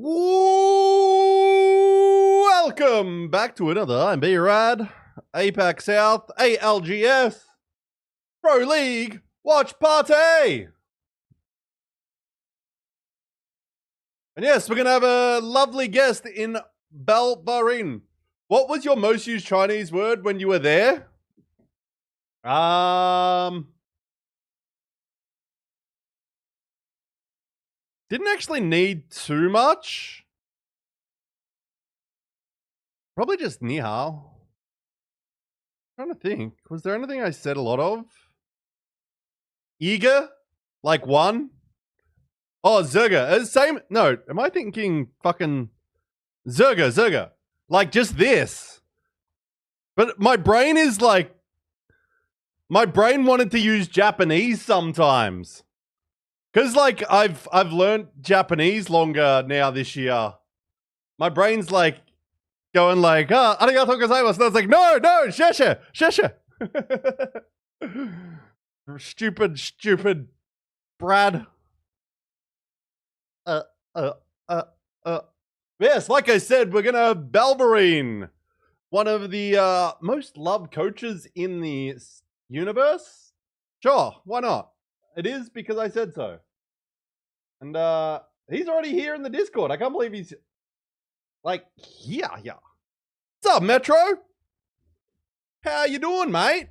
Welcome back to another B-Rad APAC South ALGS Pro League Watch Party. And yes, we're going to have a lovely guest in Bahrain. What was your most used Chinese word when you were there? Didn't actually need too much. Probably just ni hao. I'm trying to think. Was there anything I said a lot of? Eager? Like one? Oh, Zerga. Same. No, am I thinking fucking Zerga? Like just this. But my brain is like, my brain wanted to use Japanese sometimes. Because like I've learned Japanese longer now this year. My brain's like going like, arigatou gozaimasu. And I was like, no, sheshe. Stupid Brad. Yes, like I said, we're gonna Balberine, one of the most loved coaches in the universe. Sure, why not? It is because I said so. And he's already here in the Discord. I can't believe he's like here. What's up, Metro? How you doing, mate?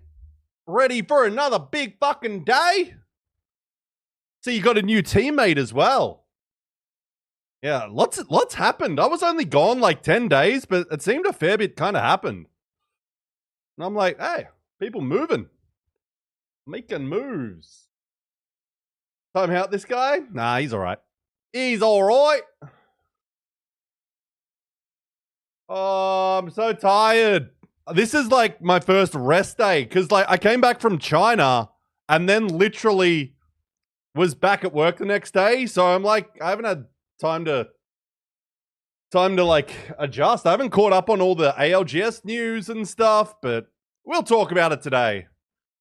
Ready for another big fucking day? So you got a new teammate as well. Yeah, lots happened. I was only gone like 10 days, but it seemed a fair bit kind of happened. And I'm like, hey, people moving. Making moves. Time out this guy? Nah, he's all right. He's all right. Oh, I'm so tired. This is like my first rest day because like I came back from China and then literally was back at work the next day. So I'm like, I haven't had time to like adjust. I haven't caught up on all the ALGS news and stuff, but we'll talk about it today.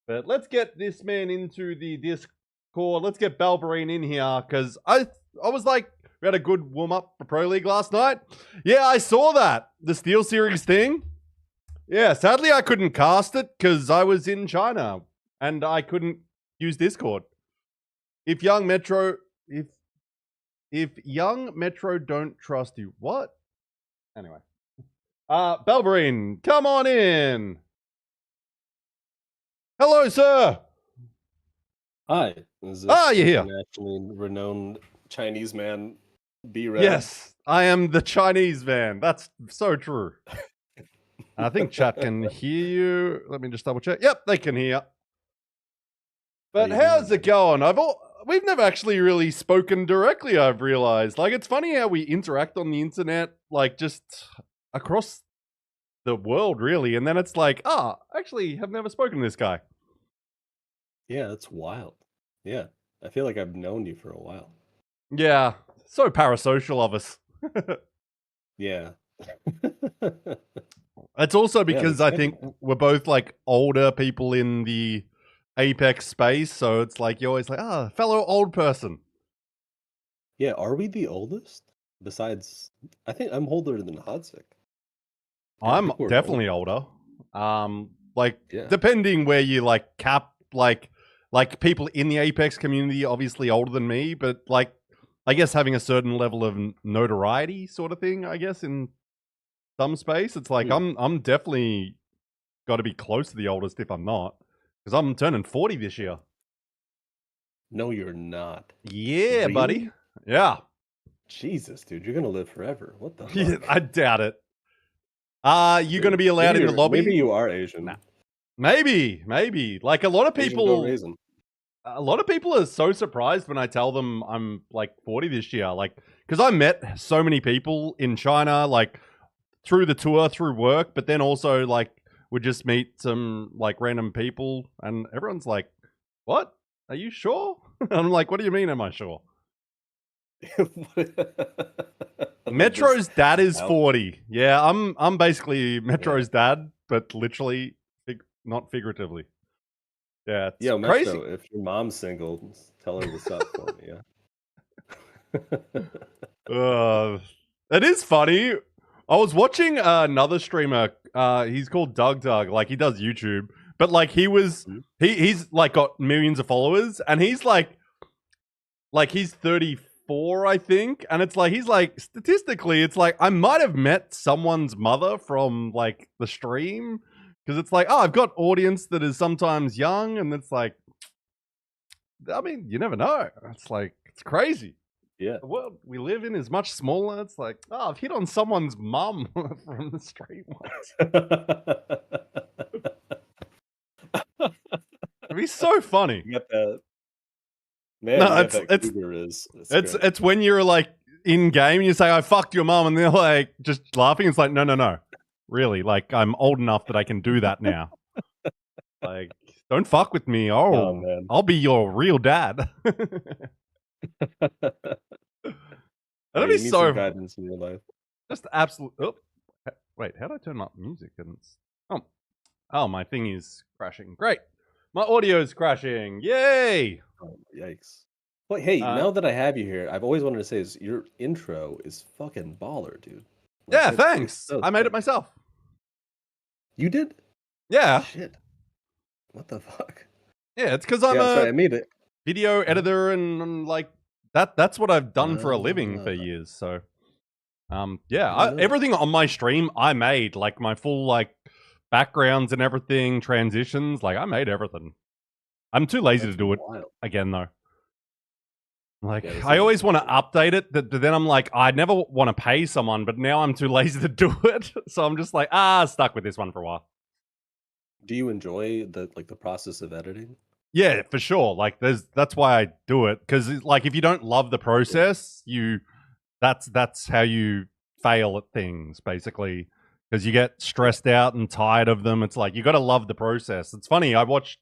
But let's get this man into the Discord. Let's get Balberine in here because I was like, we had a good warm up for Pro League last night. Yeah, I saw that. The Steel Series thing. Yeah, sadly I couldn't cast it because I was in China and I couldn't use Discord. If young Metro don't trust you, what? Anyway. Balberine, come on in. Hello, sir. Hi. Is this you're here. Internationally renowned Chinese man, B-Rad? Yes, I am the Chinese man. That's so true. I think chat can hear you. Let me just double check. Yep, they can hear. But how's it going? We've never actually really spoken directly, I've realized. Like, it's funny how we interact on the internet, like, just across the world, really. And then it's like, actually, I've never spoken to this guy. Yeah, that's wild. Yeah, I feel like I've known you for a while. Yeah, so parasocial of us. Yeah. It's also because I think we're both, like, older people in the Apex space, so it's like you're always like, fellow old person. Yeah, are we the oldest? Besides, I think I'm older than Hodzik. I'm definitely older. Depending where you like cap, like people in the Apex community, obviously older than me, but like I guess having a certain level of notoriety, sort of thing. I guess in some space, it's like I'm definitely got to be close to the oldest if I'm not. Because I'm turning 40 this year. No, you're not. Yeah, really? Buddy. Yeah. Jesus, dude, you're gonna live forever. What the fuck? Yeah, I doubt it. You going to be allowed in the lobby? Maybe you are Asian. Nah. Maybe. Like a lot of people. A lot of people are so surprised when I tell them I'm like 40 this year. Like, because I met so many people in China, like through the tour, through work, but then also like would just meet some like random people and everyone's like, what? Are you sure? I'm like, what do you mean am I sure? Metro's dad is 40. Yeah, I'm basically Metro's dad, but literally not figuratively. Yeah, it's crazy. Metro, if your mom's single, tell her what's up for me, yeah. It is funny. I was watching another streamer. He's called Doug. Like he does YouTube, but like he's like got millions of followers, and he's like he's 34, I think, and it's like he's like statistically, it's like I might have met someone's mother from like the stream because it's like, oh, I've got audience that is sometimes young, and it's like, I mean, you never know. It's like it's crazy. Yeah. The world we live in is much smaller. It's like, oh, I've hit on someone's mum from the stream once. It'd be so funny. You got that. Man, No, it's when you're like in game and you say, I fucked your mum, and they're like just laughing. It's like, no. Really, like I'm old enough that I can do that now. Like, don't fuck with me. Oh man. I'll be your real dad. That'd be so guidance in your life. Just absolute. Oh, wait, how do I turn up music? And oh, my thing is crashing. Great, my audio is crashing. Yay! Oh, yikes! Well, hey, now that I have you here, I've always wanted to say is your intro is fucking baller, dude. Like, yeah, thanks. I made it myself. You did? Yeah. Shit. What the fuck? Yeah, it's because I'm I made it. Video editor and like that's what I've done for a living for years. So everything on my stream I made, like my full like backgrounds and everything, transitions, like I made everything. I'm too lazy to do it again though. Like I always want to update it, but then I'm like, I never want to pay someone, but now I'm too lazy to do it. So I'm just like, stuck with this one for a while. Do you enjoy the process of editing? Yeah, for sure. Like that's why I do it, because like if you don't love the process, that's how you fail at things basically, because you get stressed out and tired of them. It's like you got to love the process. It's funny. I watched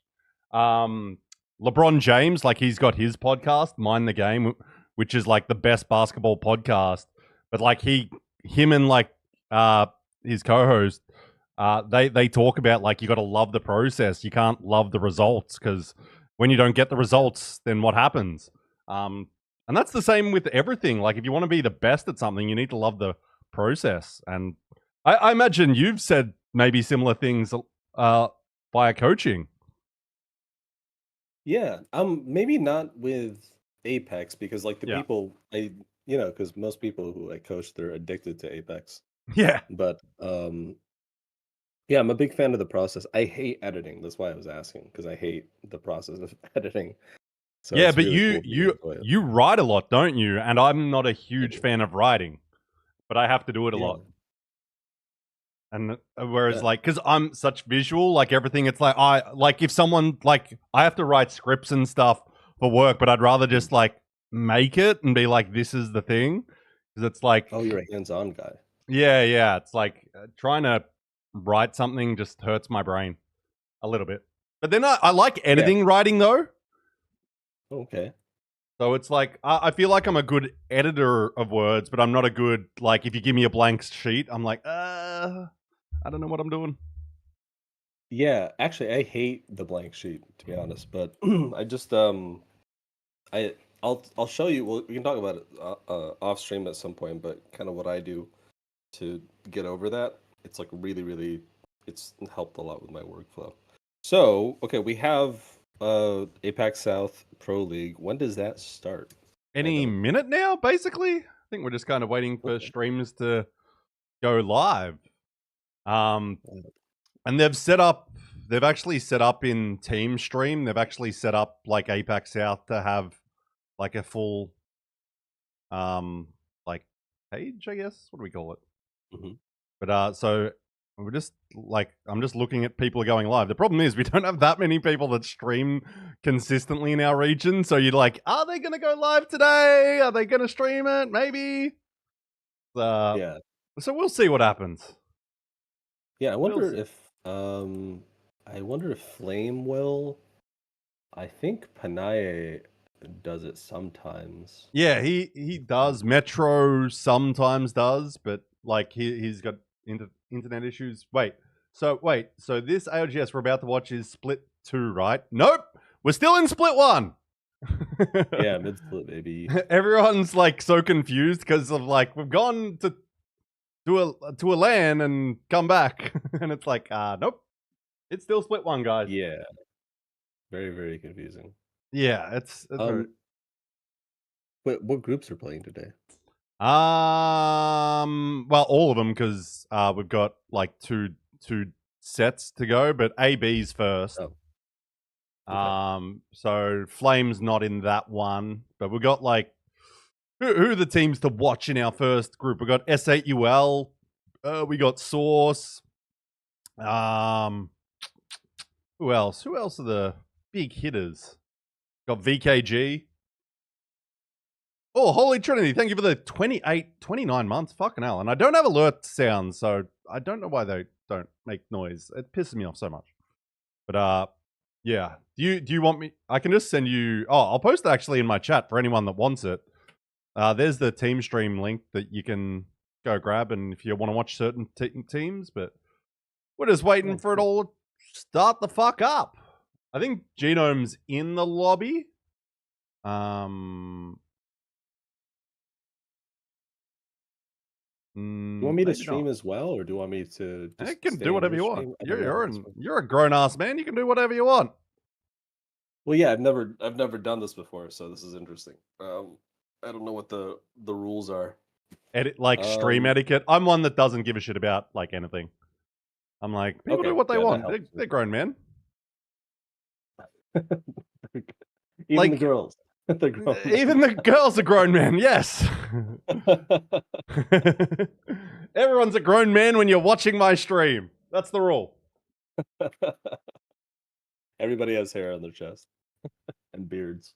LeBron James, like he's got his podcast, Mind the Game, which is like the best basketball podcast. But like him and like his co-host, they talk about like you got to love the process. You can't love the results, because when you don't get the results, then what happens? And that's the same with everything. Like if you want to be the best at something, you need to love the process. And I imagine you've said maybe similar things via coaching. Yeah, maybe not with Apex, because like the people because most people who I coach, they're addicted to Apex. Yeah. But yeah, I'm a big fan of the process. I hate editing. That's why I was asking, because I hate the process of editing. So yeah, but really you write a lot, don't you? And I'm not a huge fan of writing, but I have to do it a lot. And whereas like, because I'm such visual, like everything, it's like if someone like I have to write scripts and stuff for work, but I'd rather just like make it and be like, this is the thing, because it's like, oh, you're a hands-on guy. Yeah. It's like trying to write something just hurts my brain a little bit. But then I like editing writing though. Okay. So it's like I feel like I'm a good editor of words, but I'm not a good, like if you give me a blank sheet, I'm like, I don't know what I'm doing. Yeah, actually, I hate the blank sheet, to be honest. But I just I'll show you. Well, we can talk about it off stream at some point. But kind of what I do to get over that, it's like really it's helped a lot with my workflow. So okay, we have APAC South Pro League. When does that start? Any minute now, basically. I think we're just kind of waiting for streams to go live. And they've actually set up in Team Stream. They've actually set up like APAC South to have like a full like page, I guess. What do we call it? Mm-hmm. But so we're just like, I'm just looking at people going live. The problem is we don't have that many people that stream consistently in our region. So you're like, are they going to go live today? Are they going to stream it? Maybe. Yeah. So we'll see what happens. Yeah, I wonder if Flame will. I think Panaye does it sometimes. Yeah, he does. Metro sometimes does, but like he's got internet issues. So this ALGS we're about to watch is Split 2, right? Nope, we're still in Split 1. Yeah, mid split, baby. Everyone's like so confused because of like we've gone to a LAN and come back, and it's like nope, it's still split one, guys. Yeah, very, very confusing. Yeah, it's very... what groups are playing today? Well, all of them because we've got like two sets to go, but AB's first. Oh. Okay. So Flame's not in that one, but we've got like who are the teams to watch in our first group? We got S8UL, we got Source. Who else? Who else are the big hitters? Got VKG. Oh, Holy Trinity, thank you for the 29 months. Fucking hell. And I don't have alert sounds, so I don't know why they don't make noise. It pisses me off so much. But yeah. Do you want me? I can just send you... Oh, I'll post it actually in my chat for anyone that wants it. There's the team stream link that you can go grab, and if you want to watch certain teams, but we're just waiting for it all to start the fuck up. I think Genome's in the lobby. Do you want me to stream as well, or do you want me to just you can do whatever you want. Stream? You're a grown-ass man. You can do whatever you want. Well, yeah, I've never done this before, so this is interesting. I don't know what the rules are. Stream etiquette. I'm one that doesn't give a shit about like anything. I'm like, people do what they want. They're grown men. Even the girls. Even the girls are grown men, yes. Everyone's a grown man when you're watching my stream. That's the rule. Everybody has hair on their chest and beards.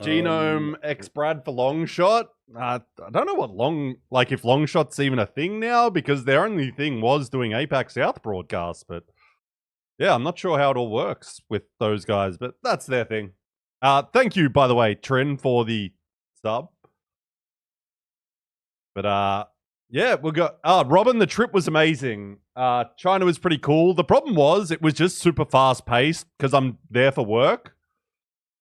Genome X Brad for long shot. I don't know what if long shot's even a thing now, because their only thing was doing APAC South broadcasts, but yeah, I'm not sure how it all works with those guys, but that's their thing. Thank you, by the way, Trin, for the sub. But yeah, we got Robin, the trip was amazing. China was pretty cool. The problem was it was just super fast paced because I'm there for work.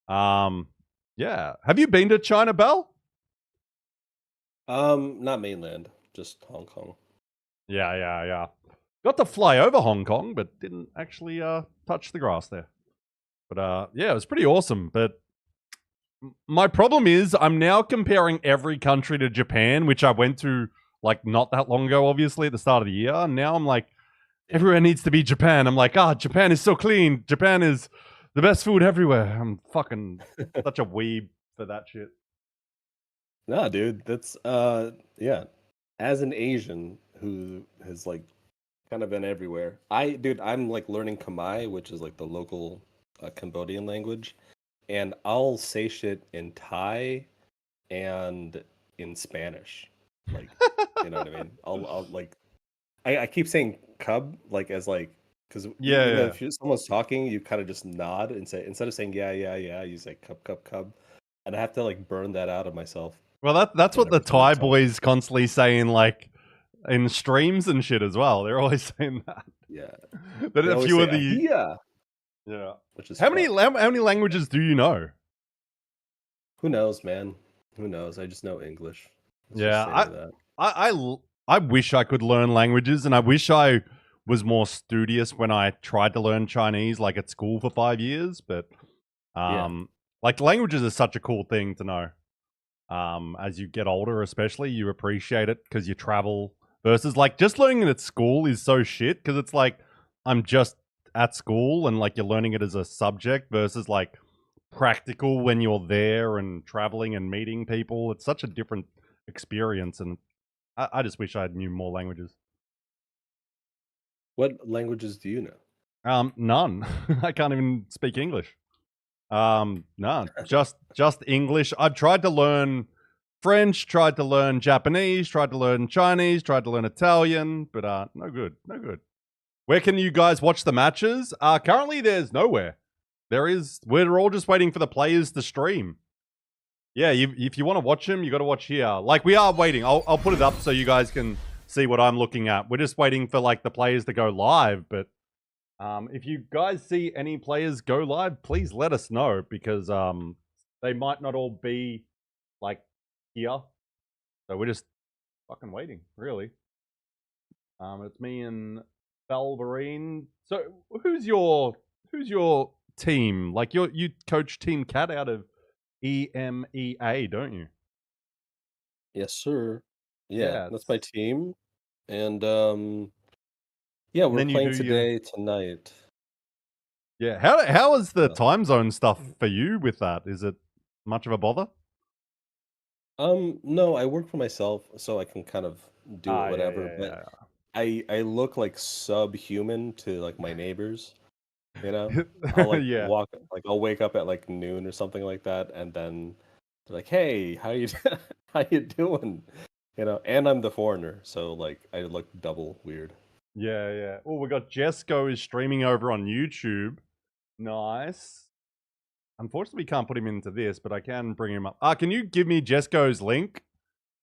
Yeah. Have you been to China, Bell? Not mainland, just Hong Kong. Yeah. Got to fly over Hong Kong, but didn't actually touch the grass there. But yeah, it was pretty awesome. But my problem is I'm now comparing every country to Japan, which I went to like not that long ago, obviously, at the start of the year. And now I'm like, everywhere needs to be Japan. I'm like, Japan is so clean. Japan is the best food everywhere. I'm fucking such a weeb for that shit. Nah, dude, that's yeah. As an Asian who has like kind of been everywhere, I'm like learning Khmer, which is like the local Cambodian language, and I'll say shit in Thai and in Spanish, like you know what I mean. I'll like I keep saying cub like as like because if someone's talking, you kind of just nod and say, instead of saying yeah, you say cub, and I have to like burn that out of myself. Well, that's what the Thai boys constantly saying, like in streams and shit as well. They're always saying that. Yeah, but a few of the yeah. Which is how many languages do you know? Who knows, man? Who knows? I just know English. I wish I could learn languages, and I wish I was more studious when I tried to learn Chinese, like at school for 5 years. But like languages are such a cool thing to know. As you get older, especially, you appreciate it because you travel. Versus like just learning it at school is so shit because it's like I'm just at school and like you're learning it as a subject versus like practical when you're there and traveling and meeting people. It's such a different experience, and I just wish I knew more languages. What languages do you know? None. I can't even speak English. No, just English. I've tried to learn French, tried to learn Japanese, tried to learn Chinese, tried to learn Italian, but no good. Where can you guys watch the matches? Currently there's nowhere. We're all just waiting for the players to stream. Yeah, if you want to watch them, you got to watch here. Like we are waiting. I'll put it up so you guys can see what I'm looking at. We're just waiting for like the players to go live, but If you guys see any players go live, please let us know because they might not all be like here. So we're just fucking waiting, really. It's me and Valverine. So who's your team? Like you coach Team Cat out of EMEA, don't you? Yes, sir. Yeah, Yeah. that's my team. And yeah, And we're then you playing do your tonight. yeah. How is the Uh, time zone stuff for you with that? Is it much of a bother? no, I work for myself, so I can kind of do it Ah, yeah, whatever, yeah, but yeah. I look like subhuman to like my neighbors, you know? I'll Yeah. Yeah. I'll wake up at like noon or something like that, and then they're like, "Hey, how you how you doing?" You know, and I'm the foreigner, so like I look double weird. Yeah, yeah. Oh, we got Jesco is streaming over on YouTube. Nice. Unfortunately, we can't put him into this, but I can bring him up. Can you give me Jesco's link?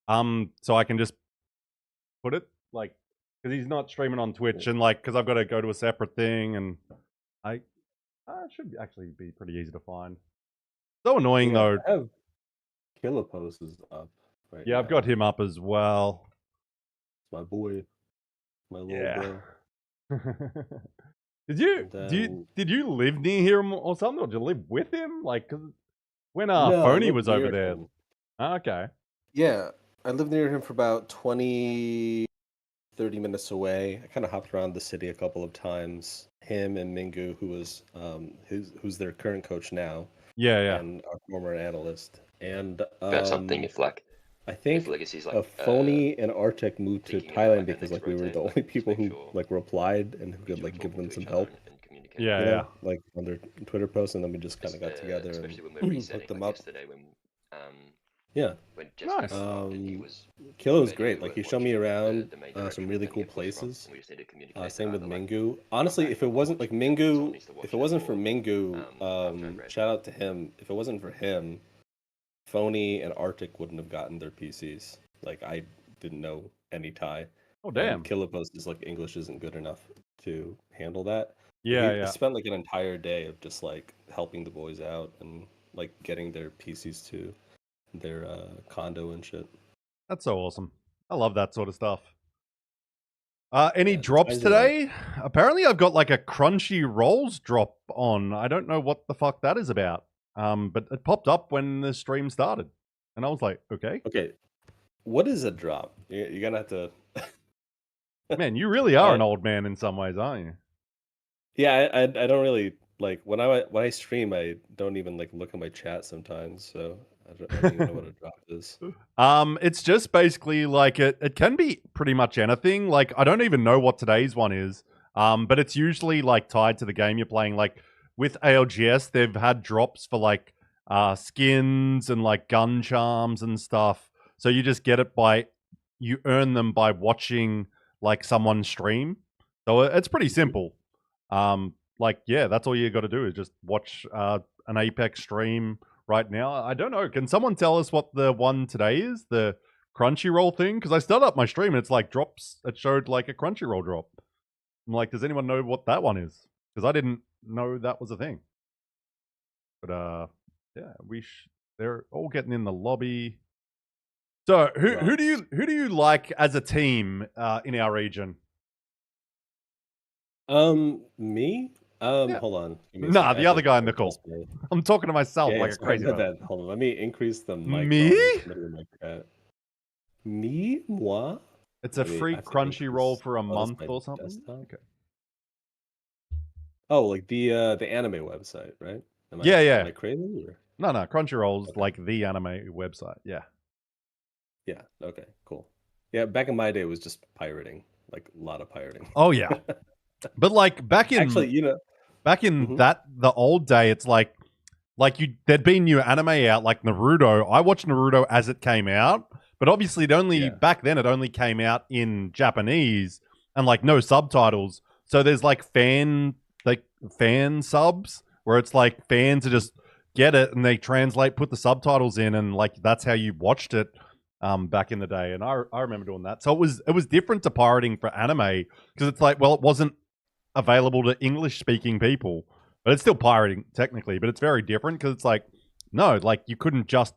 So I can just put it like because he's not streaming on Twitch and like because I've got to go to a separate thing and I it should actually be pretty easy to find. So annoying Yeah, though. I have Kilopos is up right Yeah, I've got now. him up as well. It's my boy, my little Yeah. bro. And then did you live near him or something, or did you live with him? Like, cause when no, I Phony live was over near there. him. Okay. Yeah, I lived near him for about 20, 30 minutes away. I kind of hopped around the city a couple of times. Him and Mingu, who was who's their current coach now, Yeah, yeah. and our former analyst. And That's something if like I if think Legacy's like Phony and Arctic moved to thinking about Thailand like their because next like we were the rotate, only like just people make who sure like replied and who could you're like give talking them to some each other help. and communicating. Yeah, You yeah. know, like on their Twitter posts, and then we just kind of got together Especially when we're and resetting hooked them like up. yesterday Yeah, when Jessica Nice. started, he was Kilo was where great. we Like were he showed me watching around the main some direction we really were cool gonna get push from, places. and we just need to communicate Same with either like Mingu. Honestly, if it wasn't like someone Mingu, needs to watch if it wasn't for or, Mingu, after I'd read. shout out to him. If it wasn't for him, Phony and Arctic wouldn't have gotten their PCs. Like I didn't know any Thai, Oh, and damn. Kilopost is like English isn't good enough to handle that. Yeah, He yeah. spent like an entire day of just like helping the boys out and like getting their PCs to their condo and shit. That's so awesome. I love that sort of stuff. Any Yeah, the drops Thais are like, today? Apparently, I've got like a Crunchy Rolls drop on. I don't know what the fuck that is about. But it popped up when the stream started, and I was like, okay, okay, what is a drop? You're gonna have to. man, you really are I, an old man in some ways, aren't you? yeah, I don't really like when I stream. I don't even like look at my chat sometimes, so I don't even know what a drop is. It's just basically like it can be pretty much anything. Like I don't even know what today's one is. But it's usually like tied to the game you're playing. Like with ALGS, they've had drops for like skins and like gun charms and stuff. So you just get it by you earn them by watching like someone stream. So it's pretty simple. Like yeah, that's all you got to do is just watch an Apex stream right now. I don't know. Can someone tell us what the one today is? The Crunchyroll thing? Because I started up my stream and it's like drops. It showed like a Crunchyroll drop. I'm like, does anyone know what that one is? Because I didn't know that was a thing. But yeah, they're all getting in the lobby. So who do you like as a team in our region? Me? Yeah. Hold on. Give me a Nah, sec. I the have other to guy in the adjust call. my- I'm talking to myself Yeah, like yeah, a sorry crazy about person. that. Hold on. Let me increase the mic Me? volume. Somebody in my chat. Me? Moi? It's a Wait, free I have to Crunchyroll increase. for a Oh, that's month my or something. desktop. Okay. Oh, like the anime website, right? Yeah, yeah. Am I crazy or? No, Crunchyroll's Okay. like the anime website. Yeah. Yeah. Okay. Cool. Yeah. Back in my day, it was just pirating, like a lot of pirating. Oh yeah. But like back in Actually, Mhm. the old day, it's like there'd been new anime out like Naruto. I watched Naruto as it came out, but obviously Yeah. back then it only came out in Japanese and like no subtitles. So there's like fan subs where it's like fans are just get it and they translate, put the subtitles in, and like that's how you watched it back in the day. And I remember doing that. So it was different to pirating for anime because it's like, well, it wasn't available to English-speaking people. But it's still pirating, technically. But it's very different because it's like, no, like you couldn't just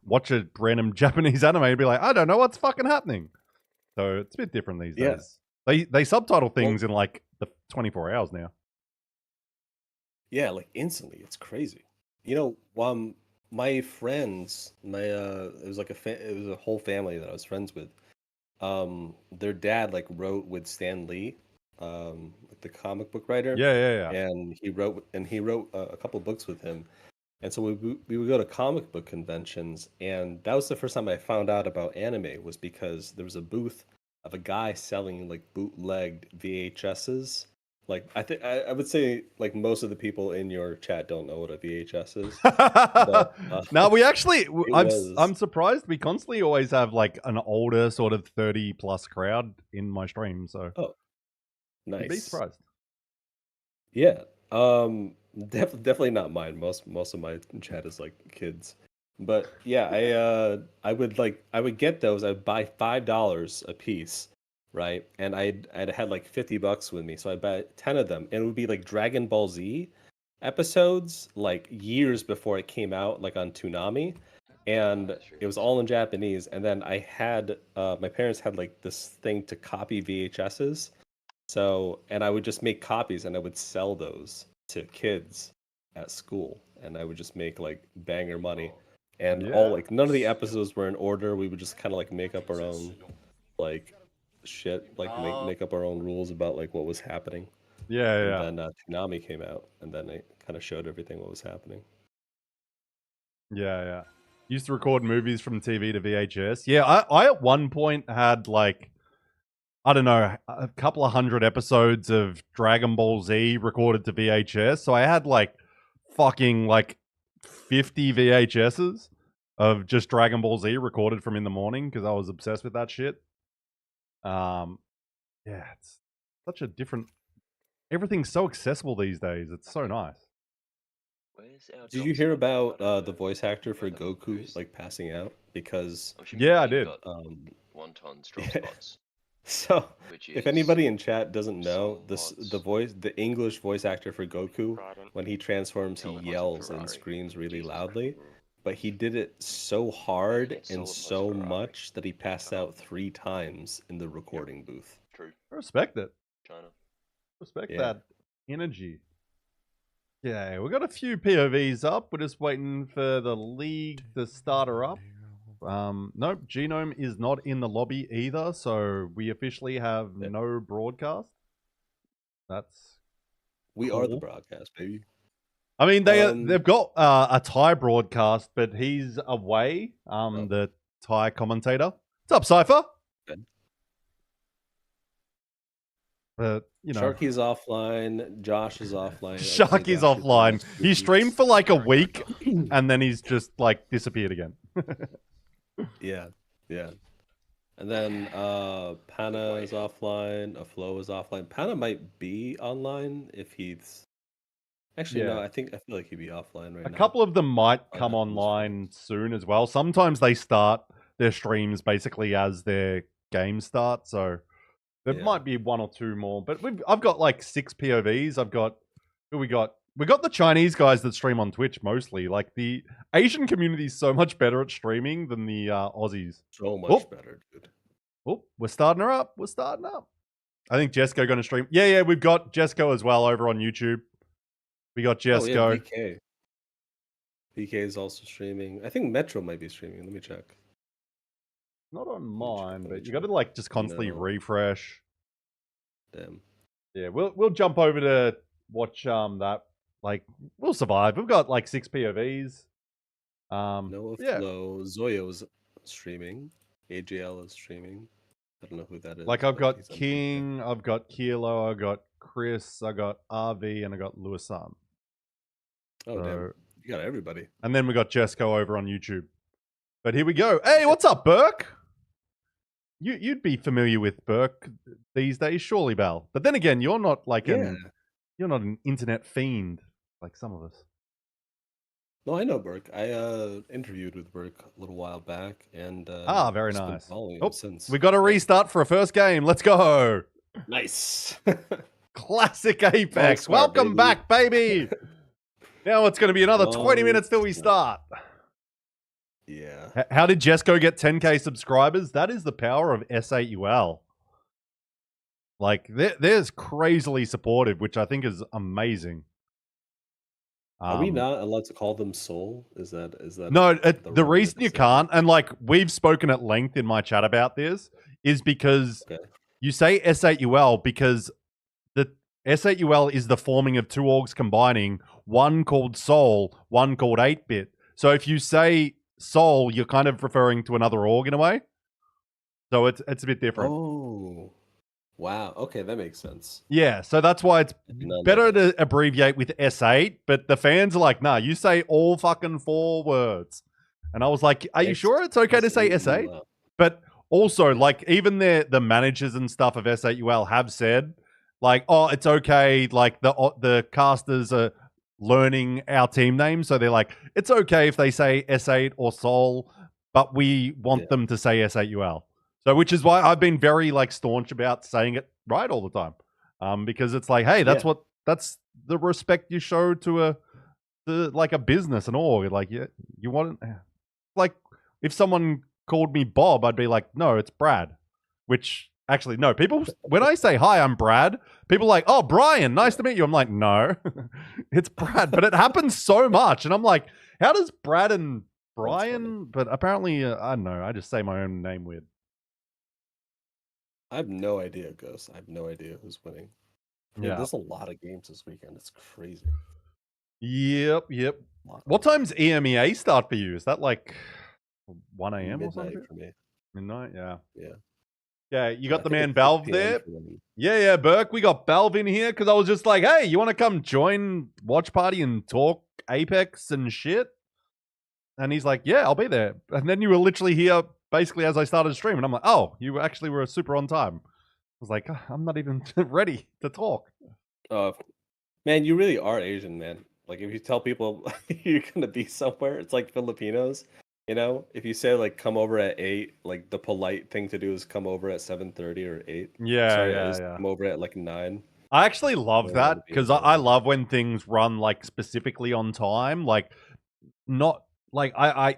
watch a random Japanese anime and be like, I don't know what's fucking happening. So it's a bit different these days. They subtitle things in like the 24 hours now. Yeah, like instantly. It's crazy. You know, my friends, it was like it was a whole family that I was friends with. Their dad like wrote with Stan Lee, like the comic book writer. Yeah. And he wrote a couple books with him. And so we would go to comic book conventions, and that was the first time I found out about anime, was because there was a booth of a guy selling like bootlegged VHSs. Like I would say like most of the people in your chat don't know what a VHS is. But, now we actually, was... I'm surprised. We constantly always have like an older sort of 30 plus crowd in my stream. So nice. You'd be surprised. Yeah. Definitely not mine. Most of my chat is like kids. But yeah, I would get those. I'd buy $5 a piece, right? And I'd had like $50 with me, so I'd buy 10 of them, and it would be like Dragon Ball Z episodes, like years before it came out, like on Toonami, and it was all in Japanese. And then I had my parents had like this thing to copy VHSs, and I would just make copies and I would sell those to kids at school, and I would just make like banger money. And all like none of the episodes were in order. We would just kind of like make up our own like shit, like make up our own rules about like what was happening. Yeah. And then Toonami came out, and then it kind of showed everything what was happening. Yeah. Used to record movies from TV to VHS. Yeah, I at one point had like, I don't know, a couple of hundred episodes of Dragon Ball Z recorded to VHS. So I had like fucking like 50 VHSs of just Dragon Ball Z recorded from in the morning because I was obsessed with that shit. Yeah, it's such a different... Everything's so accessible these days. It's so nice. Did you hear about the voice actor for Goku like passing out? Because yeah, I did. Wontons drop spots. So, if anybody in chat doesn't know, the English voice actor for Goku, when he transforms, he yells and screams really loudly. But he did it so hard and so much that he passed out 3 times in the recording booth. True. I respect it. China. Respect that energy. Yeah, we got a few POVs up. We're just waiting for the league to start her up. Nope, Genome is not in the lobby either, so we officially have no broadcast. We cool. are the broadcast, baby. I mean, they've got a Thai broadcast, but he's away. The Thai commentator. What's up, Cypher? Good. But you know, Sharky's offline. Josh is offline. Sharky's offline. He streamed for like a week, and then he's just like disappeared again. Yeah. And then Pana is offline. Aflo is offline. Pana might be online if he's... Actually, no, I feel like he'd be offline right now. A couple of them might come online soon as well. Sometimes they start their streams basically as their game start, so there might be 1 or 2 more. But I've got like 6 POVs. We got the Chinese guys that stream on Twitch mostly. Like the Asian community is so much better at streaming than the Aussies. So much better, dude. Oh, we're starting her up. I think Jesco going to stream. Yeah, we've got Jesco as well over on YouTube. We got Jesco. BK. BK is also streaming. I think Metro might be streaming. Let me check. Not on mine, but you got to like just constantly refresh. Damn. Yeah, we'll jump over to watch that. Like we'll survive. We've got like 6 POVs. No Flow. Zoyo's streaming. AJL is streaming. I don't know who that is. Like I've got King, I've got Kilo, I've got Chris, I got RV, and I got Lewisan. Oh, damn. You got everybody. And then we got Jesco over on YouTube. But here we go. Hey, what's up, Burke? You'd be familiar with Burke these days, surely, Bal. But then again, you're not like you're not an internet fiend like some of us. No, I know Burke. I interviewed with Burke a little while back, and very nice. Since. We got a restart for a first game. Let's go. Nice. Classic Apex. smart, Welcome baby. back, baby. Now it's going to be another 20 Long minutes till we start. Yeah. How did Jesco get 10k subscribers? That is the power of S8UL. Like, there's crazily supportive, which I think is amazing. Are we not allowed to call them Soul? Is that No, the the wrong way reason to you say it? can't, and like we've spoken at length in my chat about this, is because Okay. you say S8UL because the S8UL is the forming of two orgs combining, one called Soul, one called 8-bit. So if you say Soul, you're kind of referring to another org in a way. So it's a bit different. Oh, wow. Okay, that makes sense. Yeah, so that's why it's I did not know better that. to abbreviate with S8, but the fans are like, nah, you say all fucking 4 words. And I was like, are you sure it's okay to say S8? S8UL. But also, like, even the managers and stuff of S8UL have said, like, oh, it's okay. Like, the casters are learning our team name. So they're like, it's okay if they say S8 or Soul, but we want them to say S8UL. So, which is why I've been very, like, staunch about saying it right all the time. Because it's like, hey, that's the respect you show to like a business and all. Like, you want, like, if someone called me Bob, I'd be like, no, it's Brad. Which actually, no, people, when I say hi, I'm Brad, people are like, oh, Brian, nice to meet you. I'm like, no, it's Brad. But it happens so much. And I'm like, how does Brad and Brian, but apparently, I don't know, I just say my own name weird. I have no idea, Ghost. I have no idea who's winning. Yeah. There's a lot of games this weekend. It's crazy. Yep. What time's EMEA start for you? Is that like 1 a.m. or something? Midnight for me. Midnight, yeah. Yeah. Yeah, you got the I think man it's 6 Valve p.m. there. for them. Yeah, Burke. We got Valve in here because I was just like, hey, you want to come join Watch Party and talk Apex and shit? And he's like, yeah, I'll be there. And then you were literally here basically as I started stream. And I'm like, oh, you actually were super on time. I was like, I'm not even ready to talk. Man, you really are Asian, man. Like, if you tell people you're going to be somewhere, it's like Filipinos. You know, if you say like come over at 8, like the polite thing to do is come over at 7:30 or 8. Yeah. Come over at like 9. I actually love Yeah, that that'd be because insane. I love when things run like specifically on time. Like, not like I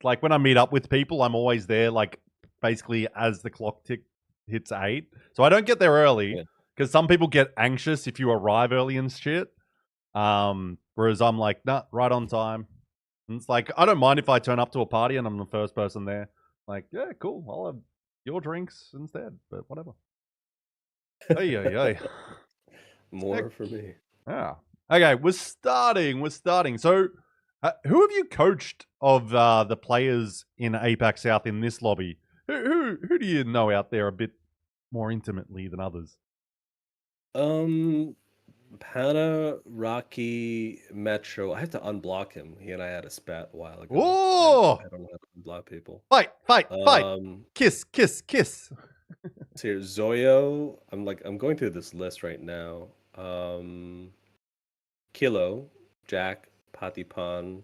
like when I meet up with people, I'm always there like basically as the clock hits 8. So I don't get there early because some people get anxious if you arrive early and shit. Whereas I'm like, nah, right on time. And it's like, I don't mind if I turn up to a party and I'm the first person there. Like, yeah, cool. I'll have your drinks instead, but whatever. Hey. More for me. Yeah. Okay, we're starting. So, who have you coached of the players in APAC South in this lobby? Who do you know out there a bit more intimately than others? Pana, Rocky, Metro. I had to unblock him. He and I had a spat a while ago. Oh! I don't know how to unblock people. Fight! Um, Kiss! So here, Zoyo. I'm going through this list right now. Kilo, Jack, Patipan.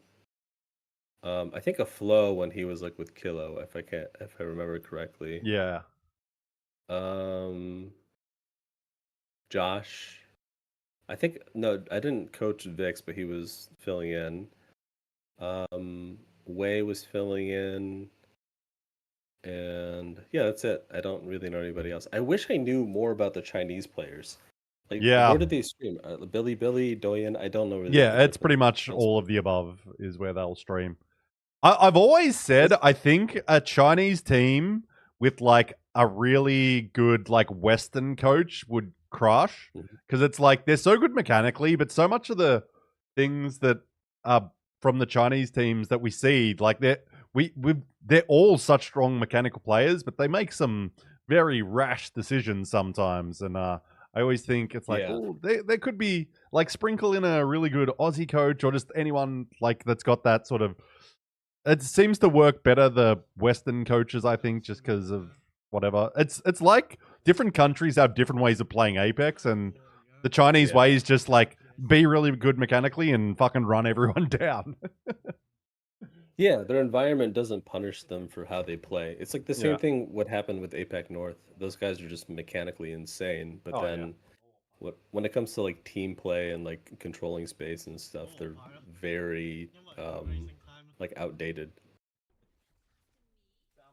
I think a Flow when he was like with Kilo, if I remember correctly. Yeah. Josh. I didn't coach Vix, but he was filling in. Wei was filling in. And yeah, that's it. I don't really know anybody else. I wish I knew more about the Chinese players. Like, where did they stream? Billy, Doyen? I don't know. Really Yeah, it's pretty much all of the above is where they'll stream. I've always said I think a Chinese team with like a really good like Western coach would crush because it's like they're so good mechanically, but so much of the things that are from the Chinese teams that we see, like they're all such strong mechanical players, but they make some very rash decisions sometimes, and I always think it's like, oh, they could be like sprinkle in a really good Aussie coach or just anyone like that's got that sort of. It seems to work better the Western coaches, I think, just because of whatever. It's like different countries have different ways of playing Apex, and the Chinese way is just like be really good mechanically and fucking run everyone down. Yeah, their environment doesn't punish them for how they play. It's like the same thing would happen with APAC North. Those guys are just mechanically insane, but when it comes to like team play and like controlling space and stuff, they're very like outdated.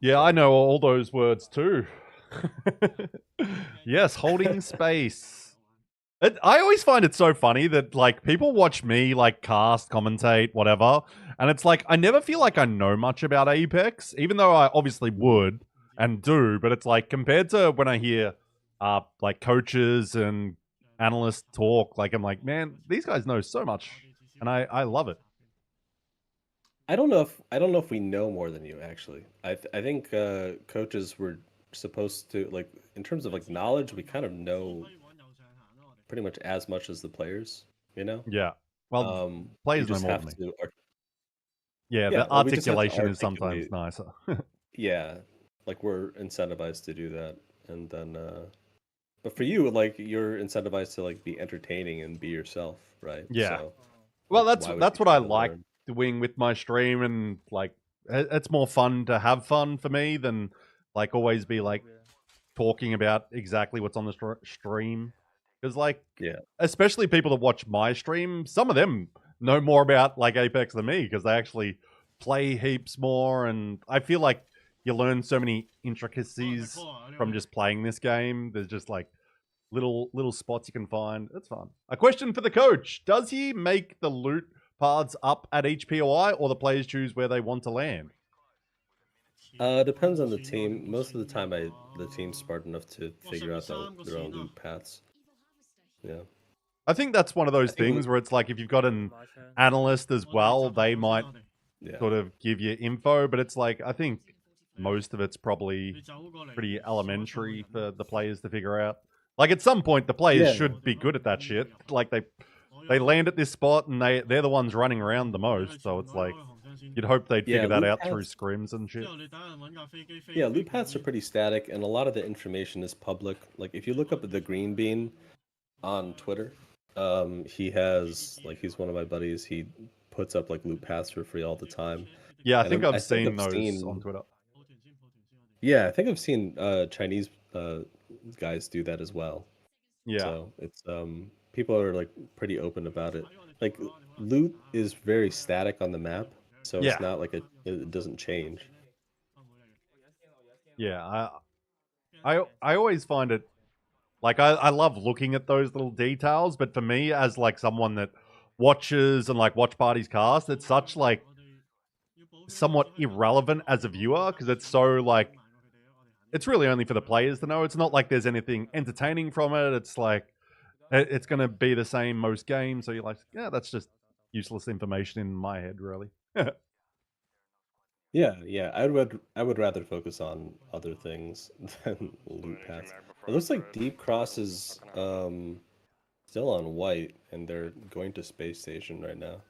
Yeah, I know all those words too. Yes, holding space. I always find it so funny that like people watch me like cast, commentate, whatever, and it's like I never feel like I know much about Apex, even though I obviously would and do. But it's like compared to when I hear like coaches and analysts talk, like I'm like, man, these guys know so much, and I love it. I don't know if we know more than you actually. I think coaches were supposed to like in terms of like knowledge, we kind of know pretty much as much as the players, you know? Yeah. Well, we players know just more have than me. to Yeah, Yeah, the well, we just have to articulation is sometimes articulate. nicer. Yeah, like we're incentivized to do that, and then but for you, like you're incentivized to like be entertaining and be yourself, right? Yeah. So Well, like, why would that's you what I try to like learn? doing with my stream, and like it's more fun to have fun for me than like always be like talking about exactly what's on the stream. Because like, Yeah. especially people that watch my stream, some of them know more about like Apex than me because they actually play heaps more, and I feel like you learn so many intricacies from just playing this game. There's just like little spots you can find. It's fun. A question for the coach: does he make the loot paths up at each POI, or the players choose where they want to land? Depends on the team. Most of the time, the team's smart enough to figure out their own loot paths. Yeah. I think that's one of those I think things where it's like if you've got an analyst as well, they might yeah. sort of give you info, but it's like I think most of it's probably pretty elementary for the players to figure out. Like at some point, the players Yeah. should be good at that shit. Like they land at this spot and they're the ones running around the most. So it's like you'd hope they'd Yeah, figure that loot out through paths. scrims and shit. Yeah, loot paths are pretty static, and a lot of the information is public. Like if you look up the Green Bean on Twitter, he has like he's one of my buddies. He puts up like loot paths for free all the time. Yeah, I And think I I've think seen I've those seen on Twitter. Yeah, I think I've seen Chinese guys do that as well. Yeah. So it's people are like pretty open about it. Like loot is very static on the map, so Yeah. it's not like it doesn't change. Yeah, I always find it like I love looking at those little details, but for me as like someone that watches and like watch parties cast, it's such like somewhat irrelevant as a viewer because it's so like it's really only for the players to know. It's not like there's anything entertaining from it. It's like it's going to be the same most games, so you're like, yeah, that's just useless information in my head, really. Yeah, I would rather focus on other things than loot paths. It looks like Deep Cross is still on white, and they're going to space station right now.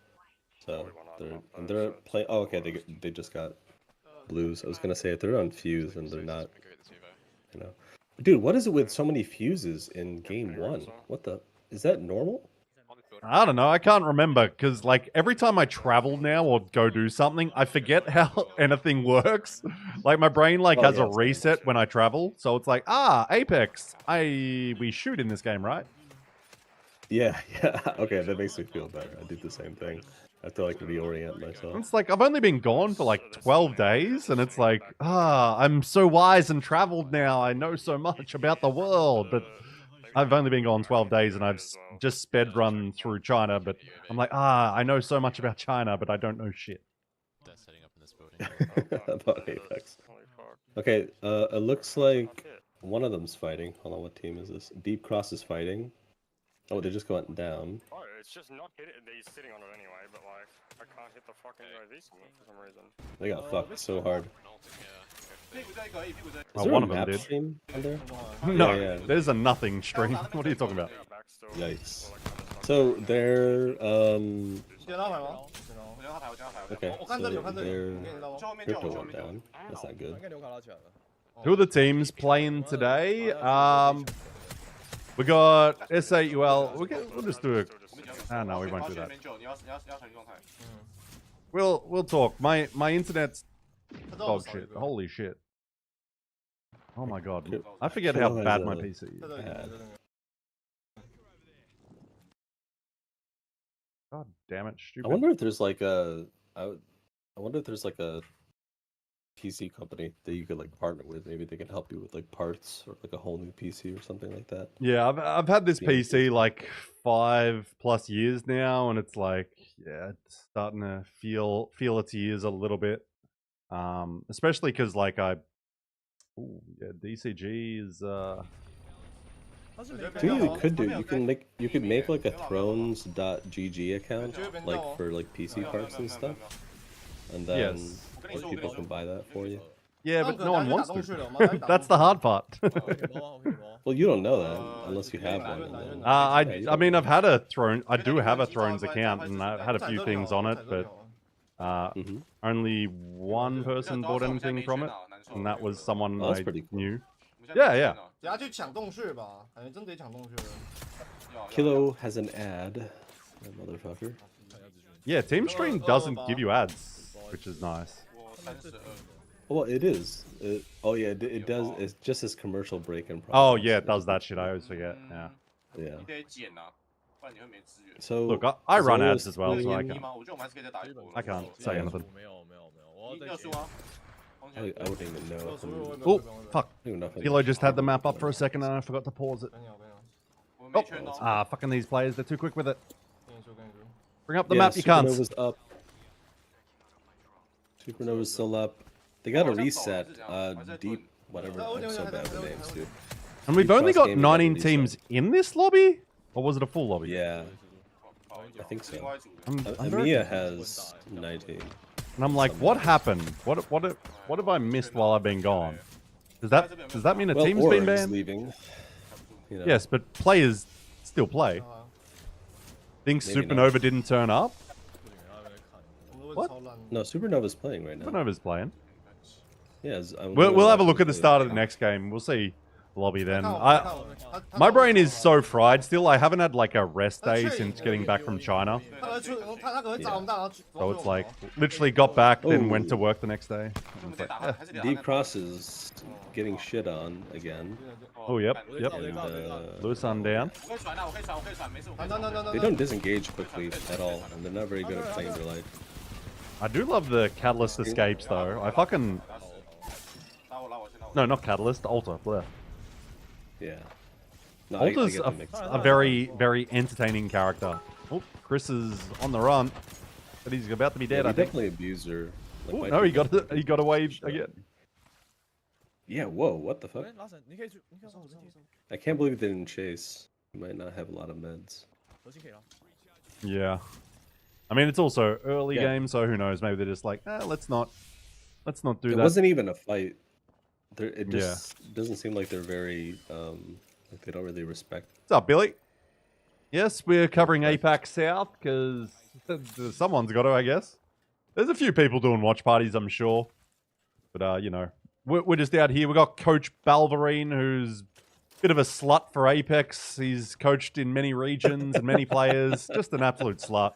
So they're playing. Oh, okay, they just got blues. I was gonna say if they're on fuse and they're not, you know. Dude, what is it with so many fuses in game one? What the? Is that normal? I don't know. I can't remember because, like, every time I travel now or go do something, I forget how anything works. Like, my brain like Oh, has yeah, a same. reset when I travel, so it's like, Apex. We shoot in this game, right? Yeah. Okay, that makes me feel better. I do the same thing. I have to like reorient myself. It's like I've only been gone for like 12 days, and it's like, I'm so wise and traveled now. I know so much about the world, but I've only been gone 12 days, and I've just sped run through China. But I'm like, I know so much about China, but I don't know shit. About Apex. Okay, it looks like one of them's fighting. Hold on, what team is this? Deep Cross is fighting. Oh, they just went down. Oh, it's just not hit it. He's sitting on it anyway, but like, I can't hit the fucking this for some reason. They got fucked so hard. Is Oh, there one a of them map did. stream on there? No, Yeah. there's a nothing stream. What are you talking about? Yikes. So they're okay. So their crypto went down. That's not good. Who are the teams playing today? We got S8UL. We'll just do it. No, we won't do that. We'll talk. My internet's dog shit. Holy shit. Oh my god. I forget how bad my PC is. Bad. God damn it, I stupid. wonder if there's like a. I wonder if there's like a PC company that you could like partner with. Maybe they can help you with like parts or like a whole new PC or something like that. Yeah, I've had this Yeah, PC like 5+ years now, and it's like, yeah, it's starting to feel its ears a little bit. Especially because like DCG is Do you could do? You could make like a thrones.gg account like for like PC parts and stuff, and then Yes. other people can buy that for you. yeah, but no one wants to. That's the hard part. Well, you don't know that unless you have one. And then, I mean, I've had a Throne. I do have a Thrones account, and I've had a few things on it, but Mhm. only one person bought anything from it, and that was someone Oh, that's I pretty cool. knew. Yeah, yeah. Kilo has an ad, that motherfucker. Yeah, Team Stream doesn't give you ads, which is nice. Well, it is. Oh yeah, it does. It's just as commercial break in. Oh yeah, it does that shit. I always forget. Yeah. Yeah. So Look, I run ads as well, so I Zoe- can't say Yeah. anything. I wouldn't even know. Oh, fuck. I don't even know if I Hilo just had the map up for a second, and I forgot to pause it. Fucking these players, they're too quick with it. Bring up the map, you can't. Supernova's up. Supernova's still up. They got a reset. Deep, whatever. I'm so bad with names, dude. And we've Deep only Cross got Gaming got a 19 reset. teams in this lobby? Or was it a full lobby? Yeah, I think so. I'm very Amia confused. has 19. And I'm like, what happened? What have I missed while I've been gone? Does that mean a Well, team's been Org's banned? leaving. You know. Yes, but players still play. Think Maybe Supernova didn't turn up? What? No, Supernova's playing right now. Supernova's playing. Yeah, We'll have a look at the start of the next game. We'll see lobby then. My brain is so fried still. I haven't had like a rest day since getting back from China. So it's like literally got back, then went to work the next day. And it's like, eh. Deep Cross is getting shit on again. Oh, yep. And, Lewis on down. they don't disengage quickly at all, and they're not very good at playing their life. I do love the Catalyst escapes though. I fucking... No, not Catalyst, Alter. Bleh. Yeah. No, I Alter's get them mixed a up. very, very entertaining character. Oh, Chris is on the run. But he's about to be dead, Yeah, I we think. definitely abuse her. Like, Oh, my no, people. he got away again. Yeah, whoa, what the fuck? I can't believe they didn't chase. You might not have a lot of meds. Yeah. I mean, it's also early Yeah. game, so who knows? Maybe they're just like, let's not do It that. wasn't even a fight. It just doesn't seem like they're very, like they don't really respect. What's up, Billy? Yes, we're covering APAC South because someone's got to, I guess. There's a few people doing watch parties, I'm sure. But, you know, we're just out here. We got Coach Balverine, who's a bit of a slut for Apex. He's coached in many regions and many players. Just an absolute slut.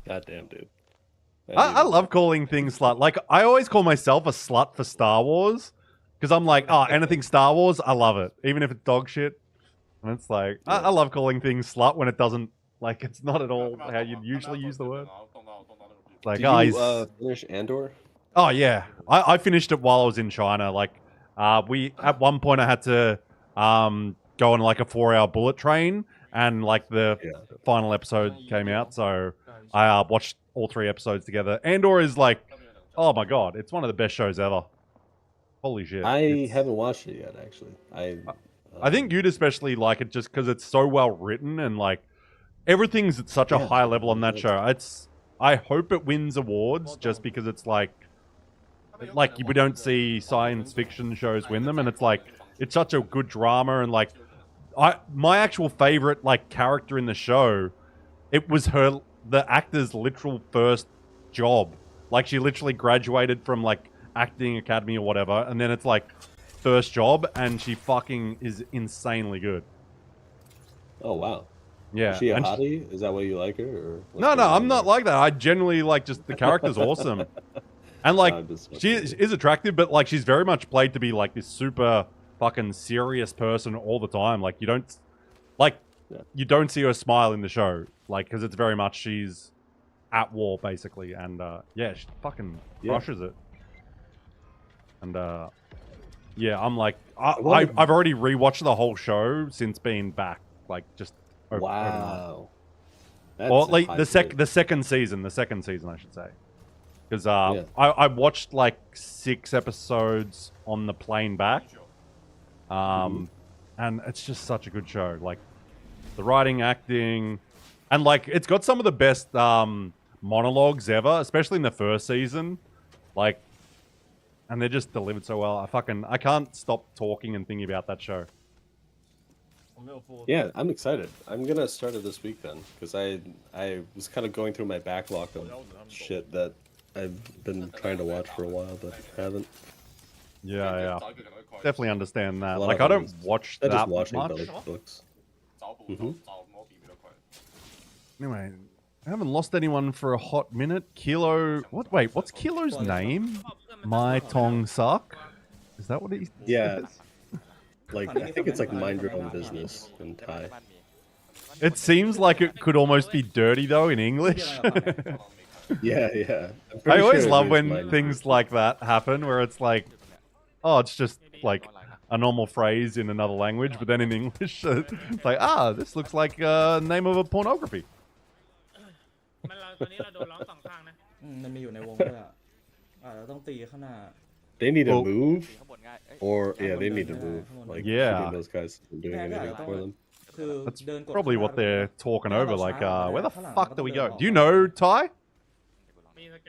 Goddamn, dude. I love calling things slut. Like, I always call myself a slut for Star Wars. Because I'm like, oh, anything Star Wars, I love it. Even if it's dog shit. And it's like, I love calling things slut when it doesn't, like, it's not at all how you'd usually use the word. Like, Did guys. you finish Andor? Oh, yeah. I finished it while I was in China. Like, at one point I had to go on like a 4-hour bullet train. And like the final episode came out. So I watched all 3 episodes together. Andor is like, oh my God, it's one of the best shows ever. Holy shit. I haven't watched it yet, actually. I think you'd especially like it just because it's so well written and like everything's at such a high level on that show. I hope it wins awards just because it's like we don't see science fiction shows win them, and it's like it's such a good drama. And like my actual favorite like character in the show, it was the actor's literal first job. Like she literally graduated from like acting academy or whatever, and then it's like first job, and she fucking is insanely good. Oh wow. Yeah. Is she a and hottie? Is that why you like her? Or what's No, going on I'm not there? like that. I generally like just the character's awesome. And like I'm just she is attractive, but like she's very much played to be like this super fucking serious person all the time. Like, you don't, like, Yeah. you don't see her smile in the show. Like, because it's very much she's at war, basically. And, yeah, she fucking crushes it. And, yeah, I'm like, I've already rewatched the whole show since being back. Like, just over, Wow. or like the second season, I should say. Because I watched like 6 episodes on the plane back. And it's just such a good show. Like, the writing, acting, and like, it's got some of the best monologues ever, especially in the first season. Like, and they're just delivered so well. I can't stop talking and thinking about that show. Yeah, I'm excited. I'm gonna start it this week then, because I was kind of going through my backlog of shit that I've been trying to watch for a while, but haven't. Yeah. Definitely understand that. A lot Like, of I don't them watch I that just watching much. the books. Anyway, I haven't lost anyone for a hot minute. Kilo... What? Wait, what's Kilo's name? My Tong Suck? Is that what he Yeah. says? Like, I think it's like mind your own business in Thai. It seems like it could almost be dirty, though, in English. Yeah. I always love when things like that happen, where it's like, oh, it's just like a normal phrase in another language, but then in English, it's like, this looks like a name of a pornography. มันมีอยู่ในวงด้วยอ่ะเราต้องตีข้างหน้า They need to Well- move, or they need to move. Like, Yeah. shooting those guys and doing anything for them. คือ That's เดินกด probably what ข้างหน้า they're talking over. Like, where theข้างหลัง fuck do we ก็ go? ต้อง Do you เดินออก know Thai?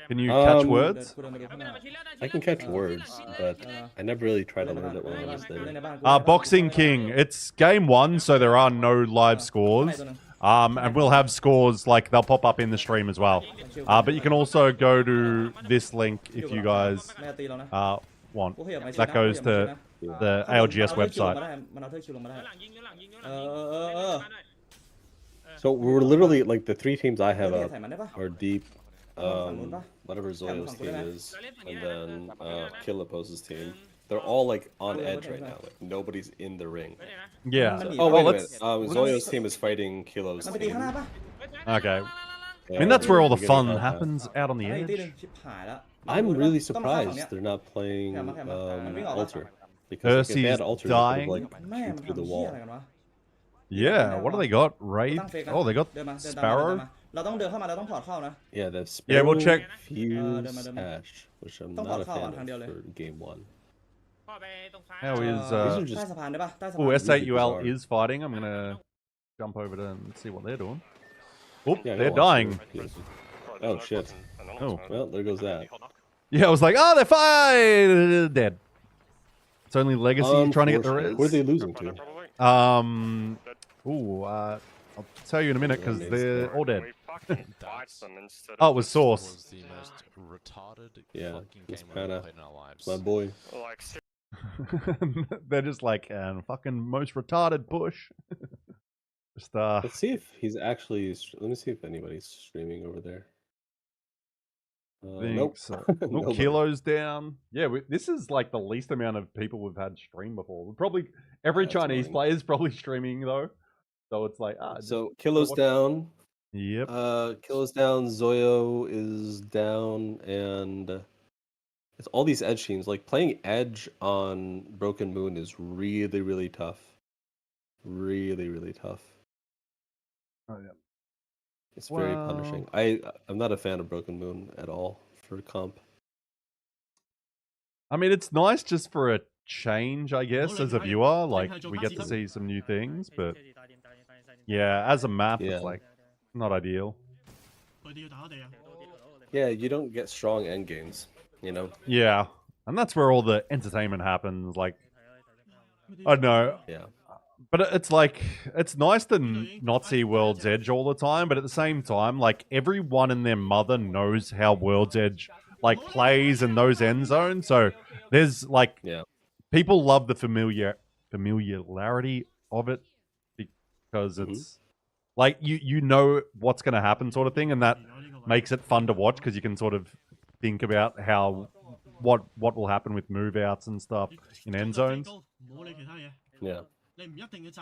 Can you catch เดิน words? กูเดินไปดูข้างหน้า I can catch words, but I never really tried to learn it when I was เล่น there. ในบ้านกู Boxing King. It's game 1, so there are no live scores. And we'll have scores, like, they'll pop up in the stream as well. But you can also go to this link if you guys ไม่เอาตีเรานะ want. กูขยับไม้ That goes to the ALGS website. มันเอาเทือกชิวลงมาได้ So we're literally like the 3 teams I have เออ up ใส่มันได้ปะ are deep. ฝั่งนู้นปะ Whatever Zoyo's team is, and then Killapose's team. They're all like on edge right now. Like nobody's in the ring. Yeah. Oh wait a let's. minute. Zoyo's team is fighting Kilo's มันไปตี team. ข้างหน้าปะ Okay. I Yeah, mean, that's where all the we're getting fun out happens, out on the ตีหนึ edge. งชิบหายแล้ว I'm really ต้องมาฝั่ง surprised เนี้ย they're not playing Yeah, Alter. Because like, if they had Ursi's Alter, they could have dying. like แม่มัน shoot through ทำ the เหี้ย wall. อะไรกันวะ Yeah. What do they got? กู Raid? ตั้งเฟกนะ Oh, they got เดินมาเดินตามมาเดิน Sparrow. ตามมาเราต้องเดินเข้ามาเราต้องถอดเข้านะ Yeah, that's Yeah, we'll check. Fuse Demo. Ash, which I'm Don't not a pop fan out, of Dale. for game 1. How is These are ใต้ just สะพานได้ปะใต้สะ Oh, พาน S8UL bizarre. is fighting. I'm gonna jump over to and see what they're doing. Oh, Yeah, they're go on, dying. sure. Oh shit. Oh. Well, there goes that. Yeah, I was like, oh, they're fine. Dead. It's only Legacy trying to get the Unfortunately. Who are they res. losing to? I'll tell you in a minute because they're all dead. Oh, Oh, it was Source. Was the most retarded Yeah, fucking it's game we've ever kinda- played in our lives. My boy. Like, They're just like, fucking most retarded push. Just, Let's see if he's actually. Let me see if anybody's streaming over there. think Nope. so. Oh, Nobody. Kilo's down. Yeah, this is like the least amount of people we've had stream before. We're probably every That's Chinese annoying. player is probably streaming though, so it's like just- So Kilo's what- down. Yep. Kilo's down. Zoyo is down, and it's all these edge teams. Like playing edge on Broken Moon is really, really tough. Really, really tough. Oh, yeah. It's very punishing. I'm not a fan of Broken Moon at all for comp. I mean, it's nice just for a change, I guess, as a viewer. Like we get to see some new things, but yeah, as a map, Yeah. it's like not ideal. Yeah, you don't get strong end games. You know. Yeah, and that's where all the entertainment happens. Like, I don't know. Yeah. But it's like, it's nice to not see World's Edge all the time, but at the same time, like, everyone and their mother knows how World's Edge, like, plays in those end zones. So there's, like, Yeah. people love the familiarity of it because it's, like, you know what's going to happen sort of thing, and that makes it fun to watch because you can sort of think about how, what will happen with move outs and stuff in end zones. Yeah. It's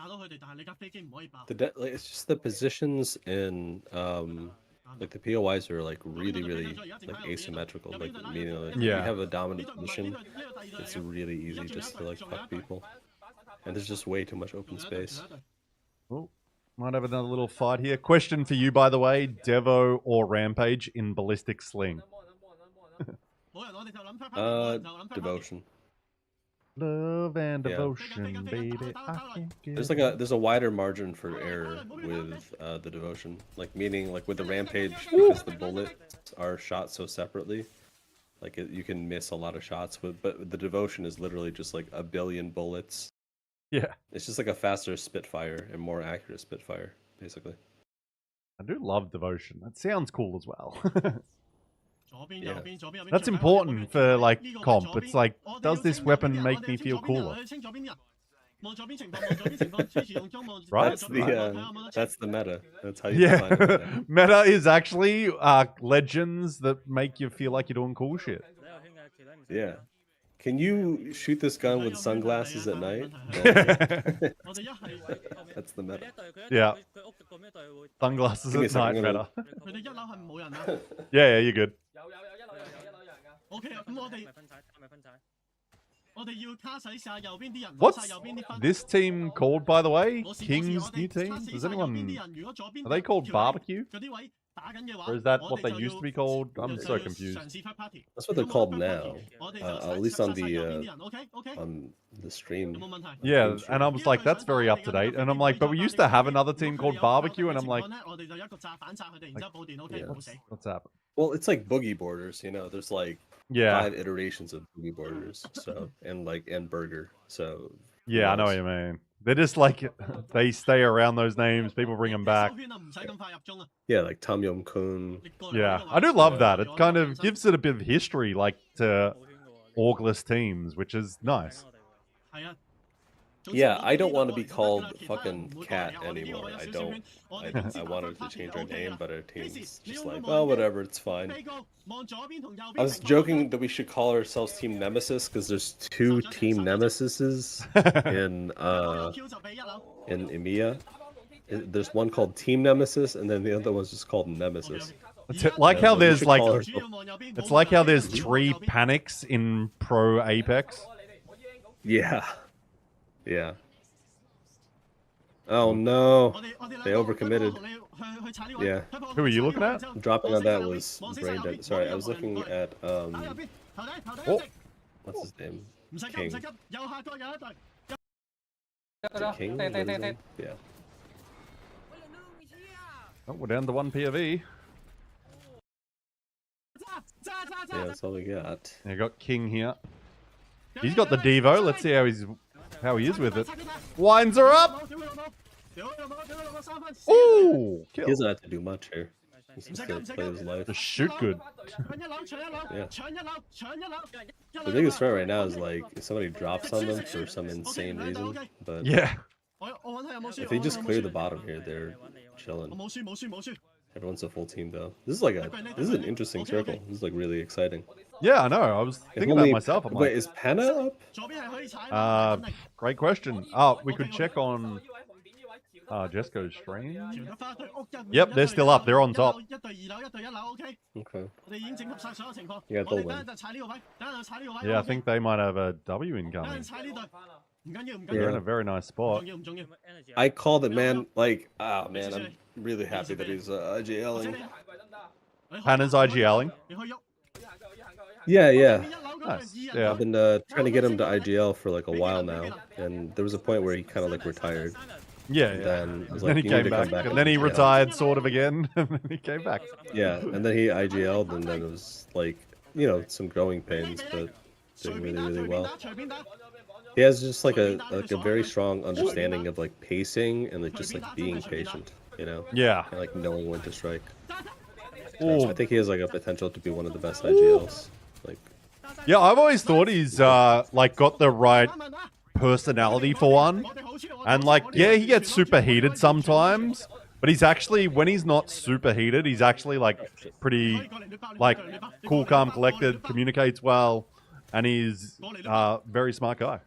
just the positions in like the POIs are like really like asymmetrical. Like meaning like if you have a dominant position, it's really easy just to like fuck people. And there's just way too much open space. Oh, might have another little fight here. Question for you, by the way: Devo or Rampage in Ballistic Sling? Devotion. Love and devotion, baby. There's a wider margin for error with the devotion. Like meaning like with the Rampage, because the bullets are shot so separately, like you can miss a lot of shots with. But the devotion is literally just like a billion bullets. Yeah. It's just like a faster Spitfire and more accurate Spitfire, basically. I do love devotion. That sounds cool as well. Yeah. That's important for like comp. It's like, does this weapon make me feel cooler? Right? That's the meta. That's how you define it. Meta is actually legends that make you feel like you're doing cool shit. Yeah. Can you shoot this gun with sunglasses at night? That's the meta. Yeah. Sunglasses at night meta. Yeah, you're good. What's this team called, by the way? King's new team? Does anyone... Are they called Barbecue? Or is that what they used to be called? I'm so confused. That's what they're called now. At least on the stream. Yeah, and I was like, that's very up to date. And I'm like, but we used to have another team called Barbecue, and I'm like, what's happened? Well, it's like Boogie Borders, you know. There's like 5 iterations of Boogie Borders, so and Burger, so yeah, I know what you mean. They're just like, they stay around those names. People bring them back. Yeah, like Tom Yum Kun. Yeah, I do love that. It kind of gives it a bit of history, like to orgless teams, which is nice. Yeah, I don't want to be called fucking Cat anymore. I don't. I wanted to change our name, but our team's just like, oh, whatever, it's fine. I was joking that we should call ourselves Team Nemesis because there's 2 Team Nemesises in EMEA. There's one called Team Nemesis, and then the other one's just called Nemesis. It's like how there's like, it's like how there's 3 panics in Pro Apex. Yeah. Yeah. Oh no, they overcommitted. Yeah. Who are you looking at? Dropping on that was brain dead. Sorry, I was looking at what's his name? King. Is it King? Is that his name? Yeah. Oh, we're down to 1 POV. Yeah, that's all we got. You got King here. He's got the Devo. Let's see how he is with it. Winds her up. Ooh, kill. He doesn't have to do much here. He's just gonna play his life. Just shoot good. Yeah. The biggest threat right now is like if somebody drops on them for some insane reason. But yeah, if they just clear the bottom here, they're chilling. Everyone's a full team though. This is an interesting circle. This is like really exciting. Yeah, I know. I was thinking about myself. I'm wait, like, is Panna up? Great question. Oh, we could check on Jesco's stream. Yep, they're still up. They're on top. Okay. Yeah, they'll win. Yeah, I think they might have a W incoming. They're in a very nice spot. I called it, man. Like, man, I'm really happy that he's IGLing. Panna's IGLing. Yeah. Nice. Yeah. I've been trying to get him to IGL for like a while now, and there was a point where he kind of like retired. Yeah, Then, he came back, and then he retired sort of again, and then he came back. Yeah, and then he IGL'd, and then it was like, you know, some growing pains, but doing really well. He has just like a very strong understanding of like pacing and like just like being patient, you know? Yeah. And like knowing when to strike. Ooh. I think he has like a potential to be one of the best IGLs. Like, yeah, I've always thought he's like got the right personality for one, and like, yeah, he gets super heated sometimes, but he's actually, when he's not super heated, he's actually like pretty like cool, calm, collected, communicates well, and he's very smart guy.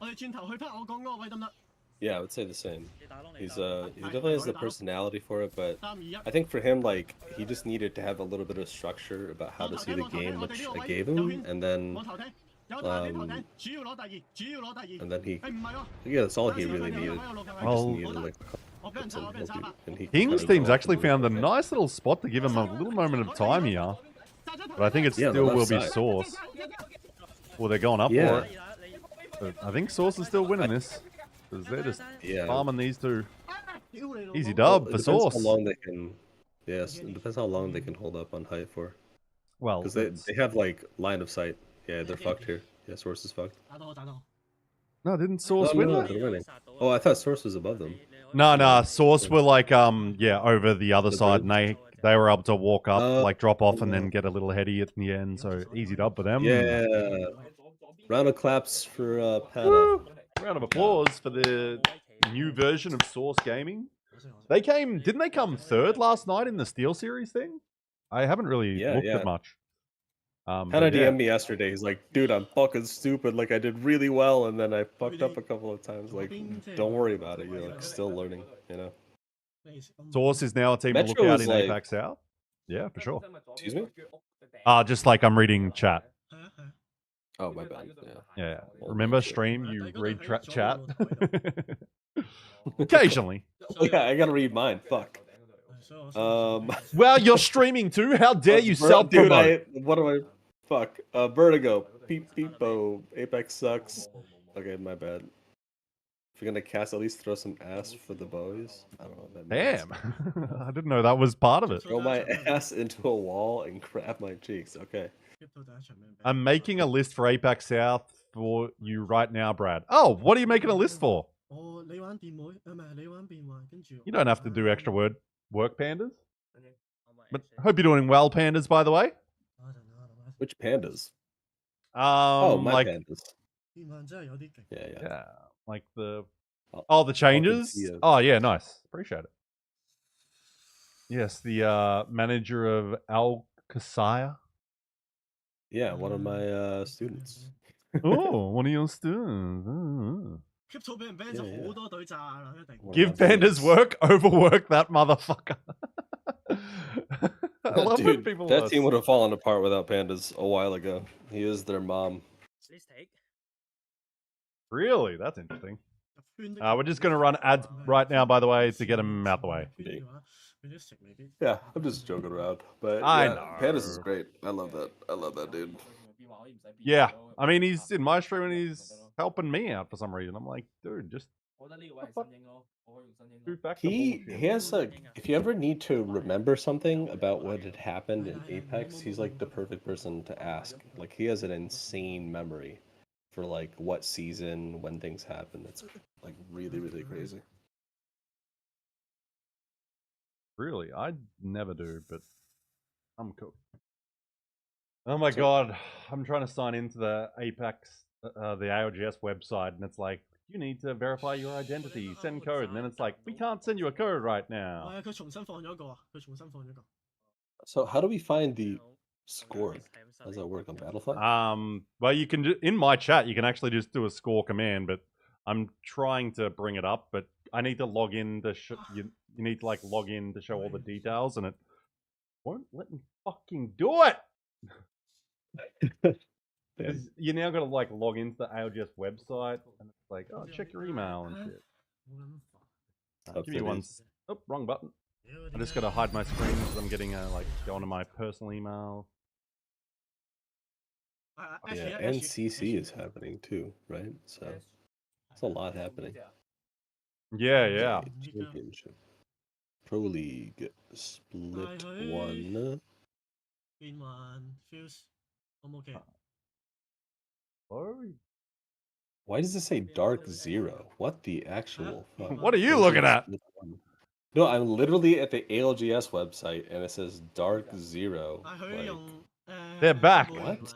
Yeah, I would say the same. He definitely has the personality for it, but I think for him, like, he just needed to have a little bit of structure about how to see the game, which I gave him, and then yeah, that's all he really needed. He just needed like King's team's actually found a nice little spot to give him a little moment of time here, but I think it still will be Source. Well, they're going up for it. But I think Source is still winning this because they're just farming these two. Easy dub for Source. How long they can, yes, it depends how long they can hold up on height for. Well, because they have like line of sight. Yeah, they're fucked here. Yeah, Source is fucked. No, didn't Source win that? They're winning. Oh, I thought Source was above them. No, Source were like over the other side, and they were able to walk up, like drop off, and then get a little heady at the end. So easy dub for them. Yeah. Round of claps for Pana. Round of applause for the new version of Source Gaming. Didn't they come third last night in the Steel Series thing? I haven't really looked at much. Pana DM'd me yesterday. He's like, dude, I'm fucking stupid. Like, I did really well, and then I fucked up a couple of times. Like, don't worry about it. You're like still learning, you know. Source is now a team to look out in APAC South. Yeah, for sure. Excuse me? Just like I'm reading chat. Oh, my bad. Yeah. Remember, stream, you read chat? Occasionally. Oh, yeah, I gotta read mine. Fuck. Well, you're streaming too. How dare you self-promote? What do I... Fuck. Vertigo. Peep Peepo. APAC sucks. Okay, my bad. If you're gonna cast, at least throw some ass for the boys. I don't know what that means. Damn. I didn't know that was part of it. Throw my ass into a wall and grab my cheeks. Okay. I'm making a list for APAC South for you right now, Brad. Oh, what are you making a list for? You don't have to do extra work, Pandas. But hope you're doing well, Pandas, by the way. Which pandas? My like, pandas. Yeah. Like the changes. Oh yeah, nice. Appreciate it. Yes, the manager of ALGS. Yeah, one of my students. Oh, one of your students. Give Pandas work, overwork that motherfucker. I love Dude, when people that team would have fallen apart without Pandas a while ago. He is their mom. Really? That's interesting. We're just going to run ads right now, by the way, to get them out the way. Yeah, I'm just joking around. But I know. Pandas is great. I love that. I love that dude. Yeah. I mean, he's in my stream and he's helping me out for some reason. I'm like, dude, just... He has a... If you ever need to remember something about what had happened in Apex, he's like the perfect person to ask. Like, he has an insane memory for like what season, when things happen. It's like really, really crazy. Really? I never do, but I'm cool. Oh my god, I'm trying to sign into the APAC, the ALGS website, and it's like, you need to verify your identity, send code, and then it's like, we can't send you a code right now. So how do we find the score? How does that work on Battlefy? Well, you can in my chat, you can actually just do a score command, but I'm trying to bring it up, but I need to log in to you need to like log in to show all the details, and it won't let me fucking do it. You now got to like log into the ALGS website, and it's like, oh, check your email and shit. Give me one. Oh, wrong button. I just got to hide my screen because I'm getting like going to my personal email. Yeah, and CC is happening too, right? So it's a lot happening. Yeah. Championship. Pro League split 1. Why does it say Dark 0? What the actual fuck? What are you looking at? No, I'm literally at the ALGS website and it says Dark 0. Like, they're back. What?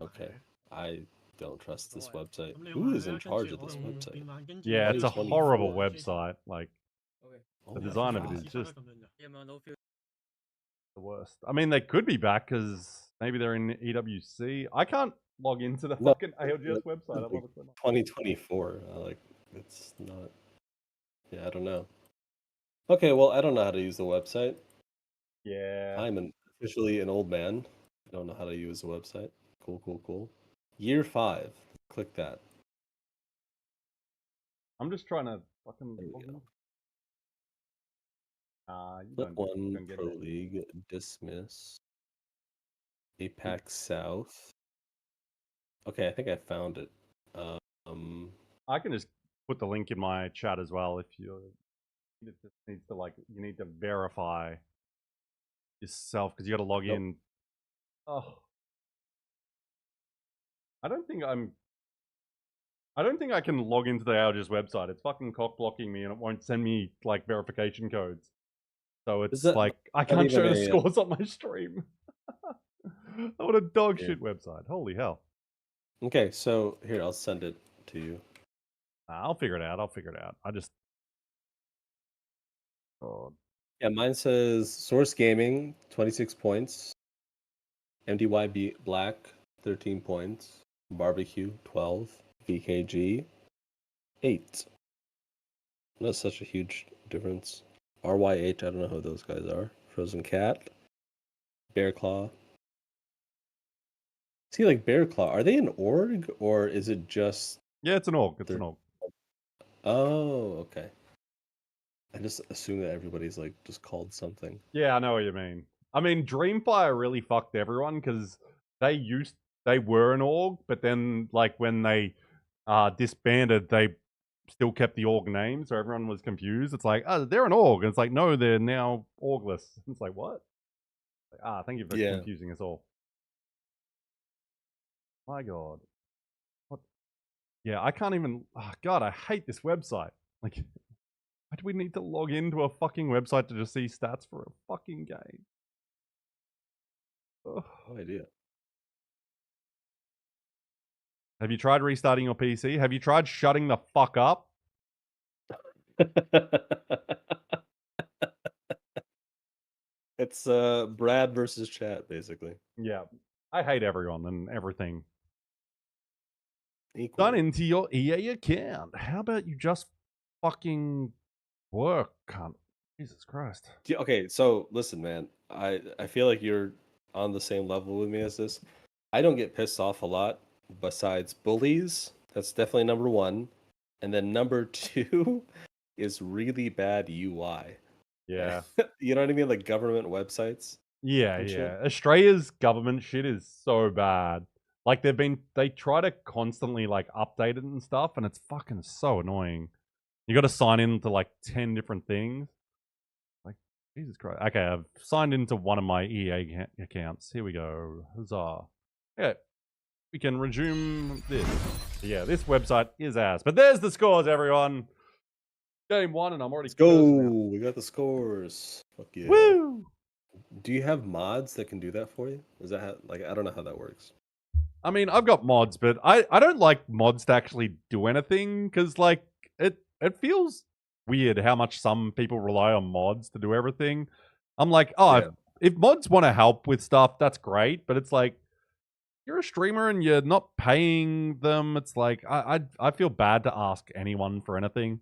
Okay, I don't trust this website. Who is in charge of this website? Yeah, it's a horrible website. Like, the design of it is just the worst. I mean, they could be back because Maybe they're in EWC. I can't log into the No, fucking ALGS website. I love it so much. 2024. Like it's not. Yeah, I don't know. Okay, well, I don't know how to use the website. Yeah. I'm officially an old man. I don't know how to use the website. Cool, cool, cool. Year 5. Click that. I'm just trying to fucking There we log go. in. You Flip don't 1 get Pro it. League. Dismiss. APAC South. Okay, I think I found it. I can just put the link in my chat as well if you. It just needs to you need to verify yourself because you got to log Nope. in. Oh, I don't think I can log into the ALGS website. It's fucking cock blocking me and it won't send me like verification codes. So it's that like I not can't show even the a, scores on my stream. What a dog Yeah. shit website. Holy hell. Okay, so here, I'll send it to you. I'll figure it out. I just. Oh, Yeah, mine says Source Gaming, 26 points. MDYB Black, 13 points. Barbecue, 12. VKG, 8. Not such a huge difference. RYH, I don't know who those guys are. Frozen Cat. Bear Claw. See, like Bear Claw, are they an org or is it just. yeah, it's an org. It's They're- an org. Oh, okay. I just assume that everybody's like just called something. Yeah, I know what you mean. I mean, DreamFire really fucked everyone because they were an org, but then like when they disbanded, they still kept the org name, so everyone was confused. It's like, oh, they're an org, and it's like, no, they're now orgless. It's like, what? Like, thank you for Yeah. confusing us all. My God, what? Yeah, I can't even. Oh, God, I hate this website. Like, why do we need to log into a fucking website to just see stats for a fucking game? Ugh. No idea. Have you tried restarting your PC? Have you tried shutting the fuck up? It's Brad versus chat, basically. Yeah. I hate everyone and everything. Equally. Done into your EA account. How about you just fucking work, cunt? Jesus Christ. Okay, so listen, man. I feel like you're on the same level with me as this. I don't get pissed off a lot besides bullies. That's definitely number 1. And then number 2 is really bad UI. Yeah. You know what I mean? Like government websites. Yeah, and shit. yeah. Australia's government shit is so bad. Like they try to constantly like update it and stuff, and it's fucking so annoying. You got to sign in to like 10 different things. Like, Jesus Christ. Okay, I've signed into one of my EA accounts. Here we go. Huzzah. Okay, we can resume this. Yeah, this website is ass. But there's the scores, everyone. Game 1, and I'm already Let's go. cursing out. We got the scores. Fuck yeah. Woo! Do you have mods that can do that for you? Is that how, like, I don't know how that works. I mean, I've got mods, but I don't like mods to actually do anything because, like, it feels weird how much some people rely on mods to do everything. I'm like, oh, Yeah. if mods want to help with stuff, that's great, but it's like, you're a streamer and you're not paying them. It's like, I feel bad to ask anyone for anything.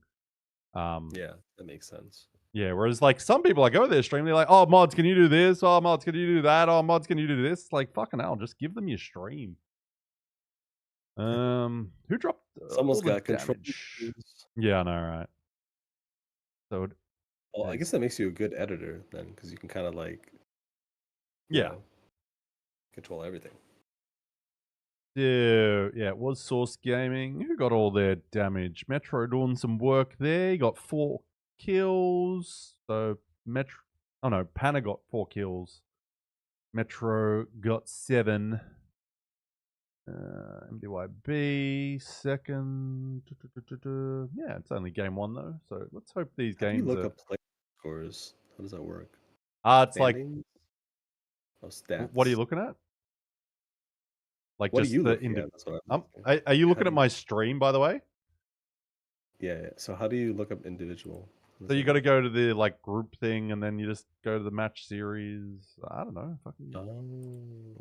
Yeah, that makes sense. Yeah, whereas like some people I go there stream, they're like, oh, mods, can you do this? Oh, mods, can you do that? Oh, mods, can you do this? Like, fucking hell, just give them your stream. Who dropped Someone's all the got control damage? issues. Yeah, I know, right? So, Well, I guess that makes you a good editor then, because you can kind of like, you yeah. know, control everything. Yeah, it was Source Gaming. Who got all their damage? Metro doing some work there. He got 4 kills. So, Panna got 4 kills. Metro got 7. MDYB second. Yeah, it's only game 1 though. So let's hope these How do you games look are. up player scores? How does that work? It's like, Standings? Oh, stats. what are you looking at? Like, What are just you the looking at? That's what I'm asking. are you How looking do at you- my stream, by the way? Yeah. So how do you look up individual? So you got to go to the like group thing, and then you just go to the match series. I don't know. Fucking...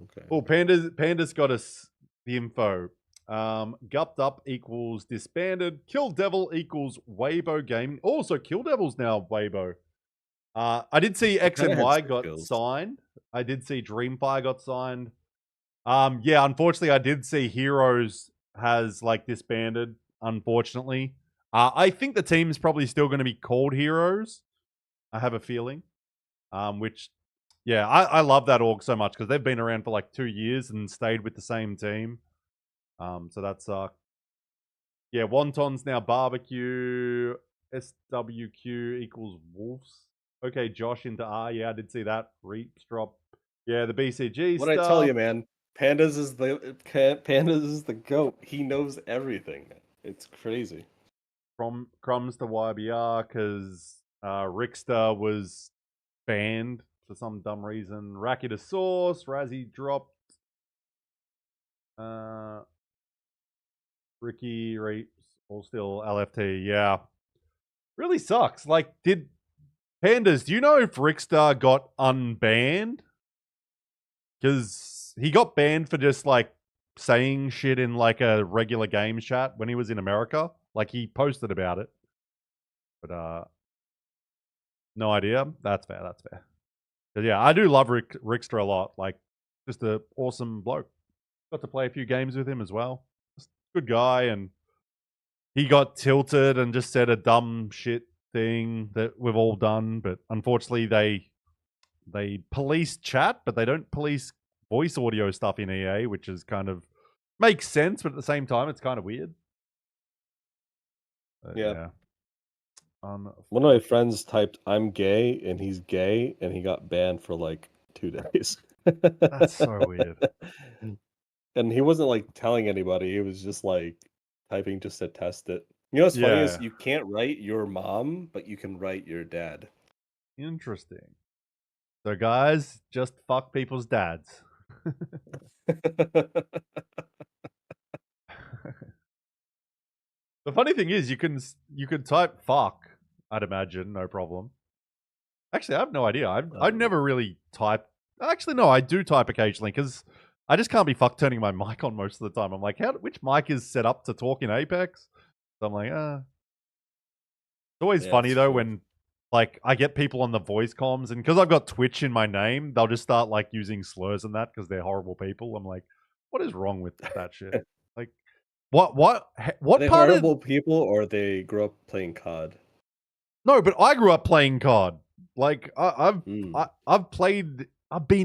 Okay. Oh, Panda's got us the info. Gupped Up equals disbanded. Kill Devil equals Weibo Gaming. Also, Kill Devil's now Weibo. I did see X and Y got signed. I did see DreamFire got signed. Yeah, unfortunately, I did see Heroes has like disbanded. Unfortunately, I think the team's probably still going to be called Heroes. I have a feeling. Which, yeah, I love that org so much because they've been around for like 2 years and stayed with the same team. So that sucked. Yeah, Wonton's now Barbecue. SWQ equals Wolves. Okay, Josh into R. Yeah, I did see that. Reaps drop. Yeah, the BCG What stuff. I tell you, man. Pandas is the GOAT. He knows everything. It's crazy. From Crumbs to YBR because Rickster was banned for some dumb reason. Racky to Source. Razzie dropped. Ricky Reaps all still LFT. Yeah. Really sucks. Like, did Pandas, do you know if Rickstar got unbanned? Because he got banned for just like saying shit in like a regular game chat when he was in America. Like he posted about it. But no idea. That's fair. That's fair. But yeah, I do love Rickster a lot. Like, just an awesome bloke. Got to play a few games with him as well. Just good guy, and he got tilted and just said a dumb shit thing that we've all done. But unfortunately, they police chat, but they don't police voice audio stuff in EA, which is kind of makes sense, but at the same time, it's kind of weird. But Yeah. One of my friends typed "I'm gay" and he's gay, and he got banned for like 2 days. That's so weird. And he wasn't like telling anybody. He was just like typing just to test it. You know what's funny is you can't write your mom, but you can write your dad. Interesting. So guys, just fuck people's dads. The funny thing is, you can type fuck. I'd imagine, no problem. Actually, I have no idea. I've never really typed. Actually, no, I do type occasionally because I just can't be fuck turning my mic on most of the time. I'm like, which mic is set up to talk in Apex? So I'm like, It's always funny though when like I get people on the voice comms, and because I've got Twitch in my name, they'll just start like using slurs and that because they're horrible people. I'm like, what is wrong with that shit? Like, what Are they part horrible people, or they grew up playing COD? No, but I grew up playing COD. Like I've been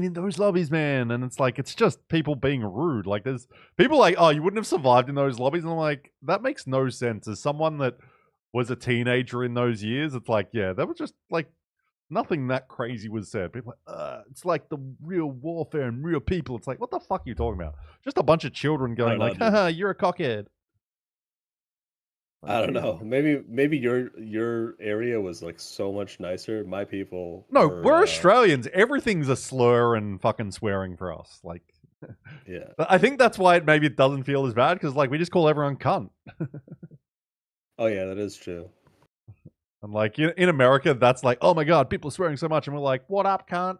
in those lobbies, man, and it's like it's just people being rude. Like there's people like, oh, you wouldn't have survived in those lobbies, and I'm like, that makes no sense. As someone that was a teenager in those years, it's like, yeah, that was just like nothing that crazy was said. People like, it's like the real warfare and real people. It's like, what the fuck are you talking about? Just a bunch of children going like, haha, you're a cockhead. I don't know. Maybe your area was like so much nicer. My people. No, we're Australians. Everything's a slur and fucking swearing for us. Like, yeah. I think that's why maybe it doesn't feel as bad because like we just call everyone cunt. Oh yeah, that is true. And like in America, that's like, oh my god, people are swearing so much, and we're like, what up, cunt?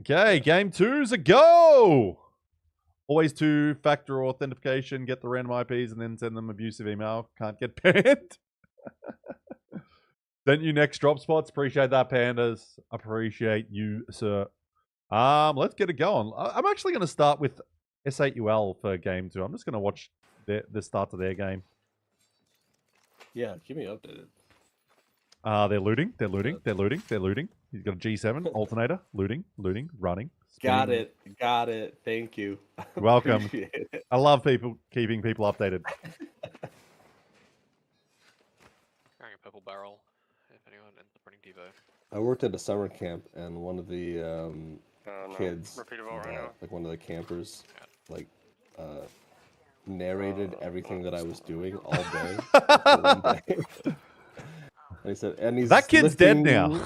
Okay, game 2's a go. Always 2-factor authentication, get the random IPs, and then send them abusive email. Can't get banned. Sent you next drop spots. Appreciate that, Pandas. Appreciate you, sir. Let's get it going. I'm actually going to start with S8UL for game 2. I'm just going to watch the start of their game. Yeah, keep me updated. They're looting. They're looting. They're looting. They're looting. He's got a G7 alternator. Looting. Running. Spinning. Got it. Thank you. You're welcome. I love keeping people updated. Carrying a purple barrel, if anyone ends up running Devo. I worked at a summer camp, and one of the kids, like one of the campers, like narrated everything that I was doing all day. One day. And he said, and he's that kid's dead now.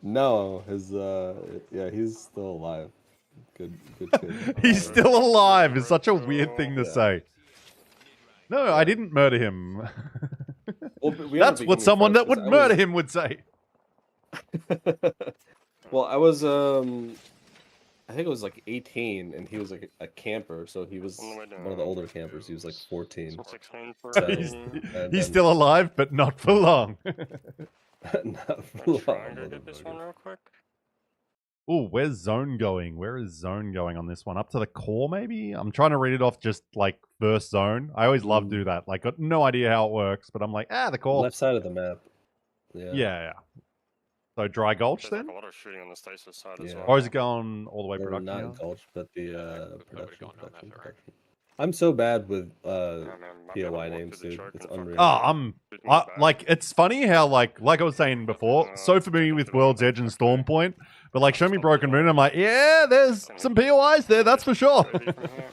No, his he's still alive. Good kid. He's still alive. It's such a weird thing to say. No, I didn't murder him. Well, but we ended That's up what becoming someone friends that 'cause would murder him would say. Well, I was I think it was like 18, and he was like a camper, so he was On the way down. one of the older campers. He was like 14. 16 for So- He's, and he's then- still alive, but not for long. Not for I'm long, trying to hit this motherfucker. one real quick. Ooh, where's zone going? Where is zone going on this one? Up to the core, maybe? I'm trying to read it off just like first zone. I always love to do that. Like, got no idea how it works, but I'm like, the core. Left side of the map. Yeah. Yeah. So dry gulch There's then? like a lot of shooting on the stasis side as Yeah. well. Or is it going all the way Or production not now? Gulch, but the would've production. gone down that far. Production. I'm so bad with Yeah, man, might be able to POI walk names, through the dude. choke It's and fucking unreal. Oh, shoot in the back. like it's funny how like I was saying before, so familiar with World's Edge and Storm Point, but like show me Broken Moon, I'm like, yeah, there's some POIs there, that's for sure. Maybe from here.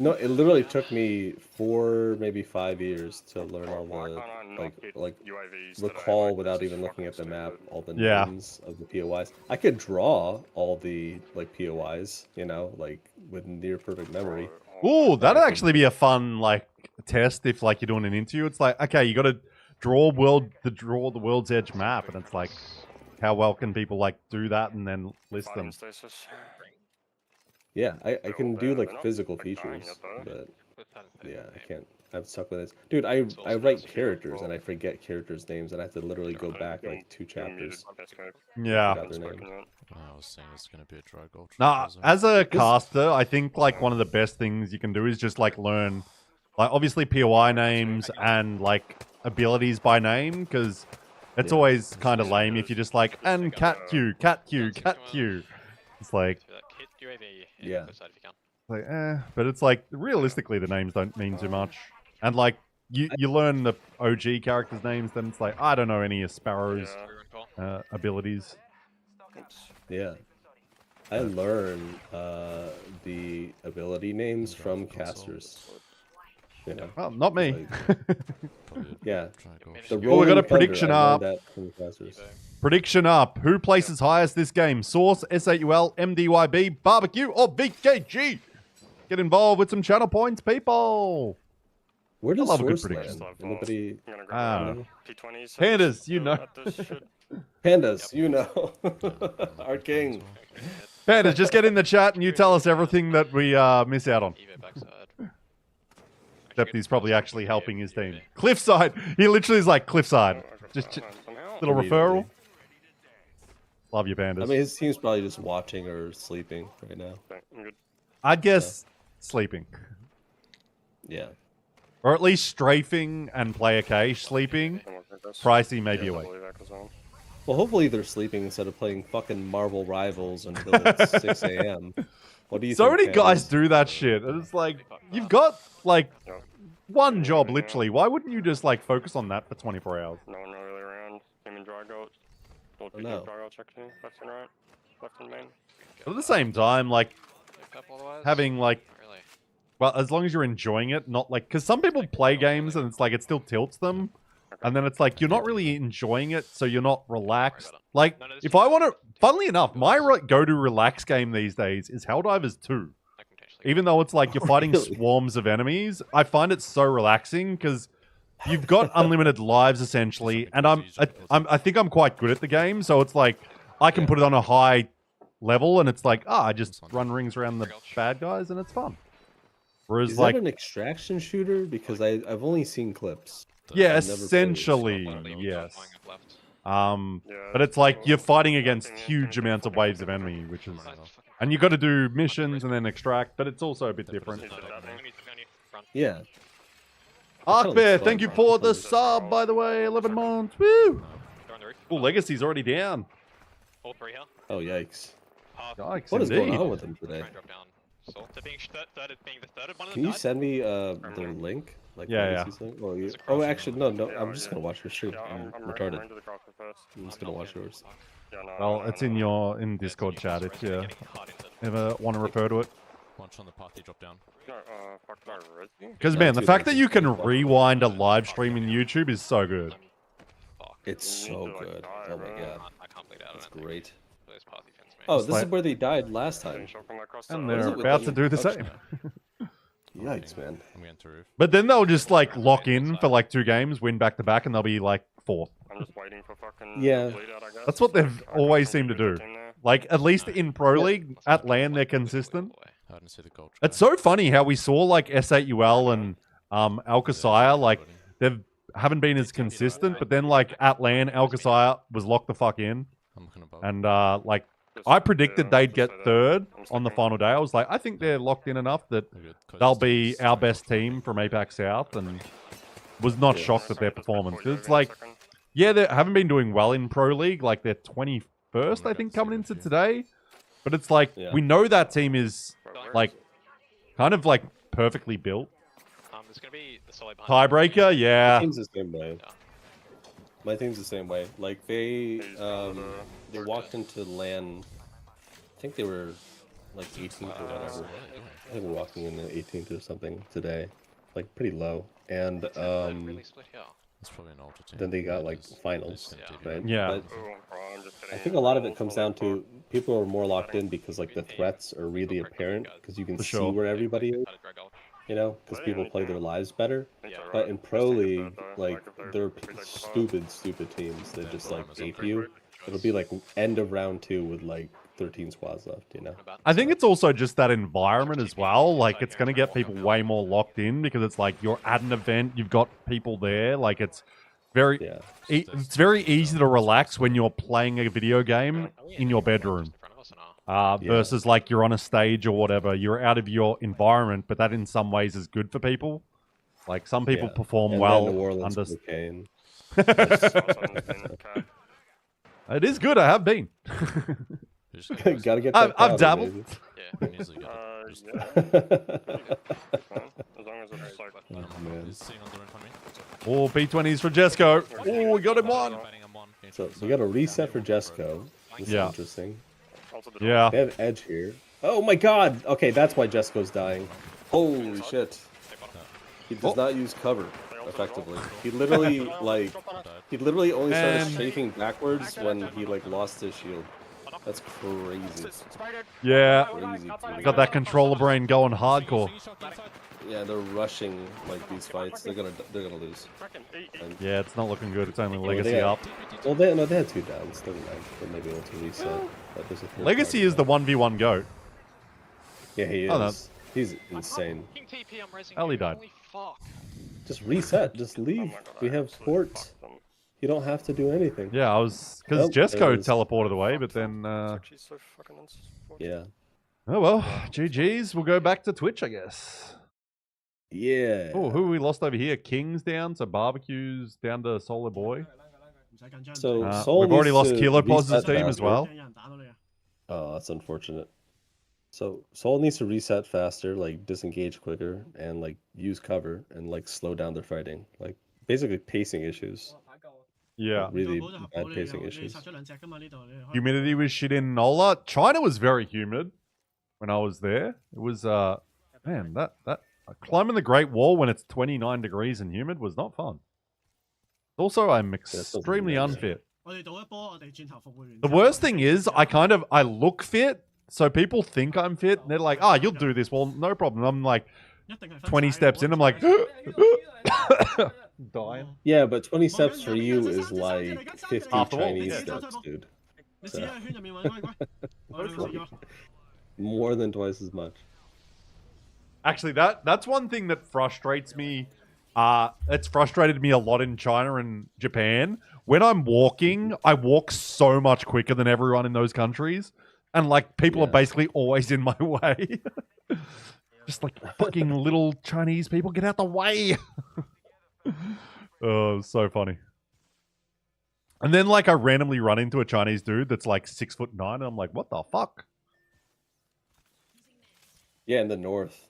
No, it literally took me 4, maybe 5 years to learn all Why the can't I not like hit like UAVs today? recall Like, without this is even looking at the fucking map stupid. all the Yeah. names of the POIs. I could draw all the like POIs, you know, like with near perfect memory. Ooh, that'd actually be a fun like test if like you're doing an interview. It's like, okay, you got to draw the World's Edge map, and it's like, how well can people like do that and then list Fighting them? stasis. Yeah, I They're can all do there. like They're not, physical like, dying features, yet, though. but With that in yeah, the I name. can't. I'm stuck with this, dude. I It's also write nice if you characters and roll. I forget characters' names, and I have to literally go back like 2 chapters. Yeah. Forgot their name. I was saying it's going to be a dry gulch. Nah, zone. as a caster, I think like one of the best things you can do is just like learn, like obviously POI names and like abilities by name, because it's Yeah. always kind of lame if you're just like, and cat Q, cat Q, cat Q. It's like, Do that. Hit UAV. Yeah. Close side if you can. but it's like realistically the names don't mean too much, and like you learn the OG characters' names, then it's like I don't know any of Sparrow's Everyone call. abilities. Yeah. I learn the ability names from casters. You know. Well, not me. Probably a Yeah. dry gulch. The Oh, we Rolling got a Thunder, prediction I learned up. that from casters. Prediction up. Who places highest this game? Source, S8UL, MDYB, Barbecue, or VKG? Get involved with some channel points, people. Where does love a good Source prediction. land? Nobody. I'm gonna Ah. grab P20s. Pandas, you know. At this shit. Pandas, you know. Our king. Pandas, just get in the chat and you tell us everything that we miss out on. Evo backside. Except he's probably actually helping his team. Cliffside. He literally is like Cliffside. Just Somehow. little Immediately. referral. Love you, Pandas. I mean, his team's probably just watching or sleeping right now. Okay, I'm good. I'd guess sleeping. Yeah. Or at least strafing and player cache sleeping. I'm okay with this. Pricey may be Yeah, awake. double evac as well. Well, hopefully they're sleeping instead of playing fucking Marvel Rivals until it's 6 a.m. What do you So think, many guys Pandas? do that shit. And it's like, you've got like Yep. one job literally. Why wouldn't you just like focus on that for 24 hours? No one really around. Team and dry goat. Old Oh, people no. dry goat check in. Left and right. Left and main. But at the same time, like Purple otherwise? having like, Not really. well, as long as you're enjoying it, not like, because some people play games and it's like it still tilts them. And then it's like you're not really enjoying it, so you're not relaxed. Like, if I want to, funnily enough, my go-to relax game these days is Helldivers 2. I can potentially Even though it's like you're fighting Really? swarms of enemies, I find it so relaxing because you've got unlimited lives essentially, and I think I'm quite good at the game, so it's like I can put it on a high level, and it's like I just run rings around the bad guys, and it's fun. Whereas Is like that an extraction shooter? Because I've only seen clips. yeah, I've never played it. essentially Probably yes. flying up left. Yeah, But it's like so you're fighting against nothing huge can amounts of be waves of fucking enemy, which is, Nice fucking and you got to do missions and then extract, but it's also a bit different. Need to do that thing. On you, front. Yeah. Arkbear, looks thank you fun. for the sub, by the way, 11 months. Woo! They're on the roof. Oh, Legacy's already down. All three here. Oh yikes! Yikes, What is going indeed. on with them Try today? and drop down. So they're being thirded, being the third. One of Can them you died. send me their link? Like Yeah, yeah. Legacy's link? Or you... It's Oh, across actually, no. Yeah, I'm just yeah. gonna watch your stream. Yeah, I'm I'm retarded. running to the crossfit first. I'm just gonna watch yours. Yeah, no, Well, no, it's no, in no. your Discord chat if you ever want to refer to it. Launch on the path, drop down. No, fuck, no, Rizzy? Because Yeah, man, the two fact that things. you can rewind a live stream in YouTube is so good. It's You need so to, like, good. die, Oh my bro. god, I can't bleed out. that's I don't think. great. Those party fence, mate. Oh, It's this is like- where they died last time. Finish off on that cross And side. is they're it with about the to do the same. introduction? Yikes, man. I'm going to roof. But then they'll just like lock in for like 2 games, win back to back, and they'll be like 4th. I'm just waiting for fucking Yeah. bleed out, I guess. That's what they've I always can seemed to contribute do. the team there. Like at least in Pro Yeah. League at LAN they're consistent. I didn't see the gold. It's so funny how we saw like S8UL and ALGS like they haven't been as consistent, but then like at LAN ALGS was locked the fuck in, I'm looking above. and like Just- I predicted yeah, they'd just get say that. 3rd I'm on the sticking- final day. I was like, I think they're locked in enough that They're good. Close they'll to be us. our best team from APAC South, and was not Yeah. shocked at their Just wait performance. for you 'Cause it's in a like, second. yeah, they haven't been doing well in Pro League. Like they're 21st, I think, coming into today. But it's like Yeah. we know that team is Where is like it? kind of like perfectly built. There's gonna be the solid behind. Tiebreaker, My yeah. team's the same way. Yeah. My team's the same way. Like they going they walked into LAN. I think they were like 18th or whatever. I think we're walking in the 18th or something today, like pretty low. And Really split here. It's probably an older team. then they got Yeah, like there's- finals, there's Yeah. right? Yeah. But Ooh, bro, I'm just I getting think a lot of it balls comes on down that to people are more locked in because like the threats are really apparent because you can For see sure. where everybody is, you know, because Well, people yeah, play you their can- lives better. It's alright. But in Just Pro take it League, though, like if they're if we take the spot. stupid teams that just like Amazon ape Free you. It'll be like end of round 2 with like 13 squads left, you know. I think it's also just that environment as well. Like it's going to get people way more locked in because it's like you're at an event, you've got people there. Like it's very, Yeah. it's very easy to relax when you're playing a video game in your bedroom. Versus like you're on a stage or whatever. You're out of your environment, but that in some ways is good for people. Like some people Yeah. perform And well then New Orleans under. cocaine. It is good. I have been. You just gotta Gotta get I've that powder, dabbled. baby. Yeah. easily get it. Just- Yeah, fine. As long as it's like man. He's sitting on the roof on me. Oh, B20s for Jesco. Oh, we got him on. Batting him one. So we got a reset for Jesco. This is Yeah. interesting. also the Yeah. They have Edge here. Oh my god! Okay, that's why Jesco's dying. Holy shit. He does not use cover effectively. He literally like he literally only started And- chafing backwards when he like lost his shield. That's crazy. Yeah. Crazy. Got that controller brain going hardcore. Yeah, they're rushing like these fights. They're gonna lose. And, Yeah, it's not looking good. It's only well, Legacy they had- up. Well, they had 2 downs. Never mind. They may be able to reset. But there's a third Legacy party is the down. 1v1 GOAT. Yeah, he is. Oh, no. He's insane. Ellie died. Holy fuck. Just reset. Just leave. We have port. You don't have to do anything. Yeah, I was because Oh, Jesco there it is. teleported away, but then Yeah. oh well, GG's. We'll go back to Twitch, I guess. Yeah. Oh, who we lost over here? King's down, so Barbecue's down to Solar Boy. So Soul We've already needs lost to Kilo Poz's reset team as faster. well. Oh, that's unfortunate. So Soul needs to reset faster, like disengage quicker, and like use cover and like slow down their fighting. Like basically pacing issues. Yeah. Really bad pacing issues. Humidity was shit in Nola. China was very humid when I was there. It was man, that climbing the Great Wall when it's 29 degrees and humid was not fun. Also, I'm extremely unfit. The worst thing is I look fit, so people think I'm fit, and they're like, "Ah, you'll do this." Well, no problem. I'm like 20 steps in, I'm like dying. Yeah, but 20 steps for you is like 50 Half the wall, Chinese yeah. steps, dude. So, more than twice as much. Actually, that's one thing that frustrates me. It's frustrated me a lot in China and Japan. When I'm walking, I walk so much quicker than everyone in those countries. And like people are Yeah. basically always in my way. Just like fucking little Chinese people, get out the way. Oh, so funny. And then like I randomly run into a Chinese dude that's like 6'9", and I'm like, what the fuck? Yeah, in the north.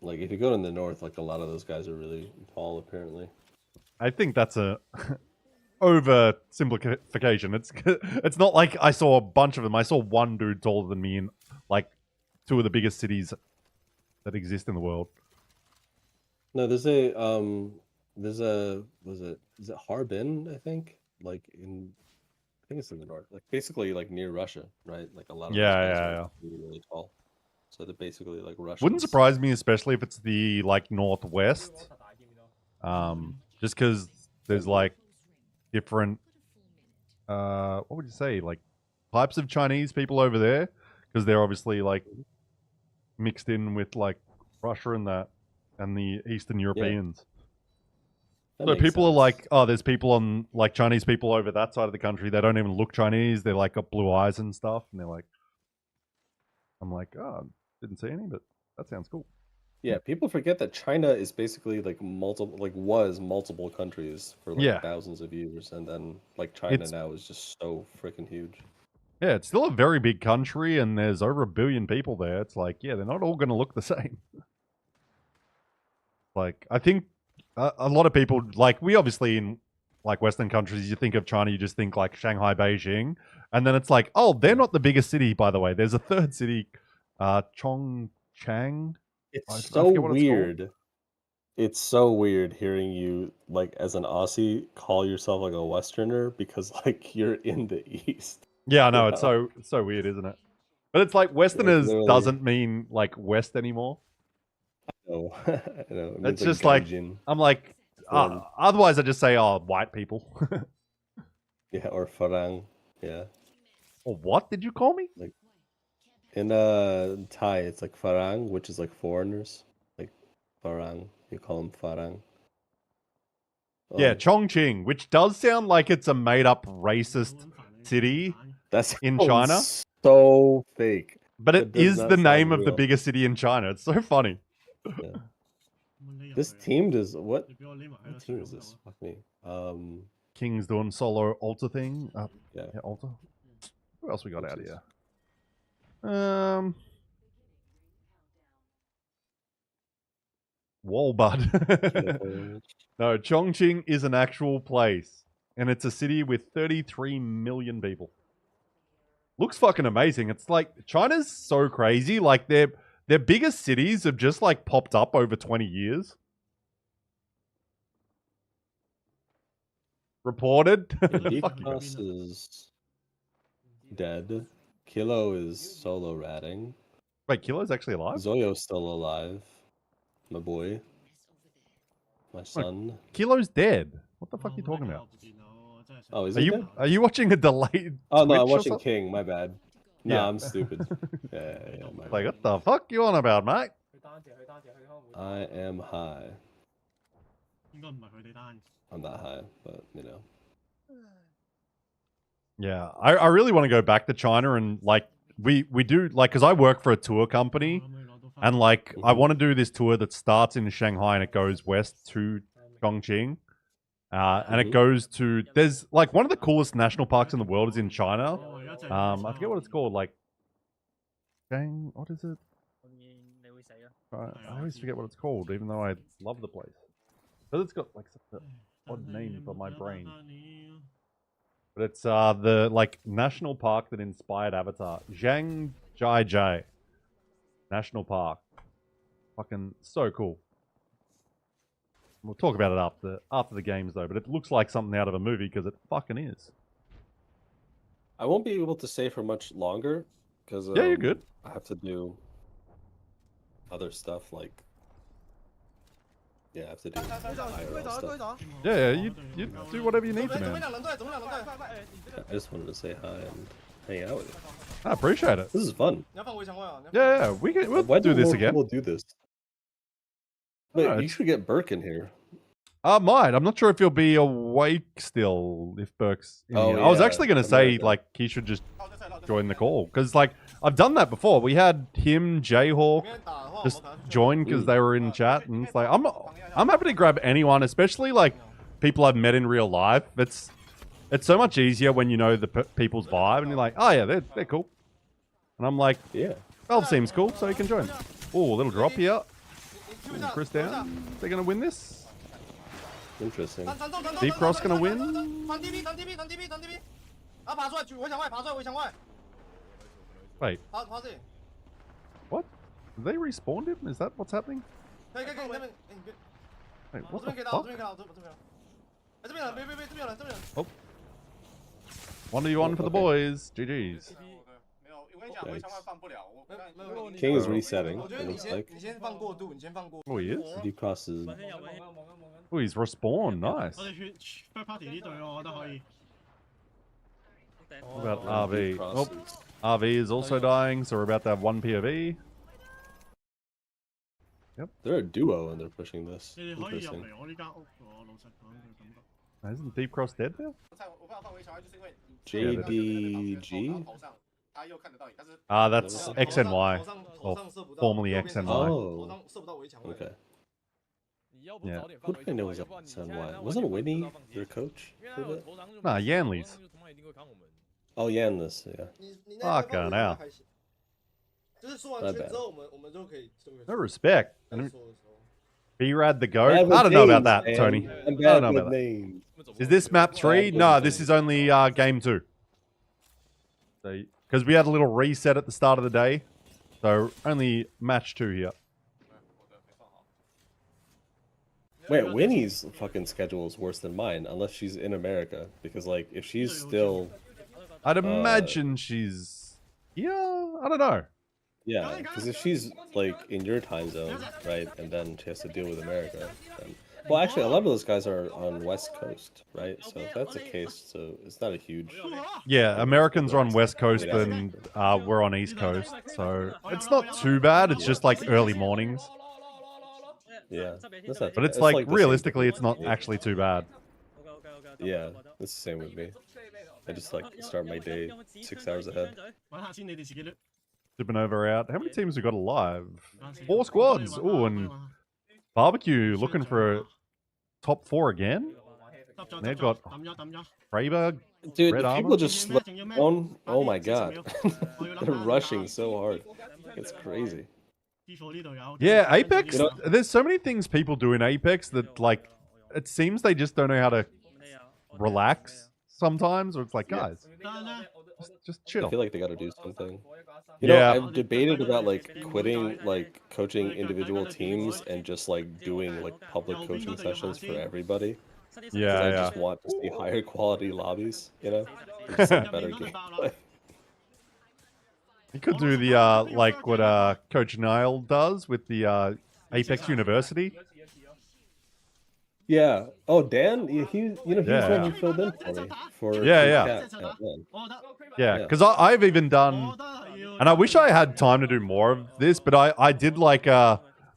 Like if you go in the north, like a lot of those guys are really tall apparently. I think that's a oversimplification. It's not like I saw a bunch of them. I saw one dude taller than me in like 2 of the biggest cities that exist in the world. No, is it Harbin, I think? Like I think it's in the north. Like basically like near Russia, right? Like a lot of those Yeah, guys yeah, are yeah. really, really tall. So they're basically like Russians. Wouldn't surprise me, especially if it's the like northwest. Just because there's like different, what would you say, like types of Chinese people over there, because they're obviously like mixed in with like Russia and that, and the Eastern Europeans. That So makes people are sense. like, oh, there's people on like Chinese people over that side of the country. They don't even look Chinese. They're like got blue eyes and stuff, and they're like, I'm like, oh, didn't see any, but that sounds cool. Yeah, people forget that China is basically like was multiple countries for like Yeah. thousands of years, and then like China It's- now is just so freaking huge. Yeah, it's still a very big country, and there's over 1 billion people there. It's like, yeah, they're not all going to look the same. Like, I think a lot of people, like, we obviously in like Western countries, you think of China, you just think like Shanghai, Beijing, and then it's like, oh, they're not the biggest city, by the way. There's a third city, Chongchang. I It's forget so what it's called. weird. It's so weird hearing you like as an Aussie call yourself like a Westerner because like you're in the East. Yeah, I know. Yeah. It's so weird, isn't it? But it's like Westerners literally. doesn't mean like West anymore. No, I know. It means, It's just like gaijin. I'm like. Foreign. Otherwise, I just say, oh, white people. Yeah, or farang. Yeah. Or what did you call me? In Thai, it's like farang, which is like foreigners. Like farang, you call them farang. Yeah, Chongqing, which does sound like it's a made-up racist city, that's in China? So fake. but It it does is not the sound name of the real. biggest city in China. It's so funny. Yeah. This team does what? What team is this? Fuck me. King's doing solo altar thing. Yeah. Yeah, altar. Who else we got out Which is- here? Walbud. No, Chongqing is an actual place, and it's a city with 33 million people. Looks fucking amazing. It's like China's so crazy. Like their biggest cities have just like popped up over 20 years. Reported. Fuck you guys. Deepos is dead. Kilo is solo ratting. Wait, Kilo's actually alive? Zoyo's still alive. My boy. My son. Kilo's dead. What the fuck are you talking about? Oh, is Are he you dead? are you watching a delayed? Oh no, Twitch I'm or watching something? King. My bad. No, Yeah. I'm stupid. Yeah, my Like, bad. what the fuck you on about, mate? I am high. I'm not high, but you know. Yeah, I really want to go back to China and like we do like because I work for a tour company and like I want to do this tour that starts in Shanghai and it goes west to Chongqing, and it goes to there's like one of the coolest national parks in the world is in China. I forget what it's called. Like, what is it? I always forget what it's called, even though I love the place. But it's got like such an odd name for my brain. But it's the like national park that inspired Avatar, Zhangjiajie National Park. Fucking so cool. We'll talk about it after the games though. But it looks like something out of a movie because it fucking is. I won't be able to stay for much longer because Yeah, you're good. I have to do other stuff like I have to do IRL stuff. Yeah, you do whatever you need to, man. I just wanted to say hi and hang out with you. I appreciate it. This is fun. Yeah, we'll Why do this more again. people do this? Wait, No, you it's- should get Burke in here. I might. I'm not sure if he'll be awake still if Burke's in Oh, here. I was yeah, actually going to say, America. like, he should just join the call. Because, like, I've done that before. We had him, Jayhawk, just join because they were in chat. And it's like, I'm happy to grab anyone, especially, like, people I've met in real life. It's so much easier when you know the people's vibe. And you're like, oh, yeah, they're cool. And I'm like, Yeah. Valve seems cool, so he can join. Oh, a little drop here. Ooh, Chris down. They're going to win this. Interesting. Deep Cross gonna win? Wait, what? Did they respawn him? Is that what's happening? Wait, what the fuck? Oh. 1v1 for the boys. GG's. King is resetting. It looks like. Oh, he is. Deep cross is. Oh, he's respawned. Nice. What about RV? Deep Oh, crosses. RV is also dying, so we're about to have one POV. They're a duo and they're pushing this. Interesting. Isn't Deep Cross dead now? JDG? That's XNY, or formerly XNY. Oh. Okay. Yeah. Who do I know was XNY? Wasn't Winnie your coach for that? Nah, Yanley's. Oh, Yanlis, yeah. Fucking hell. My bad. No respect. B-Rad the goat? Bad with I don't know about names, that, man. Tony. I'm I bad don't know with about that. names. Is this map 3? No, this is only game 2. Because we had a little reset at the start of the day. So only match 2 here. Wait, Winnie's fucking schedule is worse than mine, unless she's in America. Because, like, if she's still... I'd imagine she's... Yeah, I don't know. Yeah, because if she's, like, in your time zone, right, and then she has to deal with America, then... Well, actually, a lot of those guys are on West Coast, right? So if that's the case, so it's not a huge... Yeah, Americans are on West Coast and we're on East Coast. So it's not too bad. It's just like early mornings. Yeah, that's not But it's the like, same realistically, thing it's not with me. actually too bad. Yeah, it's the same with me. I just, like, start my day 6 hours ahead. Supernova out. How many teams we got alive? 4 squads. Ooh, and Barbecue looking for a top 4 again. They've got Kraber, Dude, Red if armor? people just slow down, oh my god. They're rushing so hard. It's crazy. Yeah, Apex. You know- There's so many things people do in Apex that, like, it seems they just don't know how to relax sometimes. Or it's like, guys, just I chill. feel like they gotta do something. You know, Yeah. I've debated about, like, quitting, like, coaching individual teams and just, like, doing, like, public coaching sessions for everybody. 'Cause I Yeah, just want to see higher quality lobbies, you know? And just, like, better gameplay. You could do the like what Coach Niall does with the Apex University. Yeah. Oh, Dan, he you know, he was Yeah. one who filled in for me for Yeah. Cat at one. Yeah, Yeah. because I've even done, and I wish I had time to do more of this, but I did like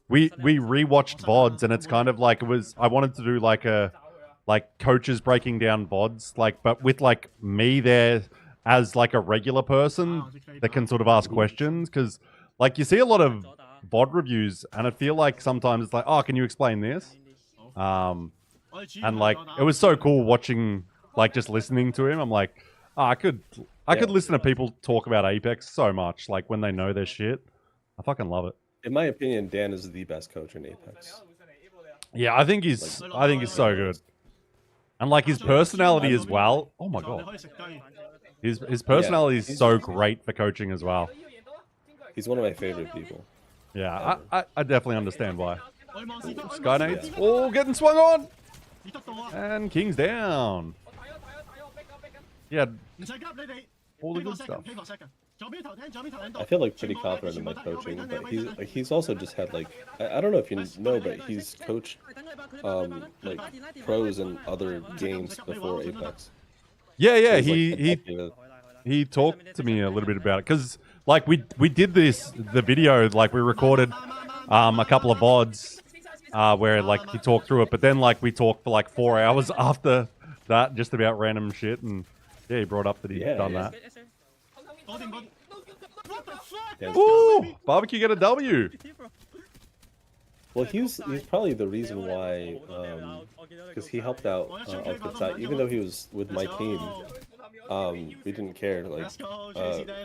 we rewatched VODs, and it's kind of like I wanted to do like coaches breaking down VODs, like, but with like me there as like a regular person that can sort of ask questions, because like you see a lot of VOD reviews, and I feel like sometimes it's like, oh, can you explain this? And like it was so cool watching, like, just listening to him. I'm like, oh, I could listen to people talk about Apex so much, like when they know their shit. I fucking love it. In my opinion, Dan is the best coach in Apex. Yeah, I think he's so good. And like his personality as well. Oh my god. His personality is so great for coaching as well. He's one of my favorite people. Yeah, I definitely understand why. Skynades. Oh, getting swung on! And King's down. Yeah, all the good stuff. I feel like pretty confident in my coaching, but he's also just had like I don't know if you know, but he's coached like pros in other games before Apex. Yeah, So he's, like, he talked to me a little bit about it, because like we did the video, like we recorded a couple of VODs where like he talked through it, but then like we talked for like 4 hours after that just about random shit, and yeah, he brought up that he'd done that. Yeah, Ooh, Barbecue get a W. well, he's probably the reason why, because he helped out Ultimate Side, even though he was with my team. We didn't care, like,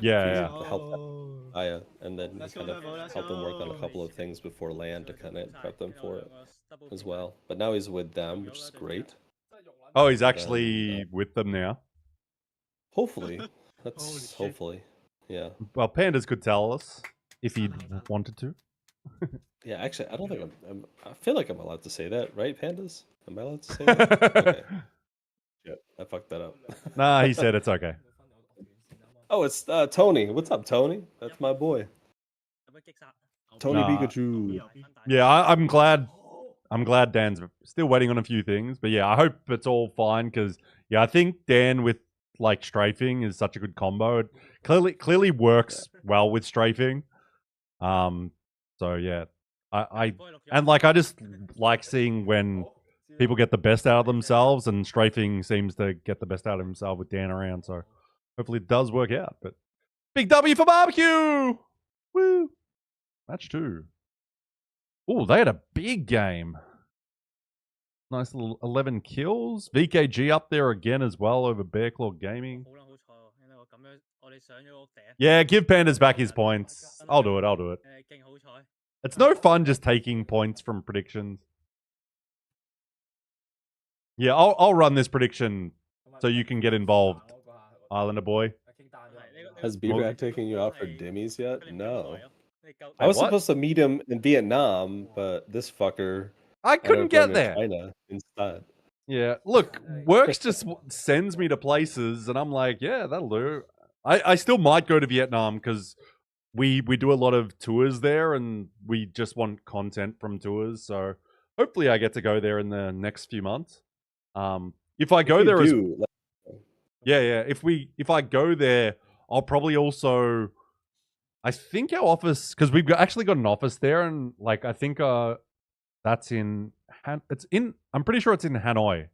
Yeah. helped Aya, and then kind of helped them work on a couple of things before land to kind of prep them for it as well. But now he's with them, which is great. Oh, he's actually with them now. Hopefully, that's hopefully, yeah. Well, Pandas could tell us if he wanted to. Yeah, actually, I don't think I feel like I'm allowed to say that, right, Pandas? Am I allowed to say that? Okay. Yeah, I fucked that up. Nah, he said it's okay. Oh, it's Tony. What's up, Tony? That's my boy. Tony Nah. Pikachu. Yeah, I'm glad. I'm glad Dan's still waiting on a few things, but yeah, I hope it's all fine because yeah, I think Dan with like strafing is such a good combo. It clearly works well with strafing. So yeah, I just like seeing when people get the best out of themselves, and strafing seems to get the best out of himself with Dan around. So hopefully it does work out. But big W for barbecue! Woo! Match 2. Oh, they had a big game. Nice little 11 kills. VKG up there again as well over Bearclaw Gaming. Yeah, give Pandas back his points. I'll do it. It's no fun just taking points from predictions. Yeah, I'll run this prediction so you can get involved, Islander boy. Has B-Rack taken you out for dimmies yet? No. I Wait, was what? supposed to meet him in Vietnam, but this fucker I couldn't get to there. China instead. Yeah, look, Works just sends me to places, and I'm like, yeah, that'll do. I still might go to Vietnam because we do a lot of tours there, and we just want content from tours. So hopefully, I get to go there in the next few months. If I go there, if I go there, I'll probably also. I think our office, because we've actually got an office there, and like I think that's in. I'm pretty sure it's in Hanoi.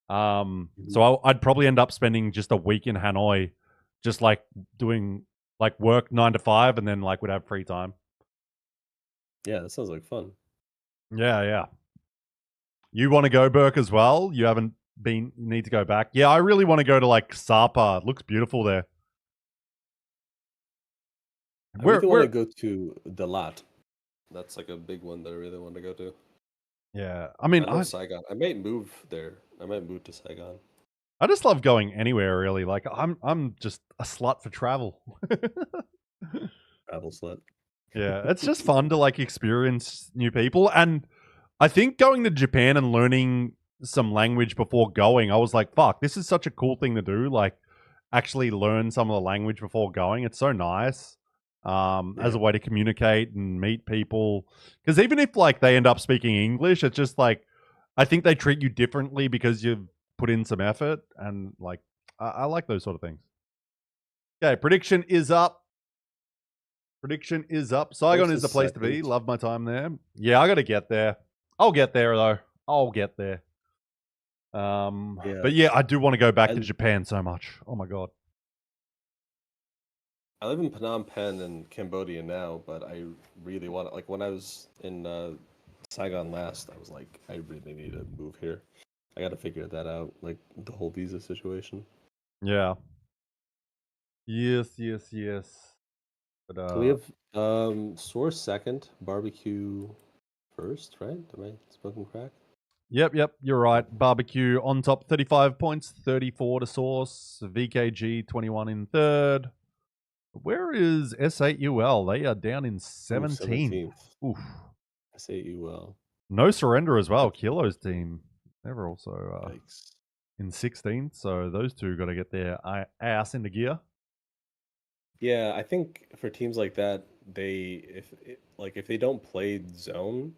So I'd probably end up spending just a week in Hanoi, just like doing like work 9 to 5, and then like would have free time. Yeah, that sounds like fun. Yeah. You want to go, Burke, as well? You haven't been. You need to go back. Yeah, I really want to go to like Sapa. It looks beautiful there. I really want to go to Dalat. That's like a big one that I really want to go to. Yeah, I mean, I love Saigon. I might move there. I might move to Saigon. I just love going anywhere, really. Like I'm just a slut for travel. Travel slut. Yeah, it's just fun to like experience new people, and I think going to Japan and learning some language before going, I was like, fuck, this is such a cool thing to do. Like, actually learn some of the language before going. It's so nice. As a way to communicate and meet people. Because even if like they end up speaking English, it's just like I think they treat you differently because you've put in some effort, and like I like those sort of things. Okay, prediction is up. Saigon is the place to be. Love my time there. Yeah, I got to get there. I'll get there though. But yeah, I do want to go back to Japan so much. Oh my god. I live in Phnom Penh in Cambodia now, but I really want to, like when I was in Saigon last, I was like, I really need to move here. I got to figure that out, like the whole visa situation. Yeah. Yes. But So we have Source second, Barbecue first, right? Am I smoking crack? Yep, you're right. Barbecue on top, 35 points, 34 to Source. VKG 21 in third. Where is S8UL? They are down in 17th. Oof. S8UL. No surrender as well. Kilo's team. They're also in 16th. So those two got to get their ass into gear. Yeah, I think for teams like that, if they don't play zone,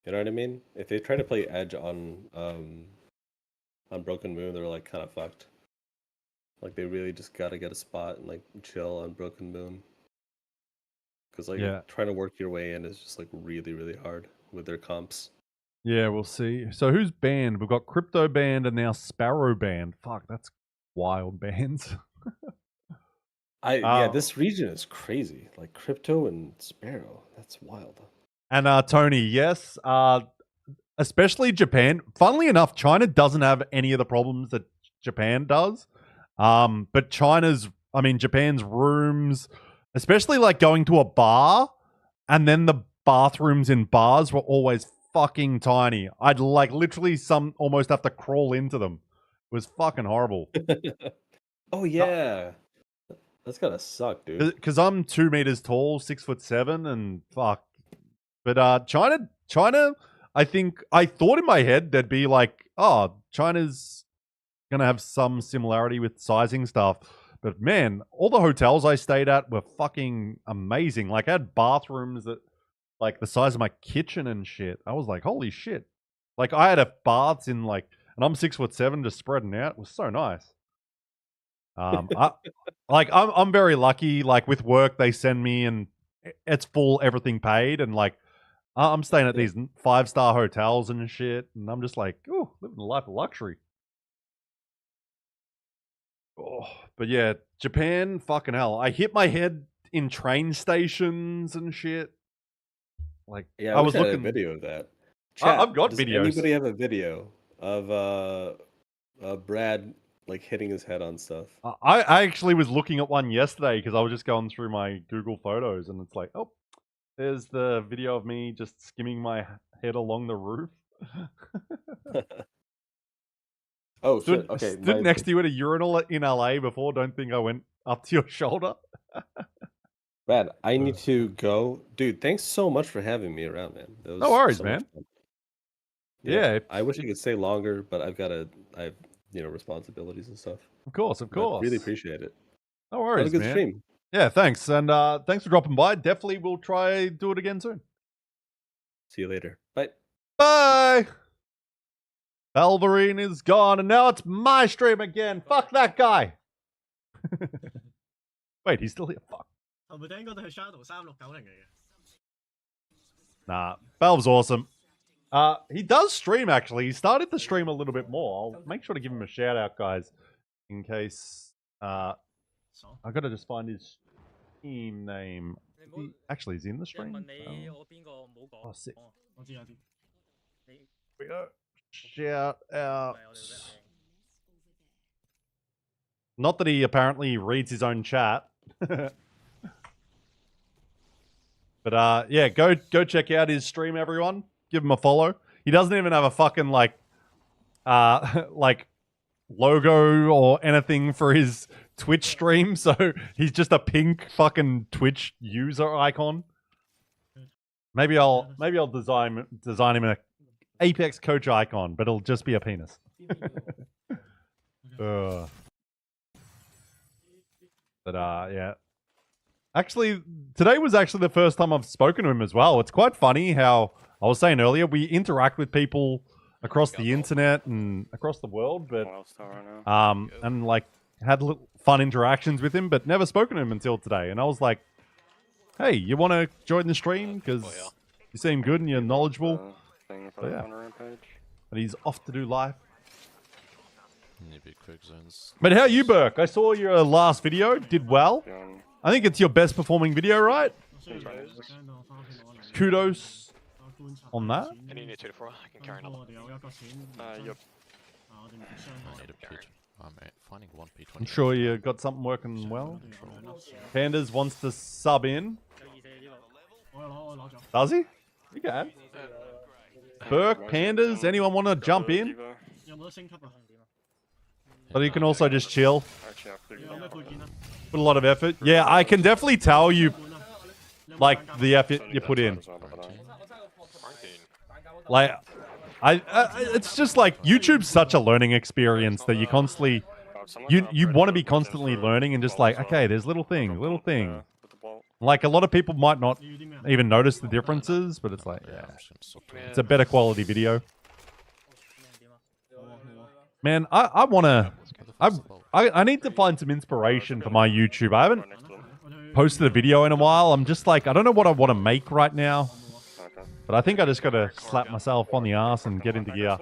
you know what I mean? If they try to play edge on Broken Moon, they're like kind of fucked. Like they really just gotta get a spot and like chill on Broken Moon. Because trying to work your way in is just like really, really hard with their comps. Yeah, we'll see. So who's banned? We've got Crypto banned and now Sparrow banned. Fuck, that's wild bans. This region is crazy. Like Crypto and Sparrow. That's wild. And Tony, yes. Especially Japan. Funnily enough, China doesn't have any of the problems that Japan does. But Japan's rooms, especially like going to a bar, and then the bathrooms in bars were always fucking tiny. I'd like literally almost have to crawl into them. It was fucking horrible. Oh yeah. That's gotta suck, dude. Because I'm 2 meters tall, 6'7", and fuck. But China, I thought in my head they'd be like, oh, China's gonna have some similarity with sizing stuff. But man, all the hotels I stayed at were fucking amazing. Like I had bathrooms that like the size of my kitchen and shit. I was like, holy shit. Like I had a baths in like, and I'm 6'7", just spreading out. It was so nice. I'm very lucky. Like with work, they send me and it's full, everything paid, and like I'm staying at these 5-star hotels and shit, and I'm just like, oh, living a life of luxury. Oh, but yeah, Japan, fucking hell. I hit my head in train stations and shit. Like, Yeah, I was wish I had looking. a video of that. I've got does videos. Anybody have a video of Brad like hitting his head on stuff? I actually was looking at one yesterday because I was just going through my Google Photos, and it's like, oh, there's the video of me just skimming my head along the roof. Oh Stood, shit! Okay, stood next to you at a urinal in LA before. Don't think I went up to your shoulder. Brad, I need to go, dude. Thanks so much for having me around, man. That was No worries, so much man. fun. Yeah, I wish I could stay longer, but I have responsibilities and stuff. Of course. But really appreciate it. No Have worries, a good man. stream. Yeah, thanks, and thanks for dropping by. Definitely, we'll try do it again soon. See you later. Bye. Bye. Valverine is gone, and now it's my stream again. Fuck that guy. Wait, he's still here. Fuck. 後部頂嗰度係 Shadow 3690嚟嘅。 Nah, Valve's awesome. He does stream, actually. He started to stream a little bit more. I'll make sure to give him a shout out, guys, in case. I gotta just find his team name. Actually, is he in the stream? Oh, sick. 我知有啲。 We go. Shout out. Not that he apparently reads his own chat. But yeah, go check out his stream, everyone. Give him a follow. He doesn't even have a fucking like logo or anything for his Twitch stream, so he's just a pink fucking Twitch user icon. Maybe I'll design him an Apex coach icon, but it'll just be a penis. But yeah. Actually, today was actually the first time I've spoken to him as well. It's quite funny how I was saying earlier, we interact with people across the internet and across the world, but and like had little fun interactions with him, but never spoken to him until today. And I was like, "Hey, you want to join the stream? Because you seem good and you're knowledgeable." So yeah, but he's off to do life. But how you, Burke? I saw your last video. Did well. I think it's your best performing video, right? Kudos on that. I need 2 to 4. I can carry another. Yep. I need a pit. I'm finding 1P20. I'm sure you got something working well. Pandas wants to sub in. Does he? You can. Burke, Pandas, anyone want to jump in? 有冇得升級啊？ But you can also just chill. Actually, I figured 有咩配件啊？ Put a lot of effort. Yeah, I can definitely tell you like the effort you put in. Like, it's just like YouTube's such a learning experience that you constantly, you want to be constantly learning and just like, okay, there's little thing. Like a lot of people might not even notice the differences, but it's like, yeah, it's a better quality video. Man, I want to, I need to find some inspiration for my YouTube. I haven't posted a video in a while. I'm just like, I don't know what I want to make right now. But I think I just got to slap myself on the ass and get into gear.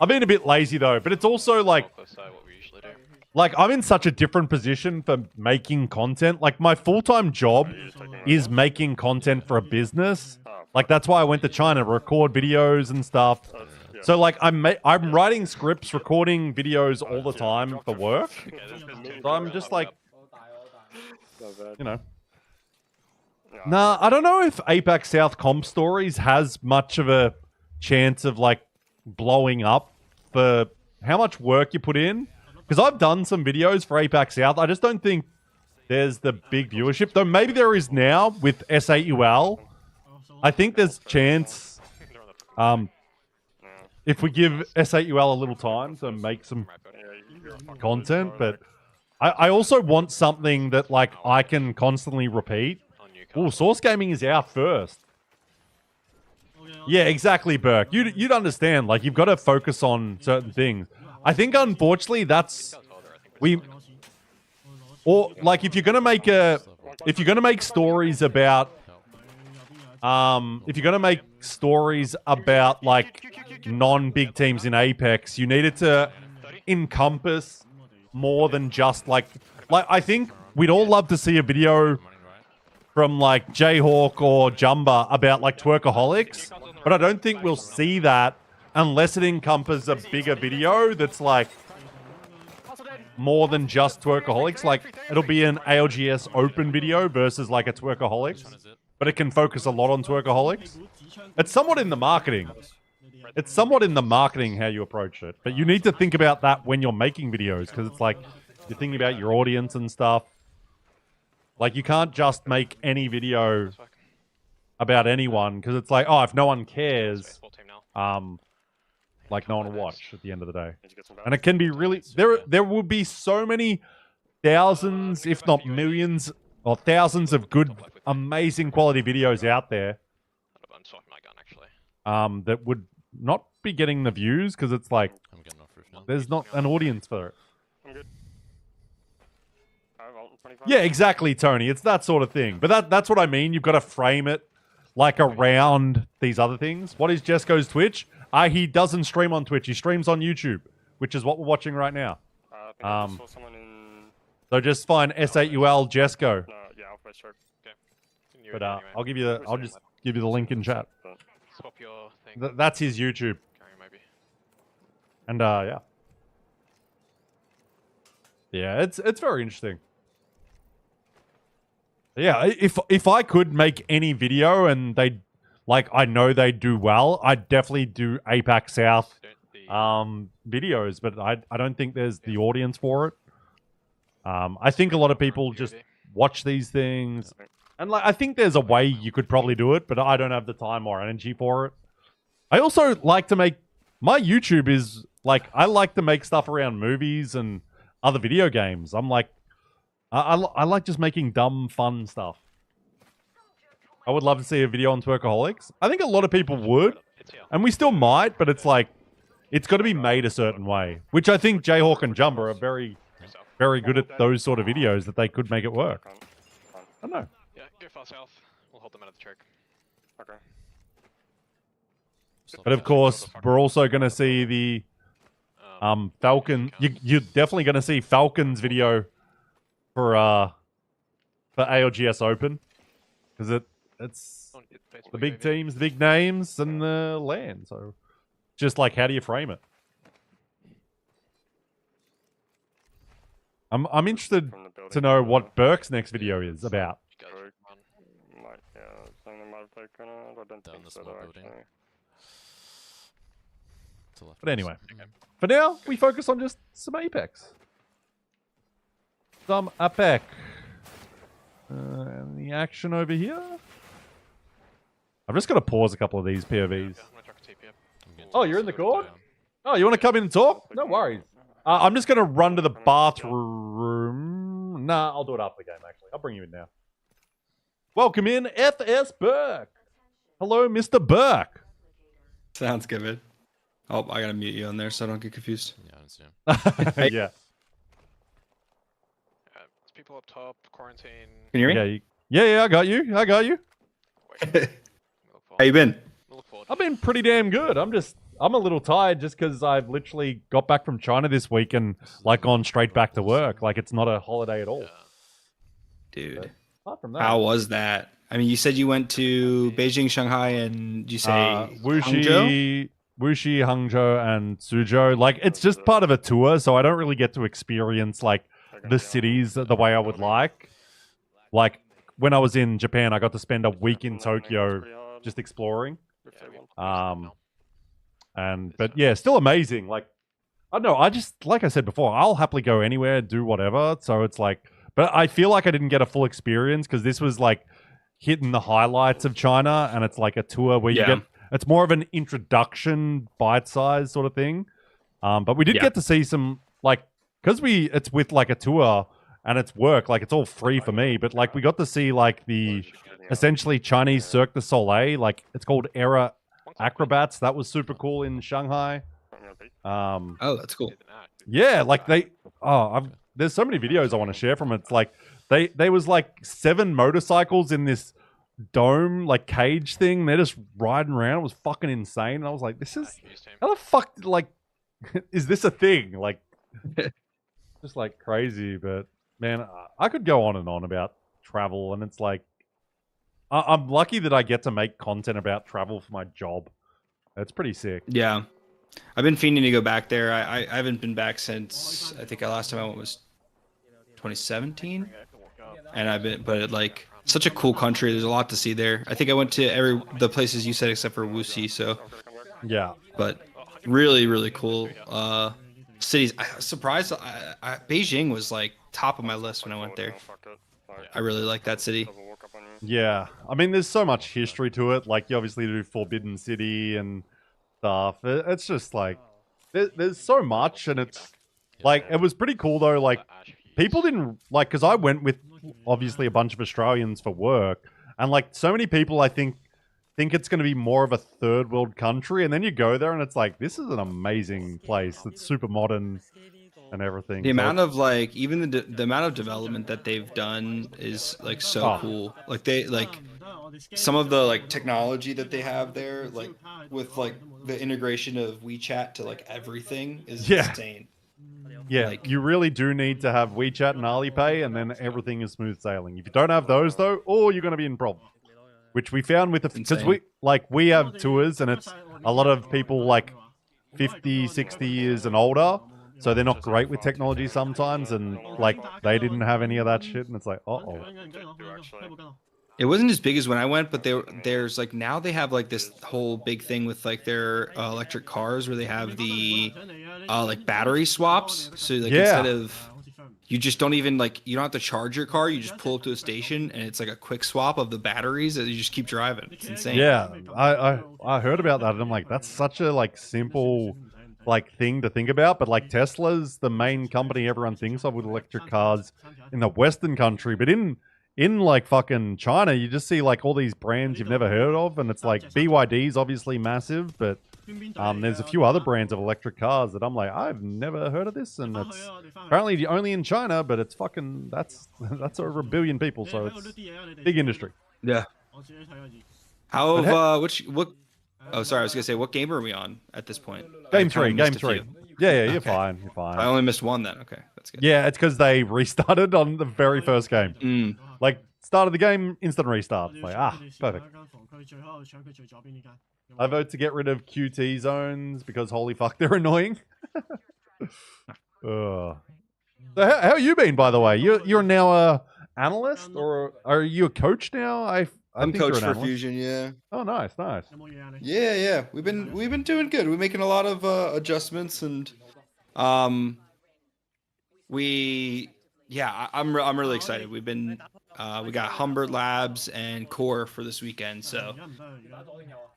I've been a bit lazy though, but it's also like I'm in such a different position for making content. Like my full-time job is making content for a business. Like that's why I went to China to record videos and stuff. So like I'm writing scripts, recording videos all the time for work. So I'm just like, you know. Nah, I don't know if APAC South Comp Stories has much of a chance of like blowing up for how much work you put in. Because I've done some videos for APAC South. I just don't think there's the big viewership. Though maybe there is now with S8UL. I think there's chance if we give S8UL a little time to make some content. But I also want something that like I can constantly repeat. On Oh, Newcastle. Source Gaming is out first. Okay, Yeah, exactly, Burke. You'd understand. Like you've got to focus on certain things. I think unfortunately that's we or like if you're gonna make stories about if you're gonna make stories about like non-big teams in Apex, you need it to encompass more than just like I think we'd all love to see a video from like Jayhawk or Jumba about like twerkaholics, but I don't think we'll see that unless it encompasses a bigger video that's like more than just twerkaholics. Like it'll be an ALGS open video versus like a twerkaholics, but it can focus a lot on twerkaholics. It's somewhat in the marketing. It's somewhat in the marketing how you approach it, but you need to think about that when you're making videos because it's like you're thinking about your audience and stuff. Like, you can't just make any video about anyone, because it's like, oh, if no one cares, like, no one will watch at the end of the day. And it can be really... There will be so many thousands, if not millions, or thousands of good, amazing quality videos out there I'm swapping my gun, actually. that would not be getting the views, because it's like, I'm getting off roof now. there's not an audience for it. I'm good. Alright, well, 25. Yeah, exactly, Tony. It's that sort of thing. But that's what I mean. You've got to frame it like around these other things. What is Jesco's Twitch? He doesn't stream on Twitch. He streams on YouTube, which is what we're watching right now. I think I just saw someone in... So just find S8UL Jesco. No, yeah, I'll play shark. But I'll give you I'll just give you the link in chat. Swap your thing. That's his YouTube. Carry, maybe. And yeah. Yeah, it's very interesting. Yeah, if I could make any video and they like I know they do well, I'd definitely do APAC South videos, but I don't think there's the audience for it. I think a lot of people just watch these things, and like I think there's a way you could probably do it, but I don't have the time or energy for it. I also like to make my YouTube is like I like to make stuff around movies and other video games. I'm like I like just making dumb fun stuff. I would love to see a video on Twerkaholics. I think a lot of people would, and we still might, but it's like it's got to be made a certain way, which I think Jayhawk and Jumba are very good at those sort of videos that they could make it work. I don't know. Yeah, go far south. We'll hold them out of the trick. Okay. But of course, we're also going to see the Falcon. You're definitely going to see Falcon's video for ALGS Open because it's the big teams, the big names, and the land. So, just like, how do you frame it? I'm interested to know what Burke's next video is about. Might, yeah, something might have taken it. I don't Down think the so, small though, building. actually. To left But of us. anyway, for now, we focus on just some Apex. Some APAC. And the action over here. I've just got to pause a couple of these POVs. Yeah, I'm gonna chuck a TP up. I'm getting Oh, to you're in the side court? down. Oh, you want to come in and talk? No worries. I'm just going to run to the bathroom. Nah, I'll do it after the game, actually. I'll bring you in now. Welcome in, FS Burke. Hello, Mr. Burke. Sounds good, man. Oh, I gotta mute you on there so I don't get confused. Yeah, I don't see him. Yeah. There's people up top, quarantine. Can you hear me? Yeah, I got you. Wait, we'll look How you been? We'll look forward. I've been pretty damn good. I'm a little tired just because I've literally got back from China this week and like gone straight back to work. Like it's not a holiday at all. Yeah. Dude, Apart from that, how was that? I mean, you said you went to Beijing, Shanghai, and did you say Hangzhou? Wuxi, Hangzhou, and Suzhou. Like it's just part of a tour, so I don't really get to experience like the cities the way I would like. Like when I was in Japan, I got to spend a week in Tokyo just exploring. But yeah, still amazing. Like, I don't know. I just, like I said before, I'll happily go anywhere, do whatever. So it's like, but I feel like I didn't get a full experience because this was like hitting the highlights of China, and it's like a tour where you get, it's more of an introduction, bite-sized sort of thing. But we did get to see some, like, because it's with like a tour, and it's work. Like, it's all free for me. But like, we got to see like the essentially Chinese Cirque du Soleil. Like, it's called Era Acrobats. That was super cool in Shanghai. Oh, that's cool. Yeah, like there's so many videos I want to share from it. It's like there was like 7 motorcycles in this dome like cage thing. They're just riding around. It was fucking insane. And I was like, this is how the fuck like is this a thing? Like just like crazy. But man, I could go on and on about travel, and it's like I'm lucky that I get to make content about travel for my job. That's pretty sick. Yeah. I've been fiending to go back there. I haven't been back since I think the last time I went was 2017, and but like such a cool country. There's a lot to see there. I think I went to the places you said except for Wuxi. So yeah, but really cool cities. I was surprised. Beijing was like top of my list when I went there. I really like that city. Yeah, I mean, there's so much history to it. Like, you obviously do Forbidden City and stuff. It's just like there's so much, and it's like it was pretty cool though. Like, people didn't like, because I went with obviously a bunch of Australians for work, and like so many people I think it's going to be more of a third world country, and then you go there and it's like, this is an amazing place. It's super modern and everything. The amount of like even the amount of development that they've done is like so cool. Like they like some of the like technology that they have there, like with like the integration of WeChat to like everything is insane. Yeah, like, you really do need to have WeChat and Alipay, and then everything is smooth sailing. If you don't have those though, you're going to be in problem. Which we found with because we have tours, and it's a lot of people like 50, 60 years and older. So they're not great with technology sometimes, and like they didn't have any of that shit, and it's like, It wasn't as big as when I went, but there's like now they have like this whole big thing with like their electric cars where they have the like battery swaps. So like instead of you just don't even like you don't have to charge your car, you just pull up to a station and it's like a quick swap of the batteries and you just keep driving. It's insane. Yeah, I heard about that, and I'm like, that's such a like simple like thing to think about, but like Tesla's the main company everyone thinks of with electric cars in the Western country, but in like fucking China, you just see like all these brands you've never heard of, and it's like BYD's obviously massive, but there's a few other brands of electric cars that I'm like, I've never heard of this, and it's apparently only in China, but it's fucking that's over 1 billion people, so it's big industry. Yeah. How what? Oh, sorry. I was gonna say, what game are we on at this point? Game 3. Yeah, you're fine. You're fine. I only missed one then. Okay, that's good. Yeah, it's because they restarted on the very first game. Like, started the game, instant restart. Like, perfect. I vote to get rid of QT zones because holy fuck, they're annoying. So how you been, by the way? You're now a analyst, or are you a coach now? I'm think coach you're an for analyst. Fusion, yeah. Oh, nice. Yeah. We've been doing good. We're making a lot of adjustments, and I'm really excited. We've been we got Humbert Labs and Core for this weekend, so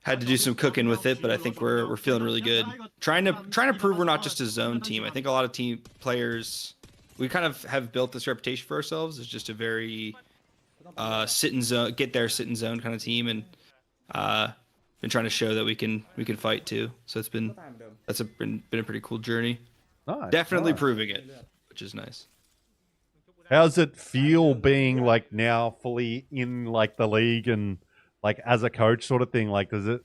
had to do some cooking with it, but I think we're feeling really good. Trying to prove we're not just a zone team. I think a lot of team players, we kind of have built this reputation for ourselves as just a very sit in zone kind of team, and been trying to show that we can fight too. So been a pretty cool journey. Nice, Definitely proving it, which is nice. How's it feel being like now fully in like the league and like as a coach sort of thing? Like, do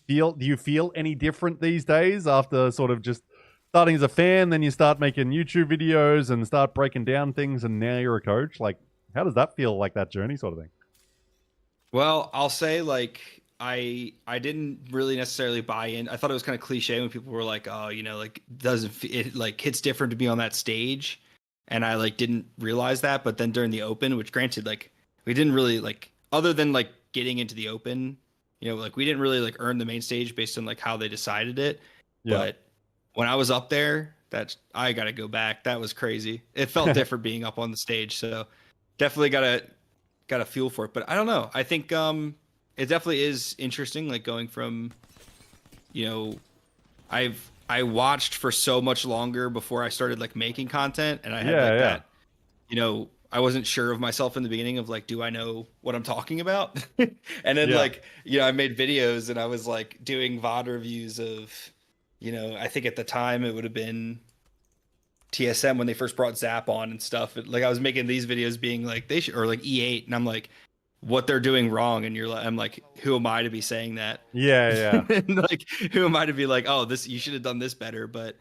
you feel any different these days after sort of just starting as a fan, then you start making YouTube videos and start breaking down things, and now you're a coach? Like, how does that feel, like that journey sort of thing? Well, I'll say like I didn't really necessarily buy in. I thought it was kind of cliche when people were like, oh, like it like hits different to be on that stage. And I like didn't realize that, but then during the open, which granted, like we didn't really like, other than like getting into the open, like we didn't really like earn the main stage based on like how they decided it. Yeah. But when I was up there, I got to go back. That was crazy. It felt different being up on the stage. So definitely got a feel for it. But I don't know. I think it definitely is interesting. Like going from, I watched for so much longer before I started like making content, and I had that. you know, I wasn't sure of myself in the beginning of like, do I know what I'm talking about? And then like, you know, I made videos and I was like doing VOD reviews of, you know, I think at the time it would have been TSM when they first brought Zap on and stuff. Like I was making these videos being like, they should, or like E8. And I'm like, what they're doing wrong. And I'm like, who am I to be saying that? Yeah. And like, who am I to be like, oh, this, you should have done this better. But,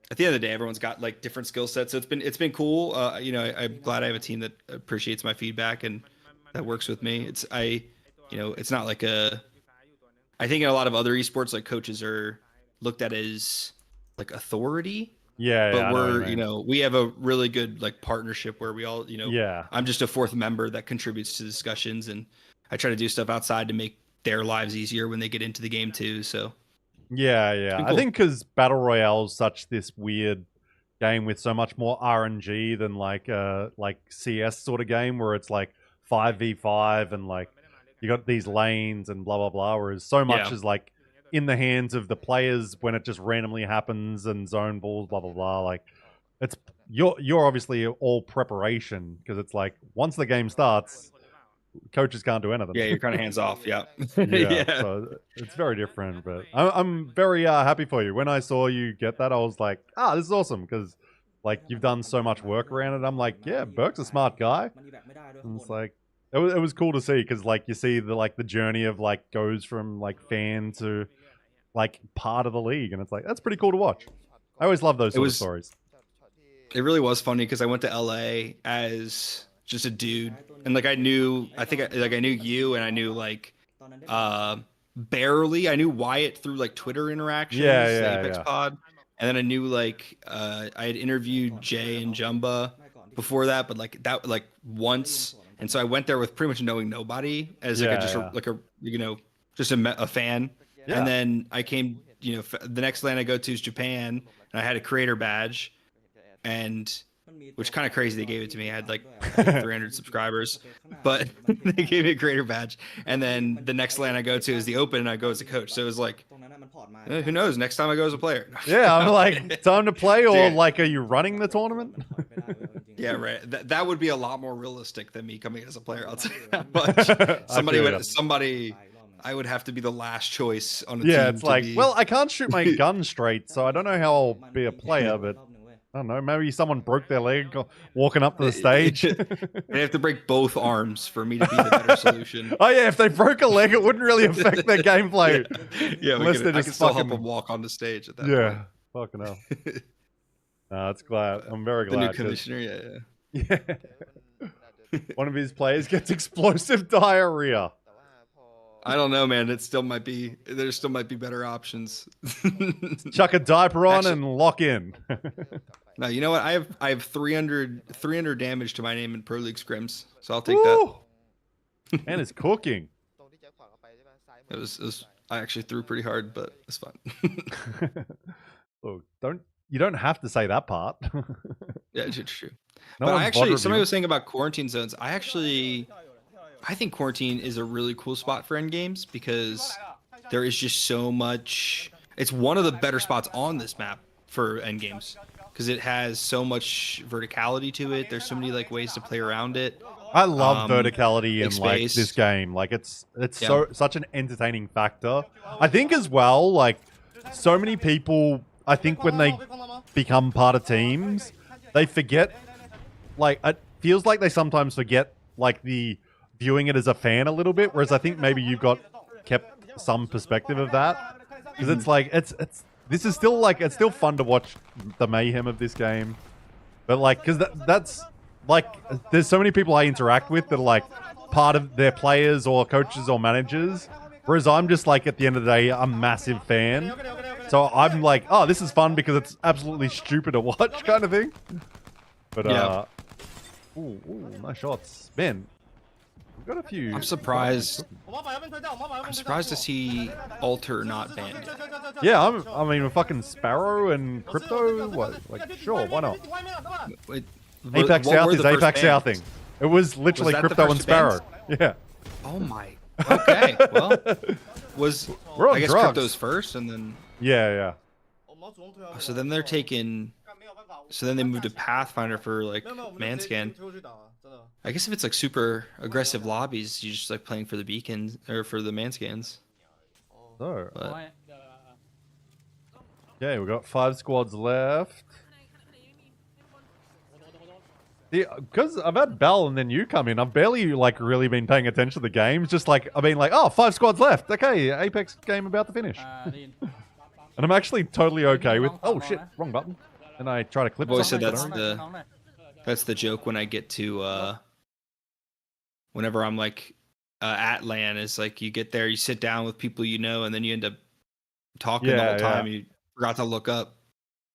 at the end of the day, everyone's got like different skill sets. So it's been cool. You know, I'm glad I have a team that appreciates my feedback and that works with me. You know, it's not like I think in a lot of other esports, like coaches are looked at as like authority. Yeah. But we're, you know, we have a really good like partnership where we all, you know, yeah. I'm just a fourth member that contributes to discussions, and I try to do stuff outside to make their lives easier when they get into the game too. So. Yeah. Cool. I think because Battle Royale is such this weird game with so much more RNG than like CS sort of game where it's like 5v5 and like you got these lanes and blah blah blah. Whereas so much is like in the hands of the players when it just randomly happens and zone balls, blah blah blah. Like it's you're obviously all preparation because it's like once the game starts, coaches can't do anything. Yeah, you're kind of hands off. Yeah. So it's very different, but I'm very happy for you. When I saw you get that, I was like, this is awesome because like you've done so much work around it. I'm like, yeah, Burke's a smart guy. And it's like it was cool to see because like you see the journey of like goes from like fan to like part of the league, and it's like that's pretty cool to watch. I always love those sort of stories. It really was funny because I went to LA as just a dude, and like I knew you, and I knew like barely I knew Wyatt through like Twitter interactions, Apex Pod, and then I knew like I had interviewed Jay and Jumba before that, but like that like once, and so I went there with pretty much knowing nobody as like just a fan, and then I came, you know, the next land I go to is Japan, and I had a creator badge, and which kind of crazy they gave it to me. I had like 300 subscribers, but they gave me a creator badge. And then the next land I go to is the Open, and I go as a coach. So it was like, who knows? Next time I go as a player. Yeah, I'm like, time to play, or like, are you running the tournament? Yeah, right. That would be a lot more realistic than me coming as a player. I'll tell you that much. Somebody. I would have to be the last choice on a team. Yeah, it's like, well, I can't shoot my gun straight, so I don't know how I'll be a player, but I don't know, maybe someone broke their leg walking up to the stage. They have to break both arms for me to be the better solution. Oh yeah, if they broke a leg, it wouldn't really affect their gameplay. Yeah, I can still help them walk on the stage at that point. Fucking hell. That's glad. I'm very glad. The new commissioner, yeah. One of his players gets explosive diarrhea. I don't know, man. There still might be better options. Chuck a diaper on and lock in. No, you know what? I have 300 damage to my name in Pro League scrims, so I'll take that. And it's cooking. It was. I actually threw pretty hard, but it's fun. Look, you don't have to say that part. Yeah, it's true. No, but somebody was saying about quarantine zones. I think quarantine is a really cool spot for endgames because there is just so much. It's one of the better spots on this map for endgames because it has so much verticality to it. There's so many like ways to play around it. I love verticality in like this game. Like it's such an entertaining factor. I think as well, like so many people, I think when they become part of teams, they forget. Like it feels like they sometimes forget like the viewing it as a fan a little bit, whereas I think maybe you've kept some perspective of that, because it's like this is still like it's still fun to watch the mayhem of this game, but like because that's like there's so many people I interact with that are like part of their players or coaches or managers, whereas I'm just like at the end of the day a massive fan, so I'm like, oh, this is fun because it's absolutely stupid to watch kind of thing. But ooh, nice shots, man. Got a few. I'm surprised to see Alter not banned yet. Yeah, I mean, with fucking Sparrow and Crypto, like, sure, why not? APAC South is APAC Southing. It was literally Crypto and Sparrow. Yeah. Oh my. Okay. Well, we're on I guess drugs. Crypto's first, and then. Yeah. So then they're taking So then they moved to Pathfinder for like Manscan. I guess if it's like super aggressive lobbies, you just like playing for the beacons or for the Manscans. So, But yeah, we've got 5 squads left. Because I've had Bell and then you come in, I've barely like really been paying attention to the games. Just like I've been like, oh, 5 squads left. Okay, Apex game about to finish. And I'm actually totally okay with. Oh shit, wrong button. And I try to clip. I've always said something, that's the joke when I get to whenever I'm like at LAN is like you get there, you sit down with people you know, and then you end up talking the whole time. You forgot to look up.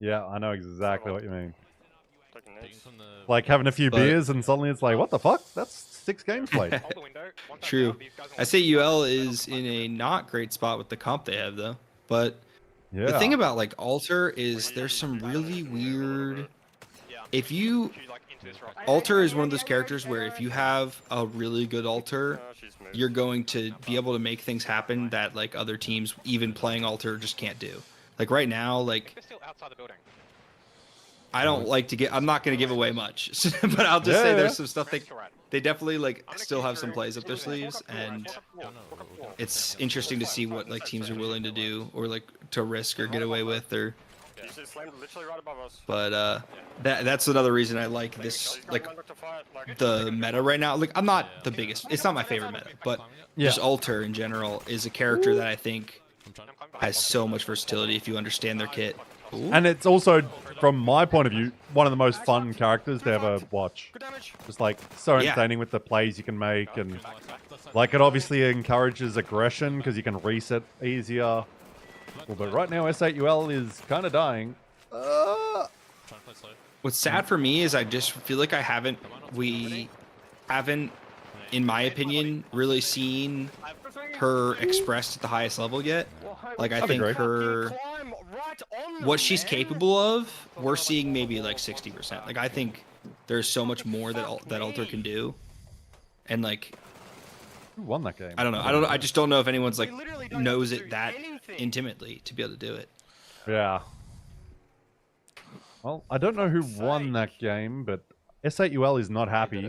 Yeah, I know exactly what you mean. Taking from the Like having a few beers and suddenly it's like, what the fuck? That's 6 games played. True. S8UL is in a not great spot with the comp they have though. But Yeah. the thing about like Alter is there's some really weird. If you Alter is one of those characters where if you have a really good Alter, you're going to be able to make things happen that like other teams even playing Alter just can't do. Like right now, like I don't like to get. I'm not going to give away much, but I'll just say there's some stuff they definitely like still have some plays up their sleeves, and it's interesting to see what like teams are willing to do or like to risk or get away with or. But that's another reason I like this like the meta right now. Like I'm not the biggest. It's not my favorite meta, but just Alter in general is a character that I think has so much versatility if you understand their kit. Ooh. And it's also, from my point of view, one of the most fun characters to ever watch. Just like so entertaining with the plays you can make, and like it obviously encourages aggression because you can reset easier. Well, but right now S8UL is kind of dying. What's sad for me is I just feel like we haven't, in my opinion, really seen her expressed at the highest level yet. Like I think what she's capable of, we're seeing maybe like 60%. Like I think there's so much more that Alter can do, and like who won that game? I don't know. I just don't know if anyone's like knows it that intimately to be able to do it. Yeah. Well, I don't know who won that game, but S8UL is not happy.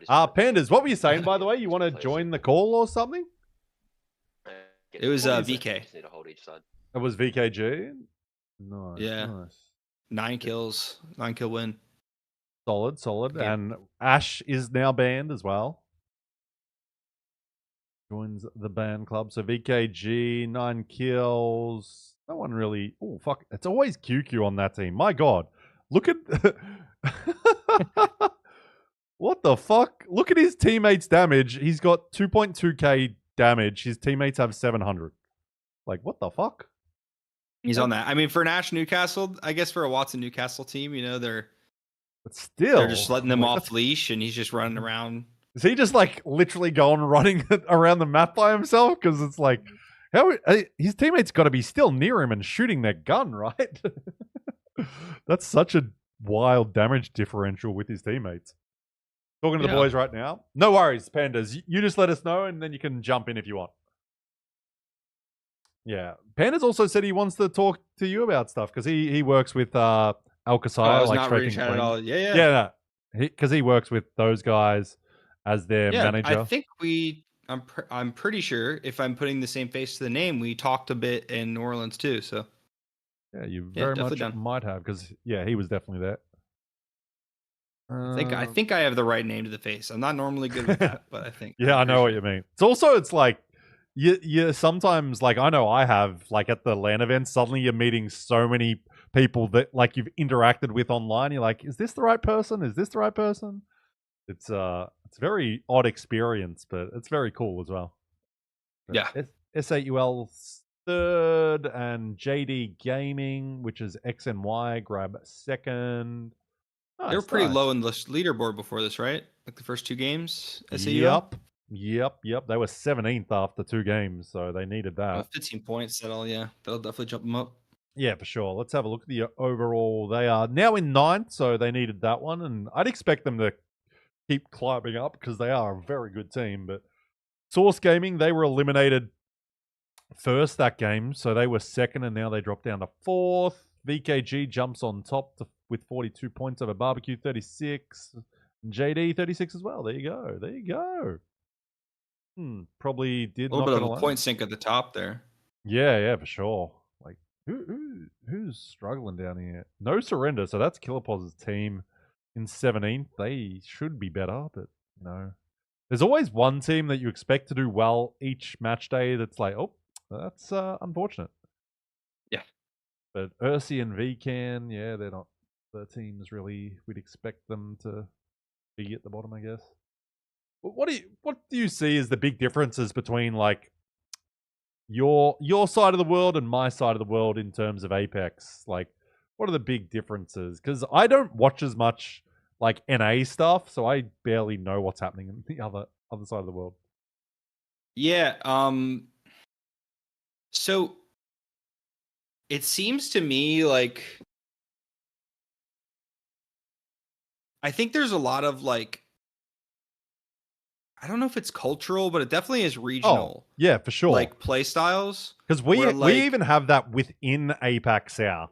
Pandas, what were you saying, by the way? You want to join the call or something? It was VK. It was VKG? Nice. Yeah. Nice. 9 kills, 9 kill win. Solid. Yeah. And Ash is now banned as well. Joins the ban club. So VKG, 9 kills. No one really... Oh, fuck. It's always QQ on that team. My God. Look at... What the fuck? Look at his teammates' damage. He's got 2.2k damage. His teammates have 700. Like, what the fuck? He's on that. I mean, for Nash Newcastle, I guess for a Watson Newcastle team, you know, they're just letting them off leash, and he's just running around. Is he just like literally running around the map by himself? Because it's like, his teammates got to be still near him and shooting their gun, right? That's such a wild damage differential with his teammates. Talking to the boys right now. No worries, Pandas. You just let us know, and then you can jump in if you want. Yeah, Pandas also said he wants to talk to you about stuff because he works with ALGS like not reading chat at all. Yeah, because he works with those guys as their manager. I think I'm pretty sure if I'm putting the same face to the name, we talked a bit in New Orleans too. So yeah, you very much might have because he was definitely there. I think I have the right name to the face. I'm not normally good with that, but I think. Yeah, I know what you mean. It's like you sometimes like I know I have like at the LAN events. Suddenly you're meeting so many people that like you've interacted with online. You're like, is this the right person? Is this the right person? It's a very odd experience, but it's very cool as well. But yeah. S8UL third and JD Gaming, which is XNY, grab second. They were pretty low in the leaderboard before this, right? Like the first 2 games. S8UL? Yep. They were 17th after 2 games, so they needed that. 15 points. That'll definitely jump them up. Yeah, for sure. Let's have a look at the overall. They are now in 9th, so they needed that one, and I'd expect them to keep climbing up because they are a very good team. But Source Gaming, they were eliminated first that game, so they were second, and now they dropped down to 4th. VKG jumps on top to with 42 points over Barbecue 36. And JD 36 as well. There you go. There you go. Probably did A little not bit of gonna a lie. point sink at the top there. Yeah, for sure. Like who's struggling down here? No Surrender, so that's KillerPaw's team in 17th. They should be better, but you know. There's always one team that you expect to do well each match day that's like, oh, that's unfortunate. Yeah. But Ursi and VCan, yeah, they're not the teams really we'd expect them to be at the bottom, I guess. What do you see as the big differences between like your side of the world and my side of the world in terms of Apex? Like, what are the big differences? Because I don't watch as much like NA stuff, so I barely know what's happening in the other side of the world. Yeah. So it seems to me like I think there's a lot of like I don't know if it's cultural, but it definitely is regional. Oh, yeah, for sure. Like play styles. Because we like, even have that within APAC South.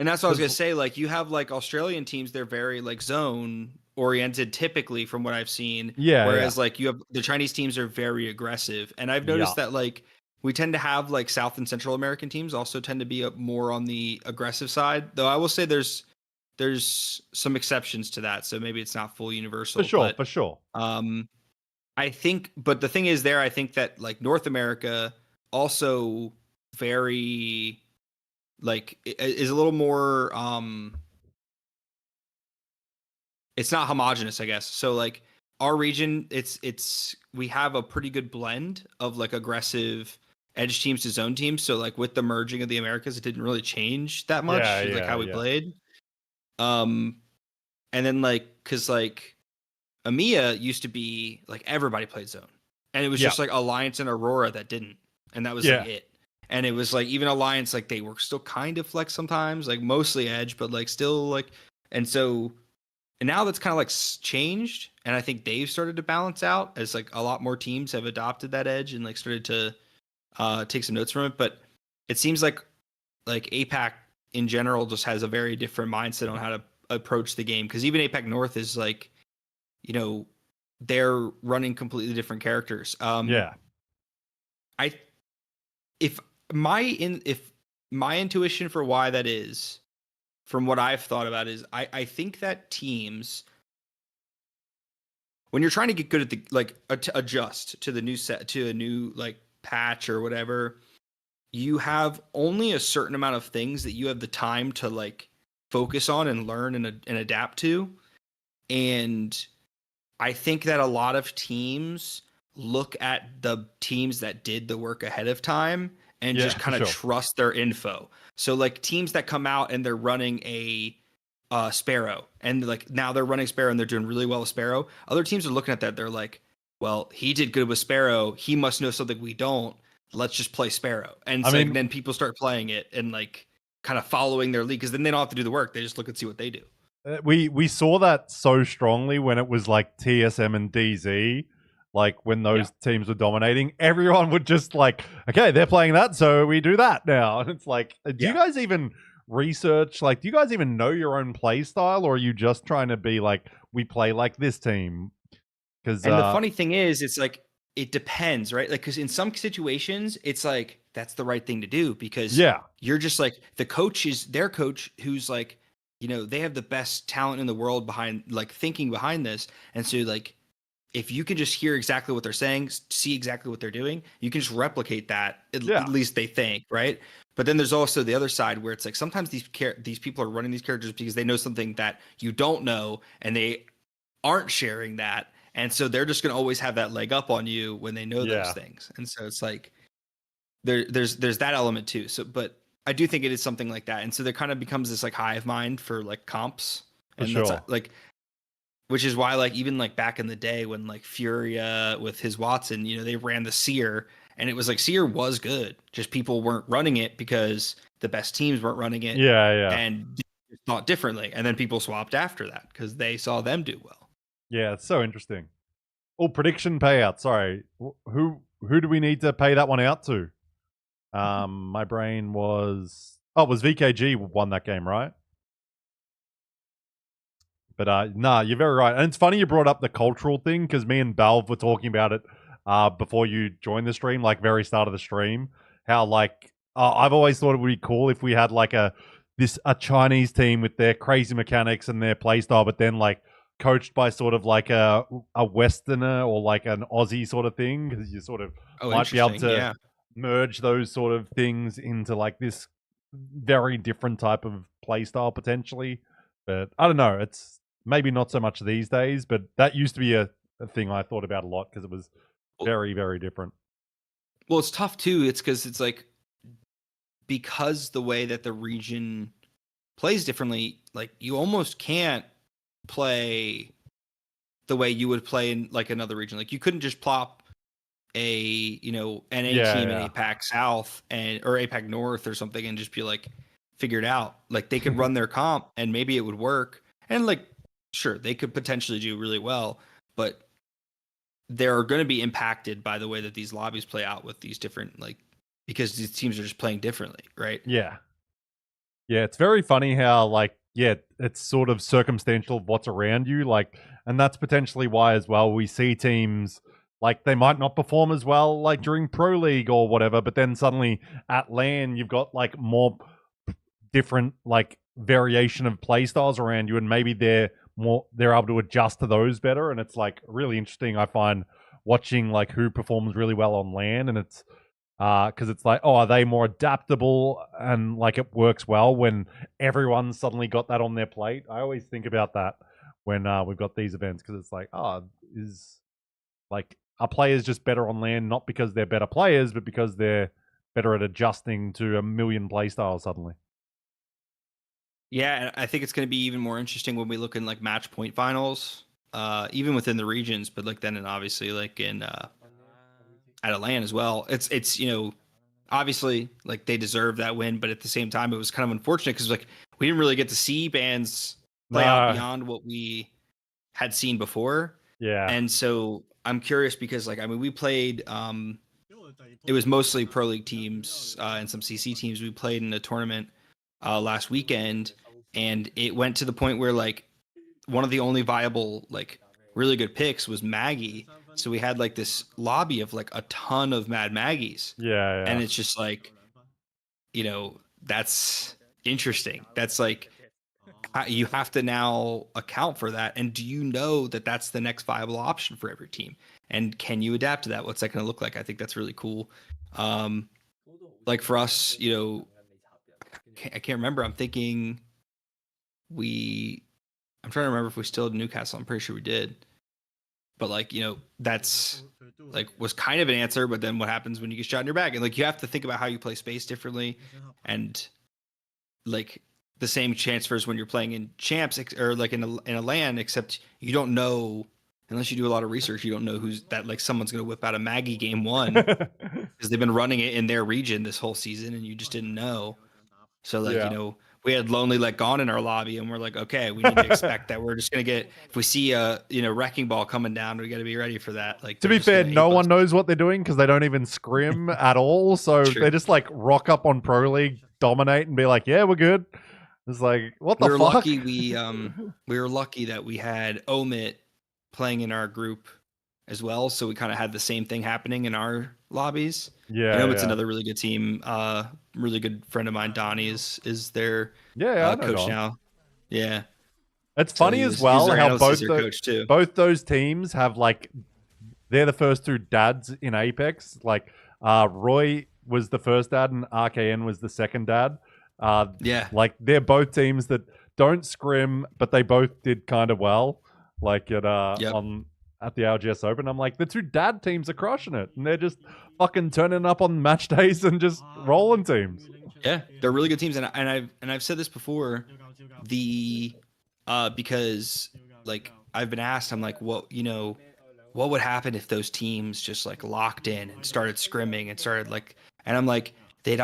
And that's what I was gonna say. Like you have like Australian teams, they're very like zone oriented typically from what I've seen. Yeah. Whereas like you have the Chinese teams are very aggressive. And I've noticed that like we tend to have like South and Central American teams also tend to be more on the aggressive side. Though I will say there's some exceptions to that. So maybe it's not full universal. For sure. I think, but the thing is there, I think that like North America also very like is a little more it's not homogenous, I guess. So like our region, it's we have a pretty good blend of like aggressive edge teams to zone teams. So like with the merging of the Americas, it didn't really change that much, like how we played. And then like because like EMEA used to be like everybody played zone, and it was just like Alliance and Aurora that didn't, and that was like it. And it was like even Alliance, like they were still kind of flex sometimes, like mostly edge, but like still like, and now that's kind of like changed, and I think they've started to balance out as like a lot more teams have adopted that edge and like started to take some notes from it. But it seems like APAC in general just has a very different mindset on how to approach the game, because even APAC North is like, you know, they're running completely different characters. If my intuition for why that is, from what I've thought about, is I think that teams, when you're trying to get good at the like adjust to the new set, to a new like patch or whatever, you have only a certain amount of things that you have the time to like focus on and learn and adapt to. And I think that a lot of teams look at the teams that did the work ahead of time and just kind of trust their info. So like teams that come out and they're running a Sparrow, and like now they're running Sparrow and they're doing really well with Sparrow. Other teams are looking at that. They're like, well, he did good with Sparrow. He must know something we don't. Let's just play Sparrow. And so then people start playing it and like kind of following their lead, because then they don't have to do the work. They just look and see what they do. We saw that so strongly when it was like TSM and DZ. Like when those teams were dominating, everyone would just like, okay, they're playing that, so we do that now. And it's like, do you guys even research? Like, do you guys even know your own play style, or are you just trying to be like, we play like this team? Because the funny thing is, it's like it depends, right? Like, because in some situations, it's like that's the right thing to do, because you're just like the coach is their coach, who's like, you know, they have the best talent in the world behind, like thinking behind this, and so like, if you can just hear exactly what they're saying, see exactly what they're doing, you can just replicate that. At least they think, right? But then there's also the other side where it's like sometimes these people are running these characters because they know something that you don't know, and they aren't sharing that, and so they're just going to always have that leg up on you when they know those things. And so it's like there's that element too. So, but I do think it is something like that, and so there kind of becomes this like hive mind for like comps, and that's like. Which is why, like, even like back in the day when like Furia with his Watson, you know, they ran the Seer, and it was like Seer was good, just people weren't running it because the best teams weren't running it. And thought differently, and then people swapped after that because they saw them do well. Yeah, it's so interesting. Oh, prediction payout. Sorry, who do we need to pay that one out to? My brain was it was VKG won that game, right? But nah, you're very right. And it's funny you brought up the cultural thing because me and Balv were talking about it before you joined the stream, like very start of the stream. How like I've always thought it would be cool if we had like a Chinese team with their crazy mechanics and their playstyle, but then like coached by sort of like a Westerner or like an Aussie sort of thing, because you sort of might be able to merge those sort of things into like this very different type of playstyle potentially. But I don't know, it's maybe not so much these days, but that used to be a thing I thought about a lot because it was very, very different. Well, it's tough too. It's because it's like, because the way that the region plays differently, like you almost can't play the way you would play in like another region. Like you couldn't just plop a NA team in APAC South or APAC North or something and just be like, figure it out. Like they could run their comp and maybe it would work. And like, sure, they could potentially do really well, but they're going to be impacted by the way that these lobbies play out with these different, like, because these teams are just playing differently, right? Yeah. Yeah, it's very funny how, like, yeah, it's sort of circumstantial of what's around you. Like, and that's potentially why as well we see teams, like, they might not perform as well, like, during Pro League or whatever, but then suddenly at LAN, you've got, like, more different, like, variation of play styles around you, and maybe they're able to adjust to those better. And it's, like, really interesting, I find, watching, like, who performs really well on LAN, and it's, because it's like, oh, are they more adaptable and like it works well when everyone's suddenly got that on their plate? I always think about that when we've got these events, because it's like, oh, is like, are players just better on LAN not because they're better players, but because they're better at adjusting to a million play styles suddenly? Yeah, and I think it's going to be even more interesting when we look in like match point finals, even within the regions, but like then and obviously like in at a LAN as well. It's obviously like they deserve that win, but at the same time it was kind of unfortunate because like we didn't really get to see bands play out beyond what we had seen before. Yeah. And so I'm curious because like, I mean, we played it was mostly Pro League teams and some CC teams. We played in a tournament last weekend, and it went to the point where like one of the only viable like really good picks was Maggie. So we had like this lobby of like a ton of Mad Maggies. Yeah. And it's just like, that's interesting. That's like, you have to now account for that. And do you know that that's the next viable option for every team? And can you adapt to that? What's that going to look like? I think that's really cool. Like for us, I can't remember. I'm thinking I'm trying to remember if we still had Newcastle. I'm pretty sure we did. But like, that's like was kind of an answer, but then what happens when you get shot in your back? And like, you have to think about how you play space differently. And like the same transfers when you're playing in champs or like in a LAN, except you don't know, unless you do a lot of research, you don't know who's that, like someone's going to whip out a Maggie game 1 because they've been running it in their region this whole season and you just didn't know. So like, we had Lonely Let Gone in our lobby, and we're like, okay, we need to expect that we're just gonna get, if we see a wrecking ball coming down, we got to be ready for that. Like, to be fair, no one knows what they're doing because they don't even scrim at all. So they just like rock up on Pro League, dominate, and be like, yeah, we're good. It's like, what the fuck? Lucky we were lucky that we had Omit playing in our group as well, so we kind of had the same thing happening in our lobbies. Yeah, Omit's another really good team. Really good friend of mine, Donnie, is their coach now. Yeah, it's funny as well how both those teams have like, they're the first two dads in Apex. Like Roy was the first dad and RKN was the second dad. Like they're both teams that don't scrim, but they both did kind of well. Like at the ALGS Open, I'm like, the two dad teams are crushing it, and they're just fucking turning up on match days and just rolling teams. Yeah, they're really good teams, and I've said this before, because like I've been asked, I'm like, what would happen if those teams just like locked in and started scrimming and started like, and I'm like, they'd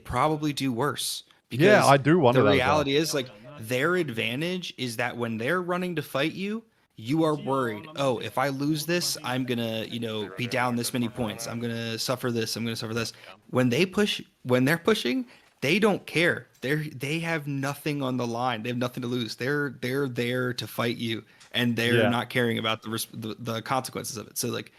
probably do worse. Because I do wonder. The reality is like their advantage is that when they're running to fight you, you are worried, oh, if I lose this, I'm going to, be down this many points. I'm going to suffer this. I'm going to suffer this. When they're pushing, they don't care. They have nothing on the line. They have nothing to lose. They're there to fight you, and they're not caring about the consequences of it. So like,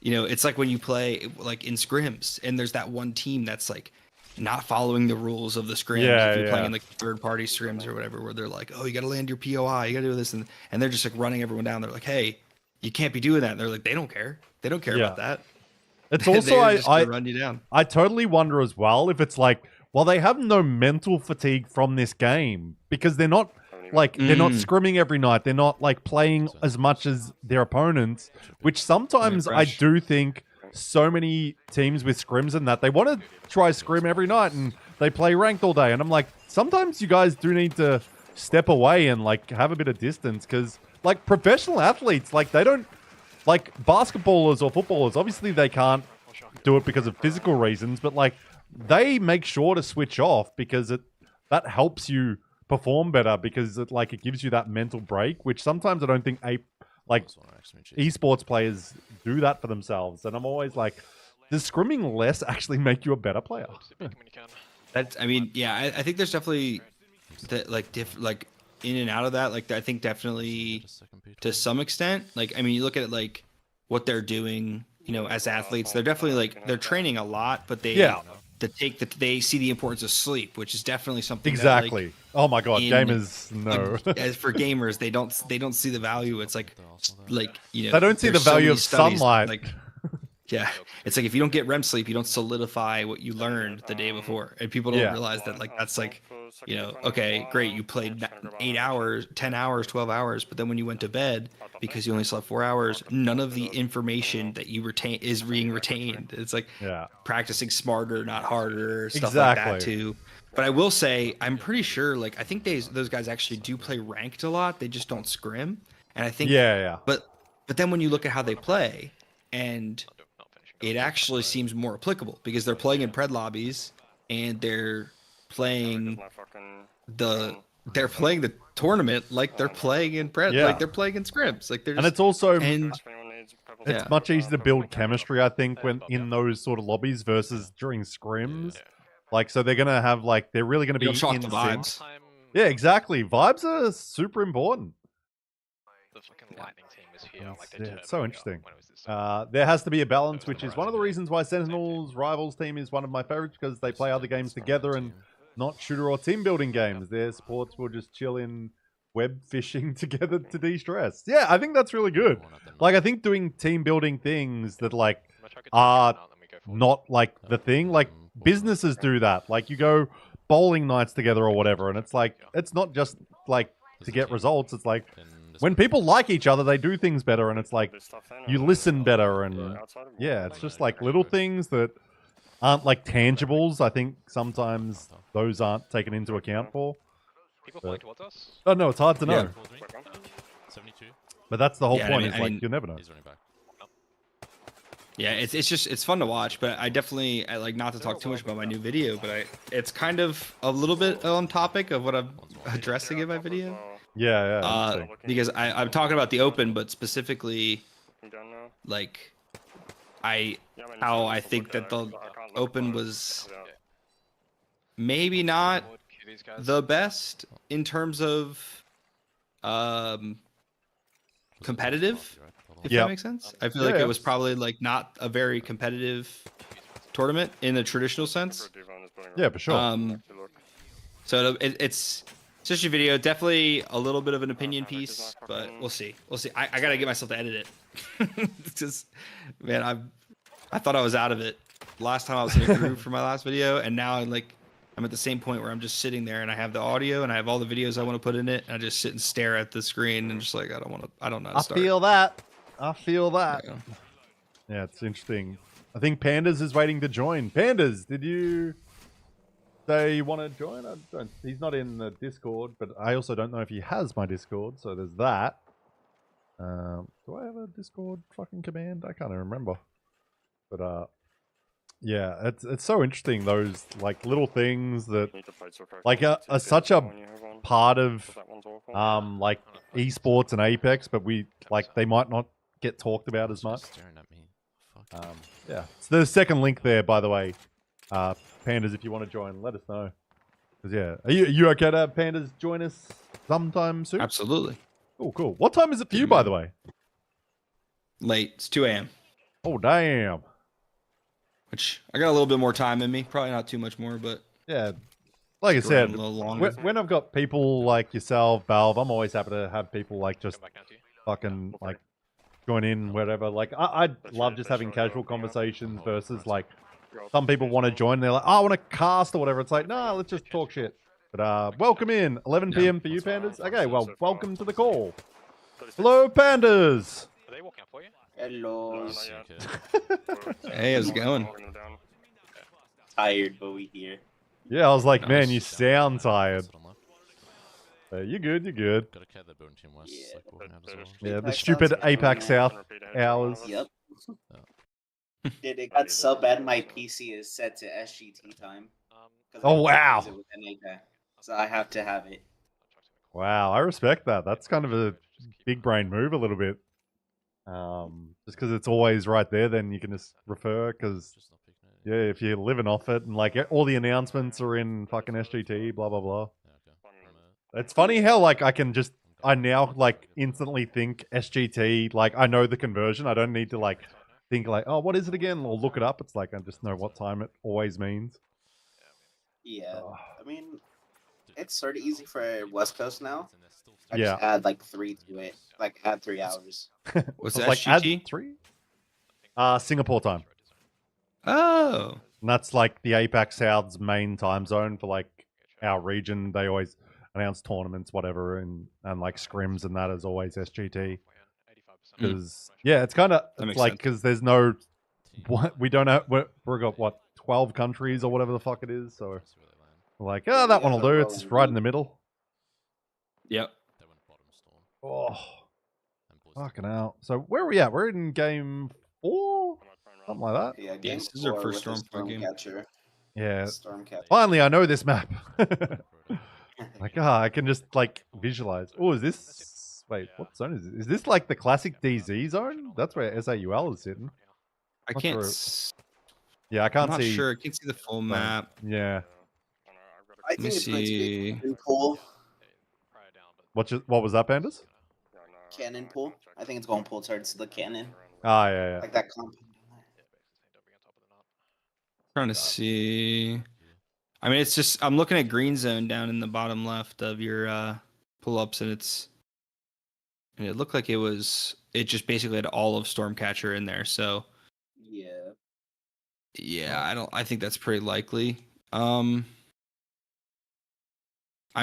you know, it's like when you play like in scrims, and there's that one team that's like not following the rules of the scrim. Yeah, if you're yeah. playing in like third-party scrims or whatever, where they're like, oh, you got to land your POI, you got to do this, and they're just like running everyone down. They're like, hey, you can't be doing that. And they're like, they don't care. They don't care about that. It's also I run you down. I totally wonder as well if it's like, well, they have no mental fatigue from this game because they're not like they're not scrimming every night. They're not like playing as much as their opponents, which sometimes I do think so many teams with scrims and that they want to try scrim every night and they play ranked all day. And I'm like, sometimes you guys do need to step away and like have a bit of distance because like professional athletes, like they don't like basketballers or footballers. Obviously they can't do it because of physical reasons, but like they make sure to switch off because that helps you perform better because it like it gives you that mental break, which sometimes I don't think esports players do that for themselves. And I'm always like, does scrimming less actually make you a better player? That's, I mean, yeah, I think there's definitely that like like in and out of that. Like I think definitely to some extent. Like I mean, you look at it like what they're doing. You know, as athletes, they're definitely like they're training a lot, but they they see the importance of sleep, which is definitely something exactly. That, like, oh my god, gamers no. As for gamers, they don't see the value. It's like you know, they don't see the value of sunlight. Like, yeah, it's like if you don't get REM sleep, you don't solidify what you learned the day before, and people don't realize that. Like that's like, you know, okay, great, you played 8 hours, 10 hours, 12 hours, but then when you went to bed because you only slept 4 hours, none of the information that you retain is being retained. It's like practicing smarter, not harder, stuff like that too. But I will say, I'm pretty sure, like I think those guys actually do play ranked a lot. They just don't scrim, and I think But then when you look at how they play, and it actually seems more applicable because they're playing in pred lobbies and they're playing the tournament like they're playing in pred, like they're playing in scrims, like they're just, and it's also It's much easier to build chemistry, I think, when in those sort of lobbies versus during scrims. Like, so they're gonna have like they're really gonna be in the vibes. Yeah, exactly. Vibes are super important. The fucking lightning team is here. Like It's so interesting. There has to be a balance, which is one of the reasons why Sentinel's Rivals team is one of my favorites, because they play other games together and not shooter or team building games. Their supports will just chill in web fishing together to de-stress. Yeah, I think that's really good. Like, I think doing team building things that like are not like the thing, like businesses do that. Like you go bowling nights together or whatever, and it's like, it's not just like to get results. It's like when people like each other, they do things better, and it's like you listen better, and yeah, it's just like little things that aren't like tangibles. I think sometimes those aren't taken into account for. People playing towards us? Oh no, it's hard to know. 72. But that's the whole Yeah, point. I Is mean- like you'll never know. He's running back. Yeah, it's fun to watch, but I definitely, I like not to talk too much about my new video, but it's kind of a little bit on topic of what I'm addressing in my video. Yeah, yeah. interesting. Because I'm talking about the open, but specifically like how I think that the open was maybe not the best in terms of competitive, if that makes sense. I feel like it was probably like not a very competitive tournament in the traditional sense. Yeah, for sure. So it's just a video, definitely a little bit of an opinion piece, but we'll see. I gotta get myself to edit it. It's just, man, I thought I was out of it last time I was in a groove for my last video, and now I'm at the same point where I'm just sitting there and I have the audio and I have all the videos I want to put in it, and I just sit and stare at the screen and just like I don't know how to start. I feel that. Yeah, it's interesting. I think Pandas is waiting to join. Pandas, did you say you want to join? I don't. He's not in the Discord, but I also don't know if he has my Discord, so there's that. Do I have a Discord fucking command? I can't even remember. But yeah, it's so interesting, those like little things that like are such a part of like esports and Apex, but we like they might not get talked about as much. Staring at me. Fuck. Yeah, it's the second link there, by the way. Pandas, if you want to join, let us know. Cause yeah, are you okay to have Pandas join us sometime soon? Absolutely. Cool. What time is it for you, by the way? Late. It's 2 a.m. Oh damn. Which I got a little bit more time in me. Probably not too much more, but Yeah. Like I stick around said, a little longer. when I've got people like yourself, Valve, I'm always happy to have people like just Come back down to you. fucking like join in, whatever. Like I love just having casual conversations versus like some people want to join. They're like, oh, I want to cast or whatever. It's like, nah, let's just talk shit. But welcome in, 11 p.m. for you, Pandas. Okay, well, welcome to the call. Hello, Pandas. Are they walking up for you? Hello. Hey, how's it going? Tired, but we here. Yeah, I was like, man, Nice. you sound tired. Sit on left. You're good. You're good. Got a cat that building team west, Yeah. like walking out as well. Yeah, the APAC stupid South's going APAC on. South hours. Yep. Dude, it got so bad my PC is set to SGT time. 'Cause I Oh, can't wow. use it with an APAC, so I have to have it. Wow, I respect that. That's kind of a big brain move a little bit. Just because it's always right there, then you can just refer. Because Just not picking it. yeah, if you're living off it and like all the announcements are in fucking SGT, blah blah blah. Yeah, okay. It's funny how like I now like instantly think SGT. Like I know the conversion. I don't need to like think like, oh, what is it again? Or look it up. It's like I just know what time it always means. Yeah. Oh. I mean, it's sort of easy for West Coast now. I Yeah. just add like 3 to it. Like add 3 hours. Was I that was like, add SGT? 3? Singapore time. Oh. And that's like the APAC South's main time zone for like our region. They always announce tournaments, whatever, and like scrims and that is always SGT. Because yeah, it's kind of That makes like sense. because there's no we don't have we've got what 12 countries or whatever the fuck it is. So See where they land. we're like, oh, that Yeah, one will do. It's rolling right in the middle. Yep. They went bottom storm. Oh, And boys fucking hell. So where are we at? We're in game 4, something like that. Yeah, game this is our 4 first with the Stormfront game. Stormcatcher. Yeah. Stormcatcher. Finally, I know this map. Like, I can just like visualize. Oh, is this? Wait, what zone is this? Is this like the classic DZ zone? That's where S8UL is sitting. I Not can't. sure. s- Yeah, I I'm can't not see. sure. I can't see the full map. Yeah. I Let me think it's going to be see. cannon pool. What was that, Pandas? Cannon pool. I think it's going pool towards the cannon. Ah, yeah. Like that compound. Trying to see. I mean, it's just I'm looking at green zone down in the bottom left of your pull-ups, and it looked like it just basically had all of Stormcatcher in there. So Yeah. yeah, I think that's pretty likely. I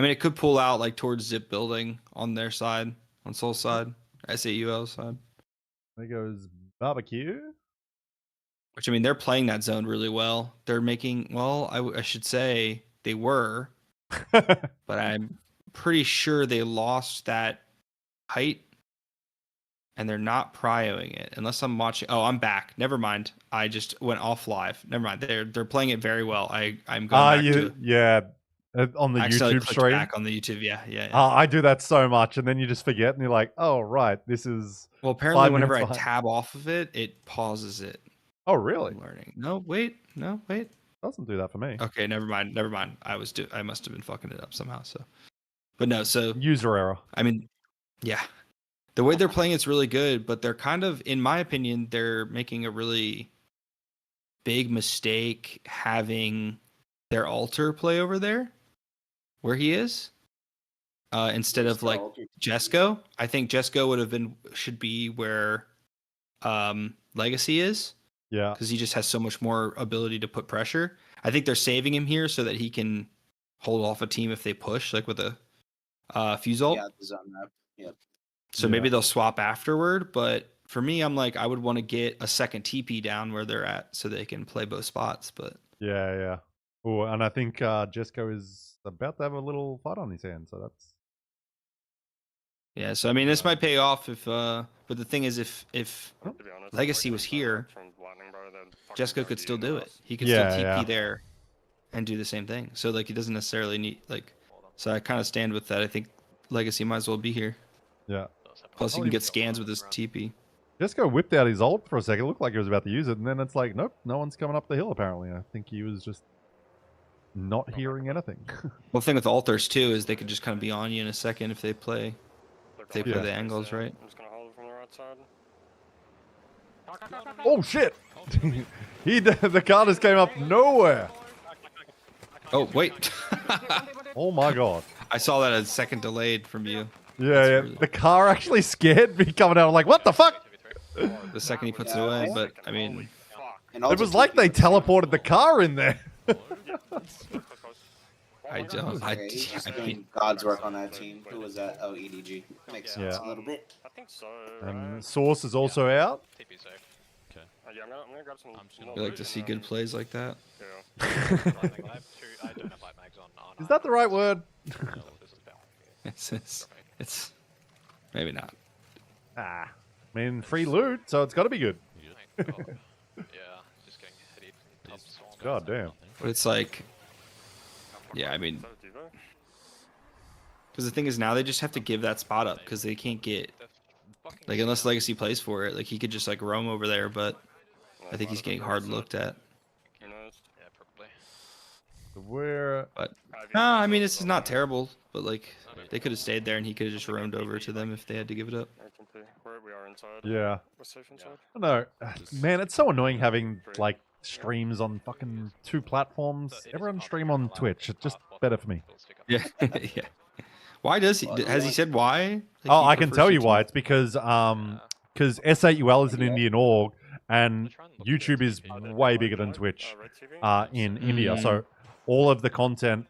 mean, it could pull out like towards Zip Building on their side, on Soul side, S8UL side. There goes barbecue. Which I mean, they're playing that zone really well. They're making I should say they were, but I'm pretty sure they lost that height, and they're not prioing it unless I'm watching. Oh, I'm back. Never mind. I just went off live. Never mind. They're playing it very well. I'm going back to yeah. On the I accidentally YouTube clicked stream. back on the YouTube. Yeah. I do that so much, and then you just forget, and you're like, "Oh, right, this is." Well, apparently, 5 whenever I minutes behind. tab off of it, it pauses it. Oh, really? I'm learning. No, wait. Doesn't do that for me. Okay, never mind. I must have been fucking it up somehow. So, but no. So User error. I mean, yeah, the way they're playing it's really good, but they're kind of, in my opinion, they're making a really big mistake having their altar play over there, where he is, instead of like Jesco. I think Jesco should be where Legacy is. Yeah. Because he just has so much more ability to put pressure. I think they're saving him here so that he can hold off a team if they push, like with a fuse ult. Yeah, the zone map. Yep. So maybe they'll swap afterward. But for me, I'm like, I would want to get a second TP down where they're at so they can play both spots. But Yeah. Oh, and I think Jesco is about to have a little fight on his hands, so that's. yeah, so I mean, this might pay off if. But the thing is, if Legacy was here, Jesco could still do it. He could still TP there and do the same thing. So like, he doesn't necessarily need like. So I kind of stand with that. I think Legacy might as well be here. Yeah. Plus, he can get scans with his TP. Jesco whipped out his ult for a second. It looked like he was about to use it, and then it's like, nope, no one's coming up the hill apparently. I think he was just not hearing anything. Well, the thing with alters too is they could just kind of be on you in a second if they play Yeah. the angles right. I'm just gonna hold it from the right side. Oh shit! The car just came up nowhere. Oh wait, Oh my god. I saw that a second delayed from you. Yeah, really- the car actually scared me coming out. I'm like, what the fuck? The second he puts it away, but I mean, And It also was like they teleported the car in there. I don't. Okay, he's just doing God's work on that team. Who was that? Oh, EDG. Makes sense Yeah. a little bit. I think so. And Source is also out. TP safe. Yeah, I'm gonna grab some. I'm just more gonna we like to loot see and, good plays like that. Yeah. I don't have light mags on. Is that the right word? It's maybe not. Ah, I mean, free loot, so it's got to be good. Yeah, just getting hit from top swarm. God damn. But it's like, yeah, I mean, Is that a Devo? because the thing is now they just have to give that spot up because they can't get like unless Legacy plays for it, like he could just like roam over there, but I think he's getting hard looked at. Who knows? Yeah, probably. Where? But no, I mean it's not terrible, but like they could have stayed there and he could have just roamed over to them if they had to give it up. Where we are inside. Yeah. We're safe inside. No, man, it's so annoying having like streams on fucking 2 platforms. Everyone stream on Twitch. It's just better for me. Yeah, yeah. Why does he? Has he said why? Like, Oh, he I can prefers tell to you keep- why. It's because S8UL is an Indian org, and YouTube is way bigger than Twitch in India. So all of the content,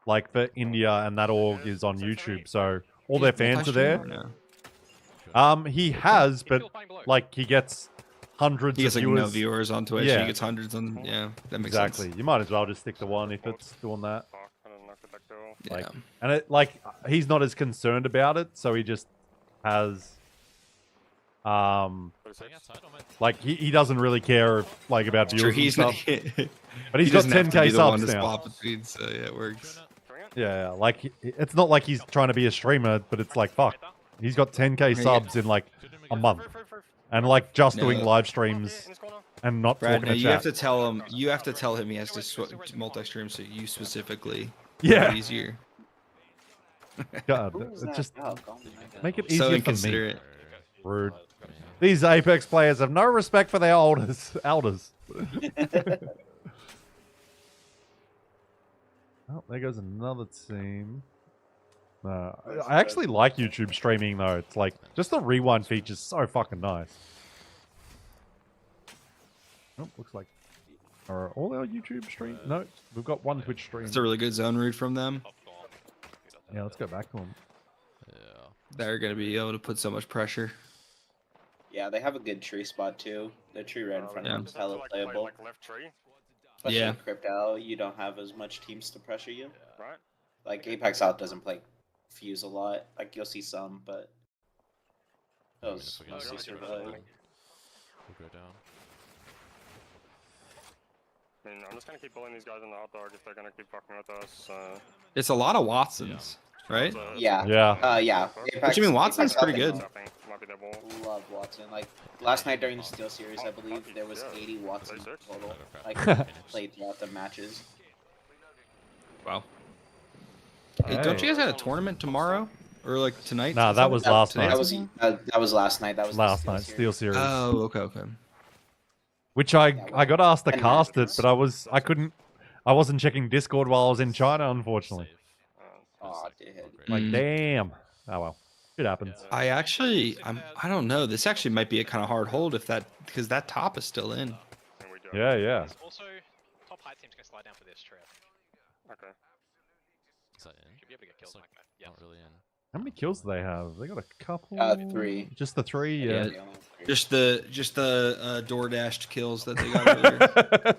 like for India and that org, is on YouTube. So all their fans are there. He has, but like he gets hundreds He gets of like viewers. no viewers on Twitch. Yeah. He gets hundreds on. Yeah, that makes Exactly. sense. You might as well just stick to one if it's doing that. Fuck, I didn't knock it back door. Like, Yeah. and it like he's not as concerned about it, so he just has like he doesn't really care if, like about viewers Sure, and he's not. stuff. He But he's got doesn't have to 10k be the one subs to now. spot between, so yeah, it works. Yeah, like it's not like he's trying to be a streamer, but it's like fuck. He's got 10k subs in like a month, and like just doing No. live streams and not Brad, talking no, to you have chat. to tell him. You have to tell him he has to multi-stream so you specifically. Yeah. Make it easier. God, Who was it's that just dog? Oh my God. make it So easier for me. inconsiderate. Rude. These Apex players have no respect for their elders. Oh, there goes another team. I actually like YouTube streaming though. It's like just the rewind feature is so fucking nice. Oh, looks like are all our YouTube stream? No, we've got one Twitch stream. It's a really good zone read from them. Yeah, let's go back to them. They're gonna be able to put so much pressure. Yeah, they have a good tree spot too. The tree right in front Yeah. of them is hella playable. Like left tree, Especially Yeah. in Crypto, you don't have as much teams to pressure you. right? Like APAC South doesn't play Fuse a lot. Like you'll see some, but those Okay, mostly so survive. We'll go down. I mean, I'm just gonna keep bullying these guys in the hot dog if they're gonna keep fucking with us. It's a lot of Watsons, right? So it's- Yeah. Yeah. Yeah. What you mean, Watson's APAC pretty South good. Something might be their ball. Love Watson. Like last night during the Steel Series, I believe there was 80 Watson total. Like played throughout the matches. Wow. Hey, don't you guys have a tournament tomorrow or like tonight? Nah, that was last Today? night. That was last night. That was the Last Steel night, Series. Steel Series. Oh, okay. Which I got asked to And cast it, Masters. but I wasn't checking Discord while I was in China, unfortunately. Aw, dude. Like, Mm. damn. Oh well, it happens. I don't know. This actually might be a kind of hard hold because that top is still in. And we do. Yeah, yeah. There's also, top high team's gonna slide down for this trip. Okay. Is that in? Should be able to get kills It's like that. Yeah. Not really in. How many kills do they have? They got a couple. 3. Just the 3. Yeah. the only 3. Just the DoorDash kills that they got earlier.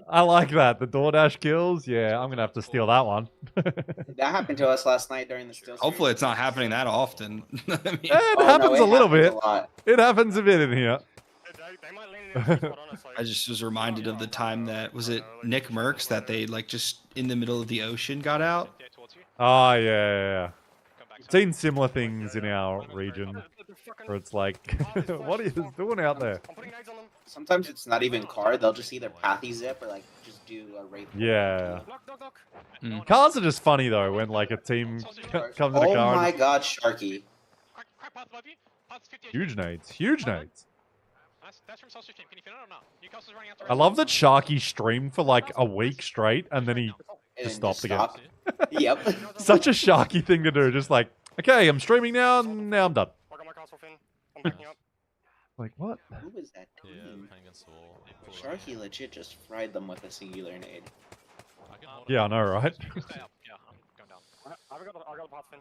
I like that. The DoorDash kills. Yeah, I'm gonna have to steal that one. That happened to us last night during the Steel Series. Hopefully, it's not happening that often. I mean, It Oh, no, happens it a little happens bit. a lot. It happens a bit in here. They might lean in the spot on us, like, I just was reminded of the time that was it Nick Merckx that they like just in the middle of the ocean got out. Yeah, towards you. Oh yeah, yeah, yeah. Come back. Seen similar things in our region. The where it's like, what are you doing out there? I'm putting nades on them. Sometimes it's not even car. They'll just either pathy zip or like just do a wraith. Yeah. Knock. Cars are just funny though when like a team comes in a Oh car. my and god, Sharky. Crack path above you. Path's 50 huge nades, huge nades. That's from Southeast Asia. Can you feel it or not? Newcastle's running out the I love that Sharky streamed for like a week straight and then he And just then stopped again. Yep. Such a Sharky thing to do. Just like, okay, I'm streaming now. Now I'm done. I got my castle fin. I'm backing up. Like what? Who was that? Yeah, Doing? playing against the wall. Sharky legit just fried them with a singular nade. I can hold Yeah, I know, right? Stay up. Yeah, I'm going down. I got the path fin.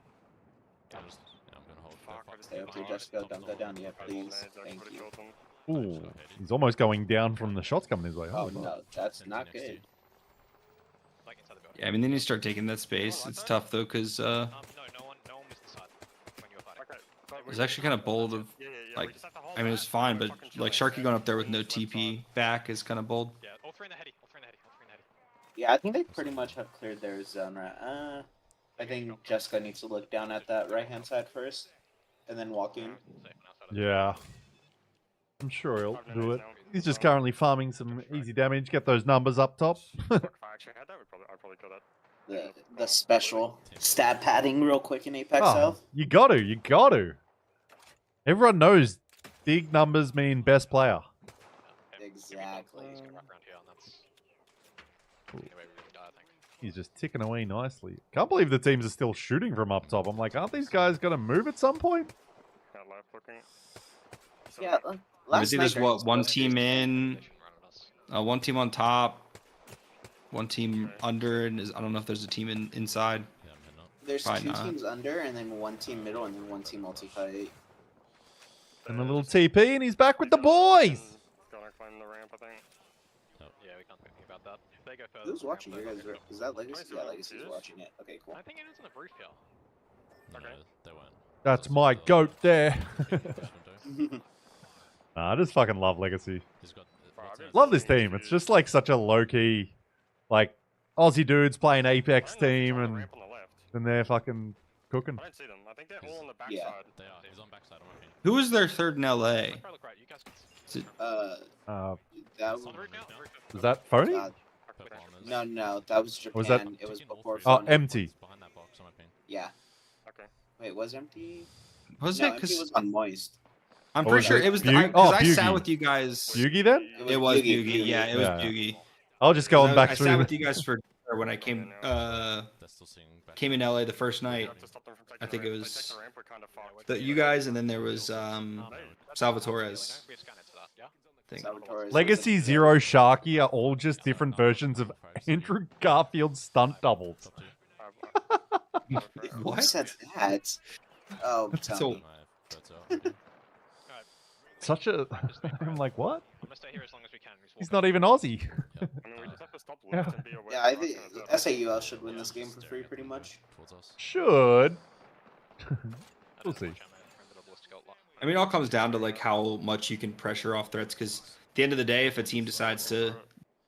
I'm gonna hold. Fuck, I just Stay up here, just don't go down yet, please. Thank you. Ooh, he's almost going down from the shots coming his way. Oh Holy fuck. no, that's not good. Like inside the building. Yeah, I mean, then you start taking that space. It's tough though, because No one missed the side when you were fighting. Okay. it was actually kind of bold of, like, I mean, it's fine, but like Sharky going up there with no TP back is kind of bold. Yeah, all three in the heady. Yeah, I think they pretty much have cleared their zone right. I think Jessica needs to look down at that right hand side first, and then walk in. Yeah. I'm sure he'll do it. He's just currently farming some easy damage. Get those numbers up top. If I actually had that, I'd probably kill that. The special stat padding real quick in APAC Oh, South. you got to. Everyone knows big numbers mean best player. Exactly. He's just ticking away nicely. Can't believe the teams are still shooting from up top. I'm like, aren't these guys going to move at some point? Yeah, But last there's night what, one team in, one team on top, one team under, and I don't know if there's a team inside. there's Probably two not. teams under, and then one team middle, and then one team multi-fight. And a little TP, and he's back with the boys. Gonna climb the ramp, I think. Yeah, we can't do anything about that. They go further. Who's watching? You guys? Is that Legacy? Yeah, Legacy's watching it. Okay, cool. I think anyone's on the roof here. No, Okay. they weren't. That's my goat there. Push window. Nah, I just fucking love Legacy. He's got. Love this team. It's just like such a low-key, like, Aussie dudes playing Apex team, and Ramp on the left. then they're fucking cooking. I don't see them. I think they're all on the back Yeah. side. They are. He's on backside. I'm looking. Who was their third in LA? Probably look right. You guys can Is it, That on the roof now. Is that phony? Purple armors. no, that was Japan. Was that- It was Taking all before. three Oh, Phone. empty. Behind that box, in my opinion. Yeah. Okay. Wait, was empty? was No, it? empty Because was on moist. I'm What pretty was sure it? it was. Bug- Because I Bugie. sat with you guys. Yugi then? It was Buggy, Buggy. Yeah, it was Yeah. Buggy. I'll just go on back I through. sat with you guys for when I came They're still seeing back. came in LA the first night. To stop them from taking I the think it ramp. If was they take the ramp, we're kind of fucked. the you guys, and then there was Salvatore's. We have scanners for that. Yeah. Thing. Salvatore's Legacy, was a- Zero, Sharky are all just different versions of Andrew Garfield's stunt doubles. Who What? said that? Oh, So- Tony. Such a... I'm like, what? I'm gonna stay here as long as we can. He's not even Aussie. I mean, we just have to stop left and be aware. Yeah, I think S8UL should win this game for free, pretty much. Towards us. Should. We'll see. I mean, it all comes down to like how much you can pressure off threats. Because at the end of the day, if a team decides to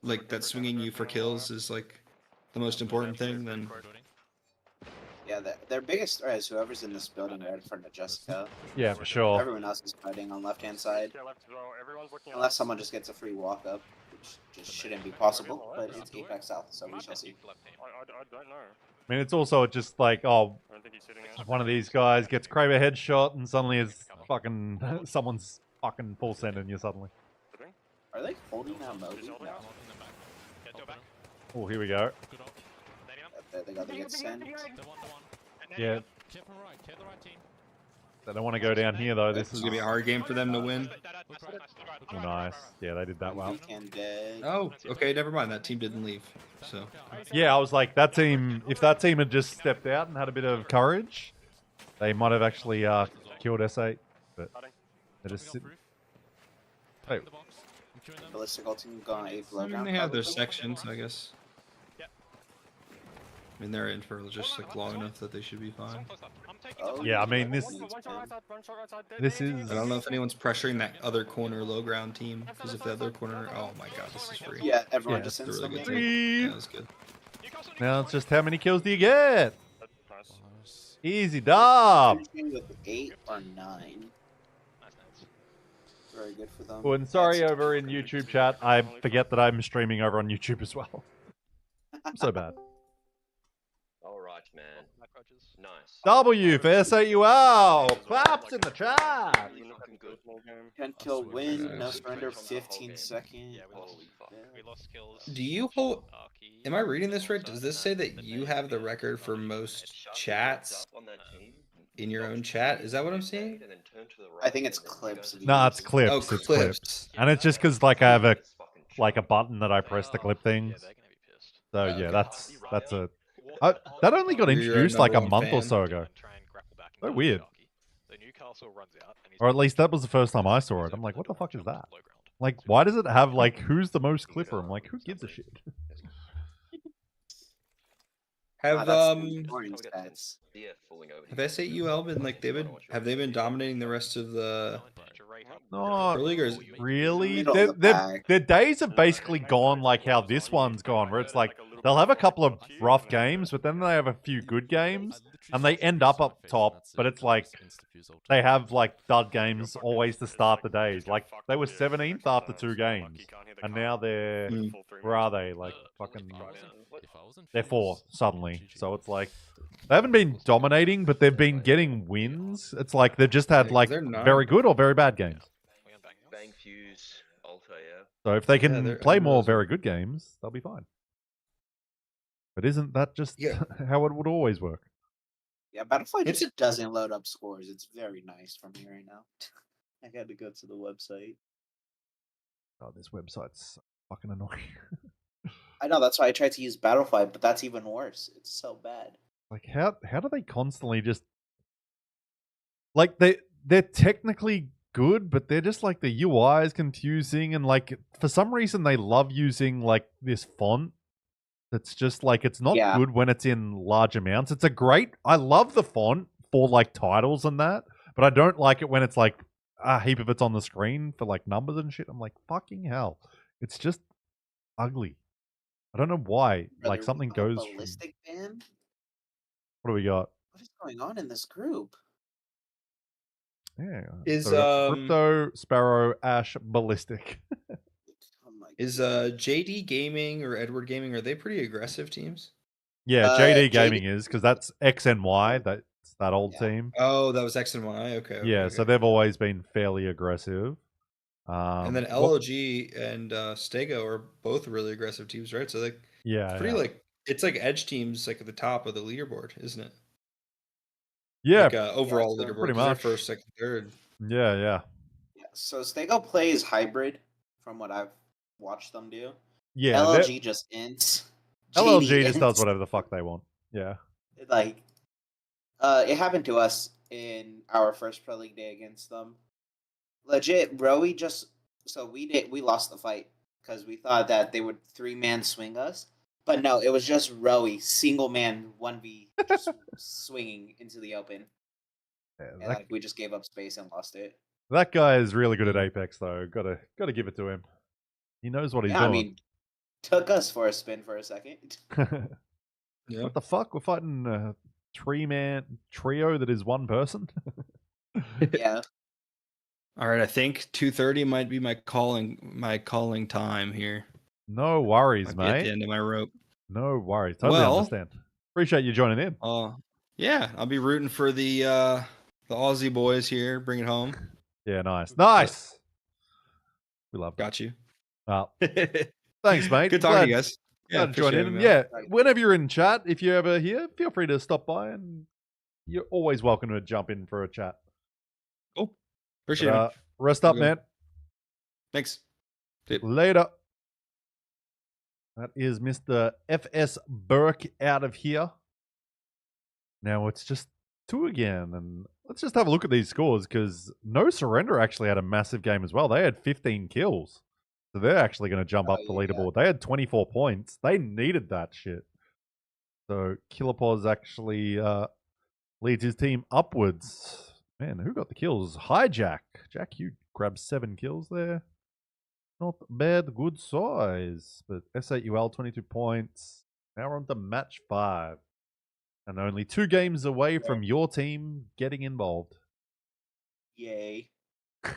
like that swinging you for kills is like the most important thing, then Yeah, their biggest threat is whoever's in this building right in front of Jessica. Yeah, for sure. Everyone else is fighting on left-hand side. Yeah, left as well. Everyone's looking Unless someone just gets a free walk-up, which just shouldn't be possible, but it's APAC South, so we shall see. I don't know. I mean, it's also just like, oh, I don't think he's sitting in. one of these guys gets Kraber headshot, and suddenly it's fucking... someone's fucking full sending you suddenly. Are they holding out Moby? No. Oh, here we go. They got to get sent. Yeah. Careful right. Careful right team. They don't want to go down here, though. This it's is... gonna be a hard game for them to win. Oh, nice. Yeah, they did that well. Weekend dead. Oh, okay, never mind. That team didn't leave. So Yeah, I was like, that team... If that team had just stepped out and had a bit of courage, they might have actually killed S8. But they're just sitting... Hey, Ballistic ultimate gone 8 below I mean, ground. they have their probably. sections, I guess. I mean, they're in for just like long enough that they should be fine. Oh, yeah, I mean, this is... I don't know if anyone's pressuring that other corner low ground team, because if the other corner, oh my god, this is free. Yeah, everyone Yeah, just It's a sends really them good in. team. Yeah, that was good. Now it's just how many kills do you get? Nice. Easy dub. Finishing with 8 or 9. very good for them. Oh, and sorry over in YouTube chat, I forget that I'm streaming over on YouTube as well. I'm so bad. Alright, man. Nice. W for S8UL. Claps in the chat. Really fucking good. 10 kill swear win, to no God. surrender, From the whole 15 game. second. Yeah, Holy fuck. we lost kills. Do you hold? Am I reading this right? Does this say that you have the record for most chats On that team, in your own chat? Is that what I'm seeing? and then turn to the I right, think it's and then you clips. guys- of Nah, it's yours. clips. Oh, It's clips. clips. And it's just because like I have a It's fucking like a button that I press to clip Yeah, things. they're gonna be pissed. So Okay. yeah, that's a that only got You're your introduced like a number one month or fan? so ago. Try and grapple back and So kill weird. Sharky. So Newcastle runs out, and he's Or at least that was the first time I saw it. I'm like, what the fuck is that? Like, why does it have like who's the most clipper? I'm like, who gives a shit? Have that's the boring stats. have S8UL been like have they been dominating the rest of the Not Pro League, or is it really. Middle of the pack. Their days have basically gone like how this one's gone, where it's like they'll have a couple of rough games, but then they have a few good games, and they end up top. But it's like they have like dud games always to start the days. Like they were 17th after 2 games, and now they're where are they? Like fucking they're 4 suddenly. So it's like they haven't been dominating, but they've been getting wins. It's like they've just had like They're not. very good or very bad games. Bang fuse, Alta, yeah. So if they can they're- play I know more those- very good games, they'll be fine. But isn't that just Yeah. how it would always work? Yeah, Battlefield It's just doesn't load up scores. It's very nice from here right now. I had to go to the website. Oh, this website's fucking annoying. I know, that's why I tried to use Battlefield, but that's even worse. It's so bad. Like how do they constantly just like they're technically good, but they're just like the UI is confusing, and like for some reason they love using like this font that's just like it's not Yeah. good when it's in large amounts. It's a great I love the font for like titles and that, but I don't like it when it's like a heap of it's on the screen for like numbers and shit. I'm like, fucking hell. It's just ugly. I don't know why. Brother, Like we something got a goes from, ballistic ban? what do we got? What is going on in this group? Yeah. Is, so we got Crypto, Sparrow, Ash, Ballistic. Oh my is JD Gaming or Edward Gaming, are they pretty aggressive teams? Yeah, JD JD Gaming is because that's X and Y. That's that old Yeah. team. Oh, that was X and Y. Okay. Yeah, okay, so okay. they've always been fairly aggressive. And then what- LLG and Stego are both really aggressive teams, right? So like yeah, pretty yeah. like it's like edge teams like at the top of the leaderboard, isn't it? Yeah, Like overall so leaderboard. pretty 'Cause they're much. first, second, third. yeah, yeah. Yeah, so Stego plays hybrid from what I've watched them do. Yeah, LLG just ints. LLG JD just does ints. whatever the fuck they want. Yeah. Like, it happened to us in our first Pro League day against them. Legit, Rowie just we lost the fight because we thought that they would 3-man swing us, but no, it was just Rowie single man 1v just swinging into the open, Yeah, and that, like we just gave up space and lost it. that guy is really good at Apex though. Gotta give it to him. He knows what he's Yeah, I doing. mean, took us for a spin for a second. Yeah. What the fuck? We're fighting a 3-man trio that is one person? Yeah, All right, I think 2:30 might be my calling time here. No worries, Might be at the mate. end of my rope. No worries. Totally Well- understand. Appreciate you joining in. Yeah, I'll be rooting for the Aussie boys here. Bring it home. Yeah, nice. Nice. We love that. Got you. Well, thanks, mate. Good talking to you guys. Glad to join appreciate in. it, And man. yeah, Right. whenever you're in chat, if you're ever here, feel free to stop by, and you're always welcome to jump in for a chat. Cool. Appreciate But, it. rest up, Have a good man. Thanks. See ya. Later. That is Mr. FS Burke out of here. Now it's just 2 again, and let's just have a look at these scores because No Surrender actually had a massive game as well. They had 15 kills. So they're actually going to jump up the yeah. leaderboard. They had 24 points. They needed that shit. So Killerpaws actually leads his team upwards. Man, who got the kills? Hijack. Jack, you grabbed 7 kills there. Not bad, good size. But S8UL 22 points. Now we're on to match 5. And only 2 games away from your team getting involved. yay.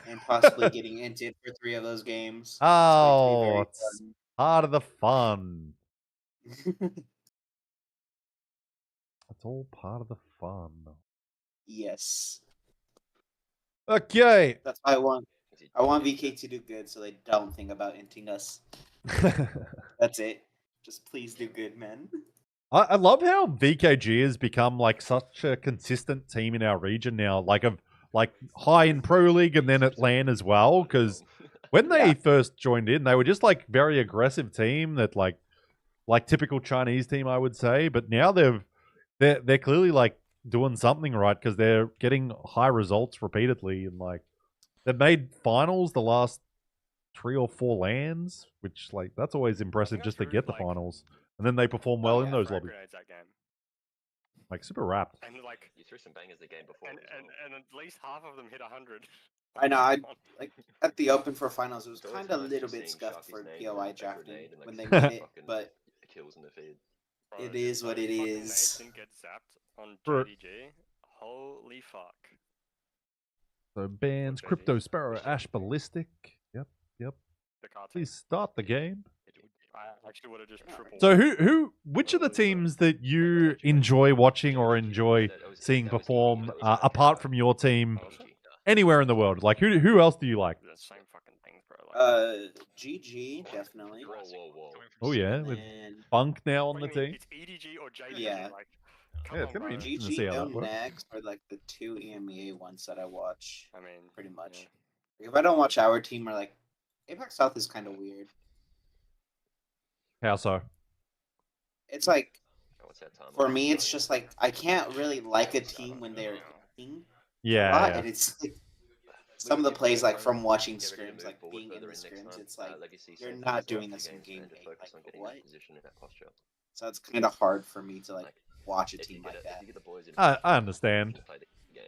and possibly getting inted for 3 of those games. Oh, It's it's going part of the fun. to be very fun. It's all part of the fun. Yes. Okay. That's why I want VK to do good so they don't think about inting us. That's it. Just please do good, man. I love how VKG has become like such a consistent team in our region now, like high in Pro League and then at LAN as well. Because when they first joined in, they were just like very aggressive team that like typical Chinese team, I would say. But now they're clearly like doing something right because they're getting high results repeatedly and like they've made finals the last 3 or 4 LANs, which like that's always impressive just to get the finals. And then they perform well in those lobbies. That game. Like super wrapped. And like You threw some bangers the game before. and at least half of them hit 100. I know. I like at the Open for finals. It was kind of a little bit scuffed for POI drafting when they made it, but kills in the feed. Bro, it is what it fucking is. nades didn't get zapped on Bro. JDG. Holy fuck. So bans Okay. Crypto Sparrow, Ash Ballistic. Yep. The car Please start the game. I actually would have just tripled. So which of the teams that you enjoy watching or enjoy seeing perform apart from your team anywhere in the world? Like who else do you like? The same fucking things, bro. Like, GG definitely. Whoa. Oh yeah, with And Funk now on the team. it's EDG or JDG. Yeah. Like, come Yeah, on, it's gonna bro. be interesting to see GG how that and works. next are like the 2 EMEA ones that I watch I mean, pretty much. yeah. If I don't watch our team, or like APAC South is kind of weird. How so? It's like What's that time? for me, it's just like I can't really like a team when they're winning a lot, Yeah. and it's like, some of the plays like from watching scrims, like being in the scrims, it's like you're not doing this in game day. Like what? So it's kind of hard for me to like watch a team like that. I understand.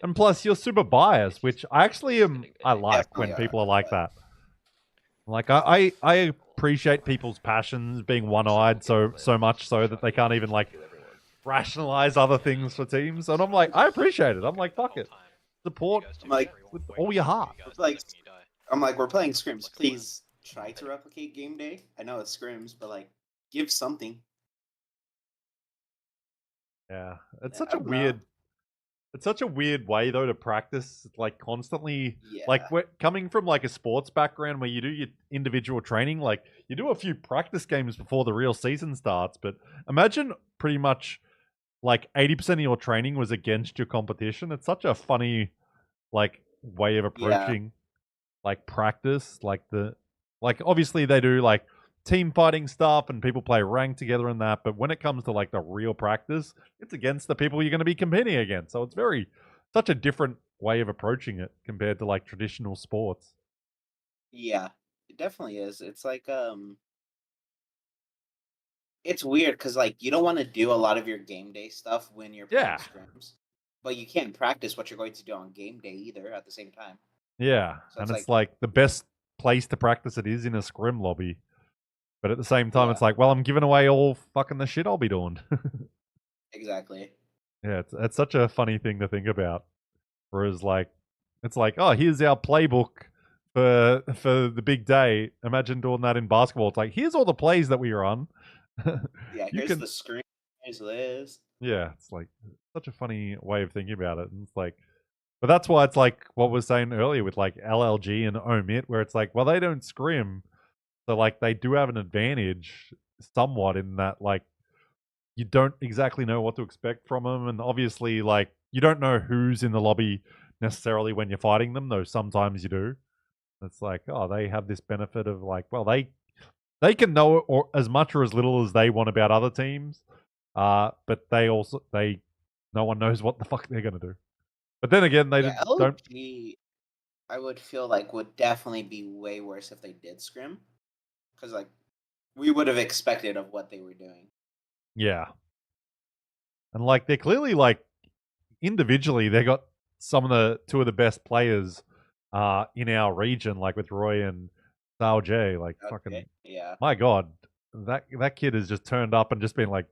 And plus, you're super biased, which I actually I like when Definitely people are like that. Like I appreciate people's passions being one-eyed so much so that they can't even like rationalize other things for teams. And I'm like, I appreciate it. I'm like, fuck it, support Like with all your heart. like I'm like, we're playing scrims. Please try to replicate game day. I know it's scrims, but like, give something. Yeah, it's Yeah, such I a don't know. weird. It's such a weird way though to practice, like constantly. Yeah. Like we're coming from like a sports background where you do your individual training, like you do a few practice games before the real season starts. But imagine pretty much like 80% of your training was against your competition. It's such a funny like way of approaching like practice. Like obviously they do like team fighting stuff and people play rank together and that, but when it comes to like the real practice, it's against the people you're going to be competing against. So it's such a different way of approaching it compared to like traditional sports. Yeah, it definitely is. It's like it's weird because like you don't want to do a lot of your game day stuff when you're playing Yeah. scrims, but you can't practice what you're going to do on game day either at the same time. Yeah, So and it's it's like the best place to practice it is in a scrim lobby. But at the same time, Yeah. it's like, well, I'm giving away all fucking the shit I'll be doing. Exactly. Yeah, it's such a funny thing to think about. Whereas, like, it's like, oh, here's our playbook for the big day. Imagine doing that in basketball. It's like, here's all the plays that we run. Yeah, You here's can- the screen. Here's this. Yeah, it's like such a funny way of thinking about it. And it's like, but that's why it's like what we were saying earlier with like LLG and Omit, where it's like, well, they don't scrim. So like they do have an advantage somewhat in that like you don't exactly know what to expect from them, and obviously like you don't know who's in the lobby necessarily when you're fighting them, though sometimes you do. It's like, oh, they have this benefit of like, well, they can know or as much or as little as they want about other teams, but no one knows what the fuck they're gonna do. But then again, they Yeah, don't. LG, I would feel like would definitely be way worse if they did scrim, because like we would have expected of what they were doing. Yeah. And like they're clearly like individually they got two of the best players in our region, like with Roy and Sao J. Like fucking Okay, yeah. my god. That kid has just turned up and just been like,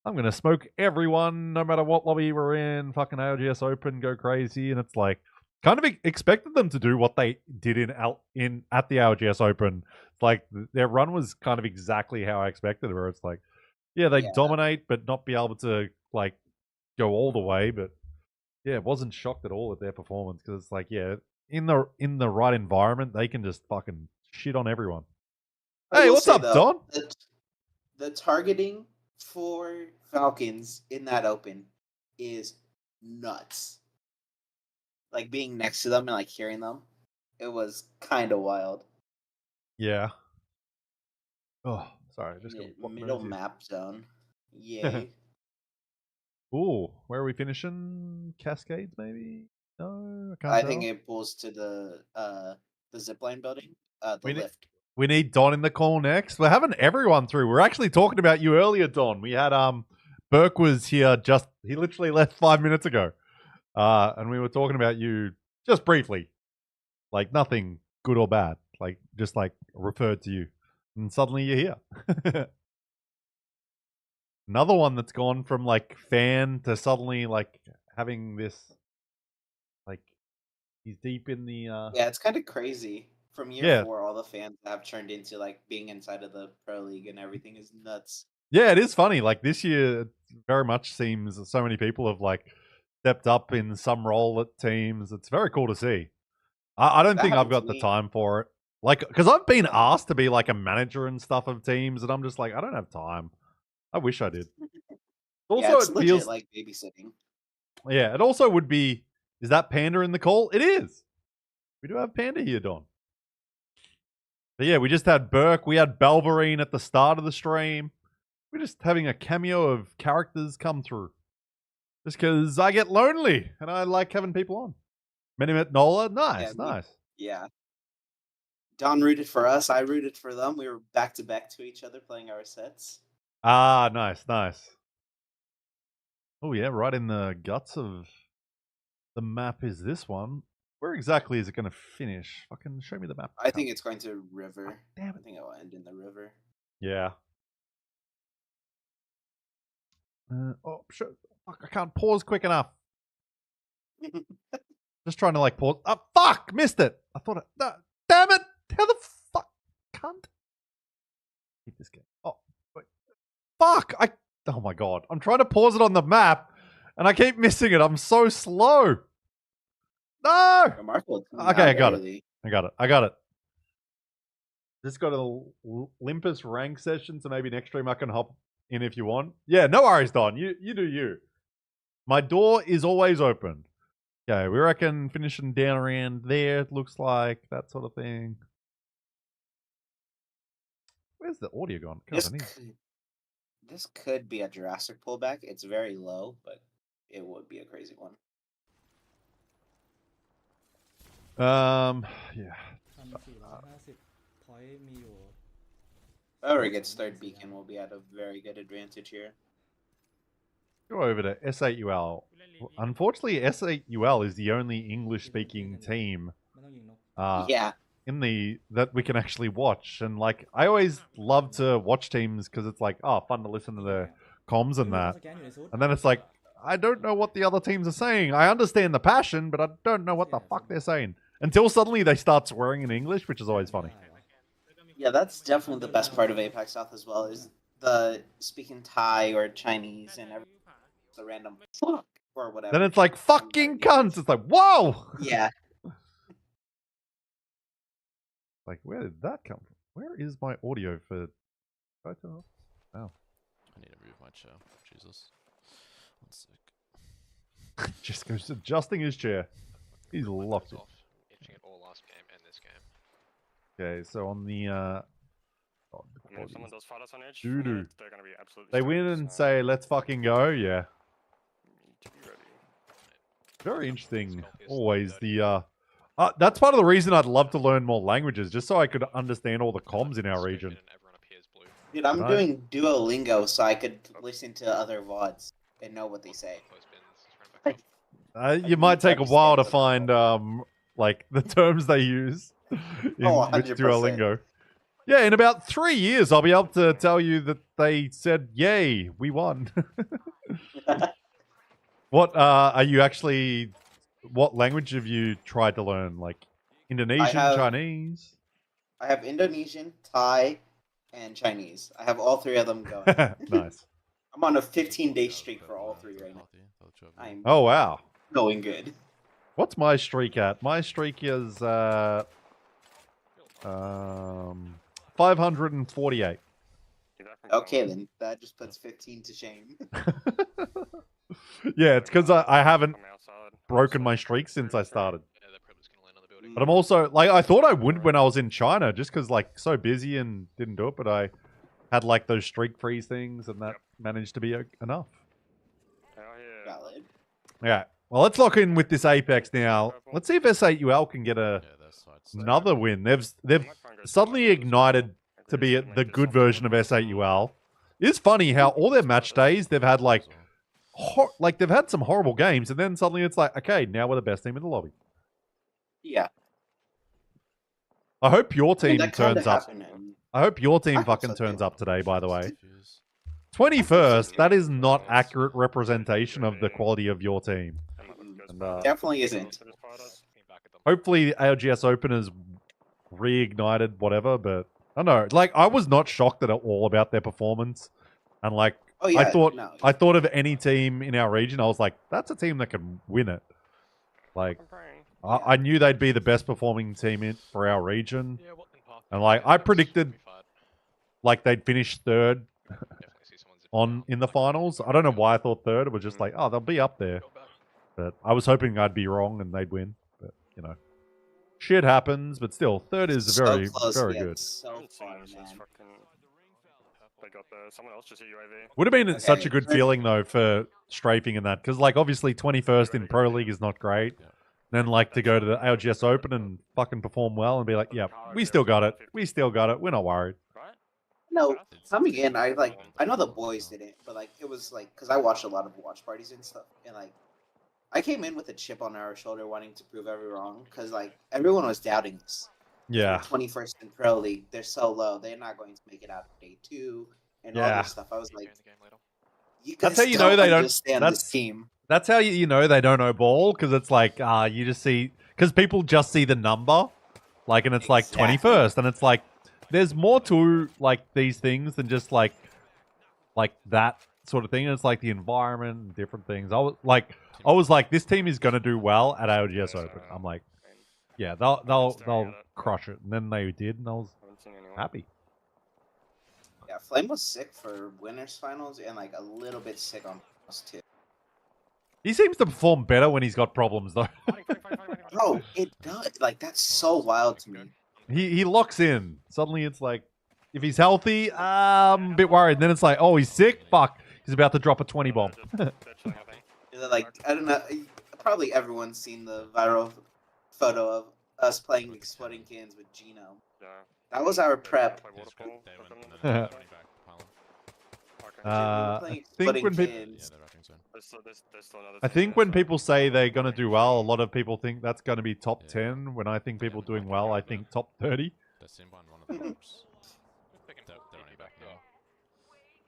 I'm gonna smoke everyone no matter what lobby we're in, fucking ALGS Open, go crazy. And it's like kind of expected them to do what they did at the ALGS Open. Like their run was kind of exactly how I expected, where it's like, yeah, they dominate, but not be able to like go all the way. But yeah, wasn't shocked at all at their performance because it's like, yeah, in the right environment, they can just fucking shit on everyone. Hey, what's up, Don? The targeting for Falcons in that Open is nuts. Like being next to them and like hearing them, it was kind of wild. Yeah. Oh, sorry. Just middle map zone. Yay. Ooh, where are we finishing? Cascades, maybe? No, I can't I tell. think it pulls to the zipline building. The lift. We need Don in the call next. We're having everyone through. We're actually talking about you earlier, Don. We had Burke was here he literally left 5 minutes ago. And we were talking about you just briefly. Like nothing good or bad. Like just like referred to you. And suddenly you're here. Another one that's gone from like fan to suddenly like having this like he's deep in the Yeah, it's kind of crazy. From year 4, all the fans have turned into like being inside of the Pro League and everything is nuts. Yeah, it is funny. Like this year, it very much seems so many people have like stepped up in some role at teams. It's very cool to see. I don't think I've got the time for it. Like, because I've been asked to be like a manager and stuff of teams, and I'm just like, I don't have time. I wish I did. Also, yeah, it's it legit feels like babysitting. Yeah, it also would be. Is that Panda in the call? It is. We do have Panda here, Don. But yeah, we just had Burke. We had Balverine at the start of the stream. We're just having a cameo of characters come through. Just because I get lonely and I like having people on. Minimet Nola, nice, nice. Yeah. Don rooted for us. I rooted for them. We were back to back to each other playing our sets. Ah, nice, nice. Oh yeah, right in the guts of the map is this one. Where exactly is it going to finish? Fucking show me the map. I think it's going to river. Damn it. I think it will end in the river. Yeah. Oh, shit. Fuck, I can't pause quick enough. Just trying to like pause. Oh, fuck! Missed it. I thought it. Damn it! How the fuck? Cunt. Keep this game. Oh, wait. Fuck! Oh my god. I'm trying to pause it on the map and I keep missing it. I'm so slow. No! Okay, I got it. I got it. Just got a Olympus rank session, so maybe next stream I can hop in if you want. Yeah, no worries, Don. You do you. My door is always open. Okay, we reckon finishing down around there, it looks like, that sort of thing. Where's the audio gone? God, This could be a Jurassic pullback. It's very low, but it would be a crazy one. Yeah. Whoever gets third beacon will be at a very good advantage here. Go over to S8UL. Unfortunately, S8UL is the only English-speaking team that we can actually watch. And like, I always love to watch teams because it's like, oh, fun to listen to their comms and that. And then it's like, I don't know what the other teams are saying. I understand the passion, but I don't know what the fuck they're saying. Until suddenly they start swearing in English, which is always funny. Yeah, that's definitely the best part of APAC South as well, is the speaking Thai or Chinese and everything. The random fuck or whatever. Then it's like, fucking cunts. It's like, whoa! Yeah. Like, where did that come from? Where is my audio for... Oh. I need to move my chair. Jesus. 1 sec. Just goes adjusting his chair. He's locked it. Itching it all last game and this game. Okay, so on the if someone does fight us on edge, they're gonna be absolutely they win and say, let's fucking go, yeah. To be ready. Very interesting. Always the that's part of the reason I'd love to learn more languages, just so I could understand all the comms in our region. Dude, I'm doing Duolingo so I could listen to other VODs and know what they say. You might take a while to find like the terms they use in 100%. Duolingo. Yeah, in about 3 years, I'll be able to tell you that they said, "Yay, we won." What are you actually what language have you tried to learn? Like Indonesian, have- Chinese? I have Indonesian, Thai, and Chinese. I have all three of them going. Nice. I'm on a 15-day streak for all three right now. I'm Oh wow. going good. What's my streak at? My streak is 548. Okay, then that just puts 15 to shame. Yeah, it's because I haven't From outside. broken my streak since I started. Yeah, they're probably just gonna land on the building. But I'm also like I thought I would when I was in China, just because like so busy and didn't do it. But I had like those streak freeze things, and that managed to be enough. Hell yeah. Valid. Yeah. Well, let's lock in with this Apex now. Let's see if S8UL can get another win. They've suddenly ignited to be the good version of S8UL. It's funny how all their match days they've had like they've had some horrible games, and then suddenly it's like, okay, now we're the best team in the lobby. Yeah. I hope your I mean, team that kinda turns up. happened in- I hope your team I hope fucking so, turns too. up today, by the way. 21st, that is not accurate representation of the quality of your team. And, Definitely isn't. hopefully ALGS Open has reignited whatever, but I don't know. Like, I was not shocked at all about their performance. And like, Oh yeah. I thought no. I thought of any team in our region, I was like, that's a team that can win it. Like, I'm praying. I knew they'd be the best performing team for our region. Yeah, what in Park? And like, I predicted like they'd finish third Definitely see someone zipping out. in the finals. I don't know why I thought third. It was just like, oh, they'll be up there. Go back. But I was hoping I'd be wrong and they'd win. But you know, shit happens. But still, third is So very close, very yet good. So far, man. They got someone else just hit UAV. Would have been such Okay. a good feeling though for strafing in that, because like obviously 21st in Pro League is not great. Then like to go to the ALGS Open and fucking perform well and be like, yeah, we still got it. We still got it. We're not worried. Right? No, coming in, I know the boys didn't, but like it was like because I watched a lot of watch parties and stuff, and like I came in with a chip on our shoulder, wanting to prove everyone wrong, because like everyone was doubting us. Yeah. 21st in Pro League, they're so low, they're not going to make it out of day 2 and all Yeah. this stuff. I was like, In the game later. you guys That's how you know they don't- understand that's- this team. That's how you know they don't know ball, because it's like you just see, because people just see the number, like, and it's like Exactly. 21st, and it's like there's more to like these things than just like that sort of thing. And it's like the environment and different things. I was like this team is gonna do well at ALGS Open. I'm like, yeah, they'll crush it, and then they did, and I was Haven't seen anyone. happy. Yeah, Flame was sick for winners finals and like a little bit sick on us too. He seems to perform better when he's got problems though. Bro, it does. Like that's so wild to me. He locks in. Suddenly it's like, if he's healthy, I'm a bit worried. Then it's like, oh, he's sick. Fuck, he's about to drop a 20 bomb. And then, like I don't know, probably everyone's seen the viral photo of us playing exploding cans with Gino. That was our prep. I think when people, cans. I think when people say they're gonna do well, a lot of people think that's gonna be top 10. When I think people doing well, I think top 30.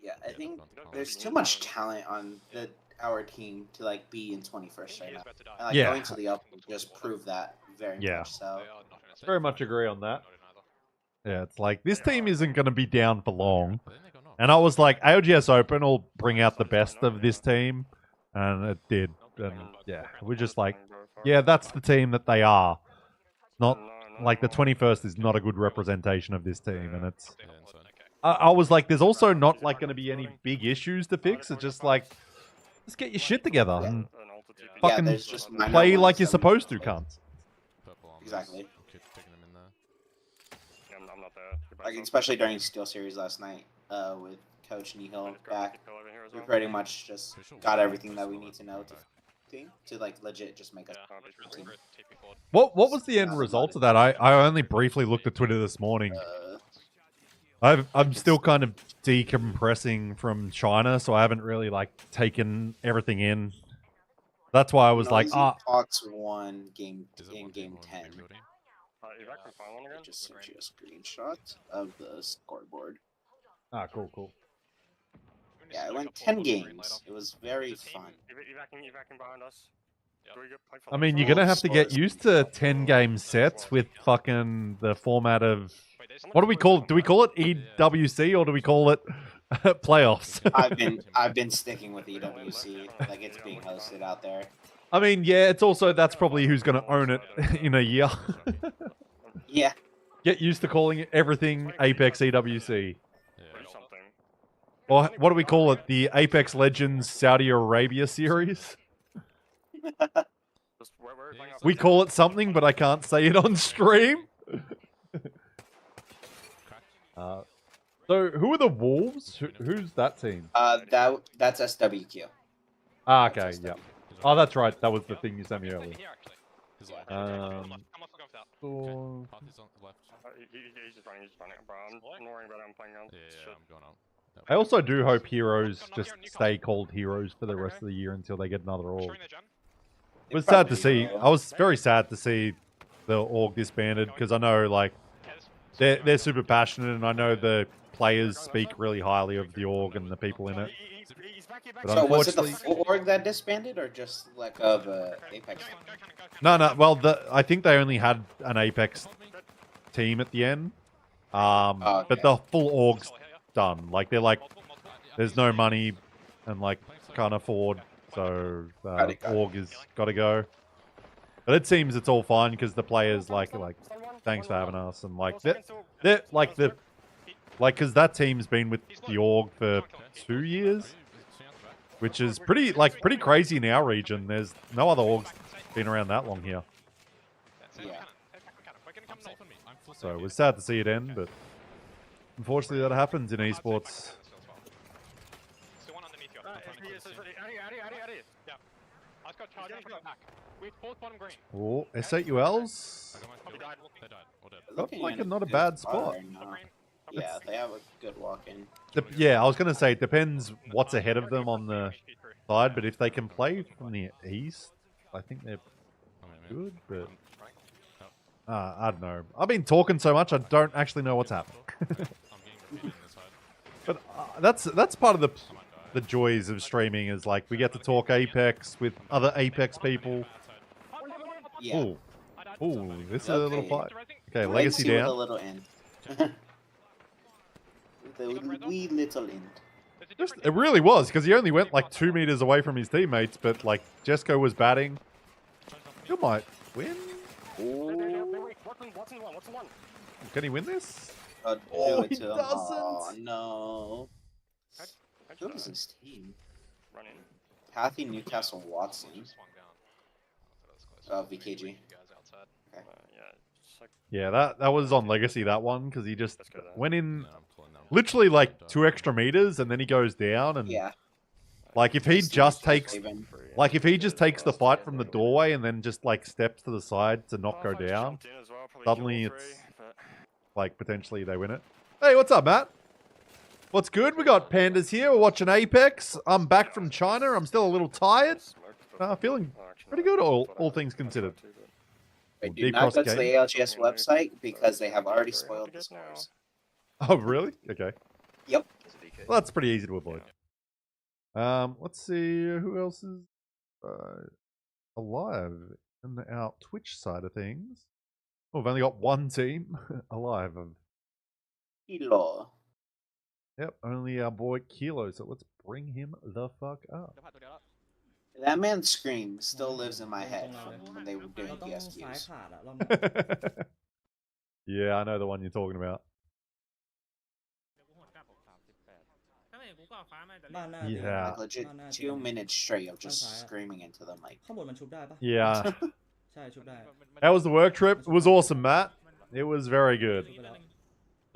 Yeah, I think there's too much talent on our team to like be in 21st right now. And like Yeah. going to the up will just prove that very Yeah. much. So Very much agree on that. Yeah, it's like this team isn't gonna be down for long. And I was like, ALGS Open will bring out the best of this team, and it did. And yeah, we're just like, yeah, that's the team that they are. Not like the 21st is not a good representation of this team, and it's. I was like, there's also not like going to be any big issues to fix. It's just like, just get your shit together and fucking there's just minor play ones like you're that we supposed to, play. cunts. Exactly. I'm not there. Like especially during Steel Series last night, with Coach Nihil back, we pretty much just got everything that we need to know to like legit just make us. team. What was the end result of that? I only briefly looked at Twitter this morning. I'm still kind of decompressing from China, so I haven't really like taken everything in. That's why I was like, Fox won game 10. I just sent you a screenshot of the scoreboard. cool. Yeah, it went 10 games. It was very fun. Evacuating behind us. Do we get paid for I that? mean, you're gonna have to get used to 10-game sets with fucking the format of what do we call it? Do we call it EWC or do we call it playoffs? I've been sticking with EWC, like it's being hosted out there. I mean, yeah, it's also that's probably who's gonna own it in a year. Yeah. Get used to calling it everything Apex EWC. Do something. Or what do we call it? The Apex Legends Saudi Arabia series? Just where are we playing We call it something, but I can't say it on stream. So who are the Wolves? Who's that team? That's SWQ. Ah, okay, yeah. Oh, that's right. That was the thing you sent me earlier. So- He's just running, bro. I'm not worrying about him playing guns. Yeah, I'm going out. I also do hope Heroes just stay called Heroes for the rest of the year until they get another org. It was sad to see. I was very sad to see the org disbanded because I know like they're super passionate and I know the players speak really highly of the org and the people in it. But So was it the unfortunately, full org that disbanded, or just like of Apex? no. Well, I think they only had an Apex team at the end. But the full org's done. Like they're like, there's no money, and like can't afford, so org is got to go. But it seems it's all fine because the players like thanks for having us and like they're like because that team's been with the org for 2 years, which is pretty crazy in our region. There's no other orgs been around that long here. Yeah. So it was sad to see it end, but unfortunately that happens in esports. Oh, S8ULs? Got like not a bad spot. Yeah, they have a good walk-in. Yeah, I was going to say, it depends what's ahead of them on the side, but if they can play from the east, I think they're good, but I don't know. I've been talking so much, I don't actually know what's happening. But that's part of the joys of streaming is like we get to talk Apex with other Apex people. Yeah. Ooh, this is a little fight. Okay, Let's legacy see what down. the little end. The wee little end. It really was, because he only went like 2 meters away from his teammates, but like Jesco was batting. You might win. Can he win this? Oh, he doesn't. Oh, no. Who is this team? Kathy, Newcastle, Watson. VKG. Okay. Yeah, that was on Legacy, that one, because he just went in literally like 2 extra meters and then he goes down and Yeah. like if he just takes Even. like if he just takes the fight from the doorway and then just like steps to the side to not go down, suddenly it's like potentially they win it. Hey, what's up, Matt? What's good? We got Pandas here. We're watching Apex. I'm back from China. I'm still a little tired. Feeling pretty good, all things considered. Wait, do not go to the ALGS website because they have already spoiled the scores. Oh, really? Okay. Yep. Well, that's pretty easy to avoid. Let's see who else is alive in our Twitch side of things. Oh, we've only got one team alive. Kilo. Yep, only our boy Kilo. So let's bring him the fuck up. That man's scream still lives in my head from when they were doing PSQs. Yeah, I know the one you're talking about. Yeah. Like legit 2 minutes straight of just screaming into the mic. Yeah. How was the work trip? It was awesome, Matt. It was very good.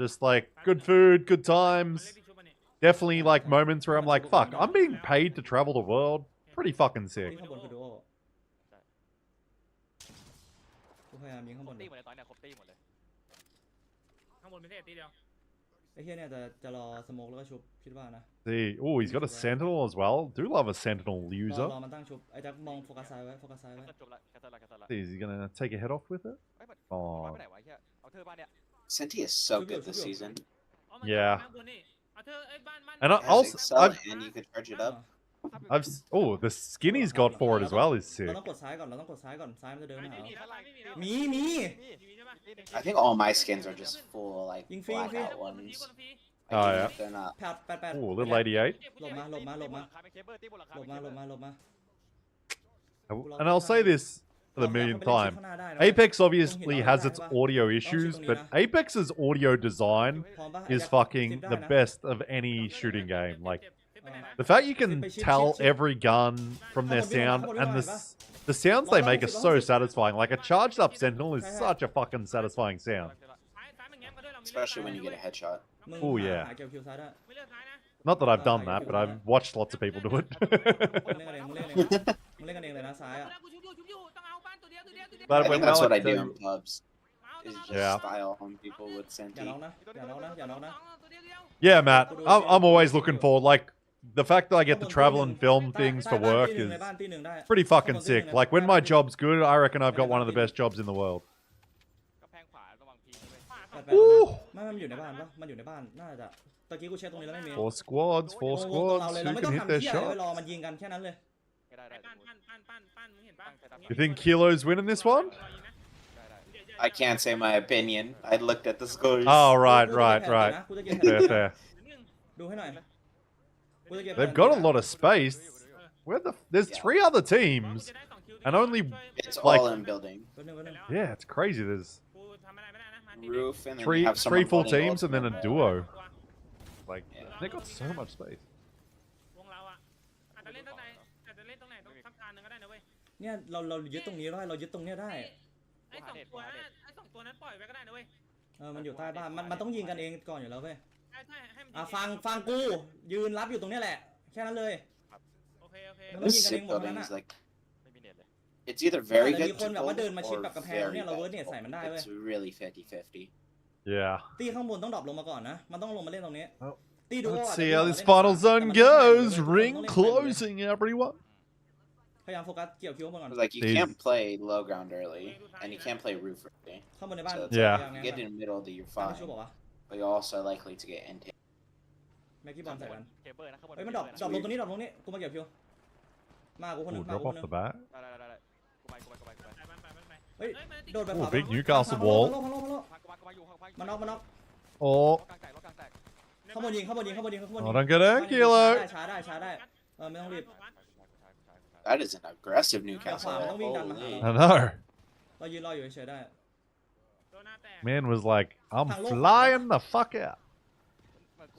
Just like good food, good times. Definitely like moments where I'm like, fuck, I'm being paid to travel the world. Pretty fucking sick. See, oh, he's got a sentinel as well. Do love a sentinel user. See, is he gonna take a head off with it? Oh, Senti is so good this season. yeah. And Has also, Excel and you could charge it up. Oh, the skin he's got for it as well is เรา sick. ต้องกดซ้ายก่อนเราต้องกดซ้ายก่อนซ้ายมันจะเดินมาหาเรามี I think all my skins are just full like Ying Fei, Ying Fei. blackout ones. Oh, yeah. They're not. 8 Oh, little 88. หลบมาหลบมาหลบมาหลบมาหลบมาหลบมา And I'll say this for the millionth time. Apex obviously has its audio issues, but Apex's audio design พร้อมปะ is อยาก fucking ซิปได้ the นะ best of any shooting game. Like, the fact you can tell every gun from their sound and the sounds they make are so satisfying. Like, a charged up Sentinel is such a fucking satisfying sound. Especially when you get a headshot. มึง Oh, yeah. หาเกี่ยวคิวซ้ายได้ Not that I've done that, but I've watched lots of people do it. มึงเล่นกันเองมึงเล่นกันเองมึงเล่นกันเองเลยนะซ้ายอ่ะ But I when think that's Malik what I do tell in you- pubs. Is just Yeah. style on people with อย่า Senti. น้องนะอย่าน้องนะอย่าน้องนะ Yeah, Matt. I'm always looking forward. Like, the fact that I get to travel and film things for work is ในบ้านตีหนึ่งได้ pretty fucking sick. Like, when my job's good, I reckon I've got one of the best jobs in the world. Ooh. ไม่มันอยู่ในบ้านปะมันอยู่ในบ้านน่าจะตะกี้กูเช็คตรงนี้แล้วไม่มี Four squads, ว four งตรง squads. เราเลย Who เราไม่ต้อ can ง hit ทำ their เหี้ยอะไร shot? ไว้รอมันยิงกันแค่นั้นเลย You think Kilo's winning this one? I can't say my opinion. I looked at the scores. Oh, right, กูจะ right, เก็บแผน right. นะกูจะเก็บแผน Fair, fair. ดูให้หน่อยกูจะเก็บแผน They've got a lot of space. There's 3 other teams, and only It's like- all in building. แป๊บนึงแป๊บนึง yeah, it's crazy. There's Roof and then three you have someone full holding teams and then a ultimate. duo. Like Yeah. they got so much space. เนี่ยเรายึดตรงนี้ได้เรายึดตรงเนี้ยได้มันอยู่ใต้บ้านมันต้องยิงกันเองก่อนอยู่แล้วเว้ยฟังกูยืนรับอยู่ตรงเนี้ยแหละแค่นั้นเลยมันต้อง This ยิงกันเอง SIP หมดทั้ง building นั้น is อ่ะ like it's either very แต่มี good คน to แบบว่า build เดินมาชิด or แบบกำแพงเนี่ยเราเวิร์ด very เนี่ยใส่มันได้ difficult. เว้ย It's really 50-50. Yeah. ตีข้างบนต้องดรอปลงมาก่อนนะมันต้องลงมาเล่นตรงนี้ Well, ตีดู Let's see how this final zone goes. Ring closing, everyone. พยายามโฟกัสเกี่ยวคิวข้างบนก่อน Like you These- can't play low ground early, and you can't play roof early. ข้างบนในบ้าน So it's Yeah. like, if you get in the middle, then you're ไม่ fine. ช่วยบอกว่า But you're also likely to get into. แม็กกี้บอลใส่กันเฮ้ยมันดรอปลงตรงนี้ดรอปลงนี้กูมาเกี่ยวคิวมากูคนนึ Ooh, งมา drop กูคน off นึง the bat. เฮ้ยโดดไป Ooh, ขวา big Newcastle พัง wall. มันน็อก Oh, ข้างบนยิง oh, don't get in, Kilo. ช้าได้ไม่ต้องรีบ That is an aggressive แต่ข Newcastle. วามันต้องวิ่งดันมาหา Holy. I know. เรายืนรออยู่เฉยๆได้ Man was like, I'm flying the fuck out.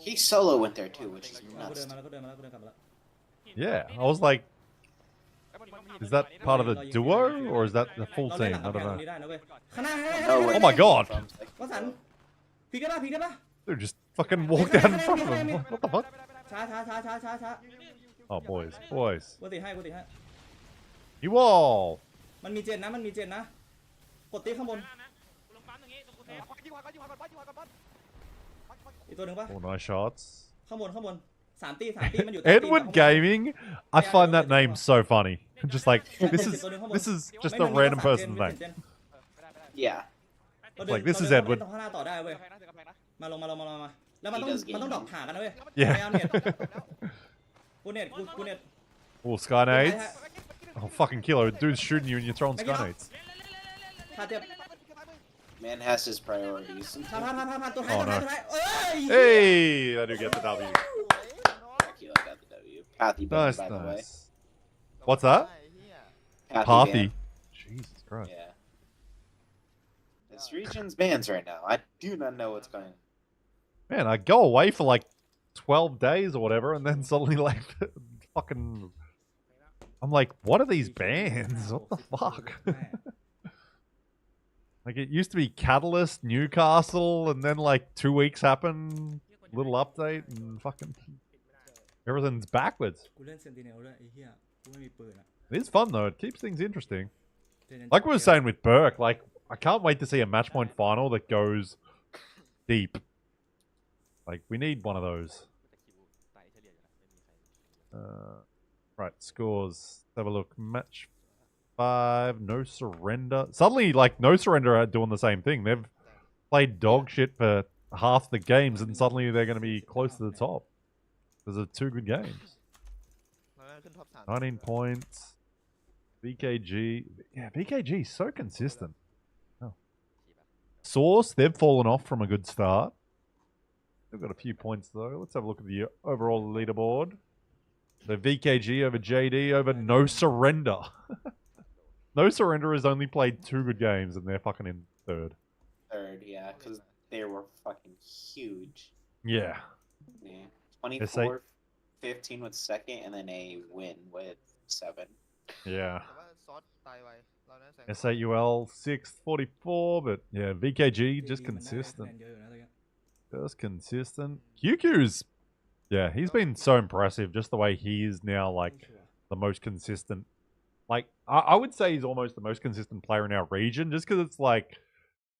He solo went there too, which is กูเดิน nuts. มาแล้วกูเดินกลับมาแล้ว Yeah, I was like, is that part of the duo or is that the full เราเล่น team? หลัง I กำแพง don't ตรง know. นี้ได้นะเว้ยข้างหน้า No way. Oh my god.วสันต์พลิกได้ปะ Dude, just fucking walked out in front of him. What the fuck? ช้า Oh, boys. กูติให้ You all. มันมีเจนนะกดตีข้างบนอีกตัวหนึ่งปะ Oh, nice shots. ข้างบนสามตีมันอยู่ Edward Gaming. I find that name so funny. Just like this is just a random person thing. Yeah. Like, this is Edward. ข้างหน้าต่อได้เว้ยมาลงแล้วมันต้องดรอปหากันนะเว้ย Yeah. พยายามเน็ตกูเน็ต Oh, sky nades. Oh, fucking Kilo. Dude's shooting you and you're throwing sky nades. พาเจ็บ Man has his priorities. พาตัวท้ายเอ้ย Hey, I do get the W. Dracula got the W. Pathy banned, Nice, by the way. nice. What's that? Pathy. Pathy. Jesus Christ. Yeah. This region's bans right now. I do not know what's going on. Man, I go away for like 12 days or whatever, and then suddenly like fucking. I'm like, what are these bans? What the fuck? Like it used to be Catalyst, Newcastle, and then like 2 weeks happen, little update, and fucking everything's backwards. กูเล่นเซนติเนลด้วยไอ้เหี้ยกูไม่มีปืนอ่ะ It is fun though. It keeps things interesting. Like we were saying with Burke, like I can't wait to see a match point final that goes deep. Like we need one of those. Right, scores. Let's have a look. Match 5, no surrender. Suddenly, like no surrender are doing the same thing. They've played dog shit for half the games, and suddenly they're going to be close to the top. Those are 2 good games. 19 points. VKG. Yeah, VKG is so consistent. Oh. Source, they've fallen off from a good start. They've got a few points though. Let's have a look at the overall leaderboard. So VKG over JD over No Surrender. No Surrender has only played 2 good games and they're fucking in third. Third, yeah, because they were fucking huge. Yeah. Yeah. 24, 15 with second, and then a win with 7. Yeah. S8UL 6th, 44, but yeah, VKG just consistent. Just consistent. QQ's, yeah, he's been so impressive just the way he is now, like, the most consistent. Like, I would say he's almost the most consistent player in our region just because it's like,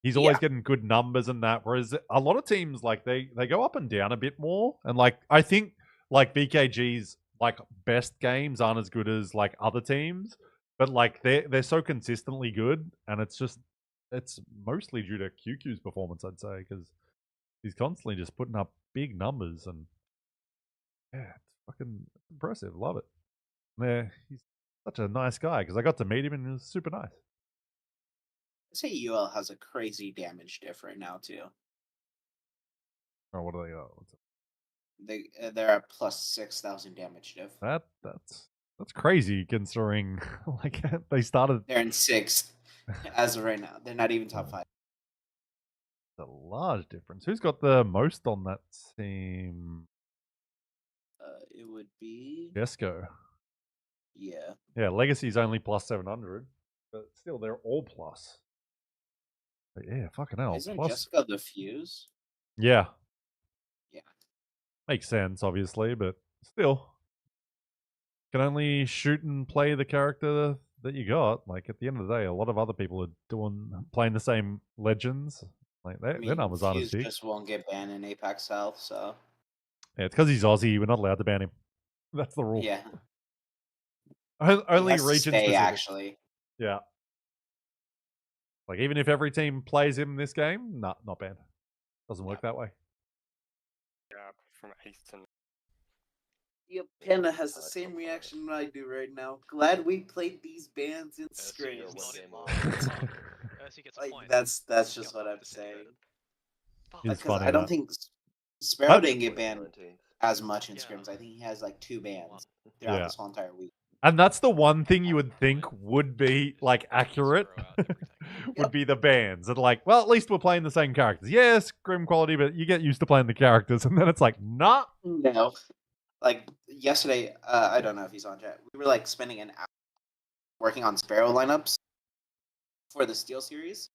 he's always getting good numbers and that. Whereas a lot of teams, like, they go up and down a bit more. And, like, I think, like, VKG's, like, best games aren't as good as, like, other teams. But, like, they're so consistently good. And it's just, it's mostly due to QQ's performance, I'd say. Because he's constantly just putting up big numbers. And, yeah, it's fucking impressive. Love it. Yeah, he's such a nice guy. Because I got to meet him and he was super nice. S8UL has a crazy damage diff right now too. Oh, what are they? What's it? They're at plus 6,000 damage diff. That's crazy considering like they started. They're in 6th as of right now. They're not even top 5. A large difference. Who's got the most on that team? It would be Jesco. Yeah. Yeah, Legacy's only plus 700, but still they're all plus. But yeah, fucking hell. Isn't plus... Jessica the Fuse? Yeah. Yeah. Makes sense, obviously, but still. Can only shoot and play the character that you got. Like, at the end of the day, a lot of other people are playing the same legends. Like, their numbers aren't as Fuse big. just won't get banned in APAC South, so... Yeah, it's because he's Aussie. We're not allowed to ban him. That's the rule. Yeah. Only He has to region stay, specific. actually. Yeah. Like, even if every team plays him in this game, not banned. Doesn't work that way. Yeah, from 8th to... Yep, Panda has the same reaction I do right now. Glad we played these bands in scrims. Like, that's just what I'm saying. He's Because funny, I don't that. think Sparrow didn't get banned as much in scrims. I think he has like 2 bans throughout this whole entire week. And that's the one thing you would think would be, like, accurate, would be the bans. And like, well, at least we're playing the same characters. Yes, grim quality, but you get used to playing the characters. And then it's like, nah. No. Like, yesterday, I don't know if he's on chat. We were, like, spending an hour working on Sparrow lineups for the Steel series.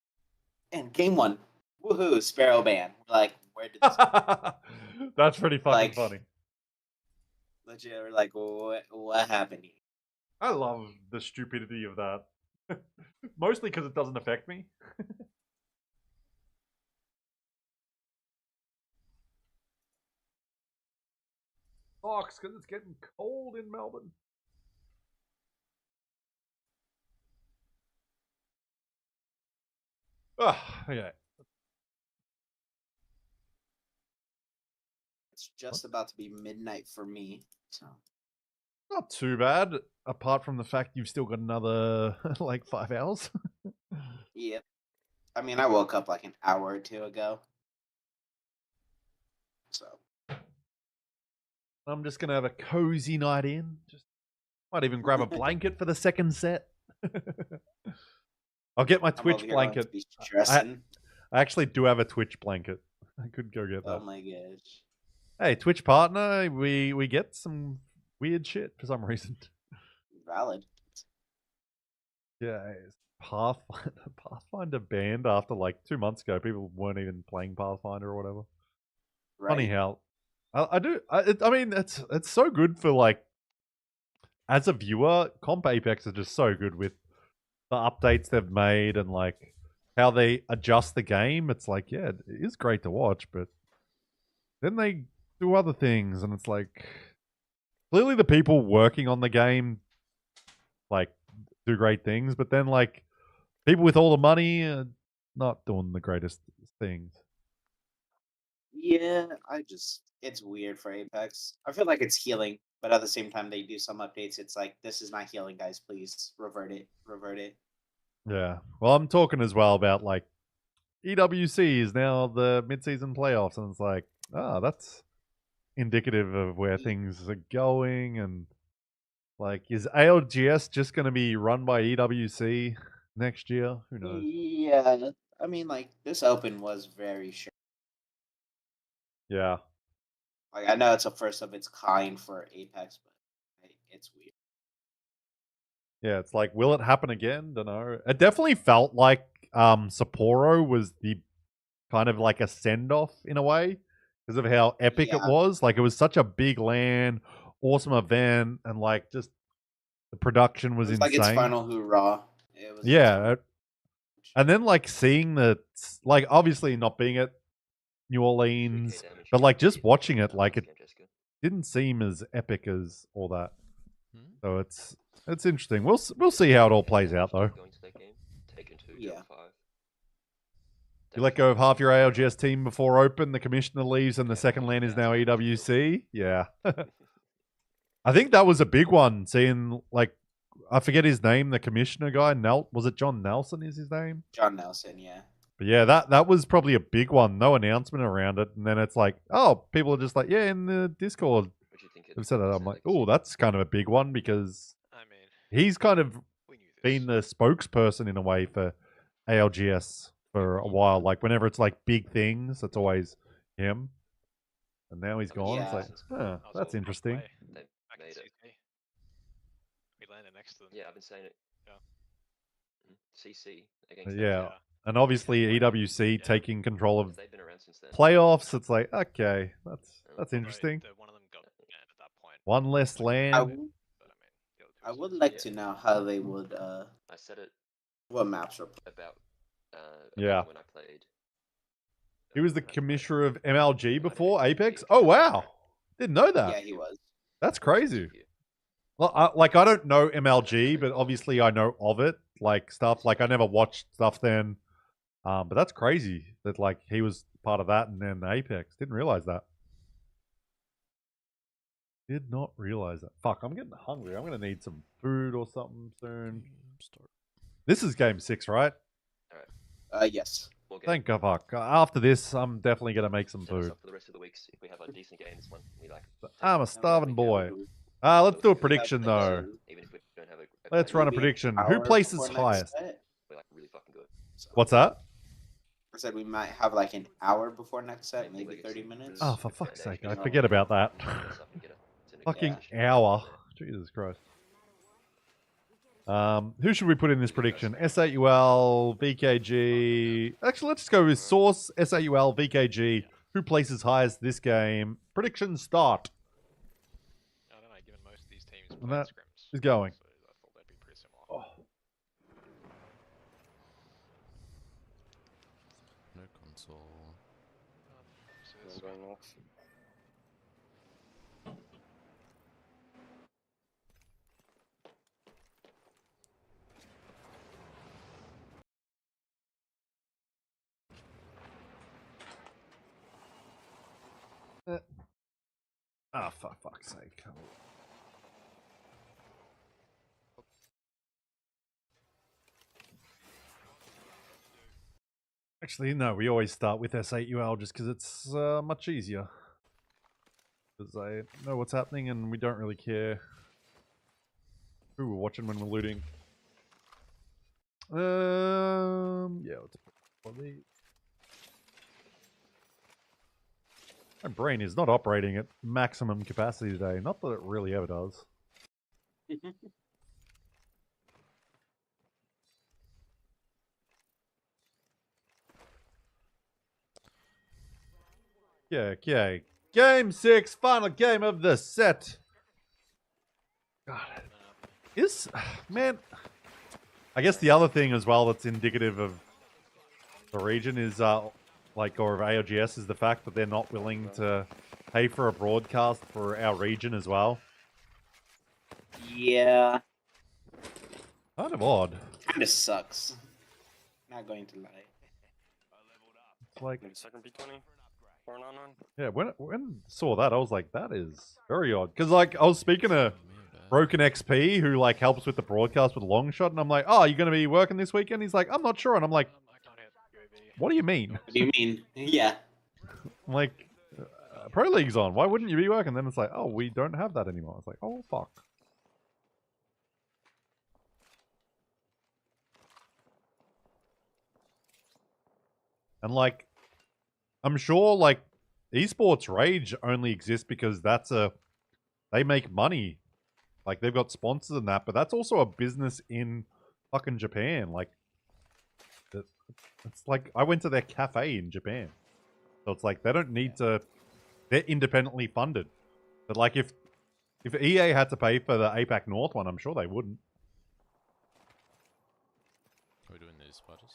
And game 1, woohoo, Sparrow ban. We're like, where did this That's pretty fucking Like, funny. legit, we're like, what happened here? I love the stupidity of that. Mostly because it doesn't affect me. Fox, because it's getting cold in Melbourne. Okay. It's just about to be midnight for me, so... Not too bad, apart from the fact you've still got another, like, 5 hours. Yep. I mean, I woke up like an hour or 2 ago. So. I'm just going to have a cozy night in. Might even grab a blanket for the second set. I'll get my Twitch blanket. I actually do have a Twitch blanket. I could go get that. Oh my gosh. Hey, Twitch partner, we get some weird shit for some reason. Valid. Yeah, Pathfinder banned after like 2 months ago. People weren't even playing Pathfinder or whatever. Right. Funny how I mean, it's so good for like as a viewer. Comp Apex are just so good with the updates they've made and like how they adjust the game. It's like, yeah, it is great to watch, but then they do other things, and it's like clearly the people working on the game like do great things, but then like people with all the money are not doing the greatest things. Yeah, it's weird for Apex. I feel like it's healing but at the same time they do some updates. It's like, this is not healing, guys. Please revert it. Yeah. Well, I'm talking as well about like EWC is now the mid-season playoffs, and it's like, that's indicative of where things are going. And like, is ALGS just going to be run by EWC next year? Who knows? Yeah, I mean, like, this open was very short. Yeah. Like, I know it's a first of its kind for Apex, but it's weird. Yeah, it's like, will it happen again? Don't know. It definitely felt like Sapporo was the kind of like a send-off in a way because of how epic it was. Like, it was such a big LAN, awesome event, and like just the production was insane. Like its final hoorah. It was and then like seeing like obviously not being at New Orleans, but like just watching it, like it didn't seem as epic as all that. So it's interesting. We'll see how it all plays out though. Yeah. You let go of half your ALGS team before open, the commissioner leaves, and the second LAN is now EWC. Yeah. I think that was a big one, seeing, like, I forget his name, the commissioner guy. Was it John Nelson is his name? John Nelson, yeah. But yeah, that was probably a big one. No announcement around it. And then it's like, oh, people are just like, yeah, in the Discord. They've said that. I'm like, oh, that's kind of a big one because he's kind of been the spokesperson in a way for ALGS for a while. Like, whenever it's like big things, it's always him. And now he's gone. Yeah. It's like, that's interesting. We landed next to them. Yeah, I've been saying it. Yeah. CC against Yeah. And obviously EWC taking control of they've been around since then. playoffs. It's like, okay, that's interesting. One of them got banned at that point. One less land. I would like to know how they would I said it what maps are about Yeah. when I played. He was the commissioner of MLG before Apex. Oh wow, didn't know that. Yeah, he was. That's crazy. Well, I don't know MLG, but obviously I know of it. Like stuff. Like I never watched stuff then. But that's crazy that like he was part of that and then Apex. Didn't realize that. Did not realize that. Fuck, I'm getting hungry. I'm gonna need some food or something soon. This is game 6, right? Yes. Thank God. Fuck. After this, I'm definitely gonna make some food. For the rest of the weeks, if we have a decent game, this one we like. I'm a starving boy. Let's do a prediction though. Even if we don't have Let's run a prediction. Who places highest? We're like really fucking good. What's that? I said we might have like an hour before next set, maybe 30 minutes. Oh, for fuck's sake! I forget about that. Fucking hour. Jesus Christ. Who should we put in this prediction? S8UL, VKG. Actually, let's just go with Source, S8UL, VKG. Who places highest this game? Prediction start. I don't know, given most of these teams And play that scrims. is going. So I thought that'd be pretty similar. No console. So this is Going off. For fuck's sake. Actually, no, we always start with S8UL just because it's much easier. Because I know what's happening and we don't really care who we're watching when we're looting. Yeah, let's put these. My brain is not operating at maximum capacity today. Not that it really ever does. Okay. Game 6, final game of the set. God. Man, I guess the other thing as well that's indicative of the region is, or of ALGS, is the fact that they're not willing to pay for a broadcast for our region as well. Yeah. Kind of odd. Kinda sucks. Not going to lie. It's like, Maybe second B20. Or not on. Yeah, when I saw that, I was like, that is very odd. Because, like, I was speaking to Broken XP, who, like, helps with the broadcast with Longshot, and I'm like, oh, you going to be working this weekend? He's like, I'm not sure. And I'm like, I can't hit UAV. what do you mean? What do you mean? Yeah. I'm like, Pro League's on. Why wouldn't you be working? Then it's like, oh, we don't have that anymore. It's like, oh, fuck. And, like, I'm sure, like, Esports Rage only exists because they make money. Like, they've got sponsors and that, but that's also a business in fucking Japan. Like, it's like, I went to their cafe in Japan. So it's like, they don't need to, they're independently funded. But, like, if EA had to pay for the APAC North one, I'm sure they wouldn't. Are we doing these parties?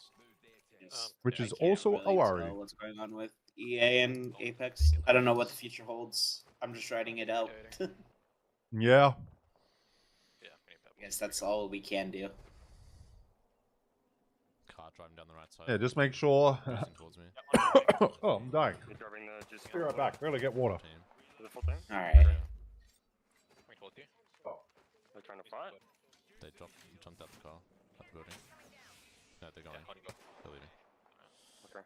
Which I is can't also a really worry. tell what's going on with EA and Apex? I don't know what the future holds. I'm just writing it out. I Yeah. Yeah, we need purple. guess that's all we can do. Car driving down the right side. Yeah, just make sure. Facing towards me. Oh, I'm dying. You're grabbing the juice. Be right back. Gotta get water. Team. Is it full team? All right. Yeah. Coming towards you. They're trying to fight. They jumped out the car, out the building. No, they're going. Yeah, holding go. They're leaving. Okay.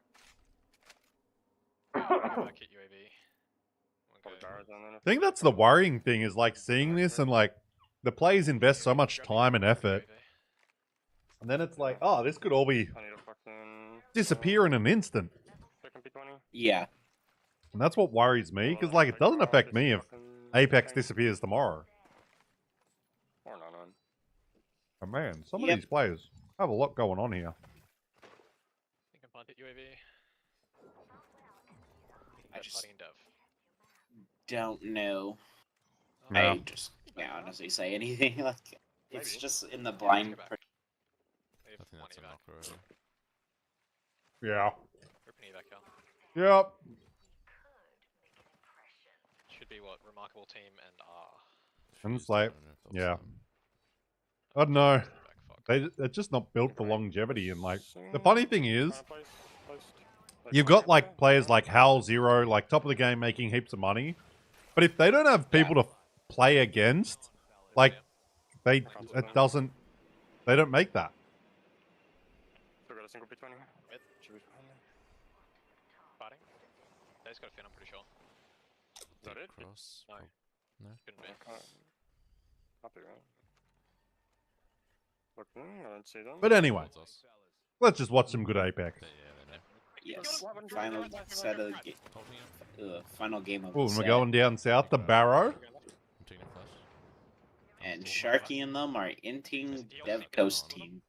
Back hit UAV. Probably barrels on then. I think that's the worrying thing is like seeing this and like the players invest so much time and effort, and then it's like, oh, this could all be I need a fucking. disappear in an instant. Second P20. Yeah. And that's what worries me because like it doesn't affect me if Apex disappears tomorrow. Or not on. But man, some Yep. of these players have a lot going on here. I think I'm plant hit UAV. I They're just fighting Dev. don't know. Yeah. I just can't honestly say anything. Like, it's Maybe. just in the let's blind. go back. They have I think one that's a evac. knock already. Yeah. Open evac, Cal. Yep. Should be what? Remarkable team and R. And it's Fused, I like, don't know if they'll yeah. slam. I don't know. Evac, fuck. They're just not built for longevity. And like, the Sing- funny thing is, Fireplace, post. you've got like players like Hal Zero, like top of the game, making heaps of money. But if they don't have people to play against, like they don't make that. Still got a single P20. Mid. Should be fine. Fighting. They just got a fin, I'm pretty sure. Is that it? Cross. No. No. Couldn't be. I can't. Happy, right? Looking, I don't see them. But anyway, Towards us. let's just watch some good Apex. Yeah, they know. Yes. Final set of the Holding him. final game of Oh, the and we're set. going down south to Barrow. I'm taking a flash. And Sharky and them are inting Dev Coast team.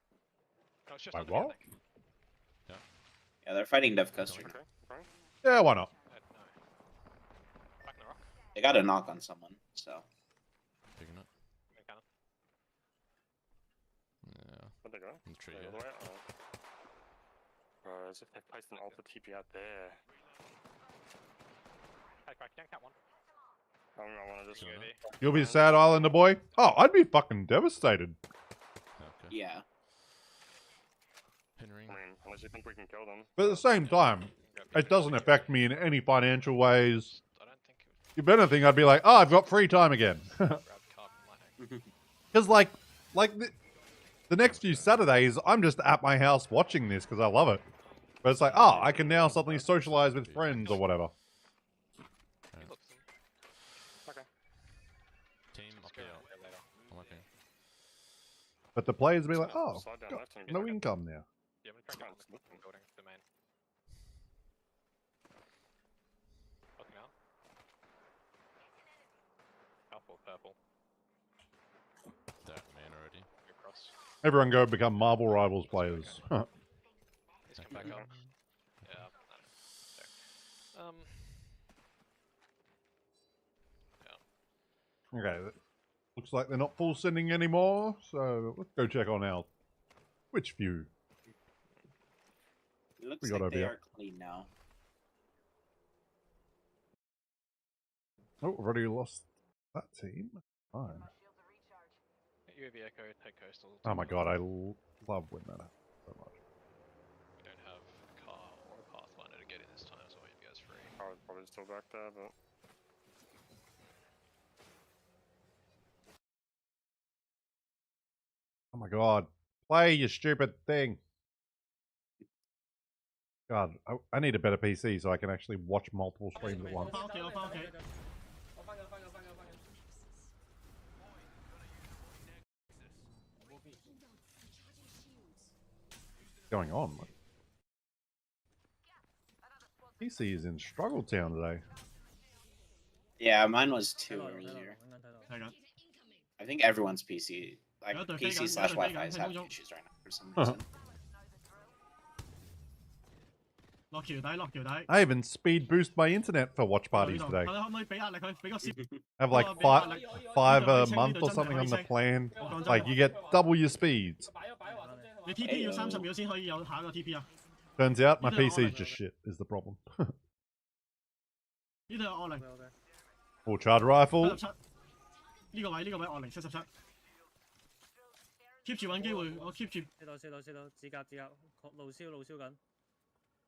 No, it's just By under me, I what? think. Yeah, they're fighting Dev Coast. Okay, okay. Yeah, why not? No. Back in the rock. They got a knock on someone, so. Picking it. Main cannon. Yeah. Where'd they go? In the tree They here. all the way? Oh. Bro, as if they placed an alpha TP out there. Hey, crack, yank that one. I want to just. Yeah. UAV. You'll be a sad islander boy. Oh, I'd be fucking devastated. Okay. Yeah. Pinring. I mean, unless you think we can kill them. But at the same time, it doesn't affect me in any financial ways. I don't think it If anything, I'd be like, oh, I've got free time again. would grab carbon lightning. Because like the next few Saturdays, I'm just at my house watching this because I love it. But it's like, oh, I can now suddenly socialize with friends or whatever. He looks them. Okay. Team up here. I'm looking. But the players will be like, oh, Slide down got left and get no back up. income now. Yeah, I'm gonna crack Can't down the look them. building, the main. Looking out. Alpha or purple. That man already. Go across. Everyone go become Marvel Rivals players. He's come back up. Yeah, I know. There. Okay, looks like they're not full sending anymore, so let's go check on our Twitch view. It looks We got like over they here. are clean now. Oh, already lost that team. Fine. UAV Echo, take coastal. Oh my god, I love when that happens so much. We don't have a car or a pathfinder to get in this time, so I'll give you guys free. I was Savage's still back there, but Oh my god. Play, you stupid thing. God, I need a better PC so I can actually watch multiple streams at once. 翻屋企，我翻屋企。 What's going on? PC is in struggle town today. Yeah, mine was 2 earlier. 係㗎。 I think everyone's PC, like 有一隊飛緊， PC slash 有一隊飛 Wi-Fi 緊， is 聽 having 空中。 issues right now for some reason. 落橋底，落橋底。 I even speed boost my internet for watch 呢 parties 度 today. 睇下可唔可以俾壓力佢，俾個攝。 I have like five a month or something on the plan. Like you get double your speeds. 你 TP 要30秒先可以有下一個 TP 啊！ Turns out my PC is just shit. Is the problem? 呢度有惡靈， Full charge rifle. 77。呢個位惡靈77。keep 住揾機會，我 keep 住。四樓，指甲，路燒緊。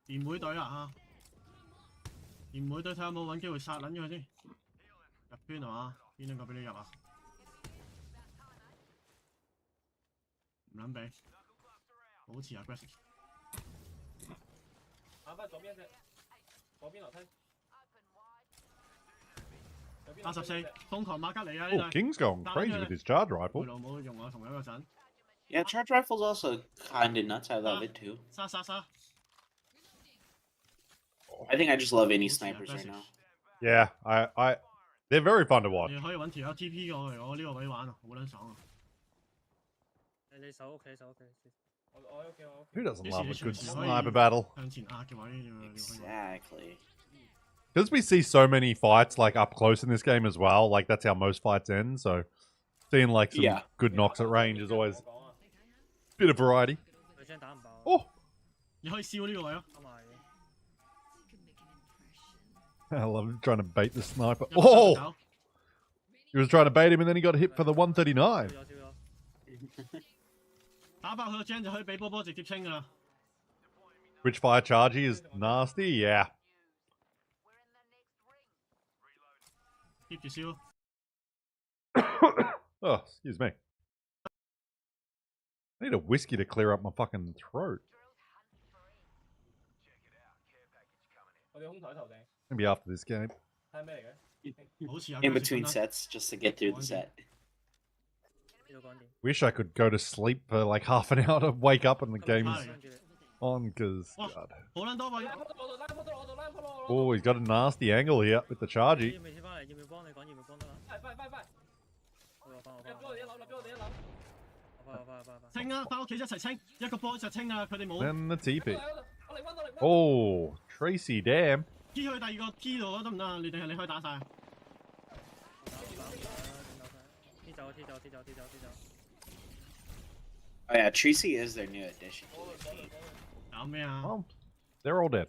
連妹隊啊嚇！連妹隊睇下有冇揾機會殺撚咗佢先。入圈係嘛？邊兩個俾你入啊？唔撚俾，保持 aggressive。84，瘋狂馬吉尼啊！呢 Oh, King's going crazy with his charge 隊 rifle. 老母用我同一個陣， Yeah, charge rifle's also kind of nuts. I love it too. 殺！ I think I just love any snipers right now. Yeah, they're very fun to watch. 你可以揾條友 TP 過嚟我呢個位玩啊，好撚爽啊！你守屋企。 Who doesn't love a good Yes, sniper battle? 向前壓嘅位你可以玩。 Exactly. Because we see so many fights like up close in this game as well. Like that's how most fights end. So seeing like some Yeah. good knocks at range is always a bit of variety. 佢張打唔爆。 Oh, 你可以燒呢個位咯。 啱埋。 I love trying to bait the sniper. 有個殺 Oh, 手 he was trying to bait him and then he got hit for the 139. 燒咗。打爆佢個 gen 就可以俾波波直接清噶啦。 Which fire charge is nasty? Yeah. keep 住燒。 Oh, excuse me. I need a whiskey to clear up my fucking throat. Maybe after this game. 保持 In between sets, just to get through the set. Wish I could go to sleep for like half an hour to wake up and the game's on, because God. 好撚多位。 Oh, he's got a nasty angle here with the chargy. 要未先翻嚟？要唔要幫你講？要唔要幫得啦？快！清啊！翻屋企一齊清，一個波就清啊！佢哋冇。 Then the TP. Oh, Tracy, damn. T 去第二個 T 度得唔得啊？你定係你可以打晒？ T 走。 Oh yeah, Tracy is their new addition. 搞咩啊？ Oh, they're all dead.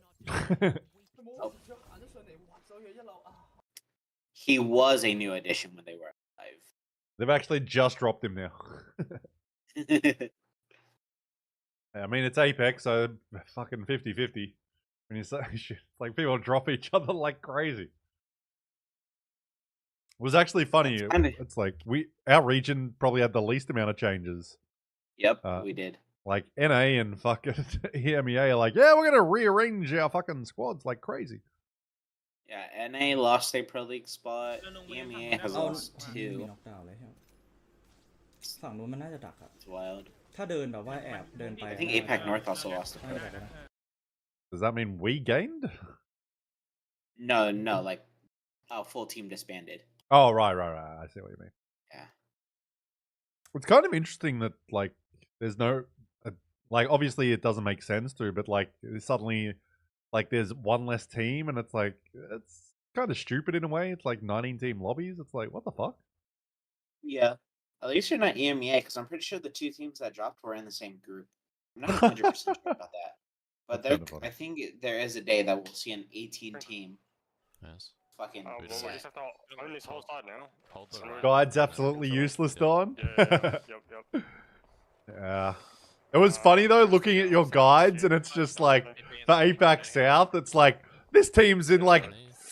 He was a new addition when they were alive. They've actually just dropped him now. I mean, it's Apex, so fucking 50-50. When you say shit, it's like people drop each other like crazy. It was actually funny. It's like our region probably had the least amount of changes. Yep, we did. Like NA and fucking EMEA are like, yeah, we're gonna rearrange our fucking squads like crazy. Yeah, NA lost a Pro League spot. EMEA has lost มี 2. น็อกดาวน์เลยครับฝั่งนู้นมันน่าจะดักอะ It's wild. ถ้าเดินแบบว่าแอบเดินไป I think APAC North also lost a น่า Pro จะดัก League. นะ Does that mean we gained? No, like a full team disbanded. Oh, right. I see what you mean. Yeah. It's kind of interesting that like there's no like obviously it doesn't make sense to, but like suddenly like there's one less team and it's like it's kind of stupid in a way. It's like 19 team lobbies. It's like what the fuck? Yeah. At least you're not EMEA because I'm pretty sure the 2 teams that dropped were in the same group. I'm not 100% sure about that. But That's kinda funny. I think there is a day that we'll see an 18 team Yes. fucking Well, we just set. have to own this whole side now. Hold the So right. Guide's absolutely useless, Don. Yeah. Yep. Yeah. It was funny though looking at your guides and it's just like for APAC South, it's like this team's in like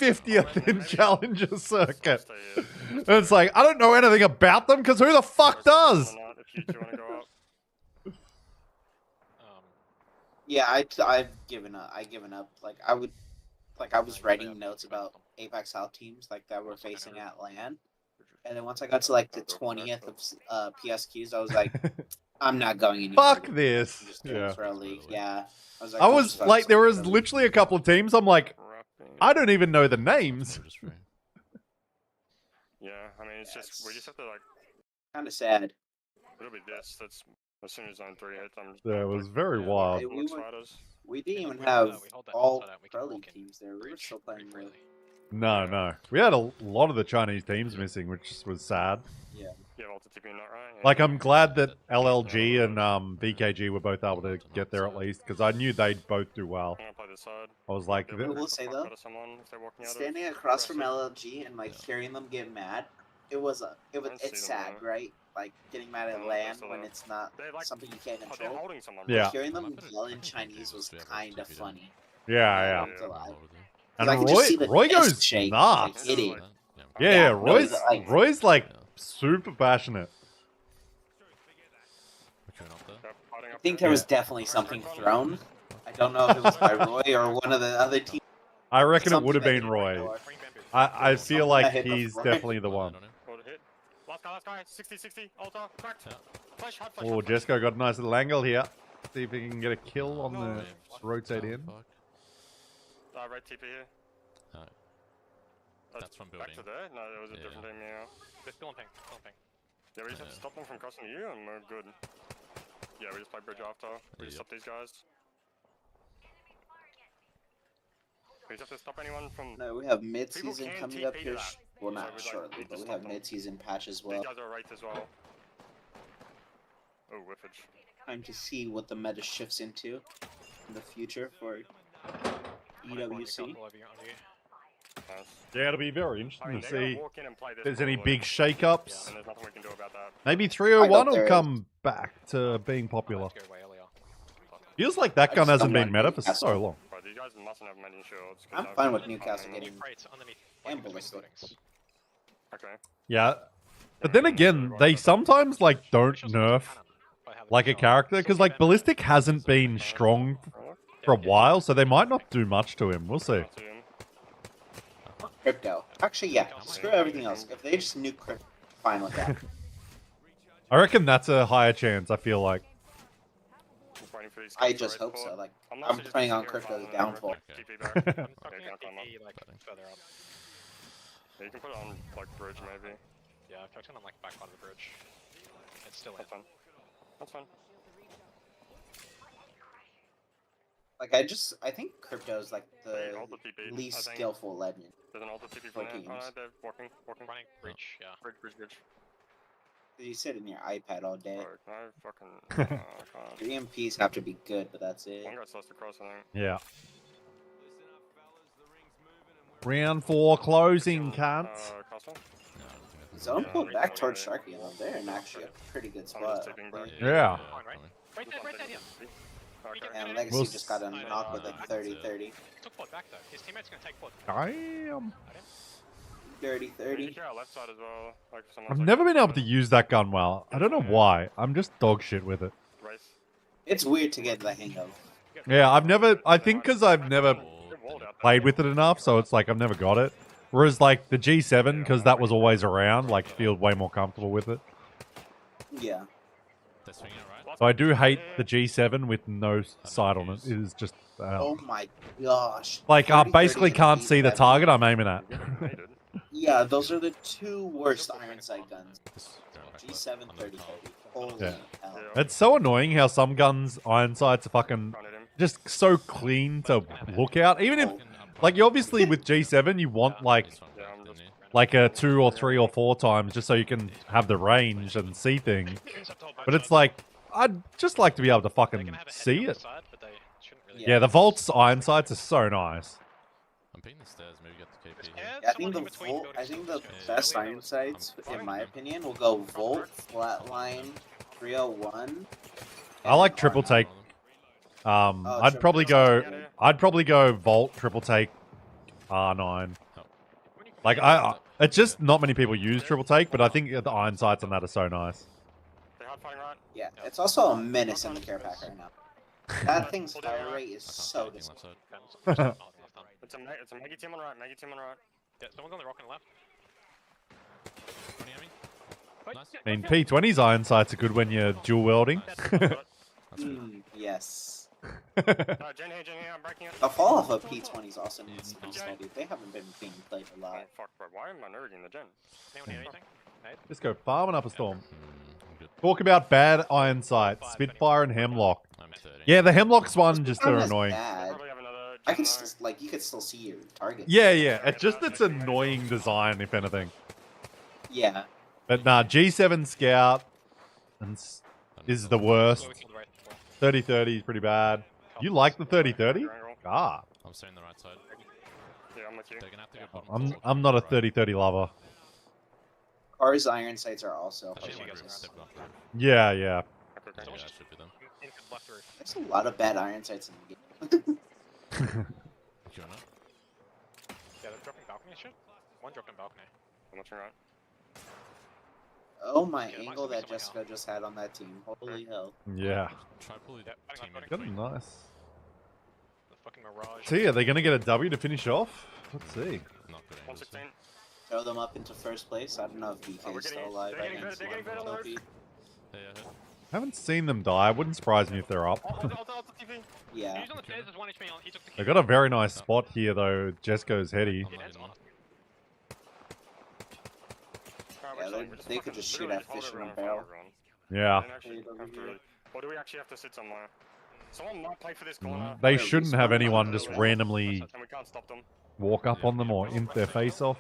50th in Challenger Circuit. Stay here. And it's like, I don't know anything about them because who the fuck does? Or not, if you two want to go up. Yeah, I've given up. Like I was writing notes about APAC South teams like that were facing at LAN, and then once I got to like the 20th of PSQs, I was like, I'm not going any Fuck further. this. I'm just doing Yeah. Pro League. Yeah. I was like, there was literally a couple of teams. I'm like, Wrapping. I don't even know the names. Yeah, I mean, it's just, we just have to, like, kind of sad. it'll be this. That's, as soon as zone 3 hits, I'm just. Yeah, it was very wild. Hey, Looks fighters. We didn't even we have hold that all outside out, we can Pro walk League in teams there. We were breach still playing pretty with. freely. No. We had a lot of the Chinese teams missing, which was sad. Yeah. Yeah, Volta TP not right. Yeah. Like, I'm glad that LLG and VKG were both able to get there at least, because I knew they'd both do well. I'm gonna play this side. I was like, They'll I will rip the say, fuck though, out of someone if they're walking out of Standing across from aggressive. LLG and like hearing them get mad, it's see sad, them, though. right? Like getting mad at No, LAN that's when the- it's not They're like, something you can't oh, they're control. holding someone. Yeah. Hearing them yell in Chinese was kind of funny. yeah. To lie. And I could just see the Roy desk goes shake, nuts. like, idiot. Yeah, no, Roy's like super passionate. I think there was definitely something thrown. I don't know if it was by Roy or one of the other teams. I reckon it Something would have that been hit Roy. Roy. I feel like hit the he's Roy. definitely the one. Hold it, hit. Last guy, 60, Altar, cracked. Flash, hard flash. Oh, hard flash. Jesco got a nice little angle here. See if he can get a kill on the rotate in. Right TP here. That's from Back building. to there? No, there was a Yeah. different team, yeah. Just go on ping, Yeah, we just have to stop them from crossing you and we're good. Yeah, we just play bridge after. We just Yep. stop these guys. We just have to stop anyone from... No, we have mid-season can coming up TP here. to that. Well, So not we, like, shortly, need to but we stop have them. mid-season patch as These well. guys are right as well. Oh, whiffage. Time to see what the meta shifts into in the future for EWC. Nice. Yeah, it'll be very I interesting mean, to they're gonna see walk in and play if this there's any probably. big shake-ups. And there's nothing we can do about that. Maybe I 301 hope will there come back to being popular. Let's go way earlier. Feels like that I gun just hasn't don't been want meta for Newcastle. so long. But you guys mustn't have many shields. 'cause I'm I've fine been with Newcastle farming getting Crates underneath. and between ballistic. buildings. Okay. Yeah. But then again, they sometimes like don't nerf like a character because like Ballistic hasn't been strong for a while, so they might not do much to him. We'll see. See him. Crypto. Actually, yeah. Screw everything else. If they just nuke crypto, fine with that. I reckon that's a higher chance. I feel like. Just waiting for these I guys to just raid hope port. so. Like, I'm I'm also just playing sitting on here Crypto's farming downfall. TP back. I'm Okay, talking can't climb up. TP like further up. Yeah, you can put it on like bridge maybe. Yeah, I've tucked in on like back part of the bridge. It's still in. That's fine. That's fine. Like, I think Crypto is like They the hold the TP. I least think. skillful legend. There's an altar TP for from there. Oh no, teams. they're walking. Running breach, yeah. Bridge. You sit in your iPad all day. Bro, no fucking. I can't. Your EMPs have to be good, but that's it. One guy's lost across, I think. Yeah. Round 4 closing, cunts. Castle? Zone Yeah, pulled we back can towards go there. Sharky, though. They're in actually a pretty good I'm spot. just tipping back. Yeah. Fine, right? Right there, yeah. Okay. And Legacy We'll just got a knock with a 30-30. Took pod back though. His teammate's gonna take pod. Damn. 30-30. You can left side as well. Like I've someone's never been able to use that gun well. I don't know why. I'm just dog shit with it. race. It's weird to get the hang of. Yeah, I think because I've never They're walled out there. played with it enough, so it's like I've never got it. Whereas like the G7, because that was always around, like feel way more comfortable with it. Yeah. They're swinging it right. So I do hate the G7 with no sight on it. It is just Oh my gosh. like I 30-30 basically and can't see the G7. target I'm aiming at. Yeah, those are the two worst iron sight guns. G7 30-30. Holy Yeah. hell. It's so annoying how some guns iron sights are fucking just so clean to look at. Even if like you obviously with G7 you want like a 2 or 3 or 4 times just so you can have the range and see things. But it's like I'd just like to be able to fucking see it. Yeah, the Volt's iron sights are so nice. I'm picking the stairs, maybe get the KP. Yeah, I think the best iron sights, in my opinion, will go Volt, Flatline, 301. I like triple take. I'd probably go Volt, triple take, R9. Like it's just not many people use triple take, but I think the iron sights on that are so nice. They hard fighting right. Yeah, it's also a menace in the care pack right now. That thing's fire rate is so disappointing. It's a Maggie team on right. Maggie team on right. Yeah, someone's on the rock on the left. 20 enemy. Nice. I mean, P20's iron sights are good when you're dual welding. Yes. Jen here, I'm breaking it. The fall off of P20 is awesome. They haven't been being played a lot. Oh, fuck, bro. Why am I nerving the Jen? Anyone need anything? Nate? Just go farming up a storm. I'm good. Talk about bad iron sights, Spitfire and Hemlock. I'm 30. Yeah, the Hemlock's one just Not are as annoying. bad. Probably have another I can Jen still, like, you could still see your target. Yeah, it's just its annoying design, if anything. Yeah. But nah, G7 Scout is the worst. 30-30 is pretty bad. You like the 30-30? Ah, I'm staying the right side. Yeah, I'm with you. They're gonna have to go bottom. I'm not a 30-30 lover. Car's iron sights are also Actually, you guys horrendous. stepped off the roof. Yeah. Yeah, that should be them. Left roof. There's a lot of bad iron sights in the game. If you're not. Yeah, they're dropping balcony shit. One dropped in balcony. I'm watching right. Oh my Yeah, there might angle still be that someone Jessica just had on that team. Holy hell. Yeah. Try pull your Yeah, team in got Good, between. nice. The fucking mirage. So yeah, they're gonna get a W to finish off. Let's see. Not good angles. 116. Throw them up into first place. I don't know if Oh, we're BK is still getting- alive. they're I getting think good, they're getting good on the roof. Yeah. Haven't seen them die. Wouldn't surprise me if they're up. Ultra TV. Yeah. He's on the stairs, there's one HP on. He took the They got a very nice spot here though. Jesco's heady. I'm not in one. Yeah, they could just shoot at fish in a barrel. Yeah. Or do we actually have to sit somewhere? Someone might play for this corner. They shouldn't have anyone just randomly And we can't stop them. walk up on them or int their face off.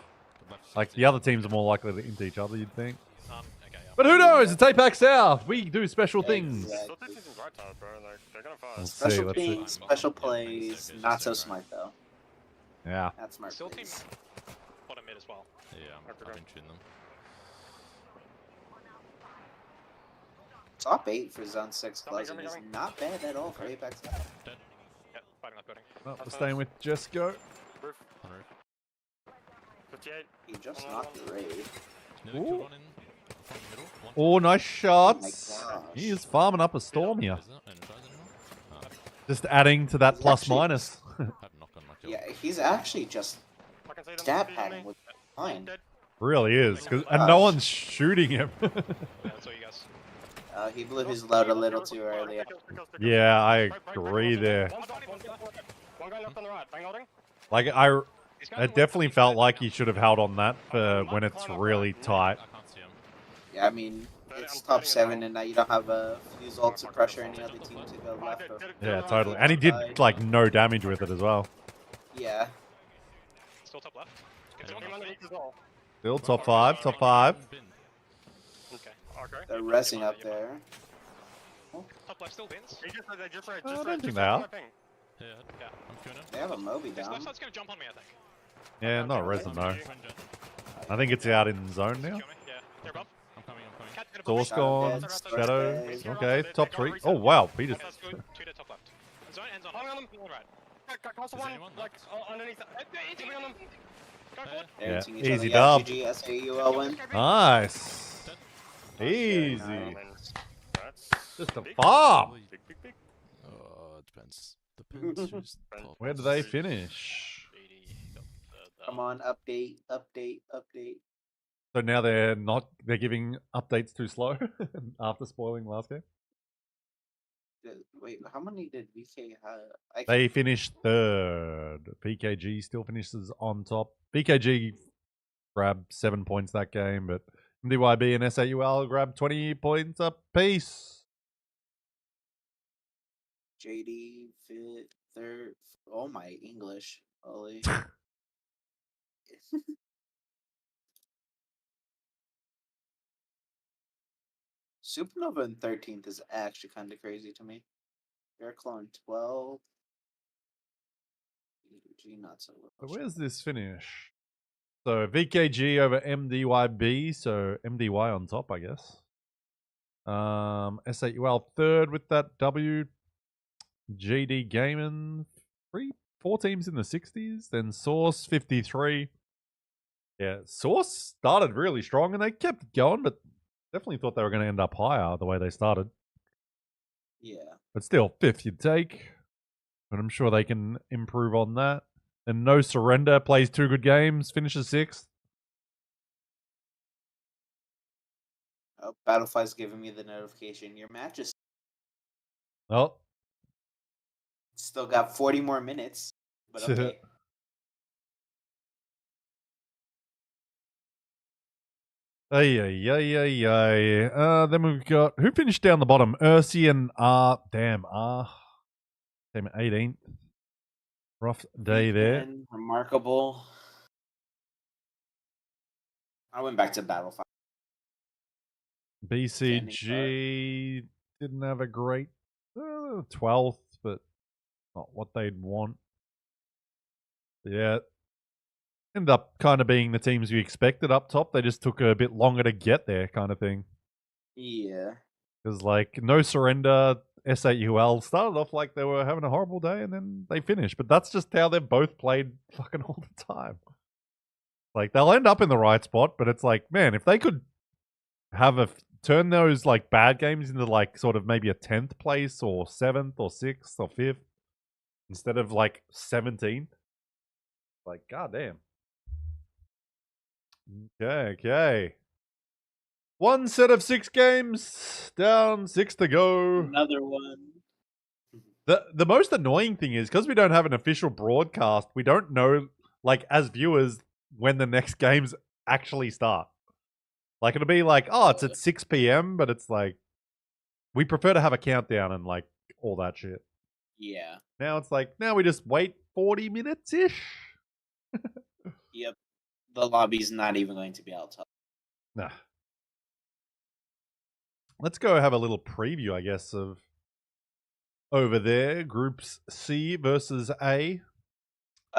Like the other teams are more likely to int each other, you'd think. Okay, yeah. But who knows? It's APAC South. We do special things. Exactly. So this isn't right time, bro. Like, they're gonna fight Let's us. see. Special Let's see. things, special plays, not so smart though. Yeah. Not smart Still team plays. bottom mid as well. Yeah, I'm inching them. Top 8 for Zone 6 Coming, closing coming, is coming. not bad at all for APAC South. Yeah, fighting that building. Well, we're staying with Jesco. Roof. On roof. 58. He just knocked the raid. Nearly Ooh. killed one in from the middle. One Oh, nice shots. Oh my gosh. He is farming up a storm here. Is that energize anyone? Just adding to that He's plus actually- minus. Had a knock on my kill. Yeah, he's actually just I can see them. stab Feed on padding me. with fine. Dead. Really is. And no one's shooting him. Yeah, that's all you guys. He blew his load a little too early. Yeah, I agree there. One guy left on the right. Bang holding. Like, I definitely felt like he should have held on that for when it's really tight. I can't see him. Yeah, I mean, it's top 7 and now you don't have a fuse ult to pressure any other team to go left or... Yeah, totally. And he did, like, no damage with it as well. Yeah. Still top left. Can Anyone someone Team underneath as well. Still top 5, top 5. Bin. Okay. Okay. They're resing up there. Top left still bins. They just right. I Just don't right. think Just they right. are. My ping. Yeah, Yeah. I'm queuing him. They have a Moby This down. left side's gonna jump on me, I think. Yeah, not resin though. Twin jet. I think it's out in zone now. Kill me. Yeah. They're above. I'm coming. Cat, dead above me. Source gone. dead, Shadow. dead. Okay, top 3. Oh, wow. Peter. That's good. 2 dead top left. Zone ends on. I'm on them. Right. Castle Is one. anyone Like underneath. Give me on them. Go forward. They're Yeah, hitting each easy other. dub. GG, S8UL win. Nice. Very Easy. nice. That's Just a big. farm. Big, big, big. Oh, it depends. Depends who's top. Where do they finish? Come on, update, update, update. So now they're giving updates too slow after spoiling last game. Wait, how many did VK have? I They finished 3rd. PKG still finishes on top. PKG grabbed 7 points that game, but MDYB and S8UL grabbed 20 points apiece. JD, Fit, third. Oh my English. Holy. Supernova in 13th is actually kind of crazy to me. Airclone 12. G not so well. So where's this finish? So VKG over MDYB, so MDY on top, I guess. S8UL 3rd with that W. GD Gaming 4 teams in the 60s. Then Source 53. Yeah, Source started really strong and they kept going, but definitely thought they were going to end up higher the way they started. Yeah. But still, 5th you'd take. But I'm sure they can improve on that. And No Surrender plays 2 good games, finishes 6th. Oh, Battlefly's giving me the notification. Your match is Oh. still got 40 more minutes. But okay. Then we've got who finished down the bottom? Ursi and R. Damn, R. Damn, 18th. Rough day there. Remarkable. I went back to Battlefly. BCG didn't have a great 12th, but not what they'd want. Yeah. End up kind of being the teams you expected up top. They just took a bit longer to get there, kind of thing. Yeah. Because, like, No Surrender, S8UL started off like they were having a horrible day and then they finished. But that's just how they've both played fucking all the time. Like, they'll end up in the right spot, but it's like, man, if they could have turn those, like, bad games into, like, sort of maybe a 10th place or 7th or 6th or 5th instead of, like, 17th. Like, goddamn. Okay. 1 set of 6 games, down 6 to go. Another one. The most annoying thing is, because we don't have an official broadcast, we don't know, like, as viewers, when the next games actually start. Like, it'll be like, oh, it's at 6 p.m., but it's like, we prefer to have a countdown and, like, all that shit. Yeah. Now it's like, now we just wait 40 minutes-ish. Yep. The lobby's not even going to be out. Nah. Let's go have a little preview, I guess, of over there. Groups C versus A.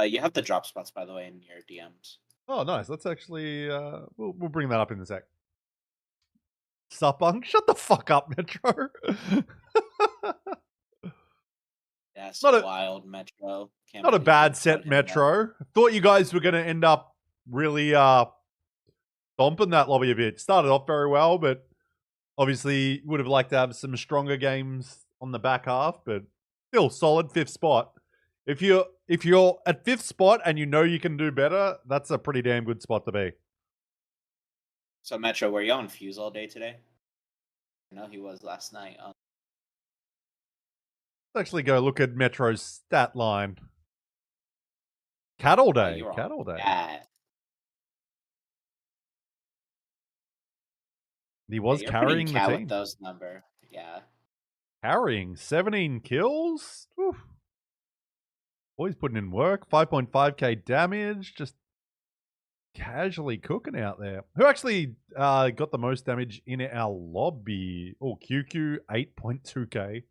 You have the drop spots, by the way, in your DMs. Oh, nice. Let's actually, we'll bring that up in a sec. Suppunk, shut the fuck up, Metro. That's Not a- wild, Metro. Can't Not a believe bad you set, put him Metro. Thought you guys were going to end up really stomping that lobby a bit. Started off very well, but obviously would have liked to have some stronger games on the back half, but still solid 5th spot. If you're at 5th spot and you know you can do better, that's a pretty damn good spot to be. So, Metro, were you on Fuse all day today? I know he was last night. Let's actually go look at Metro's stat line. Cat all day. You're Cat on all day. that. He was You're carrying putting the Cat team. with those number. Yeah. Carrying 17 kills. Whew. Boys putting in work. 5.5k damage. Just casually cooking out there. Who actually got the most damage in our lobby? Oh, QQ 8.2k.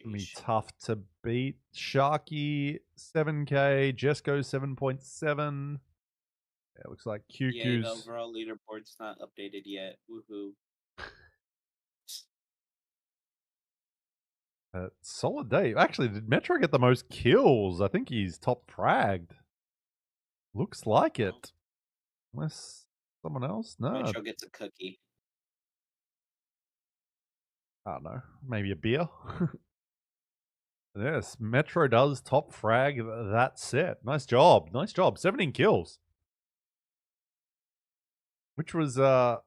Gonna be tough to beat. Sharky 7k. Jesco 7.7. Yeah, looks like Yeah, the QQ's. overall leaderboard's not updated yet. Woohoo. Solid day. Actually, did Metro get the most kills? I think he's top fragged. Looks like it. Unless someone else? No. Metro gets a cookie. I don't know. Maybe a beer? Yes, Metro does top frag that set. Nice job. Nice job. 17 kills. Which was, go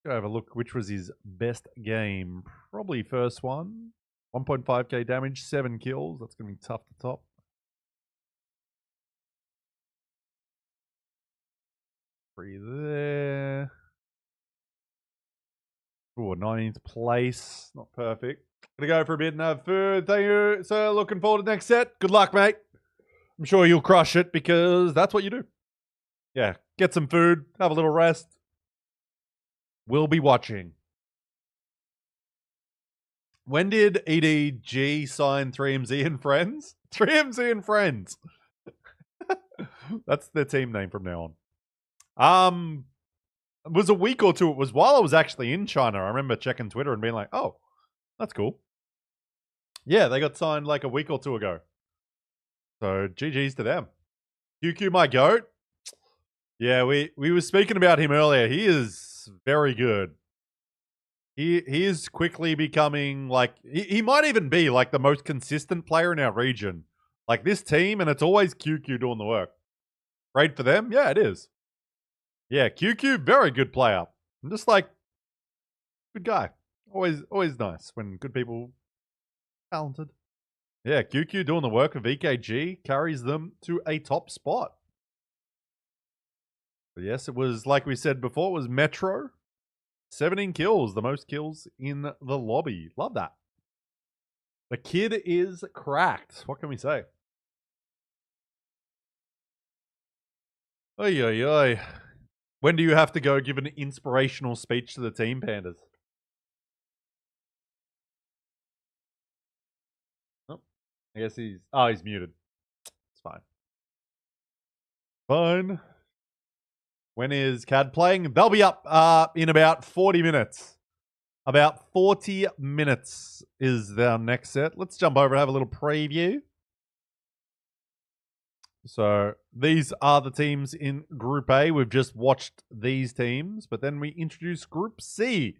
have a look. Which was his best game? Probably first one. 1.5k damage, 7 kills. That's going to be tough to top. Three there. Ooh, 19th place. Not perfect. Gonna go for a bit and have food. Thank you. So looking forward to the next set. Good luck, mate. I'm sure you'll crush it because that's what you do. Yeah, get some food, have a little rest. We'll be watching. When did EDG sign 3MZ and Friends? 3MZ and Friends. That's their team name from now on. It was a week or two. It was while I was actually in China. I remember checking Twitter and being like, oh, that's cool. Yeah, they got signed like a week or two ago. So GG's to them. QQ my goat. Yeah, we were speaking about him earlier. He is very good. He is quickly becoming like he might even be like the most consistent player in our region. Like this team, and it's always QQ doing the work. Great for them? Yeah, it is. Yeah, QQ, very good player. I'm just like good guy. Always nice when good people talented. Yeah, QQ doing the work of EKG carries them to a top spot. But yes, it was like we said before, it was Metro. 17 kills, the most kills in the lobby. Love that. The kid is cracked. What can we say? Oy, oy, oy. When do you have to go give an inspirational speech to the team, Pandas? Oh, I guess he's muted. It's fine. Fine. When is CAD playing? They'll be up in about 40 minutes. About 40 minutes is their next set. Let's jump over and have a little preview. So these are the teams in Group A. We've just watched these teams, but then we introduce Group C.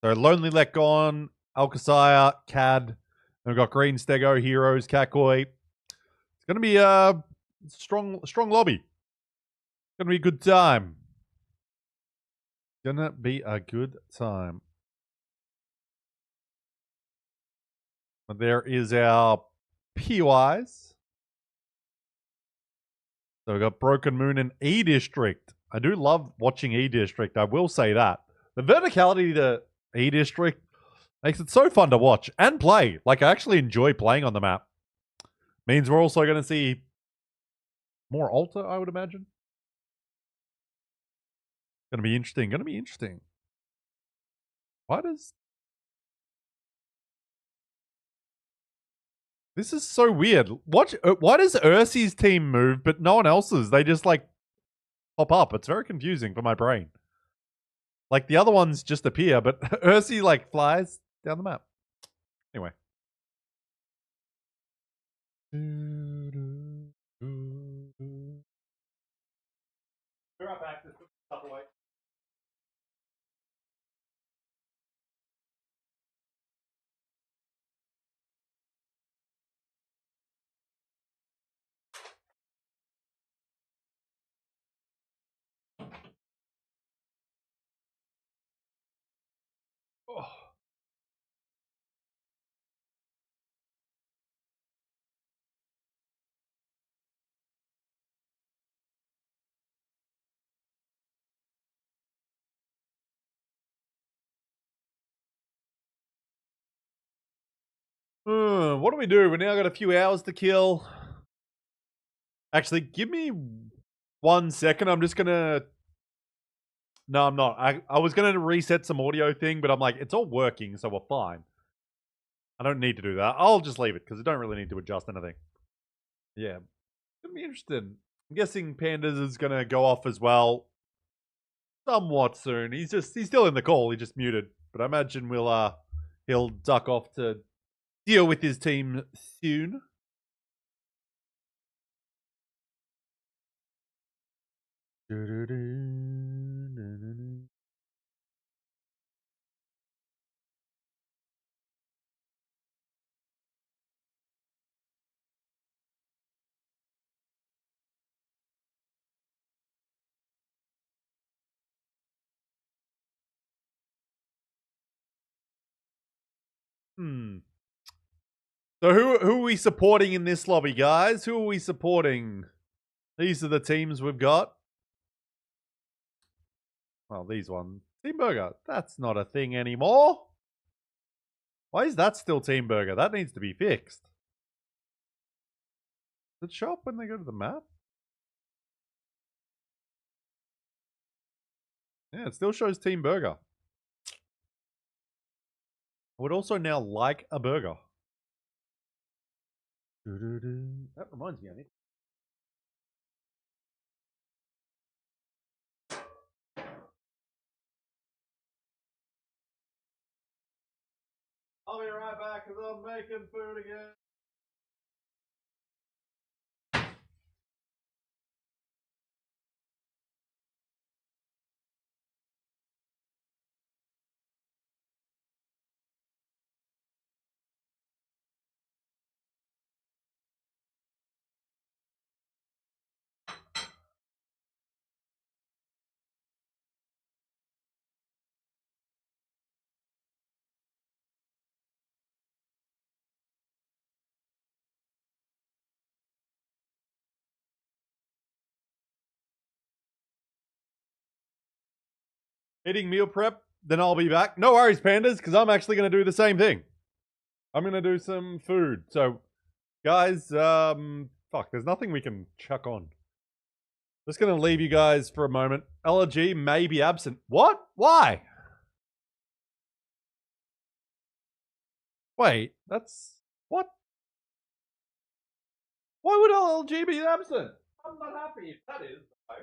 So Lonely Let Gone, Alcasaya, CAD. Then we've got Green Stego, Heroes, Kakoi. It's going to be a strong lobby. It's going to be a good time. Gonna be a good time. But there is our POIs. So we've got Broken Moon and E District. I do love watching E District. I will say that. The verticality to E District makes it so fun to watch and play. Like, I actually enjoy playing on the map. Means we're also going to see more Alta, I would imagine. Going to be interesting. Going to be interesting. Why does... This is so weird. Watch. Why does Ursi's team move, but no one else's? They just, like, pop up. It's very confusing for my brain. Like, the other ones just appear, but Ursi, like, flies down the map. Anyway. Be right back. Just put stuff away. Oh. What do we do? We now got a few hours to kill. Actually, give me 1 second. I'm just gonna... No, I'm not. I was gonna reset some audio thing, but I'm like, it's all working, so we're fine. I don't need to do that. I'll just leave it, because I don't really need to adjust anything. Yeah. It's gonna be interesting. I'm guessing Pandas is gonna go off as well somewhat soon. He's still in the call, he just muted. But I imagine he'll duck off to deal with his team soon. So who are we supporting in this lobby, guys? Who are we supporting? These are the teams we've got. Well, these ones. Team Burger. That's not a thing anymore. Why is that still Team Burger? That needs to be fixed. Does it show up when they go to the map? Yeah, it still shows Team Burger. I would also now like a burger. That reminds me, I need... I'll be right back because I'm making food again. eating meal prep, then I'll be back. No worries, pandas, because I'm actually going to do the same thing. I'm going to do some food. So, guys, fuck, there's nothing we can chuck on. Just going to leave you guys for a moment. LRG may be absent. What? Why? Wait, that's... What? Why would LLG be absent? I'm not happy if that is. Though.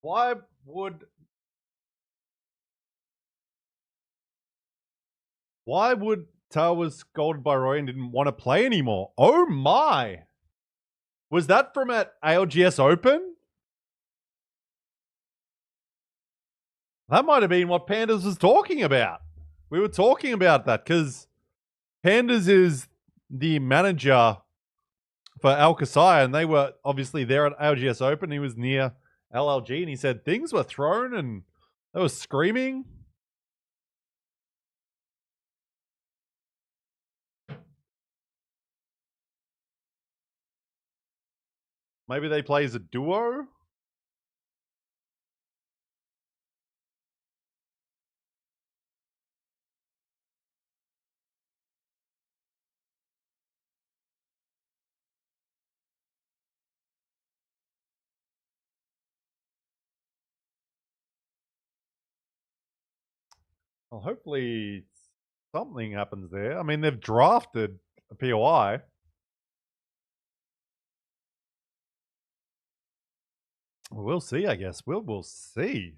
Why would Tao was scolded by Roy and didn't want to play anymore? Oh my! Was that from at ALGS Open? That might have been what Pandas was talking about. We were talking about that because Pandas is the manager for Alcasai, and they were obviously there at ALGS Open. He was near LLG, and he said things were thrown and they were screaming. Maybe they play as a duo? Well, hopefully something happens there. I mean, they've drafted a POI. We'll see, I guess. We'll see.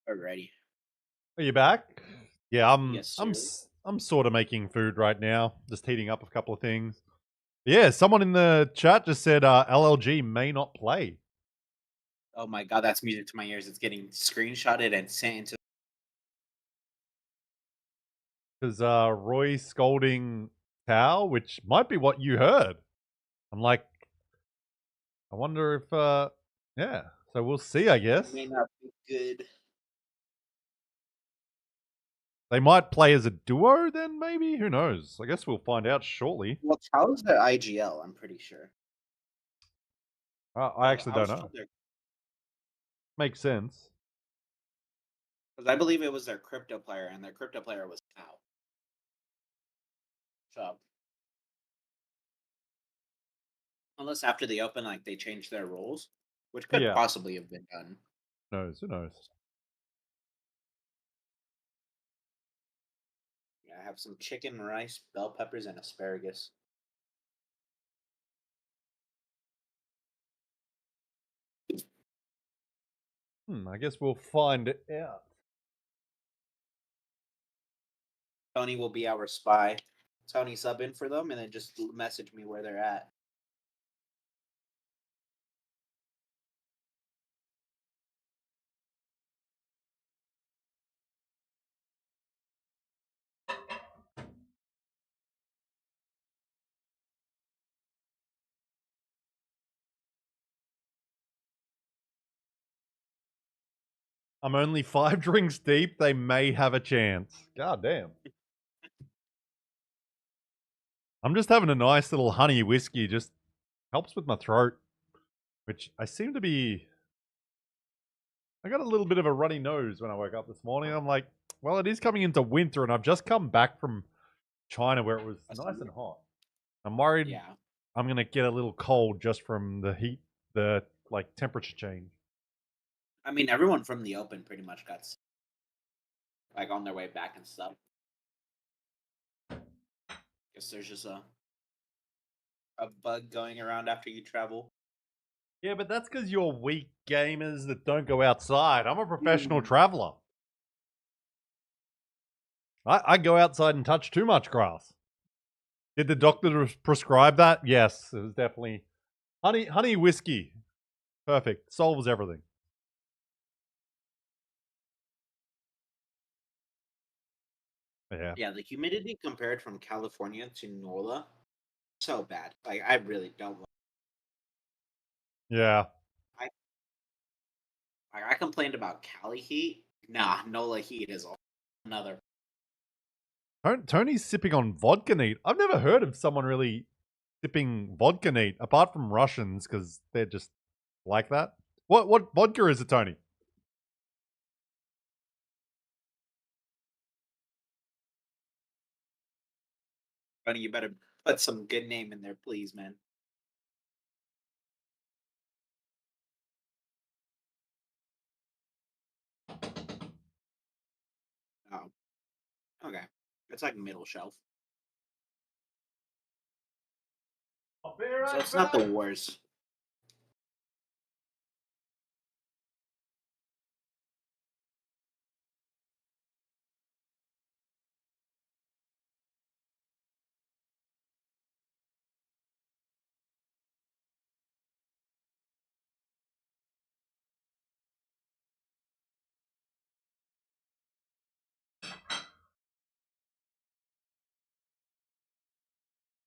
Alrighty. Are you back? Yeah, Yes, I'm sort of making food right now. Just heating up a couple of things. Yeah, someone in the chat just said LLG may not play. Oh my god, that's music to my ears. It's getting screenshotted and sent into. Because Roy scolding Tao, which might be what you heard. I'm like, I wonder if, yeah. So we'll see, I guess. May not be good. They might play as a duo then, maybe? Who knows? I guess we'll find out shortly. Well, Tao's their IGL, I'm pretty sure. I actually don't know. Makes sense. Because I believe it was their crypto player, and their crypto player was Tao. So, unless after the open, like, they changed their rules, which could possibly have been done. Who knows? Who knows? Yeah, I have some chicken, rice, bell peppers, and asparagus. I guess we'll find it out. Tony will be our spy. Tony sub in for them, and then just message me where they're at. I'm only 5 drinks deep. They may have a chance. God damn. I'm just having a nice little honey whiskey. Just helps with my throat. Which I seem to be... I got a little bit of a runny nose when I woke up this morning. I'm like, well, it is coming into winter, and I've just come back from China where it was nice and hot. I'm worried I'm going to get a little cold just from the heat the like temperature change. I mean, everyone from the Open pretty much got sick, like on their way back and stuff. Guess there's just a bug going around after you travel. Yeah, but that's because you're weak gamers that don't go outside. I'm a professional traveler. I go outside and touch too much grass. Did the doctor prescribe that? Yes, it was definitely honey whiskey. Perfect. Solves everything. Yeah. Yeah, the humidity compared from California to NOLA, so bad. Like, I really don't want. Yeah. I complained about Cali heat. Nah, NOLA heat is another. Tony's sipping on vodka neat. I've never heard of someone really sipping vodka neat, apart from Russians, because they're just like that. What vodka is it, Tony? Tony, you better put some good name in there, please, man. Oh, okay. It's like middle shelf. So it's not the worst.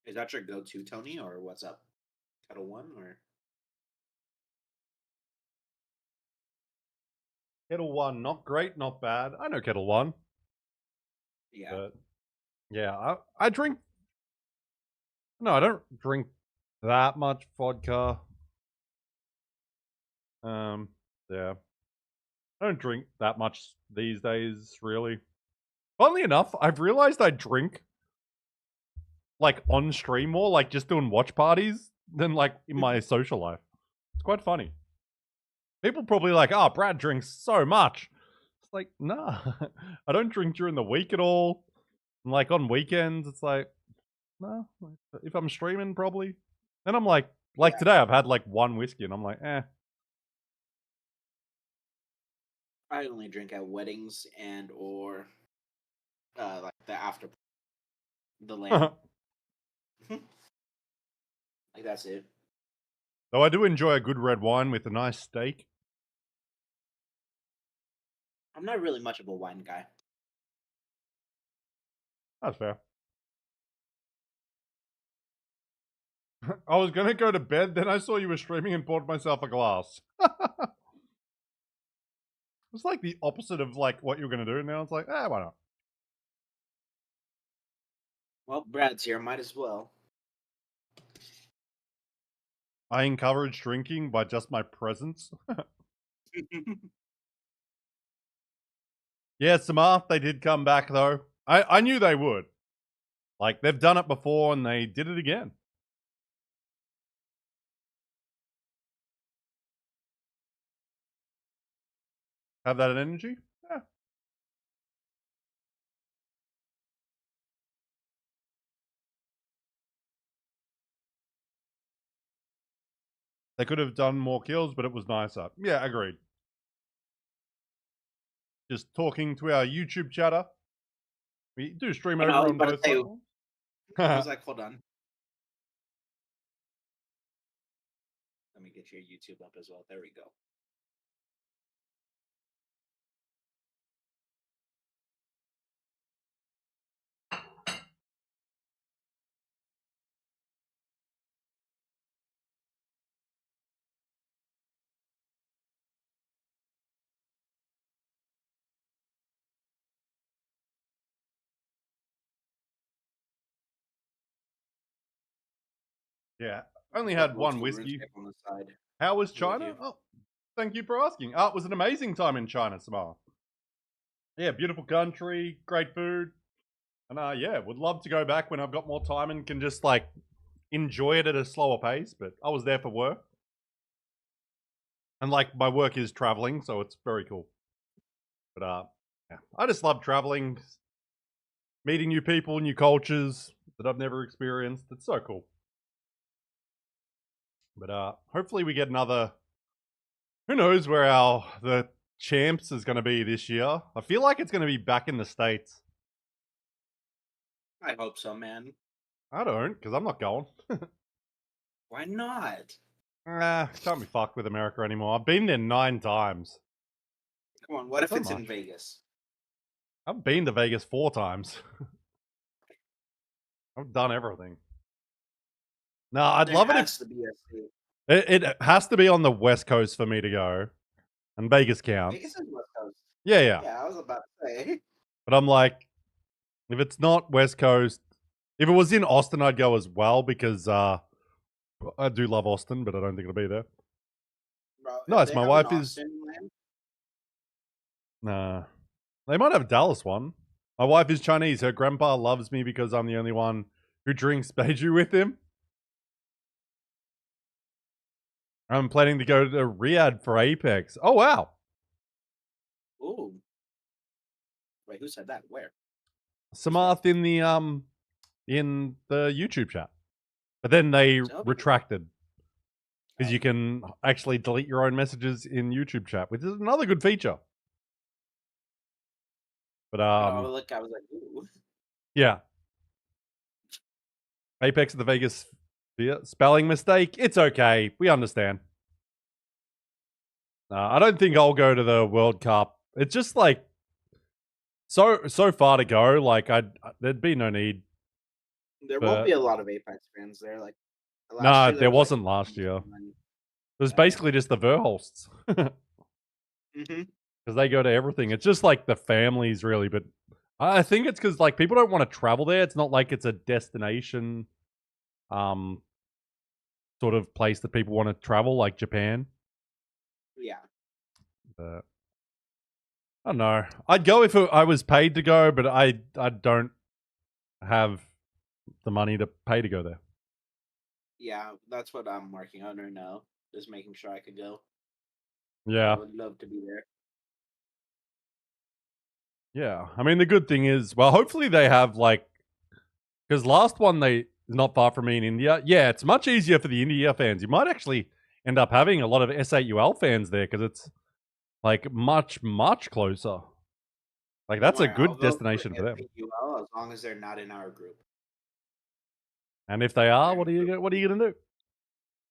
Is that your go-to, Tony, or what's up? Kettle One, or? Kettle One, not great, not bad. I know Kettle One. Yeah. But yeah, I drink. No, I don't drink that much vodka. Yeah. I don't drink that much these days, really. Funnily enough, I've realized I drink like on stream more, like just doing watch parties, than like in my social life. It's quite funny. People probably like, oh, Brad drinks so much. It's like, nah, I don't drink during the week at all. And like on weekends, it's like, no. If I'm streaming, probably. Then I'm like today, I've had like one whiskey, and I'm like, eh. I only drink at weddings and or like the after the lamb. Like that's it. Though I do enjoy a good red wine with a nice steak. I'm not really much of a wine guy. That's fair. I was gonna go to bed, then I saw you were streaming and bought myself a glass. It's like the opposite of like what you were gonna do. Now it's like, why not? Well, Brad's here. Might as well. I encourage drinking by just my presence. Yeah, Samar, they did come back though. I knew they would. Like, they've done it before and they did it again. Have that energy? Yeah. They could have done more kills, but it was nicer. Yeah, agreed. Just talking to our YouTube chatter. We do stream over on both platforms. I was like, hold on. Let me get your YouTube up as well. There we go. Yeah, only had one whiskey. How was China? Oh, thank you for asking. It was an amazing time in China, Samar. Yeah, beautiful country, great food. And yeah, would love to go back when I've got more time and can just like enjoy it at a slower pace, but I was there for work. And like my work is traveling, so it's very cool. But yeah, I just love traveling, meeting new people, new cultures that I've never experienced. It's so cool. But hopefully we get another. Who knows where the champs is going to be this year? I feel like it's going to be back in the States. I hope so, man. I don't, because I'm not going. Why not? Can't be fucked with America anymore. I've been there 9 times. Come on, what if So it's in much. Vegas? I've been to Vegas 4 times. I've done everything. No, I'd There love it has if to be a state. it has to be on the West Coast for me to go, and Vegas counts. Vegas is West Coast. Yeah. Yeah, I was about to say. But I'm like, if it's not West Coast, if it was in Austin, I'd go as well because I do love Austin, but I don't think it'll be there. Bro, if Nice, they my have wife an is. Austin land, Nah, they might have a Dallas one. My wife is Chinese. Her grandpa loves me because I'm the only one who drinks beiju with him. I'm planning to go to Riyadh for Apex. Oh wow! ooh. Wait, who said that? Where? Samath in the YouTube chat, but then they That'll be good. retracted because you can actually delete your own messages in YouTube chat, which is another good feature. But Oh, look, I was like, ooh. yeah, Apex at the Vegas sphere. Spelling mistake. It's okay. We understand. I don't think I'll go to the World Cup. It's just like so far to go. Like there'd be no need. There But- won't be a lot of Apex fans there. Like, last Nah, year there was, wasn't last year. It was basically just the Verholsts. Mm-hmm. Because they go to everything. It's just like the families, really. But I think it's because like people don't want to travel there. It's not like it's a destination, sort of place that people want to travel, like Japan. Yeah. But I don't know. I'd go if I was paid to go, but I don't have the money to pay to go there. Yeah, that's what I'm working on right now. Just making sure I could go. Yeah. I would love to be there. Yeah, I mean the good thing is, well, hopefully they have like, because last one they not far from me in India. Yeah, it's much easier for the India fans. You might actually end up having a lot of S8UL fans there because it's like much closer. Like that's a Don't worry, I'll good vote destination for them. S8UL as long as they're not in our group. And if they are, what are you gonna do?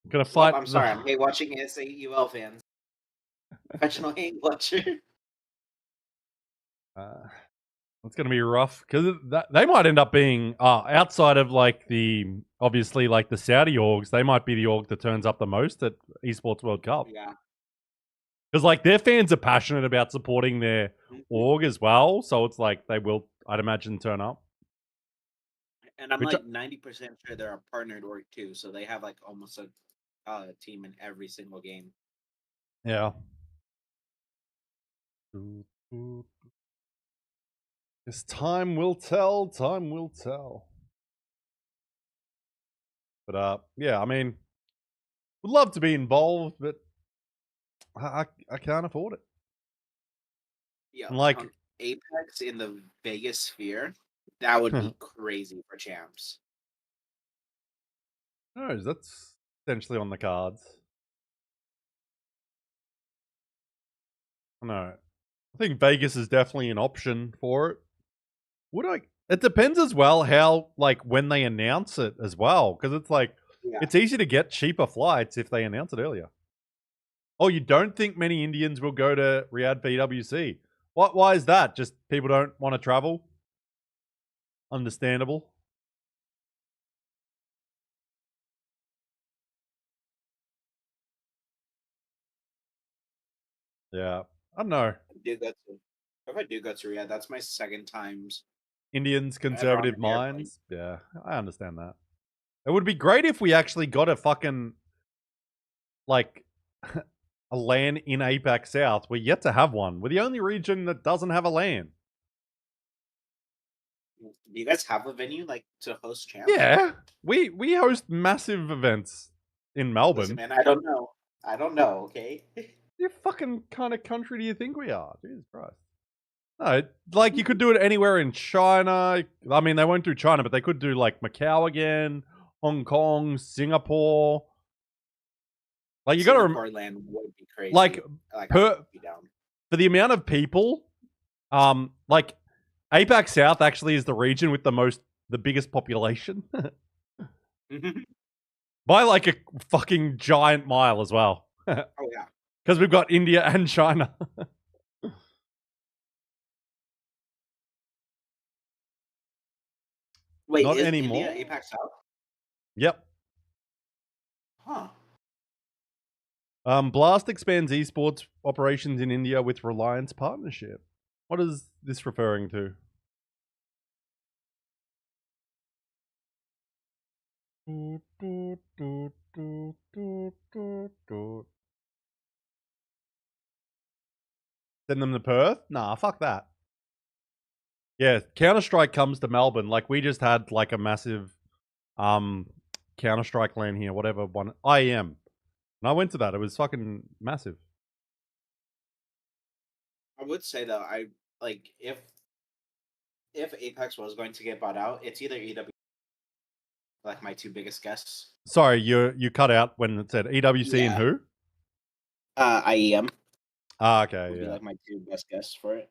Gonna fight? I'm sorry, I'm hate watching S8UL fans. Professional hate watcher. It's gonna be rough because they might end up being outside of like obviously like the Saudi orgs. They might be the org that turns up the most at Esports World Cup. Yeah. Because like their fans are passionate about supporting their org as well, so it's like they will, I'd imagine, turn up. And I'm Which like 90% sure they're a partnered org too, so they have like almost a team in every single game. Yeah. Yes, time will tell. Time will tell. But yeah, I mean, would love to be involved, but I can't afford it. Yeah, And, like Apex in the Vegas sphere, that would be crazy for champs. No, that's essentially on the cards. No, I think Vegas is definitely an option for it. It depends as well how, like, when they announce it as well, because it's like it's easy to get cheaper flights if they announce it earlier. Oh, you don't think many Indians will go to Riyadh for EWC? Why is that? Just people don't want to travel? Understandable. Yeah, I don't know. If I do go to Riyadh, that's my second times. Indians, conservative minds. Yeah, I understand that. It would be great if we actually got a fucking, like, a LAN in APAC South. We're yet to have one. We're the only region that doesn't have a LAN. Do you guys have a venue like to host champs? Yeah, we host massive events in Melbourne. Listen, man, I don't know. I don't know. Okay. What fucking kind of country do you think we are? Jesus Christ. No, like you could do it anywhere in China. I mean, they won't do China, but they could do like Macau again, Hong Kong, Singapore. Like you got to Singapore land would be crazy. like I per would be down. for the amount of people. Like APAC South actually is the region with the biggest population by like a fucking giant mile as well. Oh yeah. Because we've got India and China. Wait, Not is anymore. India APAC South? Yep. Huh. Blast expands esports operations in India with Reliance partnership. What is this referring to? Send them to Perth? Nah, fuck that. Yeah, Counter-Strike comes to Melbourne. Like we just had like a massive Counter-Strike LAN here, whatever one. IEM. And I went to that. It was fucking massive. I would say though, I like if Apex was going to get bought out, it's either EW, like my two biggest guests. Sorry, you cut out when it said EWC and Yeah. who? IEM Ah, okay, would be yeah. like my two best guests for it,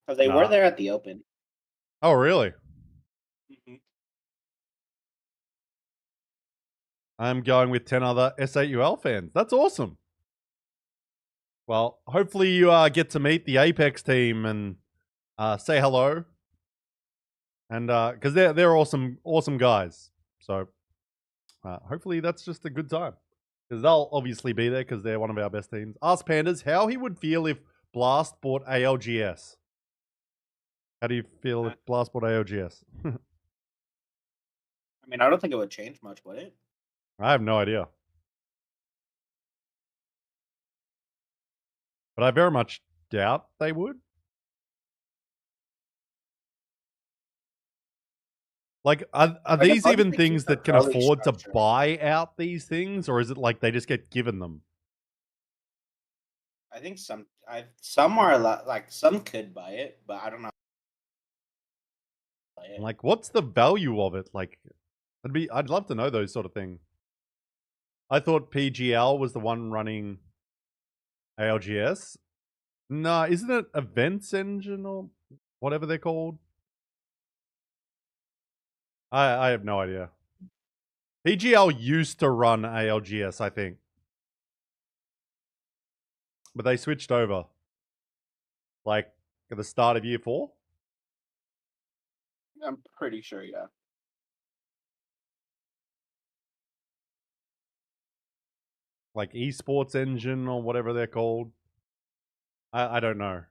because they Nah. were there at the Open. Oh, really? I'm going with 10 other S8UL fans. That's awesome. Well, hopefully you get to meet the Apex team and say hello. And because they're awesome guys. So hopefully that's just a good time. Because they'll obviously be there because they're one of our best teams. Ask Pandas how he would feel if Blast bought ALGS. How do you feel if Blast bought ALGS? I mean, I don't think it would change much, would it? I have no idea. But I very much doubt they would. Like, are Like, these as long as even they things keep the that can Pro League afford to structure. buy out these things? Or is it like they just get given them? I think some are like some could buy it, but I don't know. Like, what's the value of it? Like, I'd love to know those sort of things. I thought PGL was the one running ALGS. No, isn't it Events Engine or whatever they're called? I have no idea. PGL used to run ALGS, I think. But they switched over. Like, at the start of year 4? I'm pretty sure, yeah. Like Esports Engine or whatever they're called. I don't know.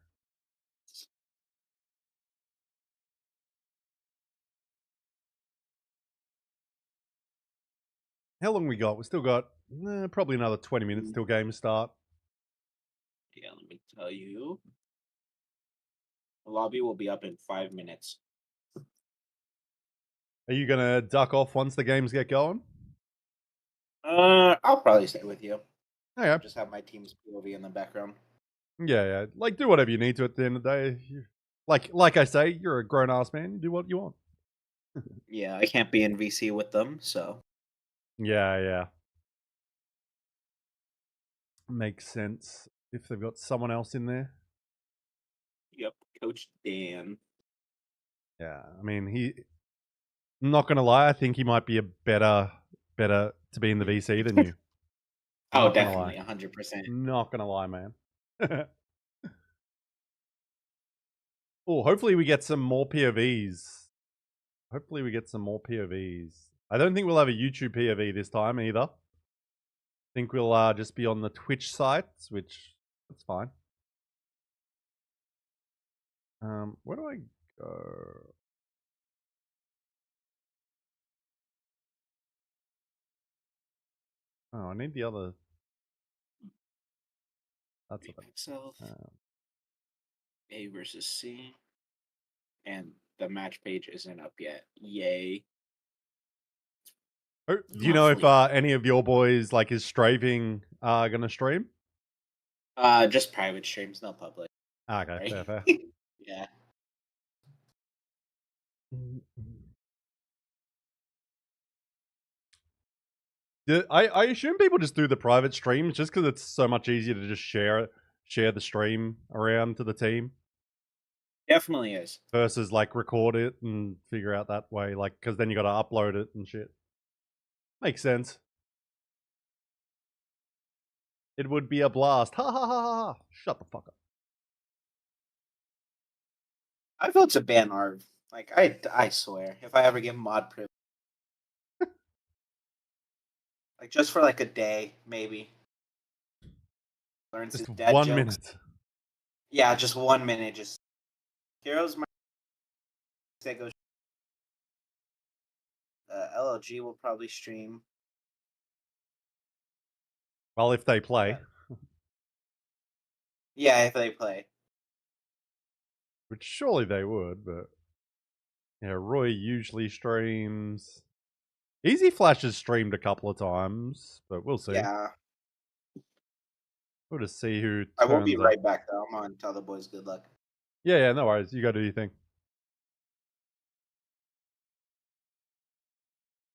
How long we got? We still got probably another 20 minutes till games start. Yeah, let me tell you. The lobby will be up in 5 minutes. Are you gonna duck off once the games get going? I'll probably stay with you. Okay. Just have my team's POV in the background. Yeah. Like, do whatever you need to at the end of the day. Like I say, you're a grown-ass man. You do what you want. Yeah, I can't be in VC with them, so. Yeah. Makes sense if they've got someone else in there. Yep, Coach Dan. Yeah, I mean, I'm not gonna lie, I think he might be a better to be in the VC than you. Oh, Not gonna definitely, lie. 100%. Not gonna lie, man. Oh, hopefully we get some more POVs. I don't think we'll have a YouTube POV this time either. I think we'll just be on the Twitch sites, which that's fine. Where do I go? Oh, I need the other. That's what APAC South. A versus C. And the match page isn't up yet. Yay. Do you know if any of your boys like is strafing gonna stream? Just private streams, no public. Okay, Right. fair. Yeah. I assume people just do the private streams just because it's so much easier to just share the stream around to the team Definitely is. versus like record it and figure out that way, like because then you got to upload it and shit. Makes sense. It would be a blast. Ha ha ha ha ha. Shut the fuck up. I vote to ban ARV. Like I swear, if I ever get mod privilege, like just for like a day, maybe. Learns his Just dad 1 jokes. minute. Yeah, just 1 minute. Just heroes. That goes. LLG will probably stream. Well, if they play, Yeah, if they play. which surely they would, but yeah, Roy usually streams. Easy Flash has streamed a couple of times, but we'll see. Yeah, We'll just see who. I will be turns up. right back though. I'm on. Tell the boys good luck. Yeah, no worries. You go do your thing.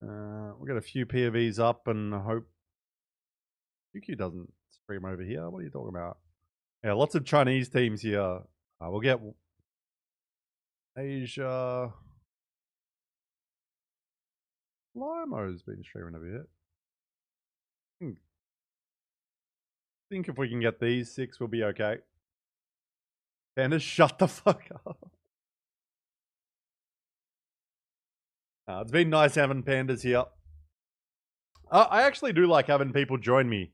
We'll get a few POVs up and hope QQ doesn't stream over here. What are you talking about? Yeah, lots of Chinese teams here. We'll get Asia. Limo's been streaming a bit. Think if we can get these 6, we'll be okay. Pandas, shut the fuck up. It's been nice having pandas here. I actually do like having people join me.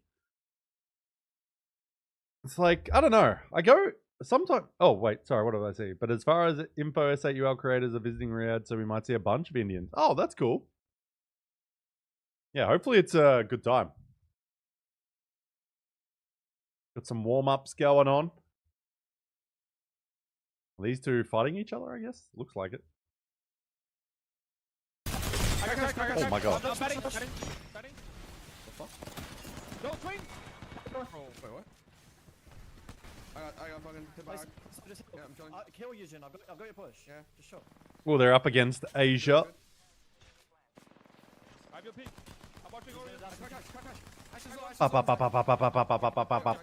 It's like, I don't know. I go sometimes. Oh, wait. Sorry, what did I say? But as far as info, S8UL creators are visiting Riyadh, so we might see a bunch of Indians. Oh, that's cool. Yeah, hopefully it's a good time. Got some warm-ups going on. Are these two fighting each other, I guess? Looks like it. Oh my god. Batting. The fuck? No, swing! Oh, wait, what? I got fucking hit by. Yeah, I'm killing. Kill Yujin. I've got your push. Yeah. Just shot. Well, they're up against Asia. I have your peak. I'm watching over you. Up.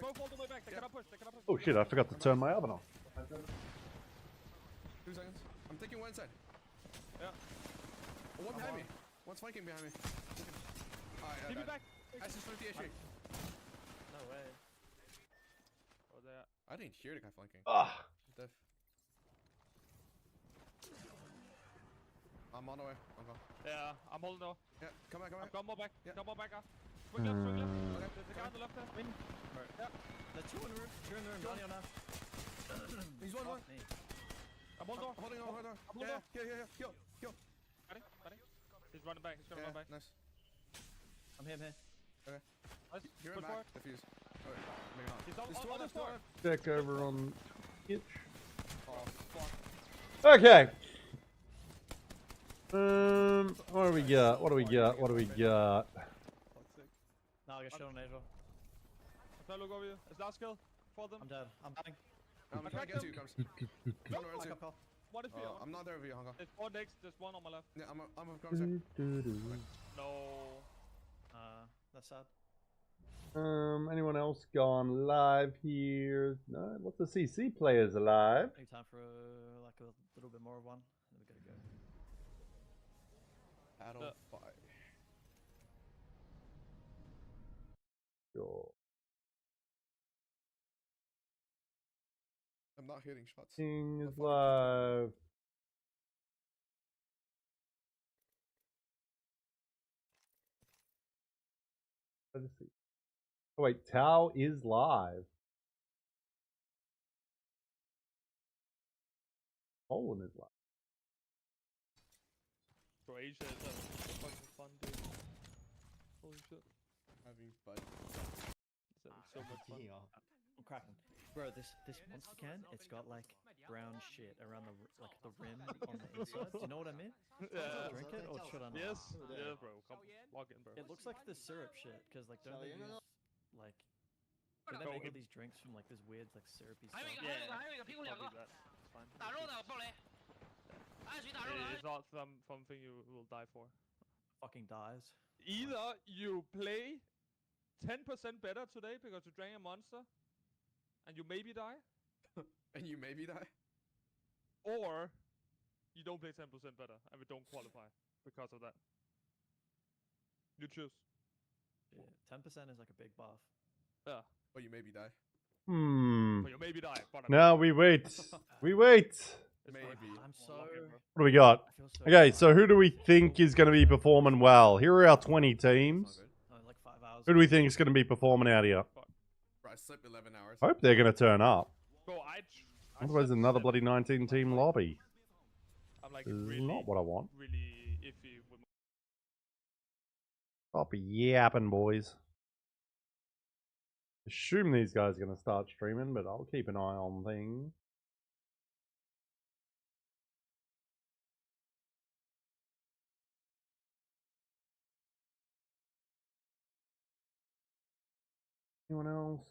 Both all the way back. They cannot push. Oh shit, I forgot to turn my oven off. 2 seconds. I'm taking one side. Yeah. Oh, one behind me. One's flanking behind me. Give me back. S8UL. No way. Oh, there. I didn't hear the guy flanking. Def. I'm on the way. I'm gone. Yeah, I'm holding though. Yeah, come back. I've got more back. Yeah. Got more back. Swing left. Okay. There's a guy on the left there. Win. Yeah. There's 2 in the room. 2 in the room. Donnie on us. He's one. I'm holding on. Holding on. Yeah. Kill. Batting. He's running back. He's gonna run back. Nice. I'm here. Nice. You're Push in back. forward. Defuse. Alright, maybe not. He's on There's 2 the left. floor. Check over on itch. Oh, fuck. Okay. What do we got? No, I get shot on Asia. Now look over you. It's last kill for them. I'm dead. I'm dying. I'm trying to get to you, Cubs. I'm on the right side. Call. What is beyond? I'm not there with you, Honka. There's 4 decks. There's 1 on my left. Yeah, I'm with Cubs here. No. That's sad. Anyone else gone live here? No, lots of CC players alive. Any time for like a little bit more of one? Then we gotta go. Battle 5. Sure. I'm not hitting shots. King is live. Let's see. Oh wait, Tao is live. Poland is live. Croatia is fucking fun, dude. Holy shit. Having fun. It's having so much fun. I'm cracking. Bro, this monster can, it's got like brown shit around the rim on the inside. Do you know what I mean? Should I drink it or should I not? Yes. Yeah, bro. Come log in, bro. It looks like the syrup shit because like don't they use like don't they Bro, make all it- these drinks from like this weird like syrupy 还有一 stuff? 个，还有一个，屁股两个， Probably that. It's fine. 打肉的爆雷，安全打肉 It's 的， not something you will die for. Fucking dies. Either you play 10% better today because you drank a monster, and you maybe die, And you maybe die. or you don't play 10% better and we don't qualify because of that. You choose. Yeah, 10% is like a big buff. Yeah. Or you maybe die. But you maybe die. But Now we wait. We wait. Maybe. I'm so. What do we got? I feel so Okay, bad. so who do we think is going to be performing well? Here are our 20 teams. Like 5 hours. Who do we think is going to be performing out here? Bro, I slept 11 hours. Hope they're going to turn up. Bro, Otherwise, another bloody 19-team lobby. I'm like This is really, not what I want. really iffy with Stop yapping, boys. Assume these guys are going to start streaming, but I'll keep an eye on things. Anyone else?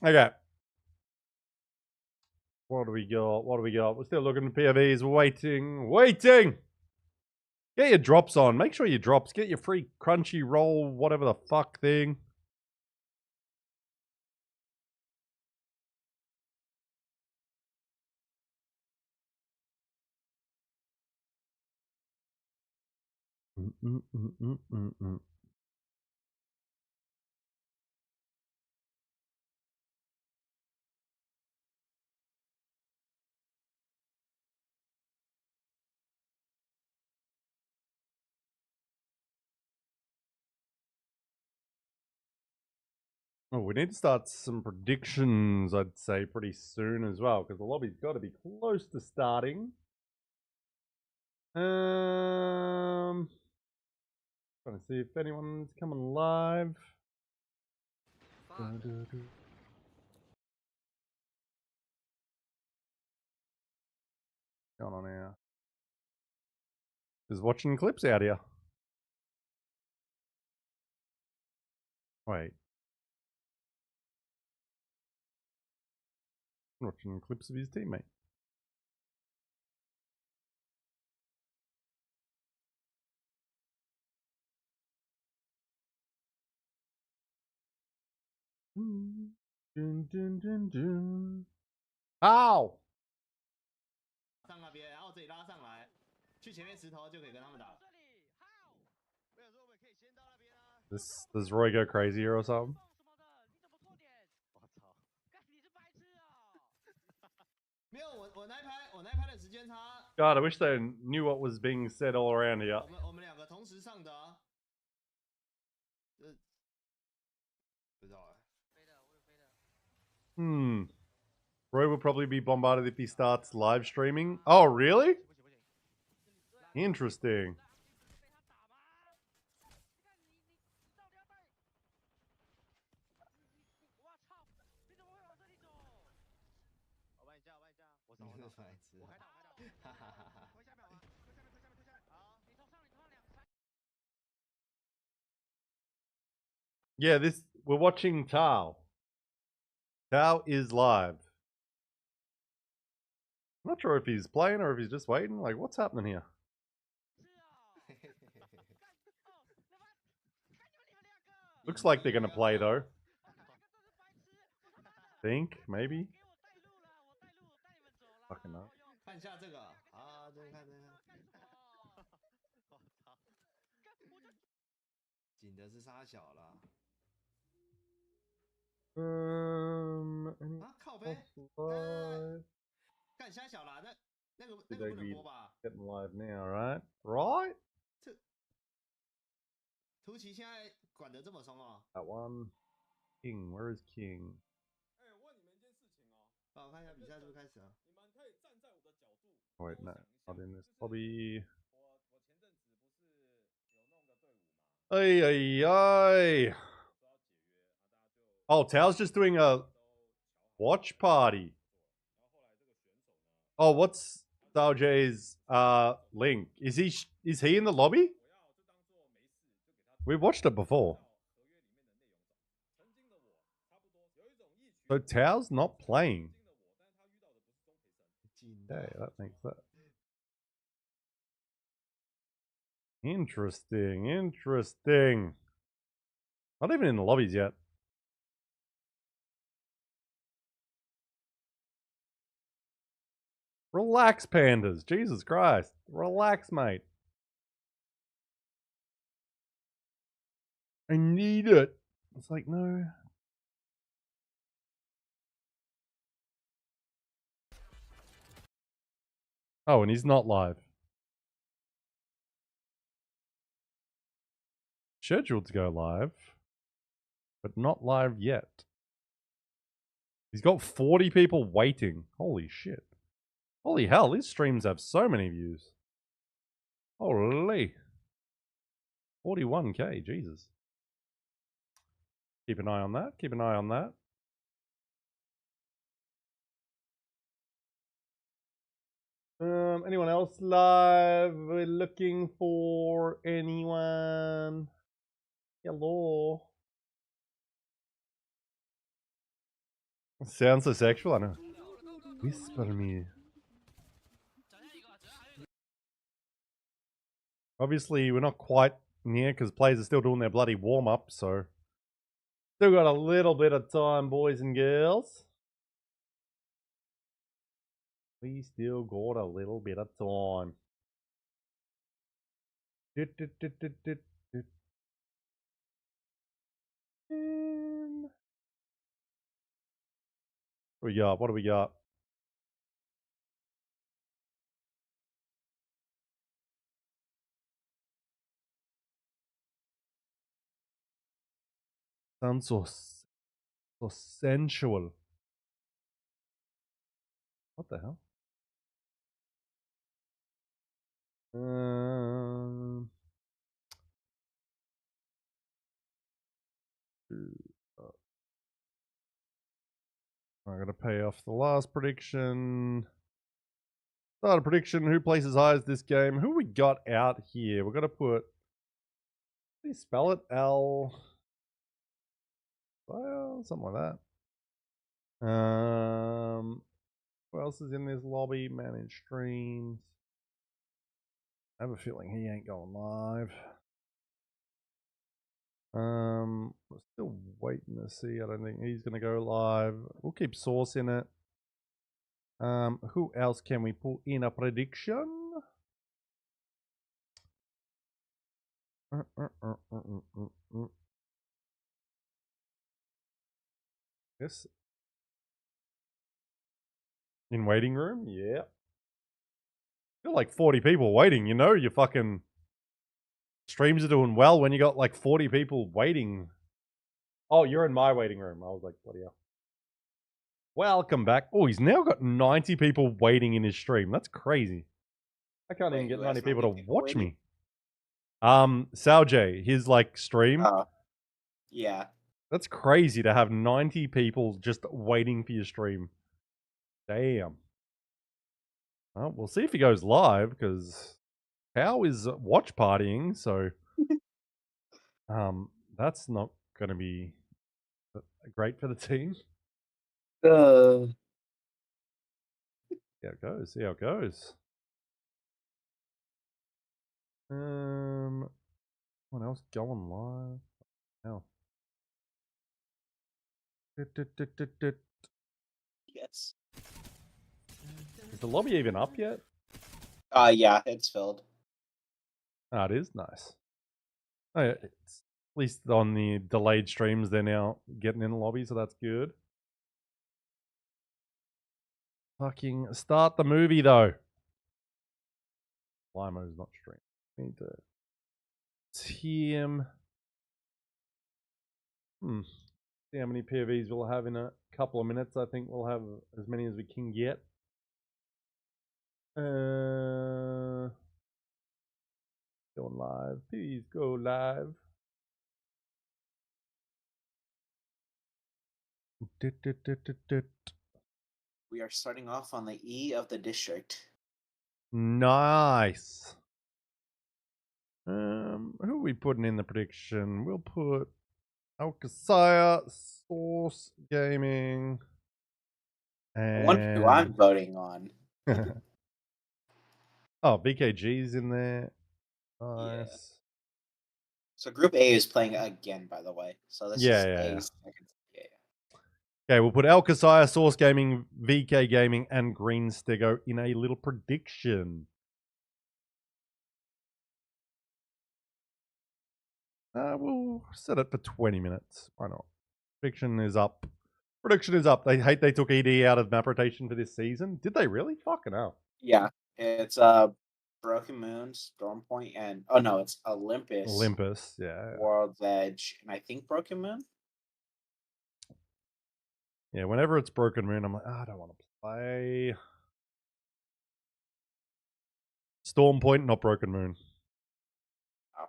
Okay. What do we got? What do we got? We're still looking at POVs. We're waiting. Waiting! Get your drops on. Make sure your drops. Get your free crunchy roll, whatever the fuck thing. Oh, we need to start some predictions, I'd say, pretty soon as well, because the lobby's got to be close to starting. Trying to see if anyone's coming live. Going on here. Just watching clips out here. Wait. Watching clips of his teammate. Dun, dun, dun, dun. Ow! 上那边，然后这里拉上来，去前面石头就可以跟他们打。 Does Roy go crazy here or something? God, I wish they knew what was being said all around here. 我们两个同时上的啊。不知道哎。Roy will probably be bombarded if he starts live streaming. Oh, really? Interesting. Yeah, we're watching Tao. Tao is live. I'm not sure if he's playing or if he's just waiting. Like, what's happening here? Looks like they're gonna play though. Think, maybe. Fucking no. 看一下这个啊，对，看。紧的是沙小了。啊，靠背。干瞎小了，那个不能播吧 ？Getting live now, right? Right? 图奇现在管得这么松哦。That one. King, where is King? 哎，我问你们一件事情哦。我看一下比赛是不是开始了？你们可以站在我的角度。Wait, no, not in this lobby. 我前阵子不是有弄个队伍嘛， Ay, ay, ay. Oh, Tao's just doing a watch party. Oh, what's Sao J's link? Is he in the lobby? We've watched it before. So Tao's not playing. Hey, that makes that. Interesting, interesting. Not even in the lobbies yet. Relax, pandas. Jesus Christ. Relax, mate. I need it. It's like, no. Oh, and he's not live. Scheduled to go live, but not live yet. He's got 40 people waiting. Holy shit. Holy hell, these streams have so many views. Holy. 41k, Jesus. Keep an eye on that. Keep an eye on that. Anyone else live? We're looking for anyone. Hello. Sounds so sexual, I know. Whisper me. Obviously, we're not quite near because players are still doing their bloody warm-up, so still got a little bit of time, boys and girls. We still got a little bit of time. What do we got? What do we got? Sounds so sensual. What the hell? I gotta pay off the last prediction. Start a prediction. Who places highest this game? Who we got out here? We're gonna put. Please spell it L. Well, something like that. Who else is in this lobby? Manage streams. I have a feeling he ain't going live. We're still waiting to see. I don't think he's gonna go live. We'll keep sourcing it. Who else can we put in a prediction? Yes. In waiting room? Yeah. You're like 40 people waiting, you know, your fucking streams are doing well when you got like 40 people waiting. Oh, you're in my waiting room. I was like, bloody hell. Welcome back. Oh, he's now got 90 people waiting in his stream. That's crazy. I can't even get 90 people to watch me. Sao J, his like stream. Yeah. That's crazy to have 90 people just waiting for your stream. Damn. Well, we'll see if he goes live because How is watch partying, so that's not going to be great for the team. See how it goes. See how it goes. What else going live? Now. Yes. Is the lobby even up yet? Yeah, it's filled. Ah, it is nice. Oh, yeah, it's, at least on the delayed streams, they're now getting in the lobby, so that's good. Fucking start the movie though. Limo's not streaming. Need to team. See how many POVs we'll have in a couple of minutes. I think we'll have as many as we can get. Going live. Please go live. We are starting off on the E of the district. Nice. Who are we putting in the prediction? We'll put ALGS, Source Gaming, The one who I'm voting on. Oh, VKG's in there. Yeah. Nice. So Group A is playing again, by the way. So this is A's second. Yeah. Okay, we'll put ALGS, Source Gaming, VK Gaming, and Green Stego in a little prediction. We'll set it for 20 minutes. Why not? Prediction is up. Prediction is up. They hate they took ED out of map rotation for this season. Did they really? Fucking hell. Yeah. It's Broken Moon, Storm Point, and oh no, it's Olympus. Olympus, yeah. World's Edge, and I think Broken Moon. Yeah, whenever it's Broken Moon, I'm like, I don't want to play. Storm Point, not Broken Moon. Oh.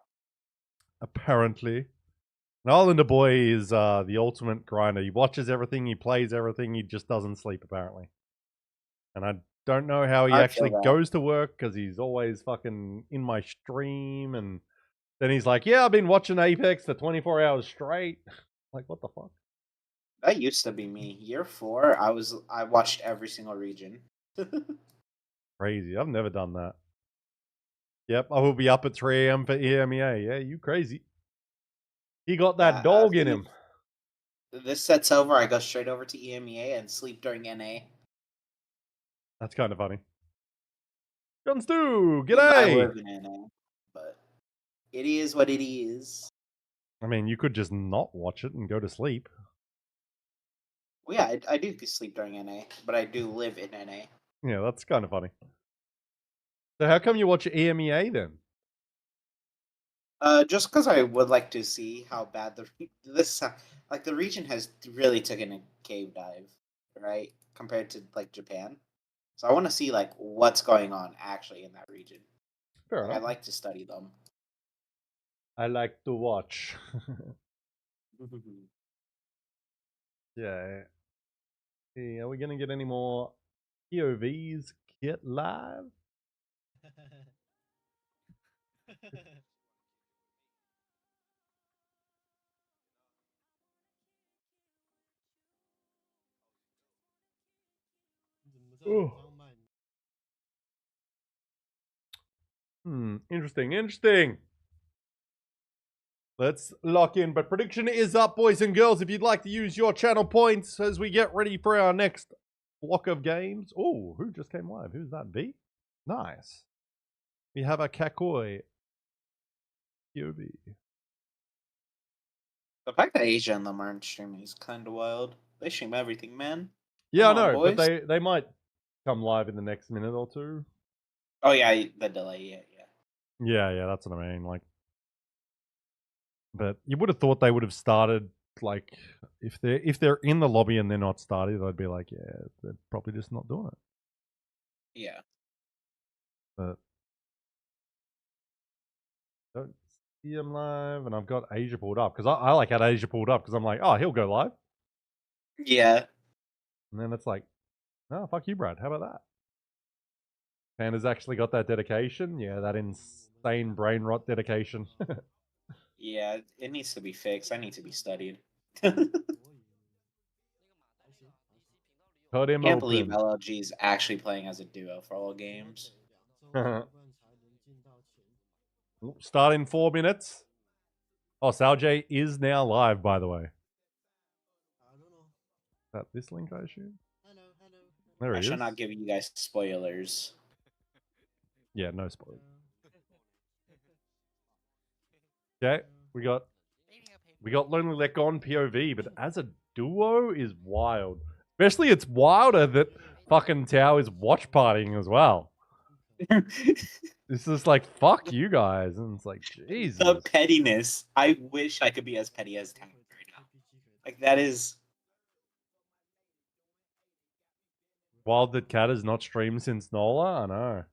Apparently. An Islander boy is the ultimate grinder. He watches everything, he plays everything, he just doesn't sleep, apparently. And I don't know how he actually goes to work, because he's always fucking in my stream, and then he's like, yeah, I've been watching Apex for 24 hours straight. Like, what the fuck? That used to be me. Year 4, I watched every single region. Crazy. I've never done that. Yep, I will be up at 3 AM for EMEA. Yeah, you crazy. He got that dog in him. This set's over, I go straight over to EMEA and sleep during NA. That's kind of funny. John Stew, I g'day! live in NA, but it is what it is. I mean, you could just not watch it and go to sleep. Well, yeah, I do sleep during NA, but I do live in NA. Yeah, that's kind of funny. So how come you watch EMEA then? Just because I would like to see how bad the region has really taken a cave dive, right? Compared to like Japan. So I want to see like what's going on actually in that region. Fair enough. I like to study them. I like to watch. Yeah. Hey, are we gonna get any more POVs get live? Ooh. Interesting. Let's lock in. But prediction is up, boys and girls. If you'd like to use your channel points as we get ready for our next block of games. Oh, who just came live? Who's that? V? Nice. We have a Kakoi. POV. The fact that Asia and them aren't streaming is kind of wild. They stream everything, man. Yeah, Come I on, know, boys. but they might come live in the next minute or two. Oh yeah, the delay. Yeah. Yeah, that's what I mean. Like, but you would have thought they would have started. Like, if they're in the lobby and they're not started, I'd be like, yeah, they're probably just not doing it. Yeah. But don't see him live, and I've got Asia pulled up because I like had Asia pulled up because I'm like, oh, he'll go live. Yeah. And then it's like, oh, fuck you, Brad. How about that? Panda's actually got that dedication. Yeah, that insane brain rot dedication. Yeah, it needs to be fixed. I need to be studied. Cut him Can't believe open. LLG is actually playing as a duo for all games. Start in 4 minutes. Oh, Saljay is now live, by the way. Is that this link, I assume? There I he shall is. not give you guys spoilers. Yeah, no spoilers. Okay, we got Lonely Let Gone POV, but as a duo is wild. Especially it's wilder that fucking Tao is watch partying as well. It's just like, fuck you guys. And it's like, Jesus. The pettiness. I wish I could be as petty as Tank right now. Like, that is... Wild that Cat has not streamed since Nola? I know.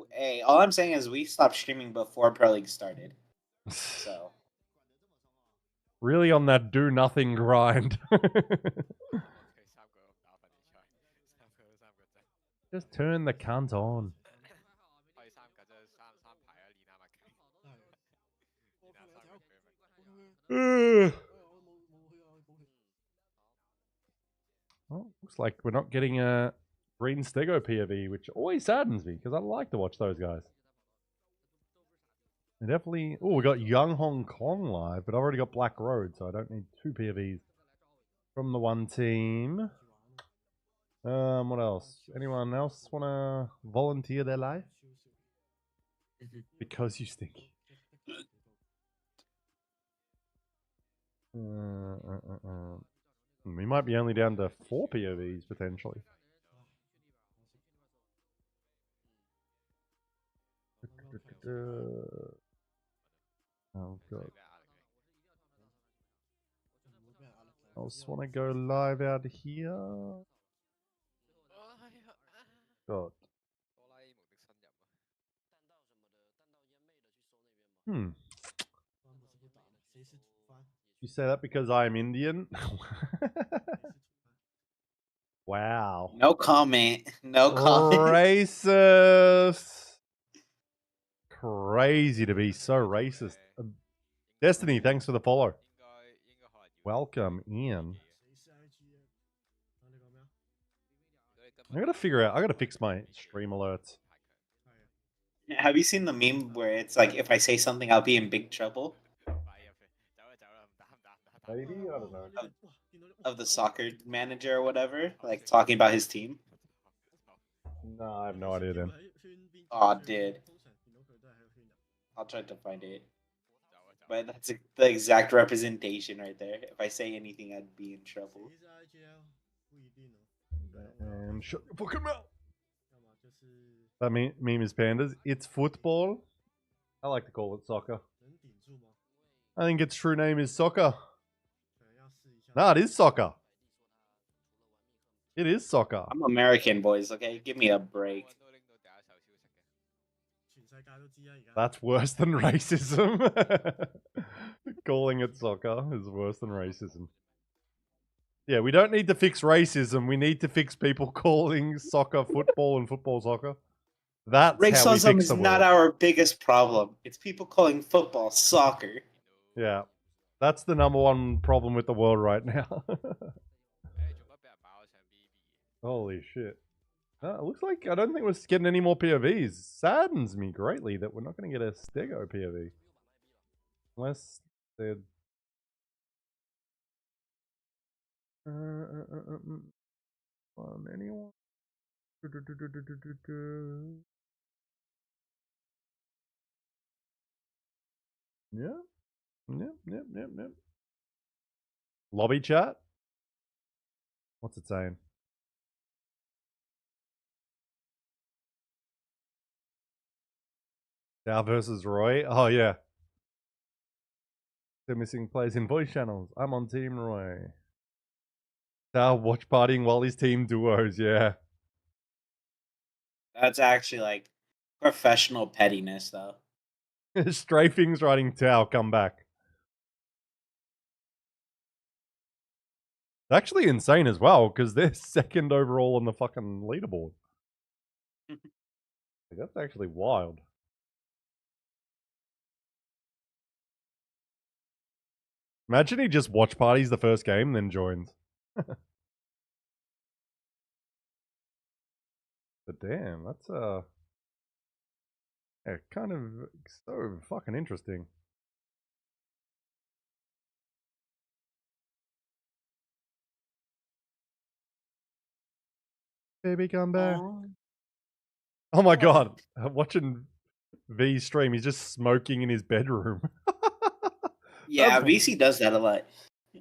Hey, all I'm saying is we stopped streaming before Pro League started. So... Really on that do nothing grind. Just turn the cunt on. Well, looks like we're not getting a Green Stego POV, which always saddens me because I like to watch those guys. And definitely. Oh, we got Young Hong Kong live, but I already got Black Road, so I don't need 2 POVs from the one team. What else? Anyone else want to volunteer their life? Because you stink. We might be only down to 4 POVs potentially. Oh god. I also want to go live out here. God. You say that because I am Indian? Wow. No comment. No comment. Racist. Crazy to be so racist. Destiny, thanks for the follow. Welcome in. I gotta figure out. I gotta fix my stream alerts. Have you seen the meme where it's like, if I say something, I'll be in big trouble? Maybe? I don't know. Of the soccer manager or whatever, like talking about his team. No, I have no idea then. Oh, dude. I'll try to find it. But that's the exact representation right there. If I say anything, I'd be in trouble. And shut your fucking mouth. That meme is pandas. It's football. I like to call it soccer. I think its true name is soccer. No, it is soccer. It is soccer. I'm American, boys, okay? Give me a break. That's worse than racism. Calling it soccer is worse than racism. Yeah, we don't need to fix racism. We need to fix people calling soccer football and football soccer. That's how we Racism fix is the not world. our biggest problem. It's people calling football soccer. Yeah, that's the #1 problem with the world right now. Holy shit. It looks like I don't think we're getting any more POVs. Saddens me greatly that we're not going to get a Stego POV. Unless they're... anyone? Yeah. Yep. Lobby chat? What's it saying? Dow versus Roy? Oh, yeah. They're missing plays in voice channels. I'm on Team Roy. Dow watch partying while his team duos, yeah. That's actually like professional pettiness, though. Strafing's writing Tao, come back. It's actually insane as well, because they're 2nd overall on the fucking leaderboard. That's actually wild. Imagine he just watch parties the first game and then joins. But damn, that's yeah, kind of so fucking interesting. Baby, come back. Oh my god, watching V stream, he's just smoking in his bedroom. Yeah, That's- VC does that a lot.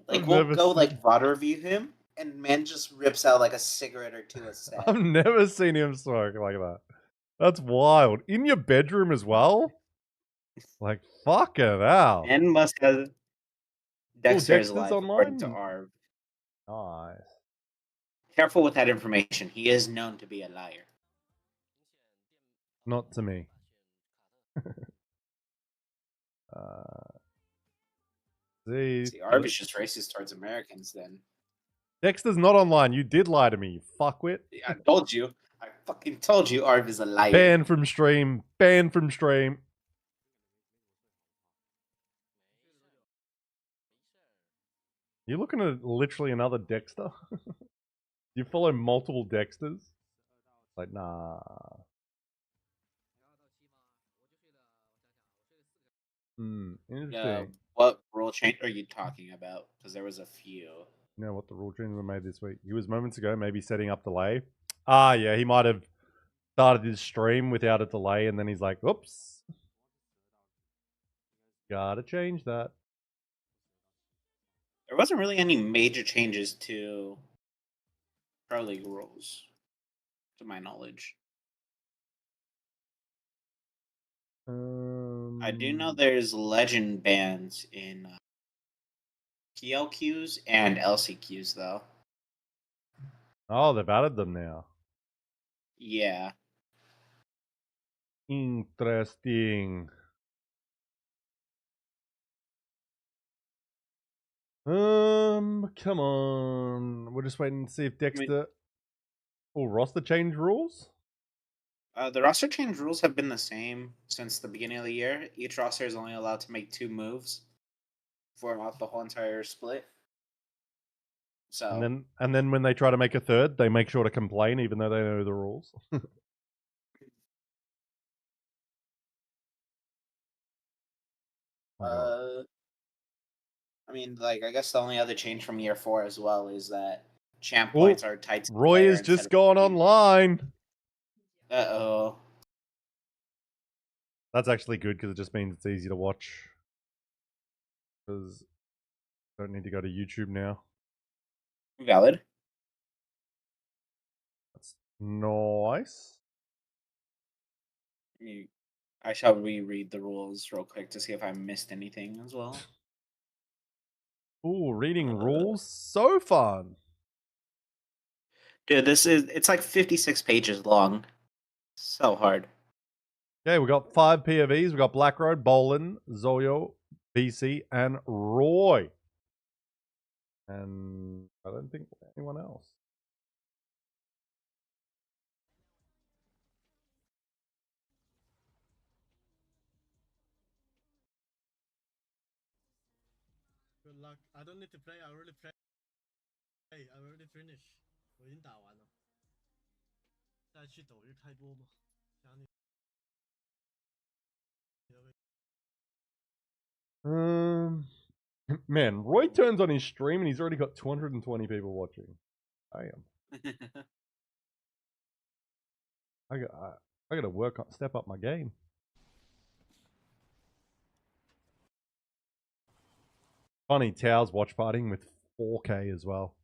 Like, I've we'll never go seen- like VOD review him, and man just rips out like a cigarette or two a set. I've never seen him smoke like that. That's wild. In your bedroom as well? Like, fuck it out. And must have Dexter's Dexter's life, online? according to Arv. Nice. Careful with that information. He is known to be a liar. Not to me. See, See, Arv is just racist towards Americans then. Dexter's not online. You did lie to me, you fuckwit. I told you. I fucking told you Arv is a liar. Banned from stream. Banned from stream. You looking at literally another Dexter? You follow multiple Dexters? Like, nah. Interesting. What rule change are you talking about? Because there was a few. You know what the rule changes were made this week? He was moments ago maybe setting up delay. Ah, yeah, he might have started his stream without a delay, and then he's like, oops. Gotta change that. There wasn't really any major changes to Pro League rules, to my knowledge. I do know there's legend bans in PLQs and LCQs, though. Oh, they've added them now. Yeah. Interesting. Come on. We're just waiting to see if Dexter... Oh, roster change rules? The roster change rules have been the same since the beginning of the year. Each roster is only allowed to make 2 moves for the whole entire split. So And then when they try to make a third, they make sure to complain even though they know the rules. I mean, like, I guess the only other change from year 4 as well is that champ points are tied to the Roy player is just instead of gone team. online. Uh-oh. That's actually good because it just means it's easy to watch. Because I don't need to go to YouTube now. Valid. That's nice. I shall reread the rules real quick to see if I missed anything as well. Ooh, reading rules, so fun. Dude, it's like 56 pages long. So hard. Okay, we got 5 POVs. We got Black Road, Bolin, Zoyo, BC, and Roy. And I don't think anyone else. Good luck. I don't need to play. I already play. Hey, I already finished. 我已经打完了。再去抖日开播吗？想你。Man, Roy turns on his stream and he's already got 220 people watching. Damn. I gotta work on, step up my game. Funny, Tao's watch partying with 4K as well.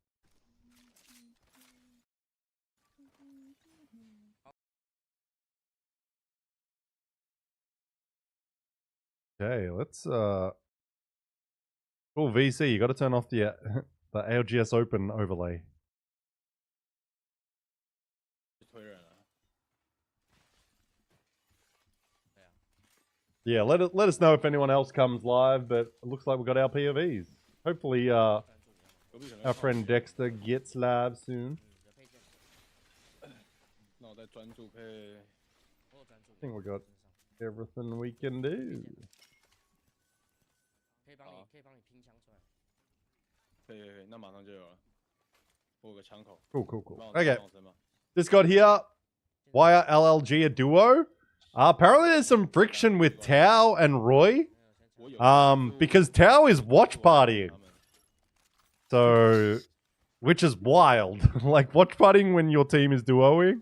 Okay, let's Oh, VC, you got to turn off the ALGS Open overlay. Yeah, let us know if anyone else comes live, but it looks like we've got our POVs. Hopefully, our friend Dexter gets live soon. I think we got everything we can do. Cool. Okay. This got here. Why are LLG a duo? Apparently there's some friction with Tao and Roy. Because Tao is watch partying. So, which is wild. Like, watch partying when your team is duoing?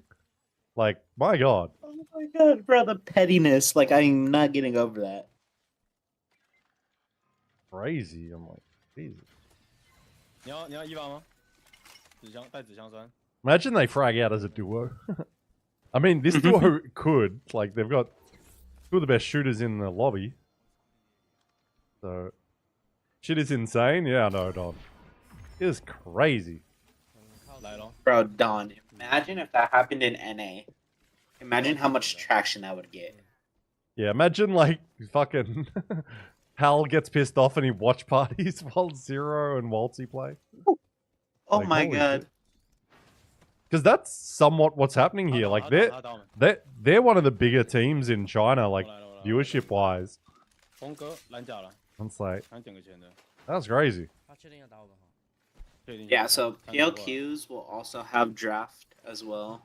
Like, my god. Oh my god, bro, the pettiness. Like, I'm not getting over that. Crazy. I'm like, Jesus. Imagine they frag out as a duo. I mean, this duo could. Like, they've got 2 of the best shooters in the lobby. So, shit is insane. Yeah, no, Don. It is crazy. Bro, Don, imagine if that happened in NA. Imagine how much traction that would get. Yeah, imagine, like, fucking Hal gets pissed off and he watch parties while Zero and Waltzy play. Oh my god. Because that's somewhat what's happening here. Like they're one of the bigger teams in China, like viewership wise. It's like that's crazy. Yeah, so PLQs will also have draft as well.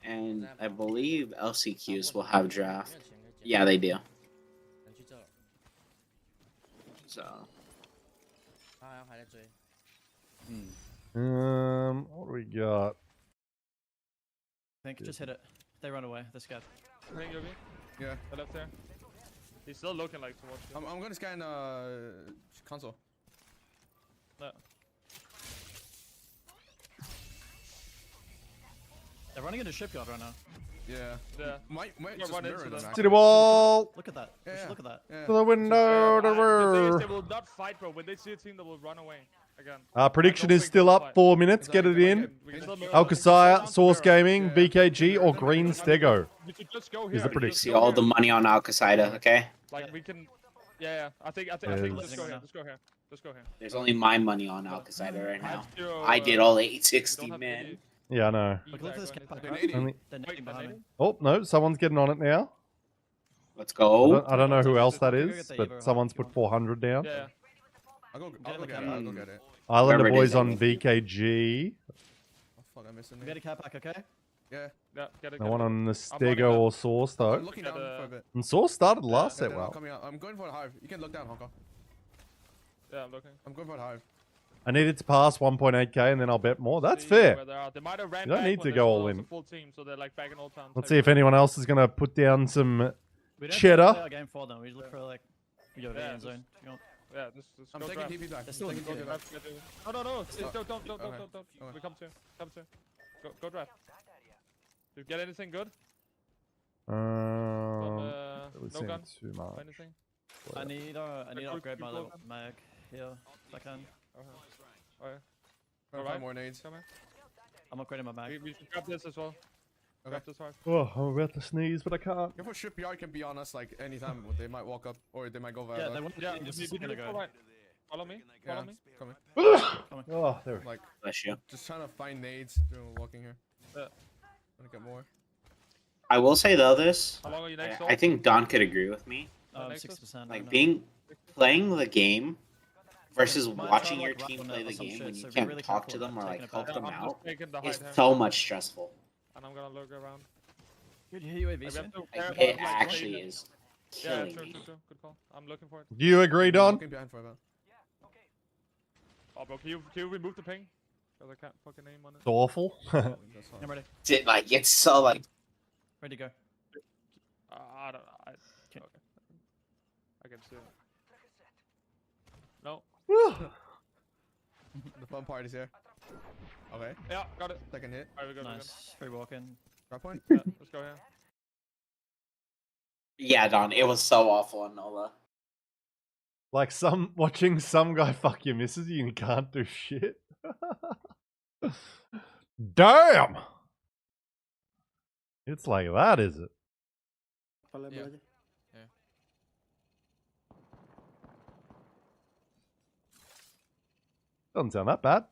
And I believe LCQs will have draft. Yeah, they do. So. What do we got? I think just hit it. They run away. They're scared. Yeah. The left there. He's still looking like towards you. I'm gonna scan console. No. They're running into shipyard right now. Yeah. Might just run mirror into them, them. To the wall. Look at that. Yeah. Just look at that. Yeah. To the window. The thing is, The they will not fight, bro. When they see a team, they will run away again. prediction I don't is think still they'll up. fight. 4 minutes. Get it in. We can still mirror them. Alcasaya, Source Gaming, Yeah. BKG, or Green Stego. We should just go Is here. the We prediction. just See go all here. the money on Alcasida, okay? Like we can. Yeah. I think let's go here. Let's go here. Let's go here. There's only my money on Alcasida right now. Zero, I did all we 860, don't have man. any Yeah, I know. Look at this cap back. They're 80. Only- They're netting behind me. Oh no, someone's getting on it now. Let's I go. don't know who else that Go get is, the Evo but someone's put 400 down. Yeah. I'll Get look the at it. camera. I'll look at it. Islander Whoever it Boys is, on I BKG. Oh fuck, I missed We it. get a cap back, okay? Yeah. Yeah. Get it. No get one it. on the on Stego it. or Source though. I'm looking down for a bit. And Source started last Yeah, set then I'm well. coming out. I'm going for the hive. You can look down, Hong Kong. Yeah, I'm looking. I'm going for the hive. I needed to pass 1.8k and then I'll bet more. That's See fair. where they are. They might have ran You don't back need when to they go saw all us a in. full team, so they're like back in Old Town. Let's type see if shit. anyone else is gonna put down some We don't cheddar. play our game for them. We look for like POV Yeah, in zone. You know, Yeah, just I'm go taking draft. TP back. They're still I'm in taking the TP game. back. No. Don't. Okay. We come to. Go draft. Did you get anything good? It would No seem gun? too much. Anything? I need to upgrade my Recruit little mag here if I can. Alright. Five Alright. more nades. Come here. I'm upgrading my mag. We should grab this as well. Okay. Grab this hard. Oh, I'm about to sneeze, but I can't. Careful, shipyard can be on us like anytime. They might walk up or they might go via. Yeah, left. they want Yeah, to just we gonna do go. right. Follow me. Yeah, Follow me. coming. Oh, there. Like Bless you. just trying to find nades during walking here. Yeah. Wanna get more? I will say though this. How long are you next? I think Don could agree with me. Nexus? 6%. Like playing the game versus Might watching try to, your like, team run play it the or some game shit, when so you be can't really talk to careful them or about like taking it help back. them I'm out just taking the is hide here, so much stressful. and I'm gonna look around. Good, you UAV Like, we soon? have to Like, care about, it like, actually taking- is Yeah, killing true. me. Good call. I'm looking for it. Do you agree, Don? Walking behind for a bit. Oh, bro, can you remove the ping? Cause I can't fucking aim on it. It's awful. That's fine. I'm ready. Like it's so like Ready to go. I don't. Okay. I can see it. No. The fun part is here. Okay. Yeah, got it. Second hit. Alright, we're good. Nice. Free walk in. Drop point. We're good. Yeah, let's go here. yeah, Don. It was so awful on Nola. Like watching some guy fuck your missus, you can't do shit. Damn! It's like that, is it? Yeah. Doesn't sound that bad.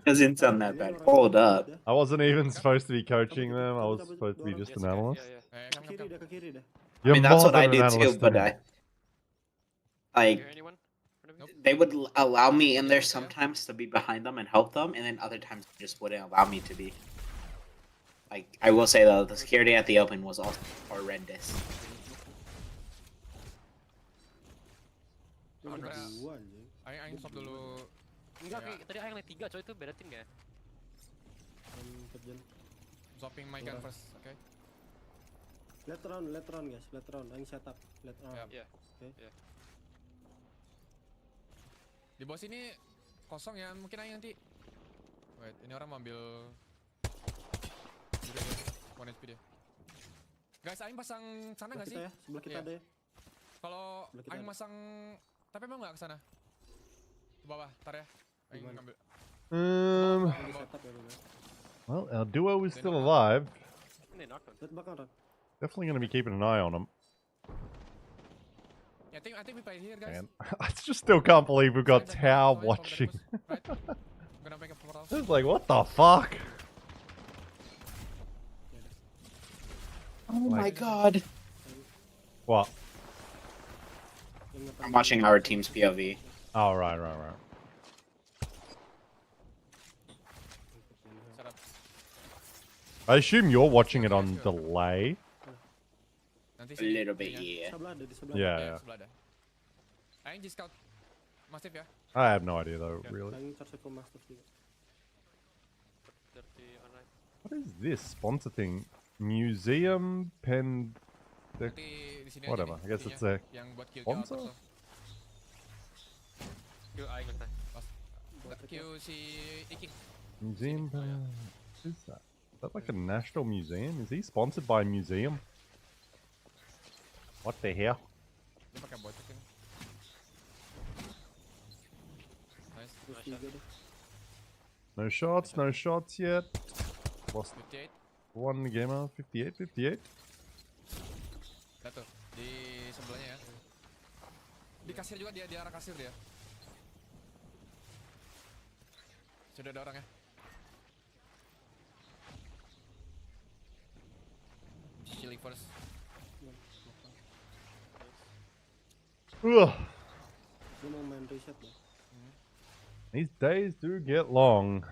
Doesn't sound that bad. Hold up. I wasn't even supposed to be coaching them. I was supposed to be just an analyst. Come. I You're mean that's more what I than an do too, analyst but to me. like Hear anyone? they would allow me in there sometimes to be behind them and help them, and then other times they just wouldn't allow me to be. Like I will say though, the security at the open was also horrendous. Aing stop dulu. Enggak, tadi Aing naik 3 coy, itu beda tim gak ya? Swapping my gun first, okay? Let round guys, let round. Aing setup, let round. Iya. Okay. Di bawah sini kosong ya, mungkin Aing nanti. Wait, ini orang mau ambil. Udah, 1 HP dia. Guys, Aing pasang sana nggak sih? Kita ya, sebelah kita Iya. ada ya. Kalau Sebelah kita Aing ada. masang, tapi emang nggak ke sana? Ke bawah, ntar ya. Aing Gimana? ngambil. Aing setup ya dulu. Well, our duo is still alive. Ini knockdown. Lihat belakang Ron. Definitely going to be keeping an eye on them. Yeah, I think we play here, guys. Man, I just still can't believe we've got Tao watching. Gonna make a portal. It's like, what the fuck? Oh my god. What? I'm watching our team's POV. Oh, right. Set up. I assume you're watching it on delay. A little bit, yeah. Yeah. Sebelah ada. Aing just scout. Massive ya. I have no idea though, really. 30 online. What is this sponsor thing? Museum pen. Nanti di sini aja Whatever. nih, I guess ininya, it's a yang buat kill sponsor. Kill aing ntar. Kill si Iking. Museum pen. What is that? Is that like a national museum? Is he sponsored by a museum? What the hell? Dia pakai bocek ini. Nice. No shots yet. Lost 58. one gamer. 58. Lihat tuh di sebelahnya ya. Di kasir juga dia, di arah kasir dia. Sudah ada orang ya. Chilling first. Ugh. These days do get long.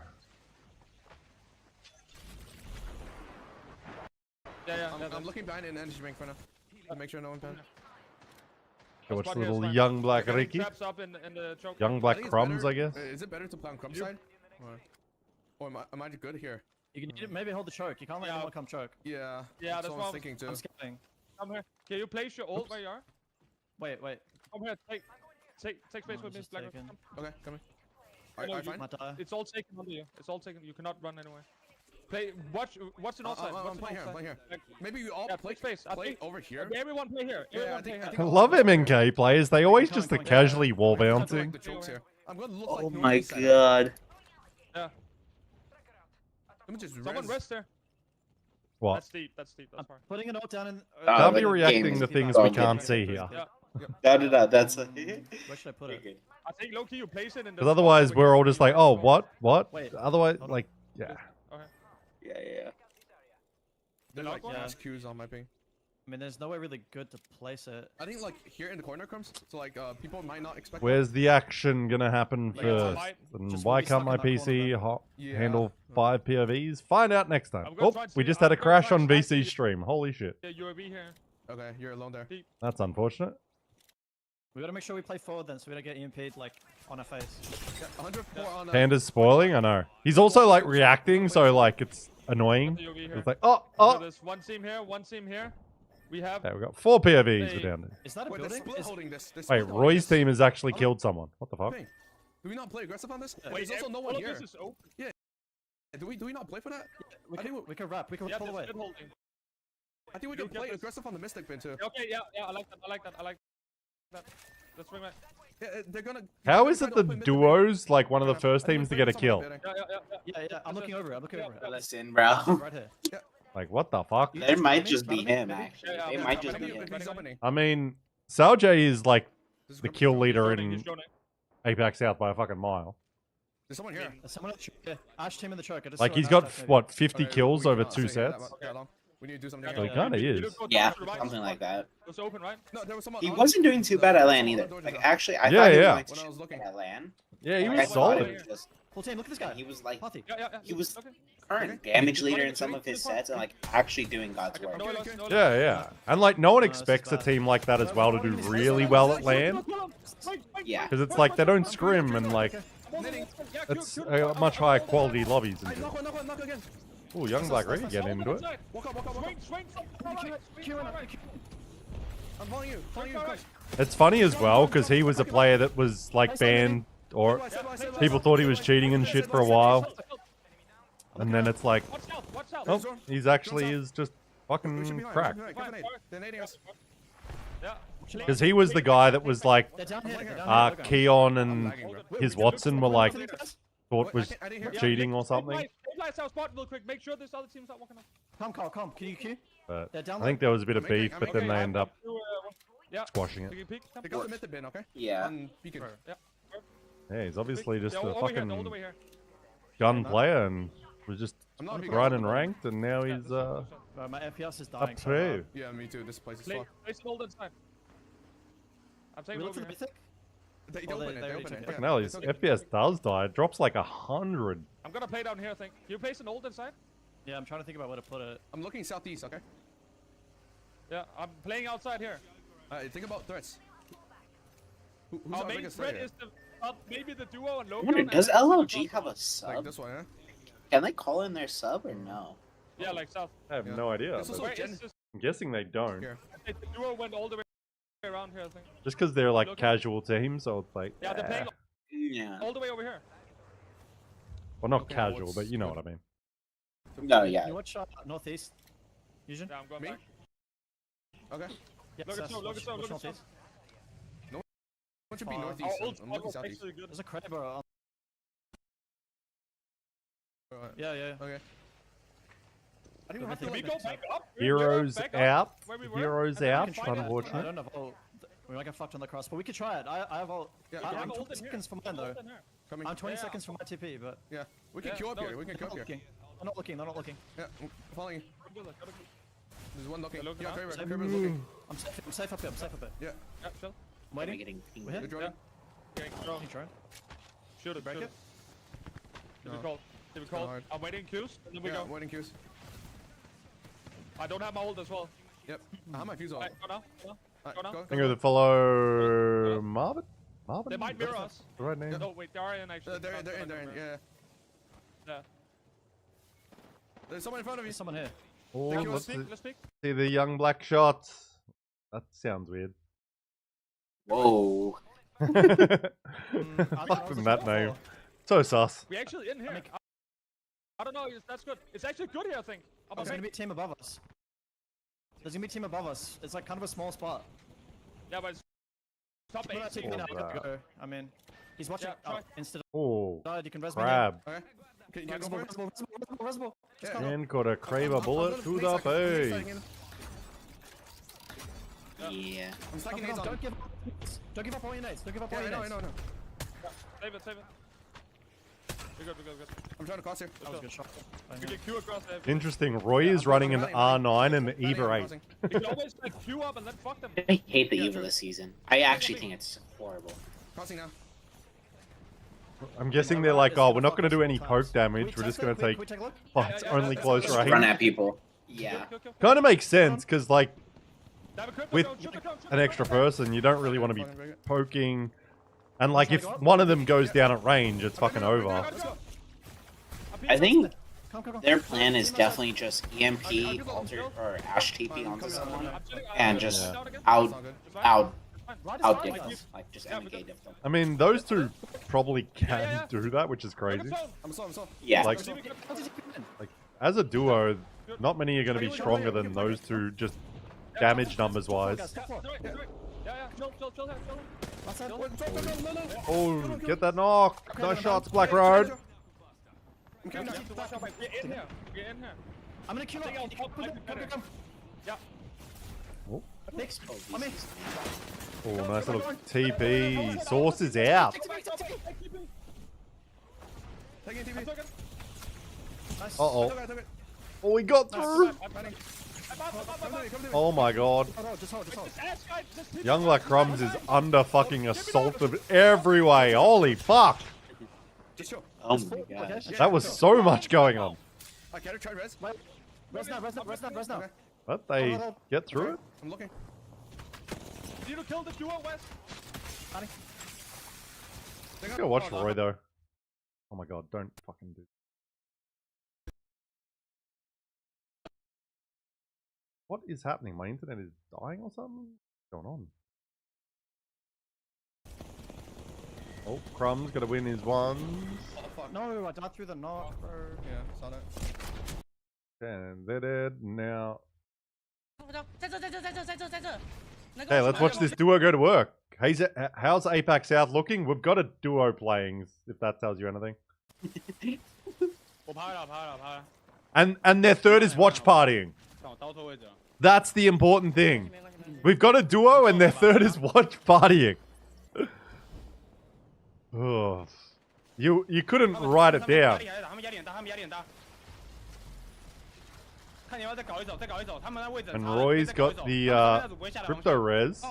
I'm looking behind an energy bank for now. To make sure no one pans. Watch little young black Ricky. Young black crumbs, I guess. Is it better to play on crumb side? Or am I good here? You can maybe hold the choke. You can't let anyone come choke. Yeah. Yeah, that's what I was thinking too. I'm skipping. Come here. Can you place your ult where you are? Wait. Come here. Take space with me, Black. taken. Okay, come here. Alright, fine. It's all taken under you. It's all taken. You cannot run anywhere. Play. Watch it outside. I'm playing here. Maybe we all play space. Play over here. Everyone play here. Yeah, I love MNK players. They always just casually wall bouncing. I'm gonna look like Oh my god. Yeah. Someone rest there. What? That's deep. That's far. Putting it all down in. Can't be reacting to things we can't see here. Yeah. That's Where should I put it? I think low-key you place it in the. Because otherwise we're all just like, oh, what? Wait, Otherwise, like, yeah. Yeah. There's like SQs on my ping. I mean, there's nowhere really good to place it. I think like here in the corner comes, so like people might not expect. Where's the action gonna happen Like, first? And why can't my PC handle 5 POVs? Find out next time. Oh, we just had a crash on VC stream. Holy shit. Yeah, UAV here. Okay, you're alone there. That's unfortunate. We gotta make sure we play forward then, so we don't get EMP'd like on our face. Yeah, 104 on. Panda's spoiling. I know. He's also like reacting, so like it's annoying. It's like, oh. There's one team here. We have. Okay, we got 4 POVs. We're down there. Is that a Wait, building? split holding this. Wait, Roy's team has actually killed someone. What the fuck? Hey, do we not play aggressive on this? Wait, there's also no one here. This is open. Yeah. Do we not play for that? We can wrap. We can pull away. I think we can play aggressive on the Mystic bin too. Okay, yeah, I like that. Let's bring that. Yeah, they're gonna. How is it the duos like one of the first teams to get a kill? Yeah. I'm looking over it. Listen, bro. Right here. Like, what the fuck? There might just be him, actually. It might just be him. I mean, Saljay is like the kill leader in APAC South by a fucking mile. There's someone here. There's someone at the Ash team in the choke. Like, he's got, what, 50 kills over 2 sets? We need to do something. So he kind of is. Yeah, something like that. It was open, right? No, there was someone. He wasn't doing too bad at LAN either. Like, actually, I thought he was going to shoot at LAN. Yeah, he I was thought he solid. was just- Full team, look at this guy. He was like, Yeah. he was current damage leader in some of his sets and like actually doing God's work. Yeah. And like, no one expects a team like that as well to do really well at LAN. Yeah. Because it's like, they don't scrim and like, it's much higher quality lobbies and shit. Ooh, young Black Ricky getting into it. Walk up. I'm following you. It's funny as well, because he was a player that was like banned, or people thought he was cheating and shit for a while. And then it's like, oh, he's actually is just fucking crack. Because he was the guy that was like, Keon and his Watson were like, thought was cheating or something. Make sure this other team's not walking up. Come. Can you queue? But I think there was a bit of beef, but then they end up Yeah. Squashing it. Taking a peek. Pick up the mid bin, okay? Yeah. On beacon. Yeah. Yeah, he's obviously just Yeah, a over here, fucking all the way here. gun player and was just I'm not big right on and the- ranked, and now Yeah, he's this one, this one. My FPS is dying. up to. Yeah, me too. This place is Play, fucked. place hold inside. I'm taking We over looked at the here. mythic. They Oh, open they it. They already open took it. it. Yeah, Fucking hell, his it's okay. FPS does die. It drops like 100. I'm gonna play down here, I think. You place an hold inside? Yeah, I'm trying to think about where to put it. I'm looking southeast, okay? Yeah, I'm playing outside here. Think about threats. Who's Our our main biggest threat threat is maybe the duo and I Logan. wonder, and does then- LLG have a Like sub? this one, yeah? Can they call in their sub or no? Yeah, like south. I have Yeah. no idea. This but also Where Gen- is this? I'm guessing they don't. Here. The duo went all the way around here, I think. Just because they're like Logan. casual teams, so it's like. Yeah, they're playing Yeah. all the way over here. Well, not Okay, casual, what's but you know good? what I mean. No, yeah. You watch northeast. Fusion. Yeah, I'm going Me? back. Okay. Yeah, Look at sus, so, look at watch- so, watch look at so. northeast. What should be Our northeast? Our old I'm looking spot was southeast. actually good. There's a Kraber on. Alright. Yeah. Okay. I don't Can have Can we to go make back up? Heroes Back up out. where we were, Heroes and then we out. can fight it. I Unfortunate. don't know. Oh, we might get fucked on the cross, but we could try it. I have all. Yeah, I'm have 20 ult in here. seconds for mine Have though. ult in here. Coming. I'm 20 Yeah. seconds for my TP, but Yeah. We can Yeah, queue up no, here. We can they're queue not up here. looking. They're not looking. They're not looking. Yeah, I'm following you. Go look, go look. There's one looking. They're looking Yeah, out. Kraber. Same. Kraber's looking. I'm safe up here. I'm safe up here. Yeah. Yeah, chill. I'm Am I waiting. getting pinged? We're They're hit. droning. Getting strong. Keep trying. Shoot it, Break shoot it. it. Give No. me call. Give me call. hard. I'm waiting queues, and then we Yeah, go. I'm waiting queues. I don't have my ult as well. Yep. I have my fuse on. Alright, go now. Go now. Go now. I think they follow Marvin. Marvin. They might mirror us. The right name. No, wait, they are in actually. They're in. Not They're in. mirror. Yeah. Yeah. There's someone in front of you. There's someone here. Oh, Thank you, let's Let's peek. see the young black shot. That sounds weird. Whoa. Fuck I them, that name. So sus. We actually in here. I don't know. That's good. It's actually good here, I think. There's gonna be a team above us. There's gonna be a team above us. It's like kind of a small spot. Yeah, but it's top We're not 8. taking Oh, out. bruh. Go. I mean, he's watching. Yeah, try. Instead Oh, of died, you can res me. crab. Okay. Can you go Resible, for it? resible, resible. Just Yeah. go. And got a Kraber bullet to the I'm face. stacking in. Yeah. I'm stacking Come nades on, on. don't give up. Don't give up all your nades. Don't give up all Yeah, your I nades. know. Save it, save it. We're good, we're good, we're good. I'm trying to cross here. That was a good shot. We can queue across there. Interesting. Roy is running an R9 and the Eva 8. We can always like queue up and then fuck them. I hate the Yeah, Eva true. this season. I actually think it's horrible. Crossing now. I'm guessing they're like, oh, we're not going to do any poke damage. We're just going to take. Can we take a look? Oh, it's only close Just run range. at people. Yeah. Kind of makes sense because, like, with Shoot the cone, an extra person, you don't really want to be Fucking break it. poking. And, like, if one of them goes down at range, it's fucking over. Let's go. I think Come. their plan is definitely just EMP, alter, or Ash TP onto someone, and just Yeah. out, out, Right, out fine, diff guys. them. Like, just MK diff them. I mean, those two probably can do that, which is crazy. I'm slow. Yeah. Like, as a duo, not many are going to be stronger than those two, just damage numbers wise. Yeah, chill here, chill. Oh, get that knock! Nice shots, Black Road. We're in here. We're in here. I'm gonna kill Take out top, him. Yeah. Oh, Next. Oh, I'm in. oh, nice little TP. Source is out. Taking TV. Nice. Uh-oh. Took it. Oh, we got through. Come to me. Oh my god. Just hold. Young Black Crumbs is under fucking assaulted every way. Holy fuck. Just show. Oh my god. That was so much going on. I can't try res. Res now. Okay. But they get through it? I'm looking. Need to kill the duo, West. Let's go watch Roy though. Oh my god, don't fucking do. What is happening? My internet is dying or something? What's going on? Oh, Crumb's gotta win his ones. Oh fuck. No, I died through the knock. Yeah, saw that. And they're dead now. Hey, let's watch this duo go to work. How's APAC South looking? We've got a duo playing, if that tells you anything. And their third is watch partying. That's the important thing. We've got a duo and their third is watch partying. Oh. You couldn't write it down. And Roy's got the crypto res.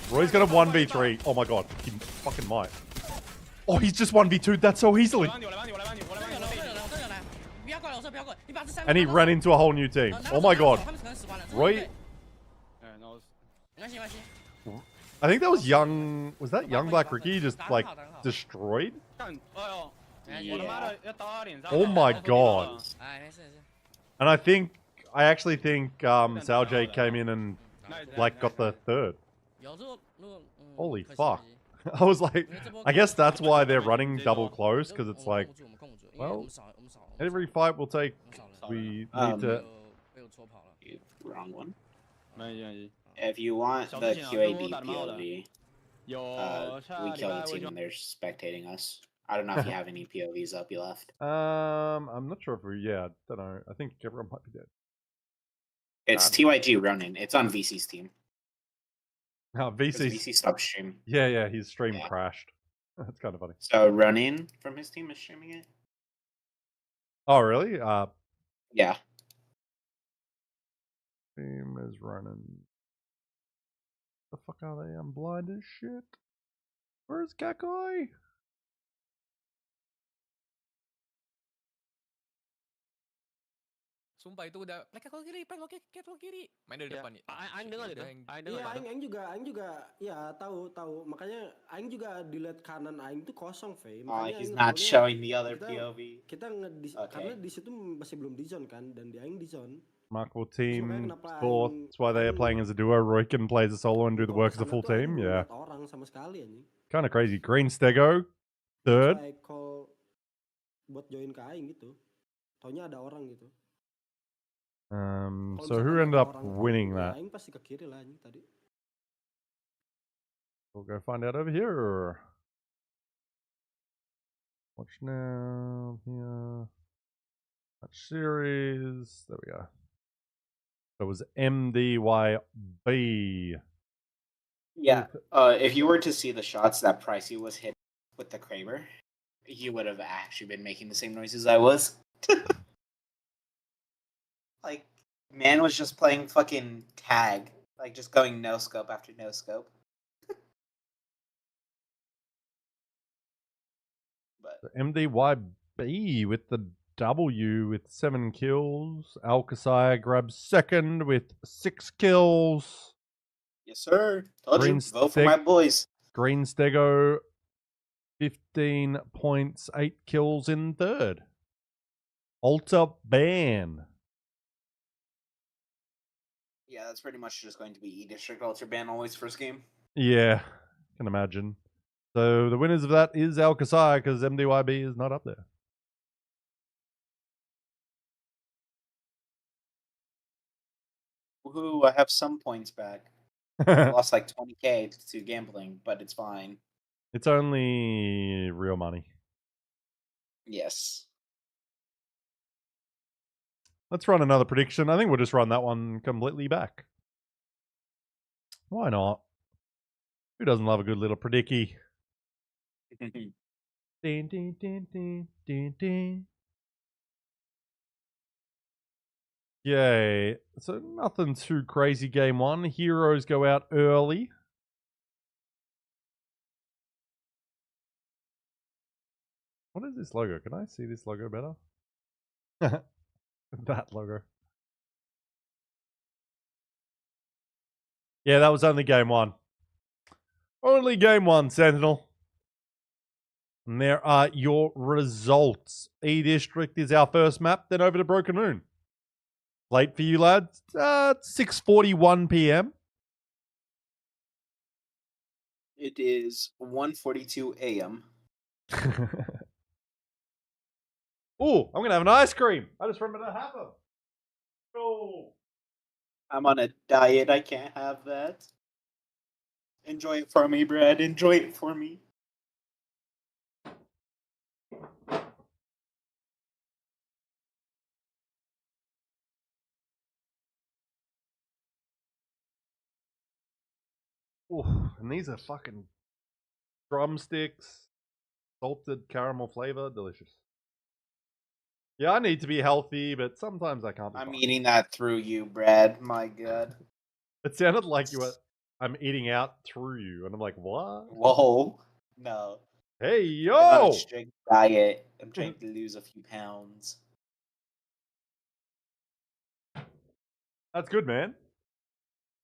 Roy's got a 1v3. Oh my god, he fucking might. Oh, he's just 1v2'd that so easily. And he ran into a whole new team. Oh my god. Roy. I think that was young. Was that young Black Ricky just like destroyed? Yeah. Oh my god. And I actually think Saljay came in and like got the third. Holy fuck. I was like, I guess that's why they're running double close, because it's like, well, every fight we'll take, we need to... Wrong one. If you want the QAD POV, we kill the team and they're spectating us. I don't know if you have any POVs up you left. I'm not sure if we, I don't know. I think everyone might be dead. It's TYG running. It's on VC's team. VC stopped stream. Yeah, his stream crashed. That's kind of funny. So Running from his team is streaming it? Oh, really? Yeah. Team is running. The fuck are they? I'm blind as shit. Where's Kakoi? Sumpah itu udah mereka ke kiri, pengen ke kiri. Main dari depan nih. Aing dengar itu. Iya, Aing juga ya tahu. Makanya Aing juga dilihat kanan Aing tuh kosong, Faye. Oh, he's not showing the other POV. Kita karena di situ masih belum di zone kan, dan di Aing di zone. Markable team fourth. That's why they are playing as a duo. Roykin plays a solo and do the work as a full team. Yeah. Orang sama sekali anjing. Kind of crazy. Green Stego third. Saya call buat join ke Aing gitu. Taunya ada orang gitu. So who ended up winning that? Aing pasti ke kiri lah anjing tadi. We'll go find out over here. Watch now. Here. Match series. There we go. So it was MDYB. Yeah. If you were to see the shots that Pricey was hit with the Kraber, you would have actually been making the same noises I was. Like, man was just playing fucking tag. Like, just going no scope after no scope. But MDYB with the W with 7 kills. Alcasai grabs second with 6 kills. Yes, sir. Told you, vote for my boys. Green Stego, 15 points, 8 kills in third. Alta ban. Yeah, that's pretty much just going to be E-District Ultra Ban always first game. Yeah, can imagine. So the winners of that is Alcasai because MDYB is not up there. Woohoo, I have some points back. I lost like 20k to gambling, but it's fine. It's only real money. Yes. Let's run another prediction. I think we'll just run that one completely back. Why not? Who doesn't love a good little predicky? Ding, ding, ding, ding, ding, ding. Yay. So nothing too crazy game one. Heroes go out early. What is this logo? Can I see this logo better? That logo. Yeah, that was only game one. Only game one, Sentinel. And there are your results. E-District is our first map, then over to Broken Moon. Late for you, lads. 6:41 p.m. It is 1:42 a.m. Oh, I'm going to have an ice cream. I just remembered to have them. Oh. I'm on a diet. I can't have that. Enjoy it for me, Brad. Enjoy it for me. Ooh, and these are fucking drumsticks, salted caramel flavor, delicious. Yeah, I need to be healthy, but sometimes I can't be. I'm eating that through you, Brad. My God. It sounded like you were. I'm eating out through you, and I'm like, what? Whoa. No. Hey, I've been on yo! a strict diet. I'm trying to lose a few pounds. That's good, man.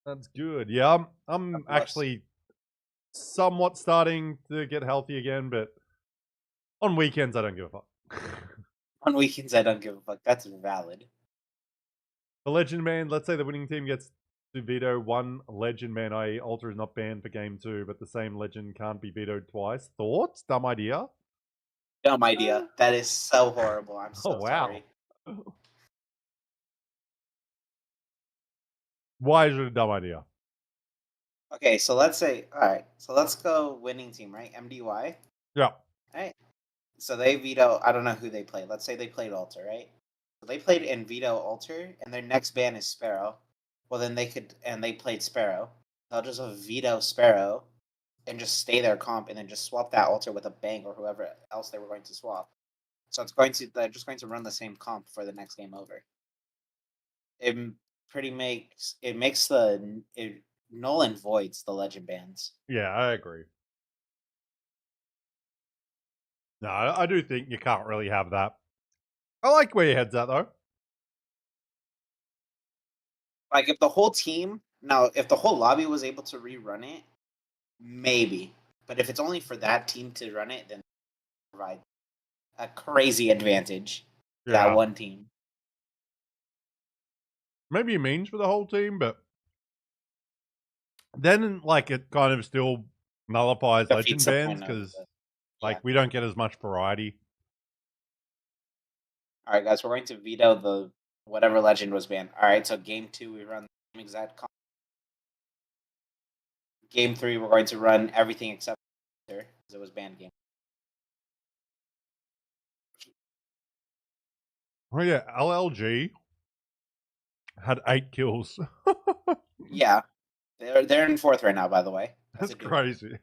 That's good. Yeah, I'm actually somewhat starting to get healthy again, but on weekends I don't give a fuck. On weekends, I don't give a fuck. That's valid. The legend ban, let's say the winning team gets to veto one legend ban, i.e. Alter is not banned for game 2, but the same legend can't be vetoed twice. Thoughts? Dumb idea? Dumb idea. That is so horrible. I'm so wow. sorry. Why is it a dumb idea? Okay, so let's say, alright, so let's go winning team, right? MDY? Yeah. Right. So they veto, I don't know who they played. Let's say they played Alter, right? So they played and veto Alter, and their next ban is Sparrow. Well, then they could, and they played Sparrow. They'll just veto Sparrow and just stay their comp and then just swap that Alter with a Bang or whoever else they were going to swap. So they're just going to run the same comp for the next game over. It makes it null and voids the legend bans. Yeah, I agree. No, I do think you can't really have that. I like where your head's at, though. Like, if the whole team, now, if the whole lobby was able to rerun it, maybe. But if it's only for that team to run it, then provide a crazy advantage to that one team. Maybe it means for the whole team, but then, like, it kind of still nullifies legend bans because, like, we don't get as much variety. All right, guys, we're going to veto the whatever legend was banned. All right, so game 2, we run the same exact comp. Game 3, we're going to run everything except because it was banned game. Oh, yeah, LLG had 8 kills. Yeah, they're in 4th right now, by the way. That's crazy.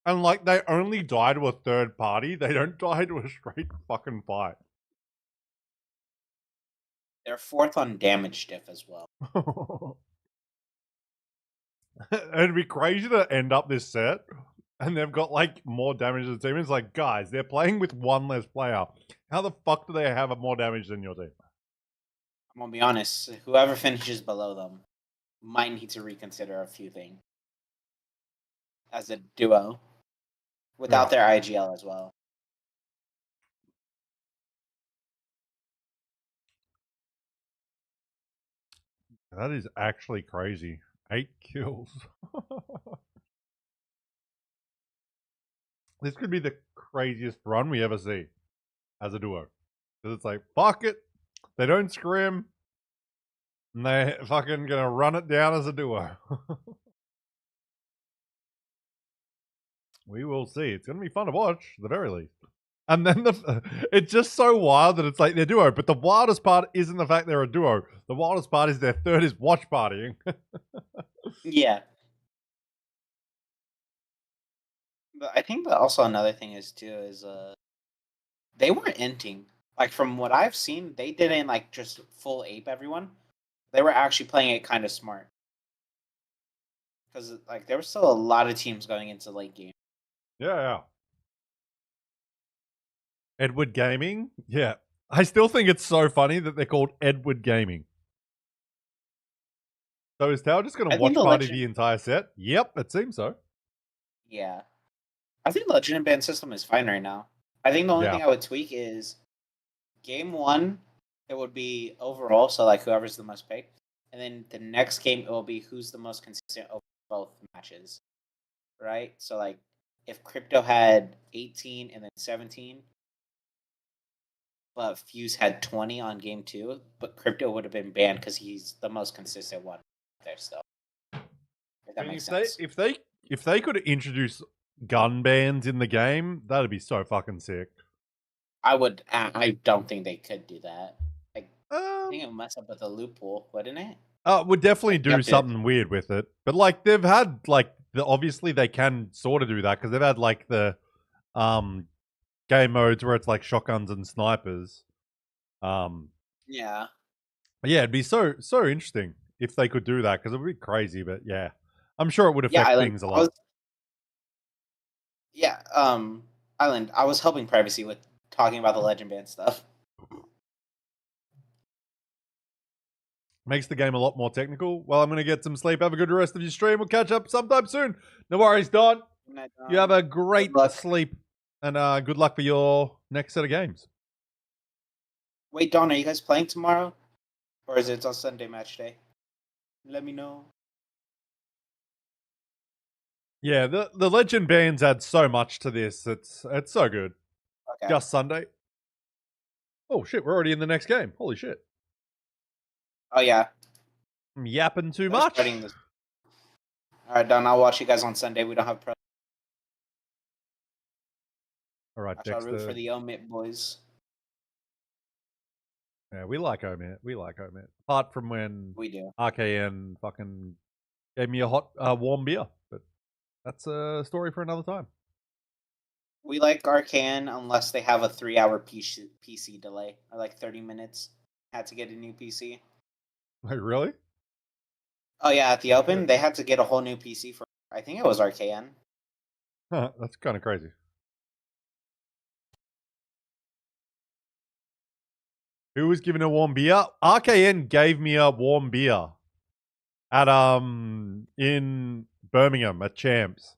And, like, they only die to a third party. They don't die to a straight fucking fight. They're 4th on damage diff as well. It'd be crazy to end up this set and they've got, like, more damage than the team. It's like, guys, they're playing with one less player. How the fuck do they have more damage than your team? I'm gonna be honest, whoever finishes below them might need to reconsider a few things as a duo without their IGL as well. That is actually crazy. 8 kills. This could be the craziest run we ever see as a duo. Because it's like, fuck it. They don't scrim. And they're fucking gonna run it down as a duo. We will see. It's gonna be fun to watch, at the very least. And then it's just so wild that it's like they're duo. But the wildest part isn't the fact they're a duo. The wildest part is their third is watch partying. Yeah. But I think that also another thing is too is they weren't inting. Like from what I've seen, they didn't like just full ape everyone. They were actually playing it kind of smart. Because like there were still a lot of teams going into late game. Yeah. Edward Gaming? Yeah. I still think it's so funny that they're called Edward Gaming. So is Tao just going to watch party the entire set? Yep, it seems so. Yeah. I think the legend ban system is fine right now. I think the only thing I would tweak is game 1, it would be overall, so like whoever's the most picked. And then the next game, it will be who's the most consistent over both matches. Right? So like if Crypto had 18 and then 17, but Fuse had 20 on game 2, but Crypto would have been banned because he's the most consistent one there still. If that makes sense. If they could introduce gun bans in the game, that'd be so fucking sick. I don't think they could do that. Like, I think it would mess up with the loophole, wouldn't it? Would definitely do Yep, it- something weird with it. But like they've had like obviously they can sort of do that because they've had like the game modes where it's like shotguns and snipers. Yeah. Yeah, it'd be so interesting if they could do that because it would be crazy. But yeah, I'm sure it would affect Island, things a lot. Island, I was helping Privacy with talking about the Legend Band stuff. Makes the game a lot more technical. Well, I'm going to get some sleep. Have a good rest of your stream. We'll catch up sometime soon. No worries, Don. You have a great sleep and good luck for your next set of games. Wait, Don, are you guys playing tomorrow? Or is it on Sunday match day? Let me know. Yeah, the Legend bands add so much to this. It's so good. Okay. Just Sunday. Oh, shit. We're already in the next game. Holy shit. Oh, yeah. I'm yapping too much. Alright, Don, I'll watch you guys on Sunday. We don't have pro. All right, I shall root Dexter. for the Omit boys. Yeah, we like Omit. We like Omit. Apart from when We do. RKN fucking gave me a hot, warm beer. But that's a story for another time. We like Arcan unless they have a 3-hour PC delay. Or like 30 minutes. Had to get a new PC. Wait, really? Oh, yeah, at the Open, they had to get a whole new PC for, I think it was RKN. Huh, that's kind of crazy. Who was giving a warm beer? RKN gave me a warm beer at in Birmingham at Champs.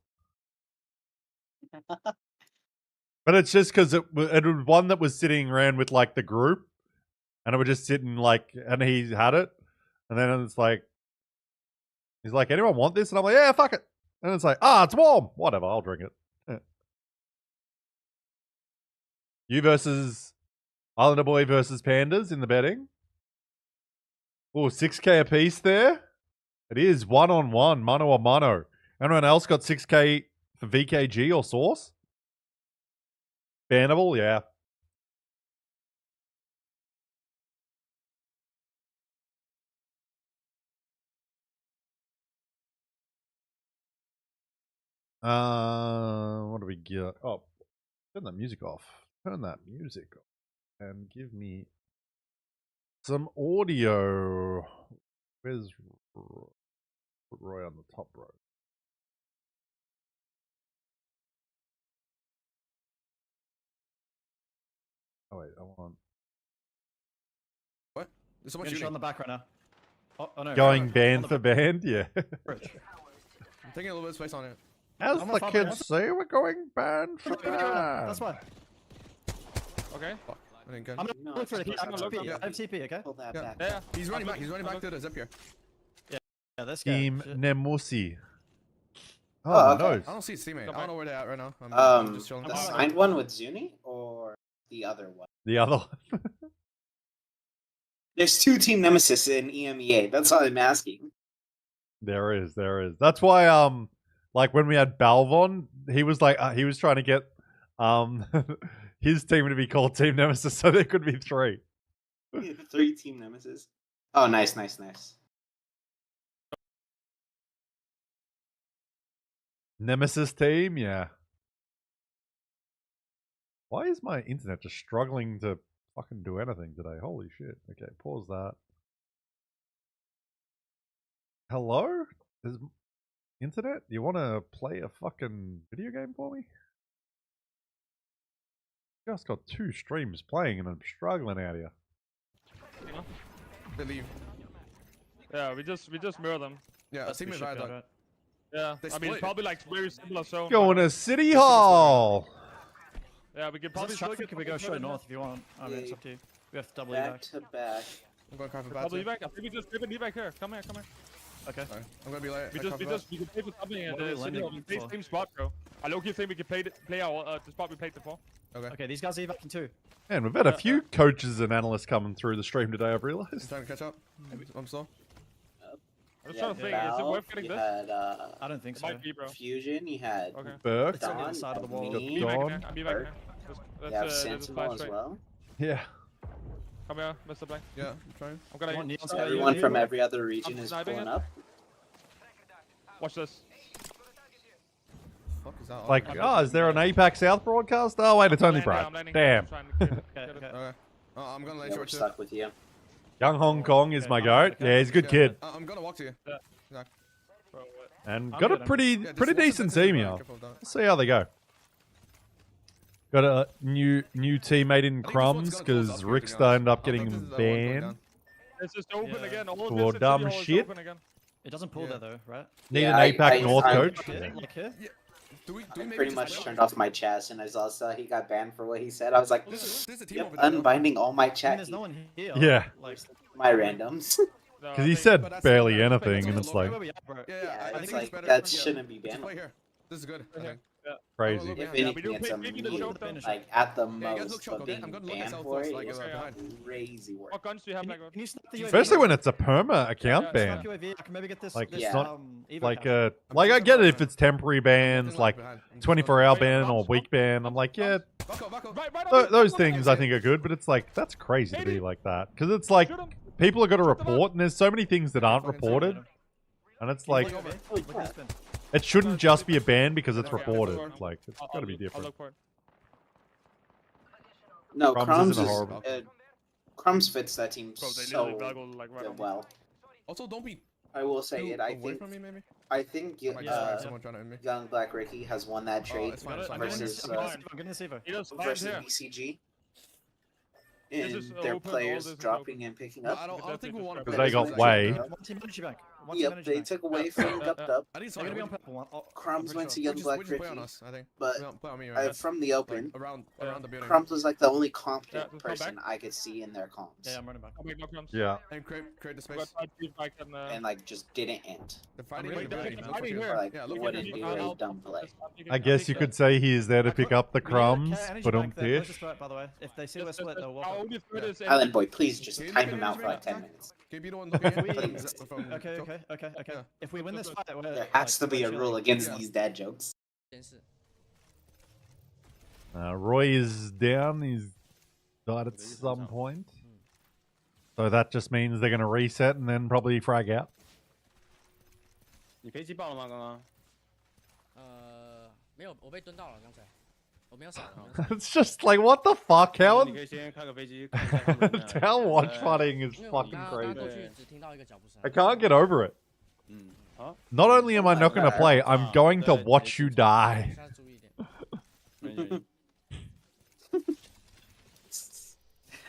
But it's just because it was one that was sitting around with like the group, and it was just sitting like, and he had it, and then it's like, he's like, anyone want this? And I'm like, yeah, fuck it. And it's like, it's warm. Whatever, I'll drink it. Yeah. You versus Islander Boy versus Pandas in the betting. Oh, 6K apiece there. It is 1-on-1, mano a mano. Anyone else got 6K for VKG or Source? Bannable, yeah. What do we get? Oh, turn that music off. Turn that music off. And give me some audio. Where's Roy on the top row? Oh wait, I want. What? There's someone Shooting shooting on the back right now. Oh no. Going band for band, yeah. I'm taking a little bit of space on it. As the kids say, we're going band for band. That's why. Okay. Fuck. I didn't get I'm it. gonna look for it. I'm I'm gonna TP. look. I'm TP. Okay. Pull that Yeah. back. Yeah. He's running back. He's running back to the zip here. Yeah, this guy. Team Shit. Nemusi. Oh, Oh, okay. no. I don't see his teammate. I don't know where they're at right now. I'm just chilling. The signed one with Zuni or the other one? The other one. There's 2 Team Nemesis in EMEA. That's all I'm asking. There is. That's why, like when we had Balvon, he was like, he was trying to get, his team to be called Team Nemesis, so there could be 3. 3 Team Nemesis. Oh, nice. Nemesis team, yeah. Why is my internet just struggling to fucking do anything today? Holy shit. Okay, pause that. Hello? Is internet? You want to play a fucking video game for me? Just got 2 streams playing and I'm struggling out here. They leave. Yeah, we just mirror them. Yeah, team is right. Dog. Yeah, They I mean split. probably like very similar zone. Going to City Hall! Yeah, we can probably Probably look can we go straight north if you want? I mean, it's up to you. We have to double you Back back. to back. I'm going coffee Double back. you back. I think we just grab back here. Come here. Okay. I'm gonna be late. We can play for something at What are we the city. landing We play for? same spot, bro. I low-key think we can play our the spot we played before. Okay, these guys are evacuating too. Man, we've had a few coaches and analysts coming through the stream today, I've I'm realized. trying to catch up. I'm slow. I'm just trying to think, is it worth getting you this? had I don't think It so. might be, bro. Fusion, you had Okay. Burke. It's on the other Dawn, side of the wall. me, Dawn. I'll be back here. you have Sentinel as well. Yeah. Come here, Mr. Blank. Yeah, I'm trying. I'm gonna. Everyone from every other region is sniping pulling it. up. Watch this. Fuck is that? Like, oh, is there an APAC South broadcast? Oh, wait, it's only Brad. Damn. Okay. Oh, I'm gonna lay Yeah, we're short too. stuck with you. Young Hong Kong is my goat. Yeah, he's a good kid. I'm gonna walk to you. Zach. And I'm got a good, pretty Yeah, just pretty watch the decent fences, team be here. careful of that. Let's see how they go. Got a new teammate in I think this one's Crumbs gonna close up because here, to be Rickster honest. ended up I think getting this is one going banned. down. It's just open Yeah. again. All For of this dumb in City Hall is shit. open again. It doesn't pull Yeah. there though, right? Need Yeah, an APAC North I- coach. Like here? Do we I maybe pretty just much play turned up? off my chest, and I saw he got banned for what he said. I was like, There's a team yep, over there. though. unbinding all my I mean, chat, there's no one here. Yeah. Like, my randoms. No, Because I he think- said but that's barely not bad. anything, and That's it's also like where we at, bro? Yeah, Yeah, I it's think like, it's better. that Yeah, shouldn't be just bannable. play here. This is good. I think. crazy. If Yeah, we anything, do it's pay a people to mean, show them. like at the Yeah, you guys look most, choke, but okay? being I'm gonna look at banned South for first, it like, is behind. crazy work. What guns do you have, Can you, Blackwood? can you snap the UAV? Especially when it's a perma account Yeah, ban. Snap UAV, I can maybe get this. Like, this, it's not Evo Like capture. like I get it if it's temporary bans, Nothing like behind. I'm just 24-hour gonna- ban or week ban. I'm like, yeah, Bucko. Right on those me. things I think are good, but it's like that's crazy to be like that because it's like Shoot him. people are going to Shoot them up. report, and there's so many things that aren't fucking reported, and it's like Look over. Look at this spin. it shouldn't just be a ban because it's Okay, reported. I'll- Like it's I'll got to be look- I'll different. look for it. No, Crumbs Crumbs isn't is horrible. Crumbs fits that team Bro, they so literally bagel like right on me. well. Also, don't be I will say too it. I away think from me, maybe. I think I might just flag someone trying to hit me. young Black Ricky has won that Oh, trade it's fine. It's fine. versus I'm getting this Evo. He does fine versus here. BCG. This And is their open, all players this is dropping and picking No, up. I don't think we want to. Because they got way. One team energy bank. One team Yep, energy they bank. took away from Yeah. Gup Dup, I think They're gonna be on so. purple one. Oh, Crumbs I'm went pretty to sure. young Black Play on Ricky, us, I think. but Play on me right from the open, like, around the building. Crumbs was like the only Yeah, competent just come person back. I could see in their comms, Yeah, I'm running back. I'll make no crumbs. Yeah. And create the Got space. 5 feet back and and like just didn't end. The fighting. really in the bad. building, They're man. fighting Fuck here. you. Like, Yeah, look wouldn't at do me. a dumb play. I guess you could say he is there to pick up the We need a crumbs, energy but bank there. Where's the fish. threat, by the way? If they see we're Just- split, they'll walk our up. only threat is Island Boy, please just Can you time make him an out for like engagement 10 attack? minutes. Can you be the one looking We- at Please. Okay. If we win this fight, we're There has to be a rule against Yeah. these dad jokes. Roy is down. He's died at some point. So that just means they're going to reset and then probably frag out. 你飞机爆了吗？刚刚？没有，我被蹲到了刚才，我没有闪。 It's just like, what the fuck? How, 你可以先开个飞机，看一下他们在哪里 how watch fighting is 因为我 fucking 刚刚过 crazy. 去只听到一个脚步声。 I can't get over it. 嗯，好， Not only am I not going to play, I'm going to watch you die. 现在注意一点。可以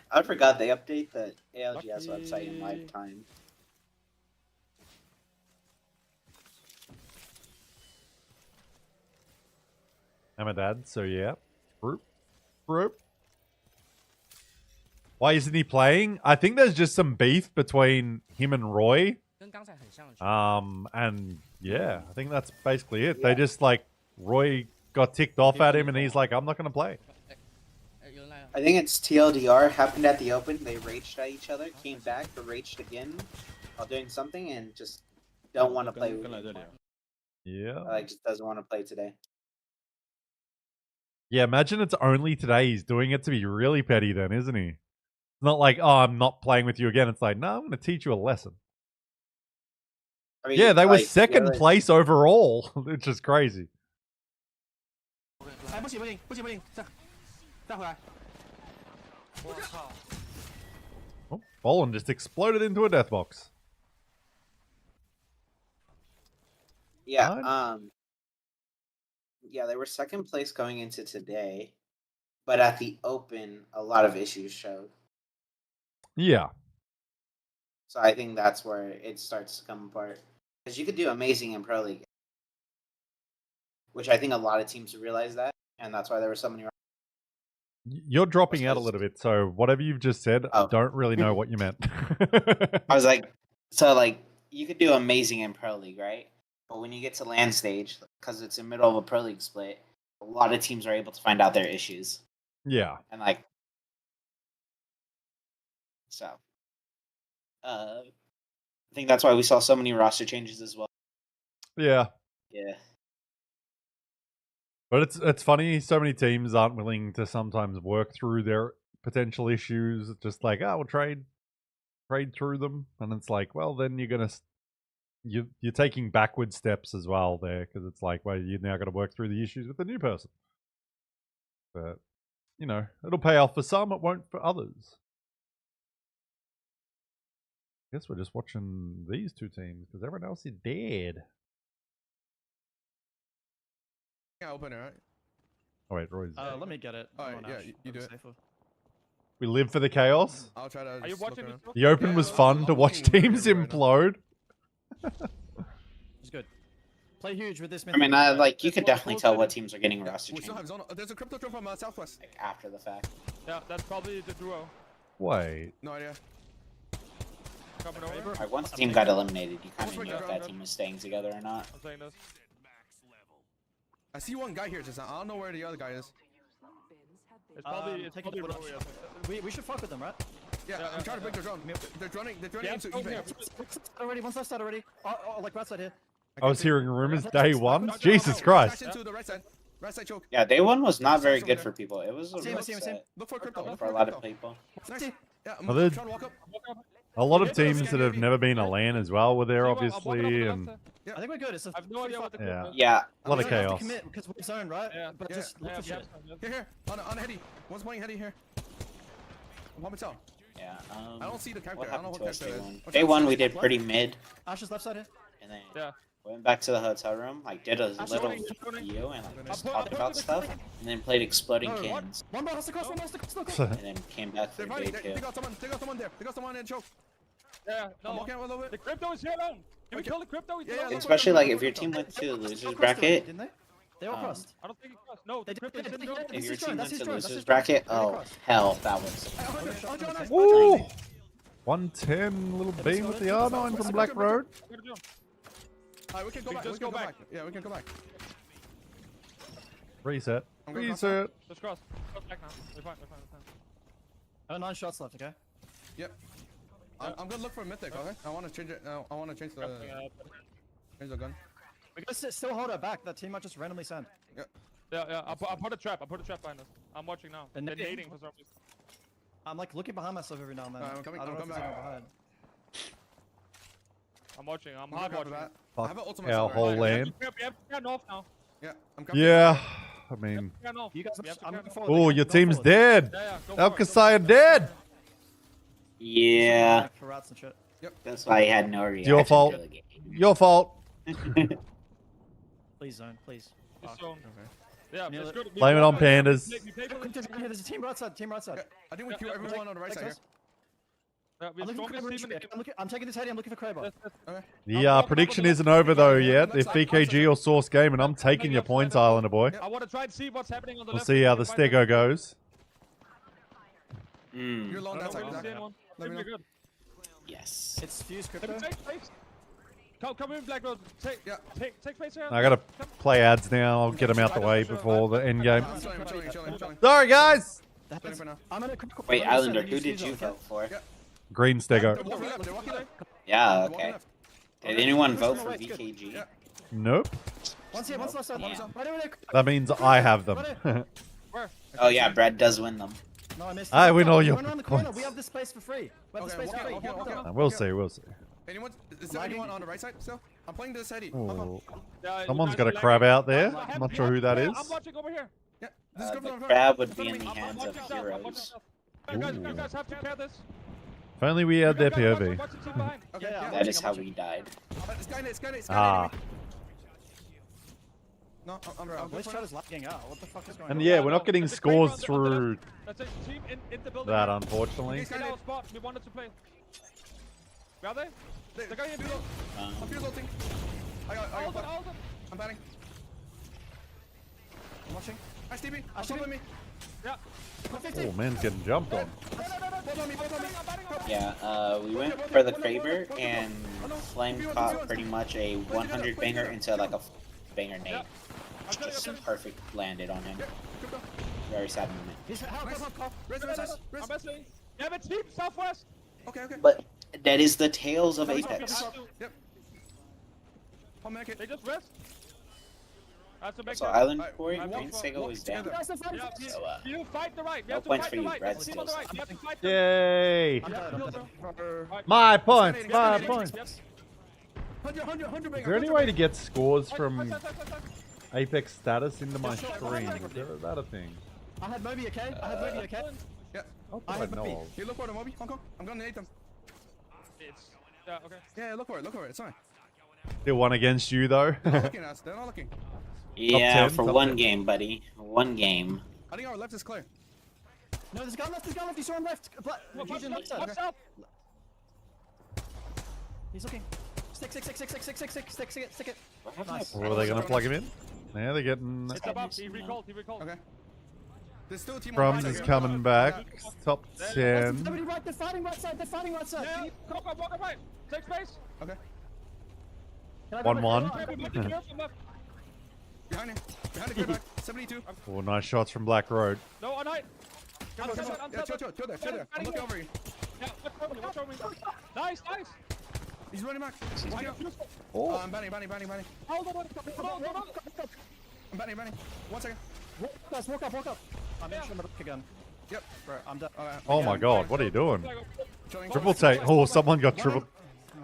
I forgot they update the ALGS website in live time. I'm a dad, so yeah. Group. Why isn't he playing? I think there's just some beef between him and Roy. 跟刚才很像的。 And yeah, I think that's basically it. They just like Roy got ticked off at him, and he's like, "I'm not going to play." 有人来了。 I think it's TLDR happened at the open. They raged at each other, came back, but raged again while doing something, and just don't want to play with 跟来这 me 里啊。 Yeah. Like just doesn't want to play today. Yeah, imagine it's only today he's doing it to be really petty then, isn't he? It's not like, oh, I'm not playing with you again. It's like, no, I'm going to teach you a lesson. I mean, Yeah, they were like, second yeah, place overall, which is crazy. 哎，不行，再回来。我操！ Oh, Bolin just exploded into a death box. Yeah, Fine. yeah, they were second place going into today, but at the open, a lot of issues showed. Yeah. So I think that's where it starts to come apart. Because you could do amazing in Pro League, which I think a lot of teams realize that, and that's why there were so many. You're dropping out a little bit, so whatever you've just said, I don't really know what you meant. I was like, so like you could do amazing in Pro League, right? But when you get to land stage, because it's in the middle of a Pro League split, a lot of teams are able to find out their issues. Yeah. And like, so, I think that's why we saw so many roster changes as well. Yeah. Yeah. But it's funny, so many teams aren't willing to sometimes work through their potential issues, just like, oh, we'll trade through them, and it's like, well, then you're taking backward steps as well there, because it's like, well, you're now got to work through the issues with the new person. But you know, it'll pay off for some, it won't for others. I guess we're just watching these two teams because everyone else is dead. Yeah, open it, right? Oh wait, Roy's dead. Let me get it. Alright, yeah, you do it. We live for the chaos. I'll try to. Are you watching this? The Open was fun to watch teams implode. It's good. Play huge with this. I mean, like you could definitely tell what teams are getting roster We still changes have zone. There's a crypto drone from Southwest. like after the fact. Yeah, that's probably the duo. Wait. No idea. Coming over. Like once the team got eliminated, you kind of knew if that team was staying together or not. I'm saying this. I see one guy here just now. I don't know where the other guy is. It's probably take probably it. Rowie, I think. We should fuck with them, right? Yeah, I'm trying to break their drone. They're running Yeah, into okay. eBay. Already, one's left side already. Oh, like right side here. I was hearing rumors day one. Jesus Christ. Into the right side. Right side choke. Yeah, day one was not very good for people. It was a Same, real same. set Look for crypto. Look for for a lot of crypto. people. Nice. Yeah, I'm Well, they're- trying to walk up. A lot of teams that have never been a LAN as well were there, See what- I'm obviously, walking over and left I think we're good. It's a I have no idea what the Yeah. clip is. Yeah, a lot of we don't have to chaos. commit because we're zone, right? Yeah. But Yeah. just look Yeah, for shit. Here. On the heady. One's playing heady here. One me tell. yeah. I don't see the character. What I don't know happened what to us character day it one? is. Day one, we did pretty mid, Ash's left side here. and then Yeah. went back to the hotel room, like did a Ash, little running, running. video and like just I'm talked putting about the stuff, clip. and then played exploding No, what? cans, One more has to cross. One more has to cross. No, and then came back for They're day running. two. They got someone. They got someone there. They got someone in choke. Yeah, I'm no. walking out a little The bit. crypto is here down. Can we kill the crypto? He's Yeah, still yeah, on. Especially like if your team went to the They losers all crossed bracket. didn't they? They all Um, crossed. I don't think he crossed. No, They the did. crypto is in the drone. If That's your his team drone, went that's to his the drone, that's losers his drone. bracket, They oh crossed. hell, that was. Ooh! 110, little beam with the R9 from Black Road. Alright, we can go back. We just can go go back. back. Yeah, we can go back. Reset. I'm gonna cross Reset. Just cross. Cross back now. We're fine. We're fine. We're fine. 9 shots left. Okay. Yep. I'm gonna look for a mythic, okay? I want to change it. I want to change the gun. We gotta still hold our back. That team might just randomly send. Yeah. Yeah. I put a trap. I put a trap behind us. I'm watching now. And They're they- nading for some reason. I'm like looking behind myself every now and then. Alright, I'm coming- I don't I'm know if coming there's back. anyone behind. I'm watching. I'm I'm hard gonna watching. that. Fuck I have an ultimate. our soul, whole right? lane. We have to get north now. Yeah, I'm coming. Yeah, I mean, Yeah, no. You guys, We have to I'm get going north. forward. oh, again. your Go team's forward. dead. Yeah. Go El for it, go Kasai dead. Yeah, For rats and shit. that's why I had no reaction. your fault. to the game. Your fault. Please zone, please. This Fuck. zone. Yeah, Nail it's it. good. We Blame it play- on pandas. we play for this. There's a team right side. Team right side. Yeah, I think we kill Yeah, everyone on the right side here. Yeah, we're I'm looking for strongest Kraber. team in the game. I'm taking this heady. I'm looking for Kraber. Okay. The prediction isn't over though yet. If VKG or Source game, and I'm taking your points, Islander boy. I want to try and see what's happening on the We'll left. see how the Stego goes. You're alone I that don't know, side. we'll see Zach. anyone. Let me Should be know. good. Yes. It's fused Let crypto. me take space. Come in, Black Road. Take space here. I gotta play ads now. I'll get them out the way before the end game. I'm chilling. Sorry, guys. Chilling for now. I'm gonna Wait, Islander, who did you vote for? Green Stego. They're walking left. They're walking left. Yeah, They're walking okay. left. Did anyone vote for Right, good. VKG? Yeah. Nope. One's here. One's left side. Yeah. Right over there. That means I have them. Where? Oh yeah, Brad does win them. No, I missed. I it. win all Run your around the corner. points. We have this space for free. We have the Okay, space for free. walk out. We'll see. We'll see. Anyone? Is there anyone on the right side still? I'm playing this heady. Ooh. Yeah, you Someone's guys got a are crab lagging. out there. I I'm not sure who that is. I'm watching over here. Yeah. This is good The for crab would be in me. the I'm hands watching of south, I'm watching heroes. south. You guys have to care this. If only we had their POV. Watch the team behind. Okay, Yeah, yeah. That is how we died. Skynet. Ah. No, I'm Bro, good voice for chat now. is lagging out. What the fuck is going And on? yeah, we're not getting There's a scores crane on the through left. That's a team in the building. that, here. unfortunately. In our spot, we wanted to play. Where are they? They're going in below. I'm fuse ulting. I got Hold flash. on, hold on. I'm batting. I'm watching. Hi, Stevie. Ash, Top of me. Yeah. Oh, man's getting jumped on. Both on me. Yeah, we went for the Kraber, and Flame caught pretty much a 100 banger into like a banger nade. Just perfect landed on him. Very sad moment. He's help. I'm messing. You have a team, Southwest. Okay. But that is the tales of Apex. Yep. I'll make it. They just rest. That's a big So jump. Island Alright, Corey, walk, Green walk, Sego walk is down. together. So, You fight the right. You no have to points fight for the you, right. Red Team on the Stills. right. You have to fight them. Yay! You have to heal them. Alright. My points, Yes, my yes, points. yes. 100 Is there any way to get scores from Apex status into my stream? Is that a thing? I had Moby, okay? I had Moby, okay? Yeah. Not I that I had know Moby. of. You look for the Moby. Hong Kong. I'm gonna nade them. It's yeah, okay. Yeah, look for it. Look for it. It's fine. Still one against you though. They're not looking at us. They're not looking. Yeah, 10, for top one 10. game, buddy. One game. I think our left is clear. No, there's a guy left, you saw him left. Fusion left side. What's up? He's looking. Stick it. Nice. Or are they going to plug him in? Yeah, they're getting... It's above. He recalled. Okay. There's still a team Crumbs on the is right coming back. Top There's 10. somebody right, they're fighting right side. Yeah, walk up right. Take space. Okay. 1-1. Behind him. Behind the clear back. 72. Oh, nice shots from Black Road. No, on height. I'm Yeah, seven. chill there. I'm looking over you. Yeah, watch over me. Nice. He's running back. Oh. I'm banning. Hold on. I'm banning. 1 second. Walk up. I'm in the back again. Yep. Bro, I'm dead. Oh my god, what are you doing? Chilling. Triple take. Oh, someone got triple.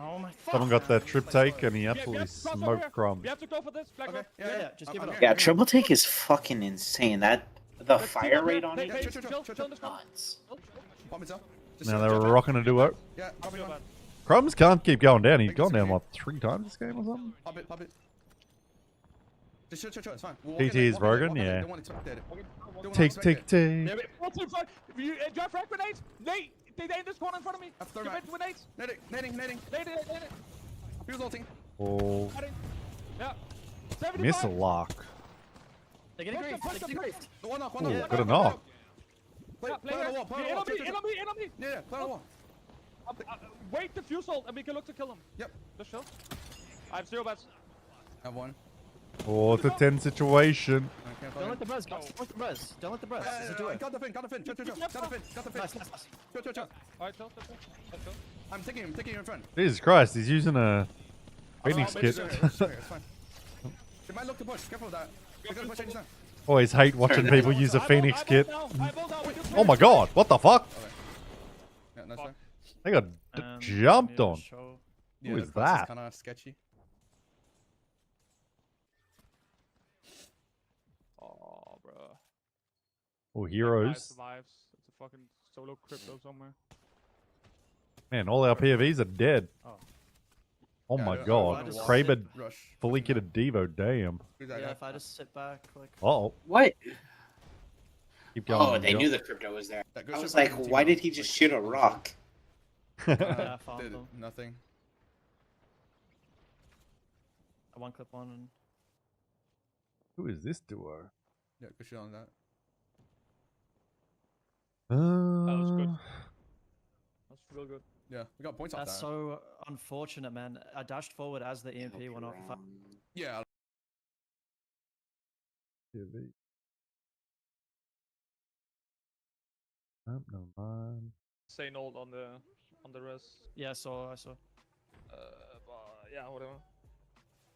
Oh my Someone got that trip take and he absolutely smoked Crumbs. We have to go for this. Black Okay. Rock. Yeah, just give it up. Yeah, triple take is fucking insane. That the fire rate on it Hey, is chill. nuts. Pop it up. Now they're rocking a duo. Yeah, pop it on. Crumbs can't keep going down. He's gone down, what, 3 times this game or something? Pop it. Just chill. It's fine. We'll PT is broken, yeah. Don't want to expect it. Don't want to Take. expect it. Yeah, but 1, 2, 5. You enjoy frag grenades. Nate, they in this corner in front of me. That's third Give back. it with nades. Nading. Nade it. He was ulting. Oh, Yeah. 75. miss a lock. They're getting griefed. One knock. Oh, good enough. Play on the wall. In on me. Yeah, play on the wall. Wait the fuse ult and we can look to kill him. Yep. Just chill. I have 0 bats. I have 1. Oh, it's a 10 situation. Don't let the res, guys. Don't let the res. It's a duo. Got the fin. Chill. Got the fin. Nice. Chill. Alright, chill. I'm taking him in front. Jesus Christ, he's using a Phoenix kit. It's fine. They might look to push. Careful with that. They're gonna push any time. Always hate watching people use a Phoenix kit. Oh Oh my god, what the fuck? Yeah, nice one. They got jumped on. Yeah, Who the is cross that? Kind of sketchy. Oh, bro. Oh, That guy heroes. survives. It's a fucking solo crypto somewhere. Man, all our POVs are dead. Oh Yeah, my I god. just Kraber rush. fully kitted Devo, damn. Who's that Yeah, guy? if I just sit back, like. Uh-oh. What? Keep going. Oh, they Joe. knew the crypto was there. That I goes was to like, fucking why team did he just shoot a rock? Yeah, I found Did them. nothing. I one clip on and. Who is this duo? Yeah, good shit on that. That was good. Uh, That's real good. Yeah, we got points off That's that. so unfortunate, man. I dashed forward as the EMP went off. Yeah. POV. Oh, no mind. Saying old on the res. Yeah, I saw. But yeah, whatever.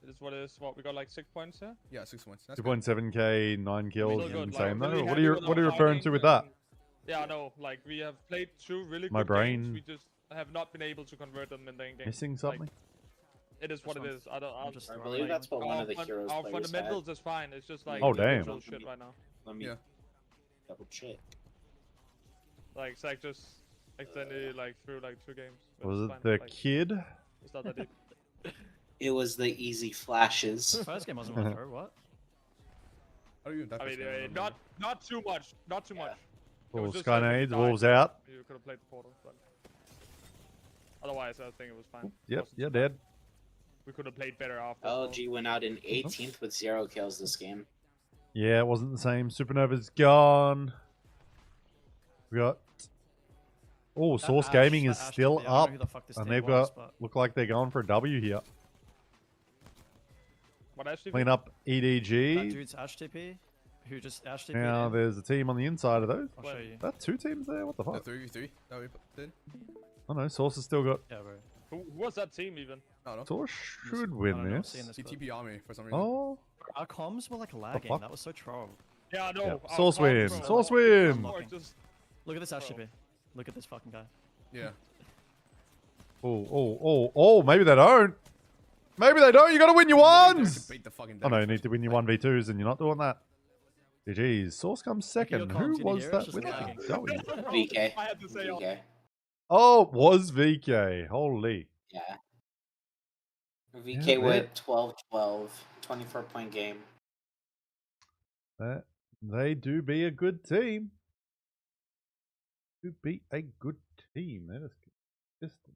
It is what it is. What we got like 6 points here. Yeah, 6 points. That's good. 2.7k, 9 kills, Still good, insane like, though. really What are you happy with our referring to with that? fighting Yeah, I know. Like we have played 2 really My good games. brain- We just have not been able to convert them in the game. Missing something? It is what it is. I'll just. I believe that's what one of the heroes Our players fundamentals is fine. It's just like Oh, the damn. usual shit right now. Let me Yeah. double check. Like it's like just accidentally like through like 2 games. but Was it's it fine, the like, kid? It's not that deep. It was the easy flashes. First game wasn't my throw. What? How are you in that I mean, first game? not too much. Not too much. It Oh, was just Sky like if nades, you Wolves died, out. You could have played the portal, but otherwise I think it was fine. Yep, Wasn't you're too bad. dead. We could have played better after. LG went out in 18th with 0 kills this game. Yeah, it wasn't the same. Supernova's gone. We got... Oh, Source Ash- Gaming is that Ash still TP, I don't know up. who the fuck this And team they've was, got... but- Look like they're going for a W here. What actually? Clean up That EDG. dude's Ash TP, who just Ash TP. Now there's a team on the inside of those. I'll show you. That 2 teams there? What the The fuck? 3v3 that we did? I don't know. Source has still got... Yeah, bro. Who was that team even? I don't know. Source should I win don't know, this. seeing this He clip. TP on me for some reason. Oh, Our comms were like lagging. fuck? That was so troll. Yeah, I know. Yep. our Source comms, win. bro. Source Our win. comms are just- Look at this Shippy. Look at this fucking guy. Yeah. Oh, maybe they don't. Maybe they don't. You gotta win your ones. Beat the fucking Oh no, you need to win your 1v2s and you're not doing that. GG's. Source comes second. comms, Who did you was hear it? that It's just with lagging. the W? VK. I had to say VK. Oh, it was VK. Holy. Yeah. Yeah, VK with man. 12-12, 24-point game. They do be a good team. Do be a good team. That is consistent.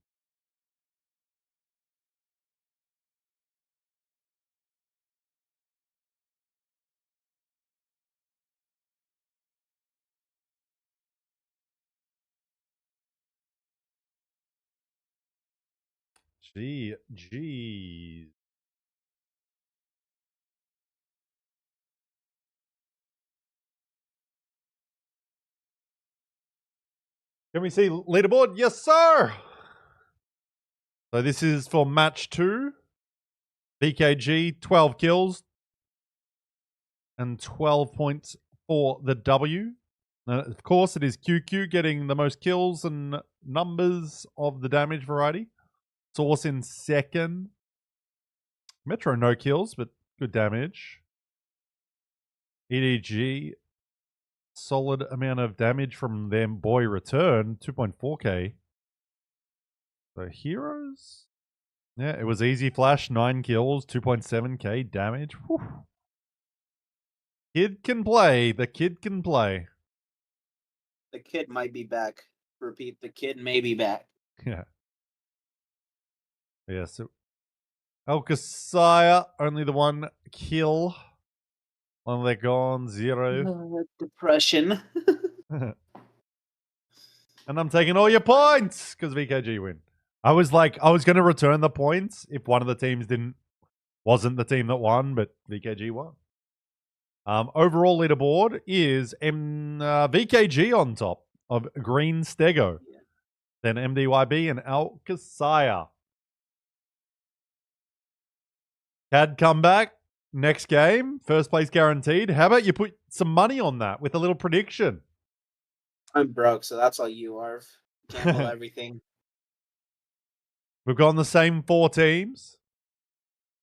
Geez. Can we see leaderboard? Yes, sir. So this is for match 2. BKG, 12 kills and 12 points for the W. Of course, it is QQ getting the most kills and numbers of the damage variety. Source in second. Metro, no kills, but good damage. EDG, solid amount of damage from them boy return, 2.4k. So heroes? Yeah, it was easy flash, 9 kills, 2.7k damage. Whew. Kid can play. The kid can play. The kid might be back. Repeat, the kid may be back. Yeah. Yeah, so ALGS, only the 1 kill. On their gone, 0. Depression. And I'm taking all your points because VKG win. I was going to return the points if one of the teams wasn't the team that won, but VKG won. Overall leaderboard is VKG on top of Green Stego, then MDYB and ALGS. CAD comeback next game, first place guaranteed. How about you put some money on that with a little prediction? I'm broke, so that's all you, Arv. Gamble everything. We've gone the same 4 teams.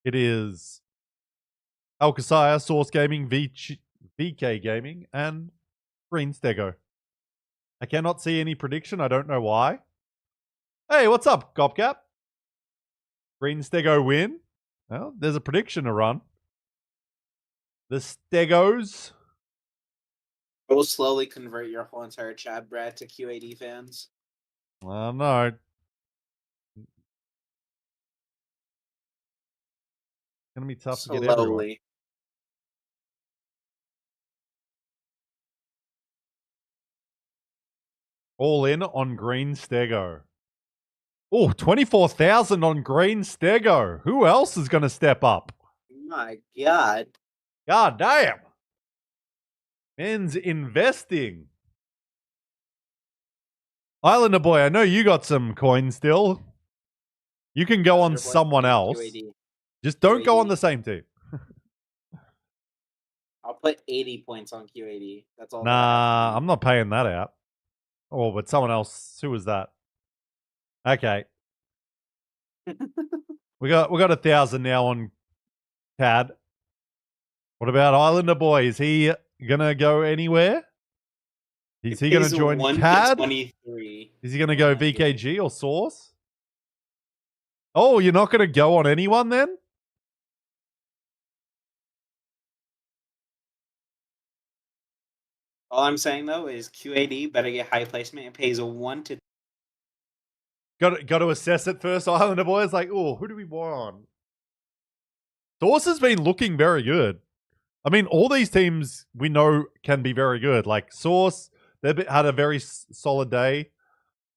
It is ALGS, Source Gaming, VK Gaming, and Green Stego. I cannot see any prediction. I don't know why. Hey, what's up, Gopcap? Green Stego win. Well, there's a prediction to run. The Stegos. I will slowly convert your whole entire chat, Brad, to QAD fans. I don't know. It's going to be tough to get everyone. Slowly. All in on Green Stego. Oh, 24,000 on Green Stego. Who else is going to step up? My God. God damn. Man's investing. Islander boy, I know you got some coins still. You can go on someone else. QAD. Just don't go on QAD. the same team. I'll put 80 points on QAD. That's all. Nah, I'm not paying that out. Oh, but someone else. Who was that? Okay. we got 1,000 now on CAD. What about Islander boy? Is he gonna go anywhere? Is he gonna join CAD? 23. Is he gonna go VKG or Source? Oh, you're not gonna go on anyone then? All I'm saying though is QAD better get high placement. It pays 1 to. Got to assess it first, Islander boy. It's like, oh, who do we want? Source has been looking very good. I mean, all these teams we know can be very good. Like Source, they've had a very solid day.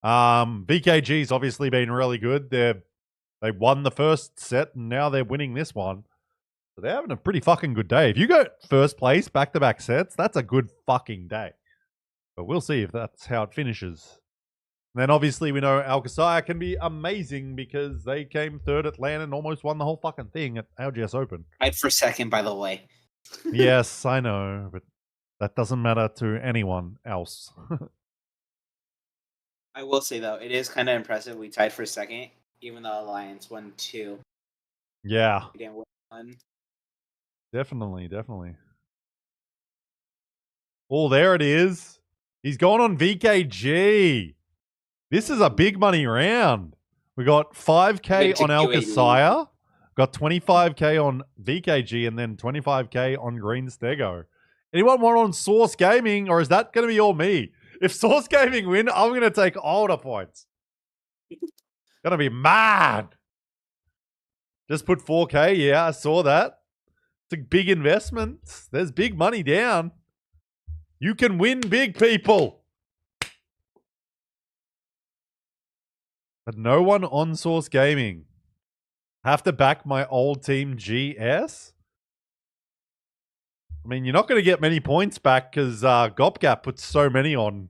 VKG's obviously been really good. They won the first set and now they're winning this one. So they're having a pretty fucking good day. If you go first place back-to-back sets, that's a good fucking day. But we'll see if that's how it finishes. Then obviously we know ALGS can be amazing because they came third at LAN and almost won the whole fucking thing at ALGS Open. Right for second, by the way. Yes, I know, but that doesn't matter to anyone else. I will say though, it is kind of impressive. We tied for second, even though Alliance won 2. Yeah, We didn't win 1. definitely, definitely. Oh, there it is. He's gone on VKG. This is a big money round. We got 5K on ALGS, got 25K on VKG, and then 25K on Green Stego. Anyone want on Source Gaming, or is that going to be all me? If Source Gaming win, I'm going to take all the points. Gonna be mad. Just put 4K. Yeah, I saw that. It's a big investment. There's big money down. You can win big, people. But no one on Source Gaming. Have to back my old team GS? I mean, you're not going to get many points back because Gopgap puts so many on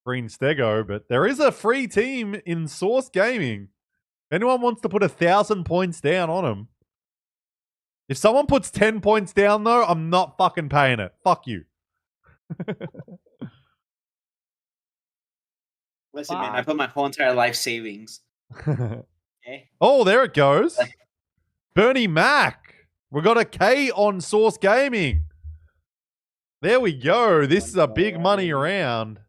Green Stego, but there is a free team in Source Gaming. If anyone wants to put 1,000 points down on them. If someone puts 10 points down, though, I'm not fucking paying it. Fuck you. Listen, man, I put my whole entire life savings. Okay. Oh, there it goes. Bernie Mac. We got a K on Source Gaming. There we go. This is a big money round.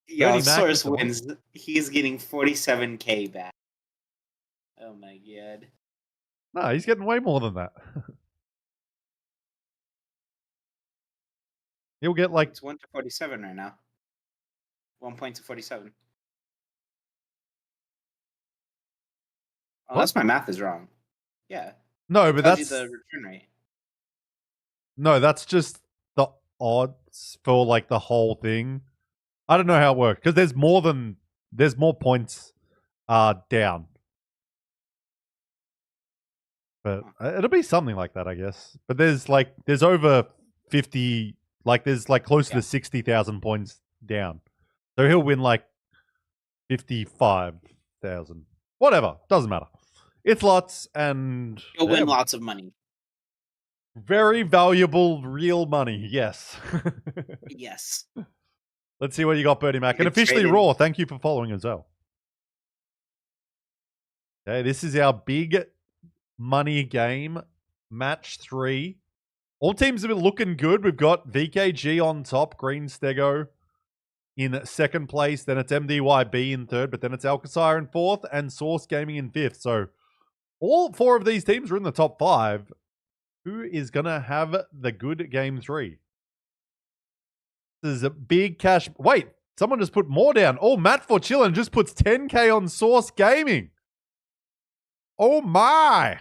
Yo, Source wins. He's getting 47K back. Oh my god. No, he's getting way more than that. He'll get like... It's 1 to 47 right now. 1 point to 47. Oh, that's my math is wrong. Yeah. No, but that's... the return rate. No, that's just the odds for like the whole thing. I don't know how it works because there's more points down. But it'll be something like that, I guess. But there's over 50, like there's like close to 60,000 points down. So he'll win like 55,000. Whatever, doesn't matter. It's lots and he'll win lots of money. Very valuable real money, yes. Yes. Let's see what you got, Birdie Mac. And officially Raw, thank you for following as well. Okay, this is our big money game, match 3. All teams have been looking good. We've got VKG on top, Green Stego in second place. Then it's MDYB in third, but then it's ALGS in fourth and Source Gaming in fifth. So all 4 of these teams are in the top 5. Who is going to have the good game 3? This is a big cash. Wait, someone just put more down. Oh, Matt for Chillin' just puts 10K on Source Gaming. Oh, my.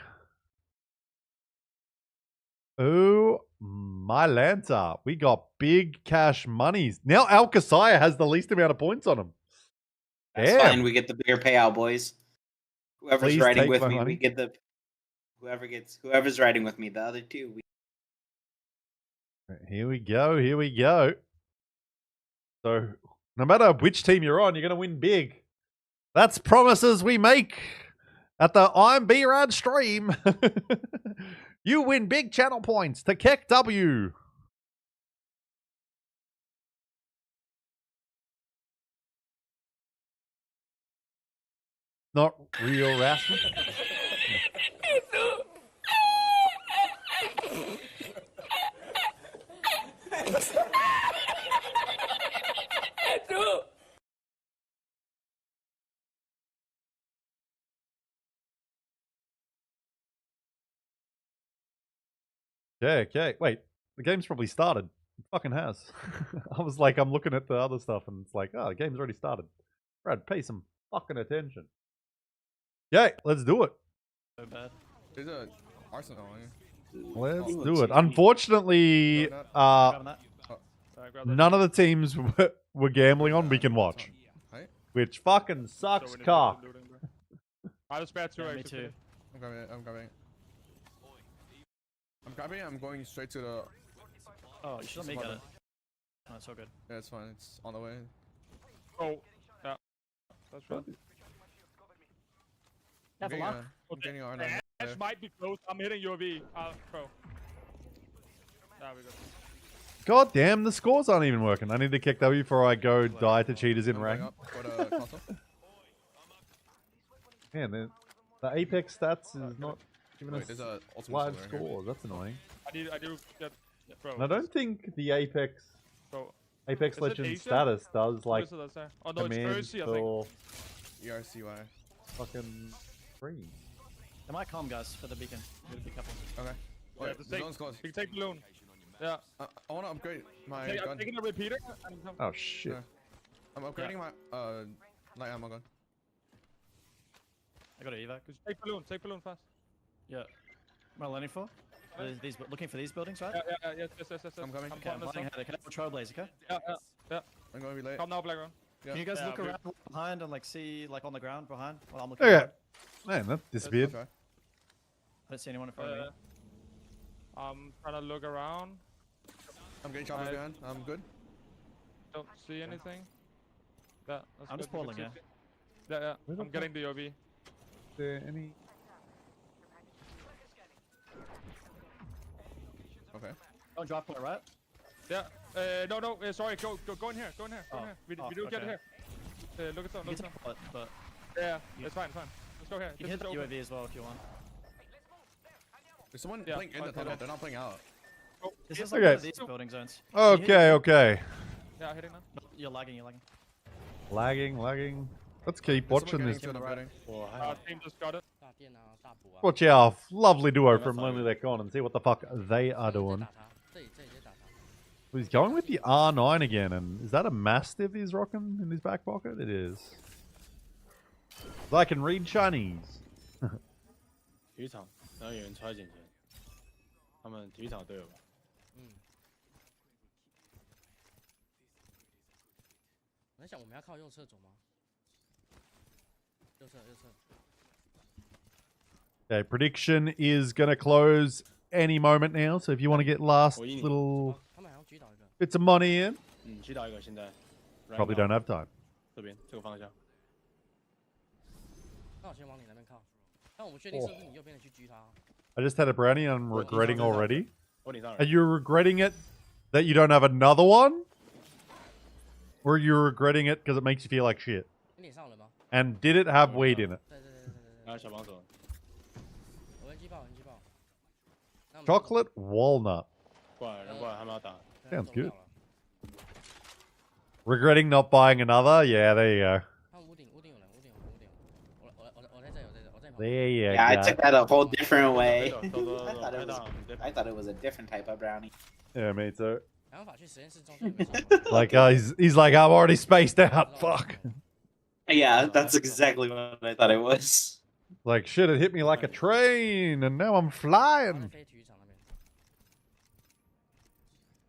Oh, my Lanta. We got big cash monies. Now ALGS has the least amount of points on him. That's fine. We get the bigger payout, boys. Whoever's riding with me, we get the... Whoever's riding with me, the other 2. Here we go. Here we go. So, no matter which team you're on, you're going to win big. That's promises we make at the I'm B-Rad stream. You win big channel points to Keck W. Not real Rasmus. Okay. Wait, the game's probably started. It fucking has. I was like, I'm looking at the other stuff and it's like, oh, the game's already started. Brad, pay some fucking attention. Okay, let's do it. So bad. There's a Arsenal on here. Let's do it. Unfortunately, none of the teams we're gambling on we can watch. Which fucking sucks cock. I was bad too. Me too. I'm coming. I'm going straight to the... Oh, you should make it. No, it's all good. Yeah, it's fine. It's on the way. Oh, yeah. That's right. Have a Getting, lock. I'm getting on The there. edge might be close. I'm hitting UAV. Bro. There we go. God damn, the scores aren't even working. I need to kick W before I go die to cheaters in I'm going rank. up for the console. Man, the Apex stats is not giving Wait, us there's a ultimate live shield right here. scores. That's annoying. I do get, bro. And I don't think the Apex Bro. Apex Is it Legends Asia? status does What like is it that say? Oh no, it's commands Jersey, I think. for ERCY. fucking free. They might come, guys, for the beacon. Be careful. Okay. Yeah, Wait, just the take, zone's close. you can take balloon. Yeah. I want to upgrade my I'm gun. taking a repeater. Oh shit. Yeah. I'm upgrading my light ammo gun. I got an evac. Take balloon fast. Yeah. Am I landing for? These, looking for these buildings, right? Yes. I'm coming. Okay, I'm flying ahead. Can I have a trailblaze, okay? Yeah. I'm going to be late. Come now, Blackground. Yeah. Can you guys Yeah, look we- around behind and like see like on the ground behind while I'm looking Okay. forward? Man, that disappeared. Okay. I don't see anyone in front of me. I'm trying to look around. I'm getting choppers behind. I'm good. Don't see anything. Yeah, that's I'm just good, we pulling, can yeah. see- Yeah. Where the I'm getting the OV. Is there any? Okay. Don't drop point, right? Yeah. No. Sorry. Go in here. Go in here. We do get okay. here. Look at that. You Look can at take that. but Yeah. It's fine. Let's go here. you This can is hit the open. UAV as well if you want. There's someone Yeah, playing in the fine, tunnel. fine. They're not playing out. This is Okay. like one of these building zones. Okay. Yeah, hitting now. No, you're lagging. Lagging. Let's keep There's watching someone this. getting into the building. Team just got it. Watch our lovely duo from Lonely Lake on and see what the fuck they are doing. He's going with the R9 again, and is that a Mastiff he's rocking in his back pocket? It is. I can read Chinese. 体育场，然后有人揣进去，他们体育场队友吧。我在想我们要靠右侧走吗？右侧。 Okay, prediction is going to close any moment now, so if you want to get last little 他们好像举倒一个。 bits of money in, 击倒一个现在。 probably don't have time. 这边这个方向。那我先往你那边靠。但我不确定是不是你右边的去狙他。 I just had a brownie and I'm regretting already. 我顶上 Are you regretting it that you don't have another one? Or are you regretting it because it makes you feel like shit? 你脸上有人吗？ And did it have weed in it? 对。然后小帮手。我人机爆。 Chocolate walnut. 过来，人过来，他们要打。 Sounds good. Regretting not buying another? Yeah, there you go. 他们屋顶有人，屋顶。我在这，我在旁边。 There you Yeah, I go. took that a whole different way. Go. I thought it was a different type of brownie. Yeah, me too. 想办法去实验室中间有没有找 Like, he's like, I'm already spaced out. Fuck. Yeah, that's exactly what I thought it was. Like, shit, it hit me like a train, and now I'm flying.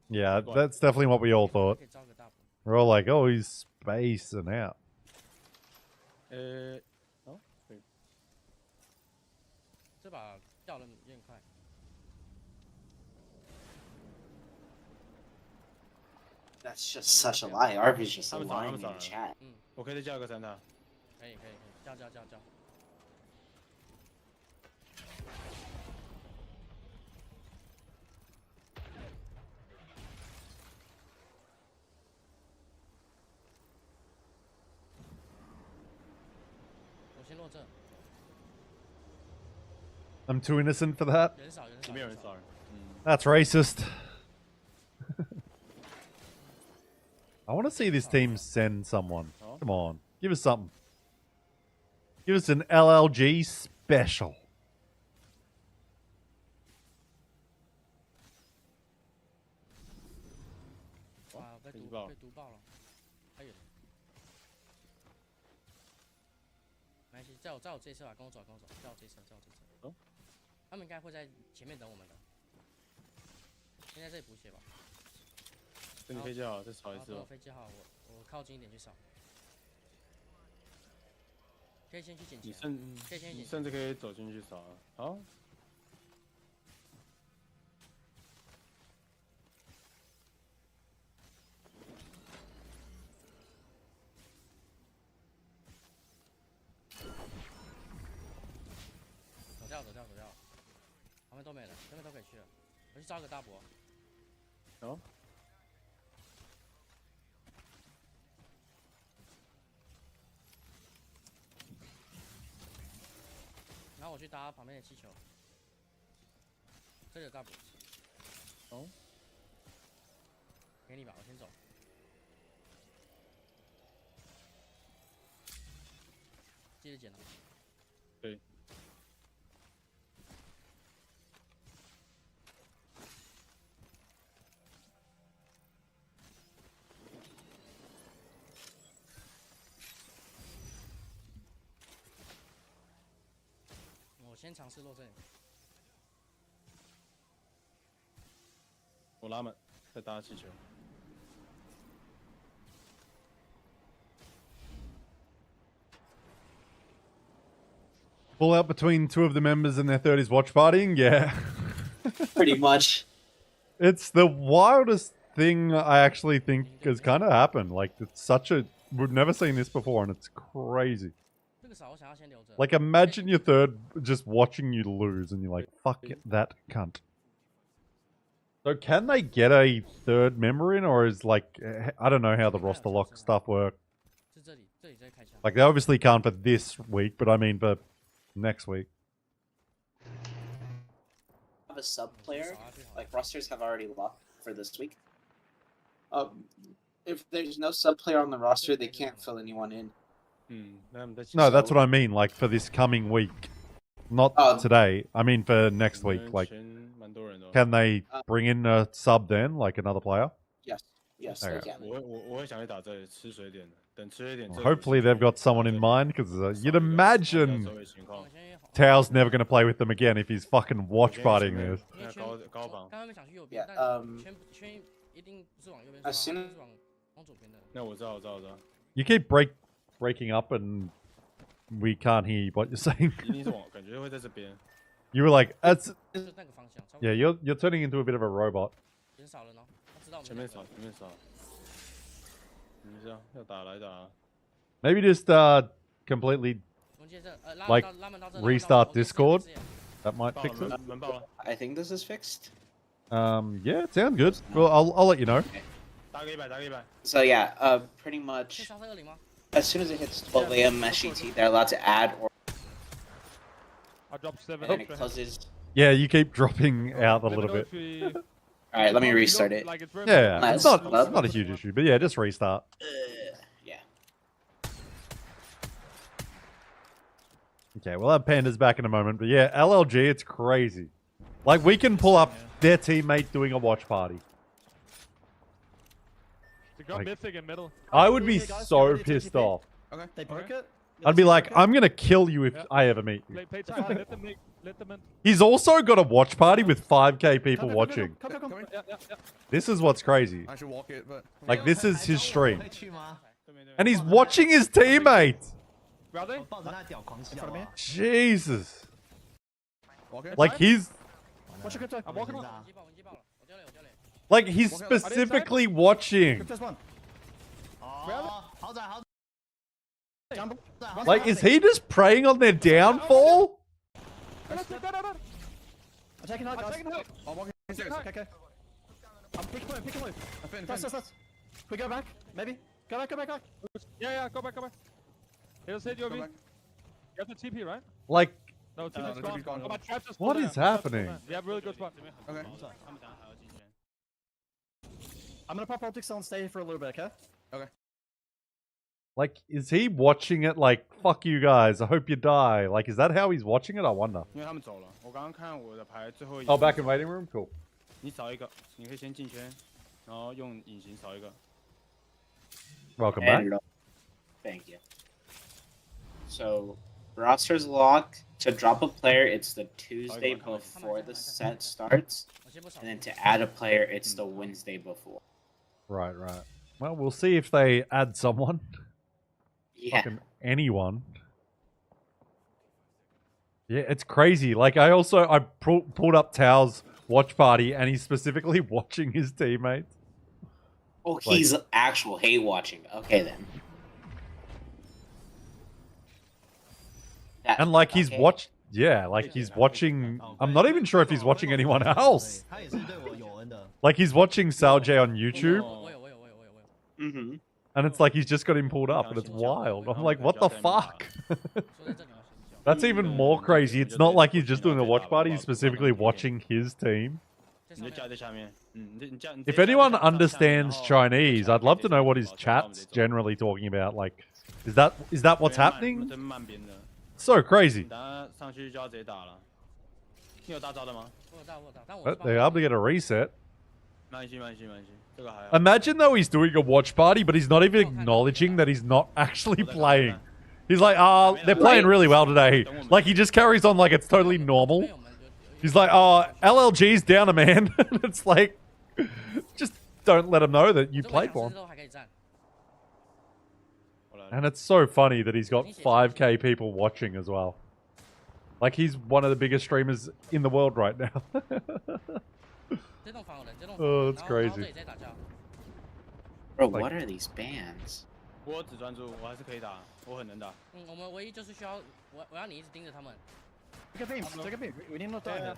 Yeah, that's definitely what we all thought. We're all like, oh, he's spacing out. 哦，可以。这把掉的有点快。 That's just such a lie. Arby's just lying in the chat. 我可以再叫一个三大。可以，叫。我先落这。 I'm too innocent for that. 人少。没有人少。That's racist. I want to see this team send someone. Come on, give us something. Give us an LLG special.哇，被毒爆了。还有。没关系，在我这一侧吧，跟我走，在我这一侧。他们应该会在前面等我们的。先在这里补血吧。这你飞机好，再扫一次我飞机好，我靠近一点去扫。可以先去捡钱。你甚至可以走进去扫。好。走掉，旁边都没了，这边都可以去了。我去招个大博。哦。然后我去搭旁边的气球。这里有大博。哦。给你吧，我先走。记得捡哦。对。我先尝试落这里。我拉满，再搭气球。Pull out between two of the members in their 30s watch partying? Yeah. Pretty much. It's the wildest thing I actually think has kind of happened. Like, it's such a... We've never seen this before, and it's crazy. Like, imagine your third just watching you lose, and you're like, fuck that cunt. So can they get a third member in, or is, like... I don't know how the roster lock stuff works. Like, they obviously can't for this week, but I mean for next week. Have a sub player, like rosters have already locked for this week. If there's no sub player on the roster, they can't fill anyone in. No, that's what I mean, like, for this coming week. Not today. I mean for next week. Like, can they bring in a sub then, like another player? Yes, they can. 我会想去打这里吃水点的，等吃水点。 Hopefully they've got someone in mind, because you'd imagine Tao's never going to play with them again if he's fucking watch partying this. Yeah, as soon as... You keep breaking up and we can't hear what you're saying. You were like, that's... Yeah, you're turning into a bit of a robot. Maybe just completely like restart Discord. That might fix it. I think this is fixed. Yeah, it sounds good. Well, I'll let you know. So yeah, pretty much as soon as it hits 12 a.m. SGT, they're allowed to add or... I dropped 7. And it closes. Yeah, you keep dropping out a little bit. Alright, let me restart it. Yeah, it's not a huge issue, but yeah, just restart. Yeah. Okay, we'll have Pandas back in a moment, but yeah, LLG, it's crazy. Like, we can pull up their teammate doing a watch party. Like, mythic in middle. I would be so pissed off. Okay. They broke it. I'd be like, I'm gonna kill you if I ever meet you. Play time. Let them in. He's also got a watch party with 5k people watching. Come. This is what's crazy. I should walk it, but... Like, this is his stream. And he's watching his teammate. Jesus. Like, he's... I'm walking on. Like, he's specifically watching. Like, is he just preying on their downfall? I'm taking out, guys. I'm walking upstairs. Okay. I'm pick him move. Let's. We go back, maybe. Go back. Yeah, go back. He'll hit you. You have the TP, right? Like, no, TP's gone. What is happening? We have really good spot. Okay. I'm gonna pop optics on stay for a little bit, okay? Okay. Like, is he watching it like, fuck you guys, I hope you die? Like, is that how he's watching it? I wonder. Oh, back in waiting room? Cool. Welcome back. Thank you. So, roster's locked. To drop a player, it's the Tuesday before the set starts. And then to add a player, it's the Wednesday before. Right. Well, we'll see if they add someone. Yeah. Fucking anyone. Yeah, it's crazy. Like, I pulled up Tao's watch party, and he's specifically watching his teammates. Oh, he's actual hate watching. Okay, then. And, like, he's yeah, like he's watching. I'm not even sure if he's watching anyone else. Like he's watching Saljay on YouTube, Mm-hmm. and it's like he's just got him pulled up, and it's wild. I'm like, what the fuck? That's even more crazy. It's not like he's just doing a watch party. He's specifically watching his team. If anyone understands Chinese, I'd love to know what his chat's generally talking about. Like, is that what's happening? So crazy. But they're able to get a reset. Imagine though he's doing a watch party, but he's not even acknowledging that he's not actually playing. He's like, they're playing really well today. Like, he just carries on like it's totally normal. He's like, LLG's down a man. It's like, just don't let him know that you played one. And it's so funny that he's got 5k people watching as well. Like, he's one of the biggest streamers in the world right now. Oh, that's crazy. Bro, what are these bans? 我只专注，我还是可以打，我很能打。我们唯一就是需要我要你一直盯着他们。这个 beam, we need not die.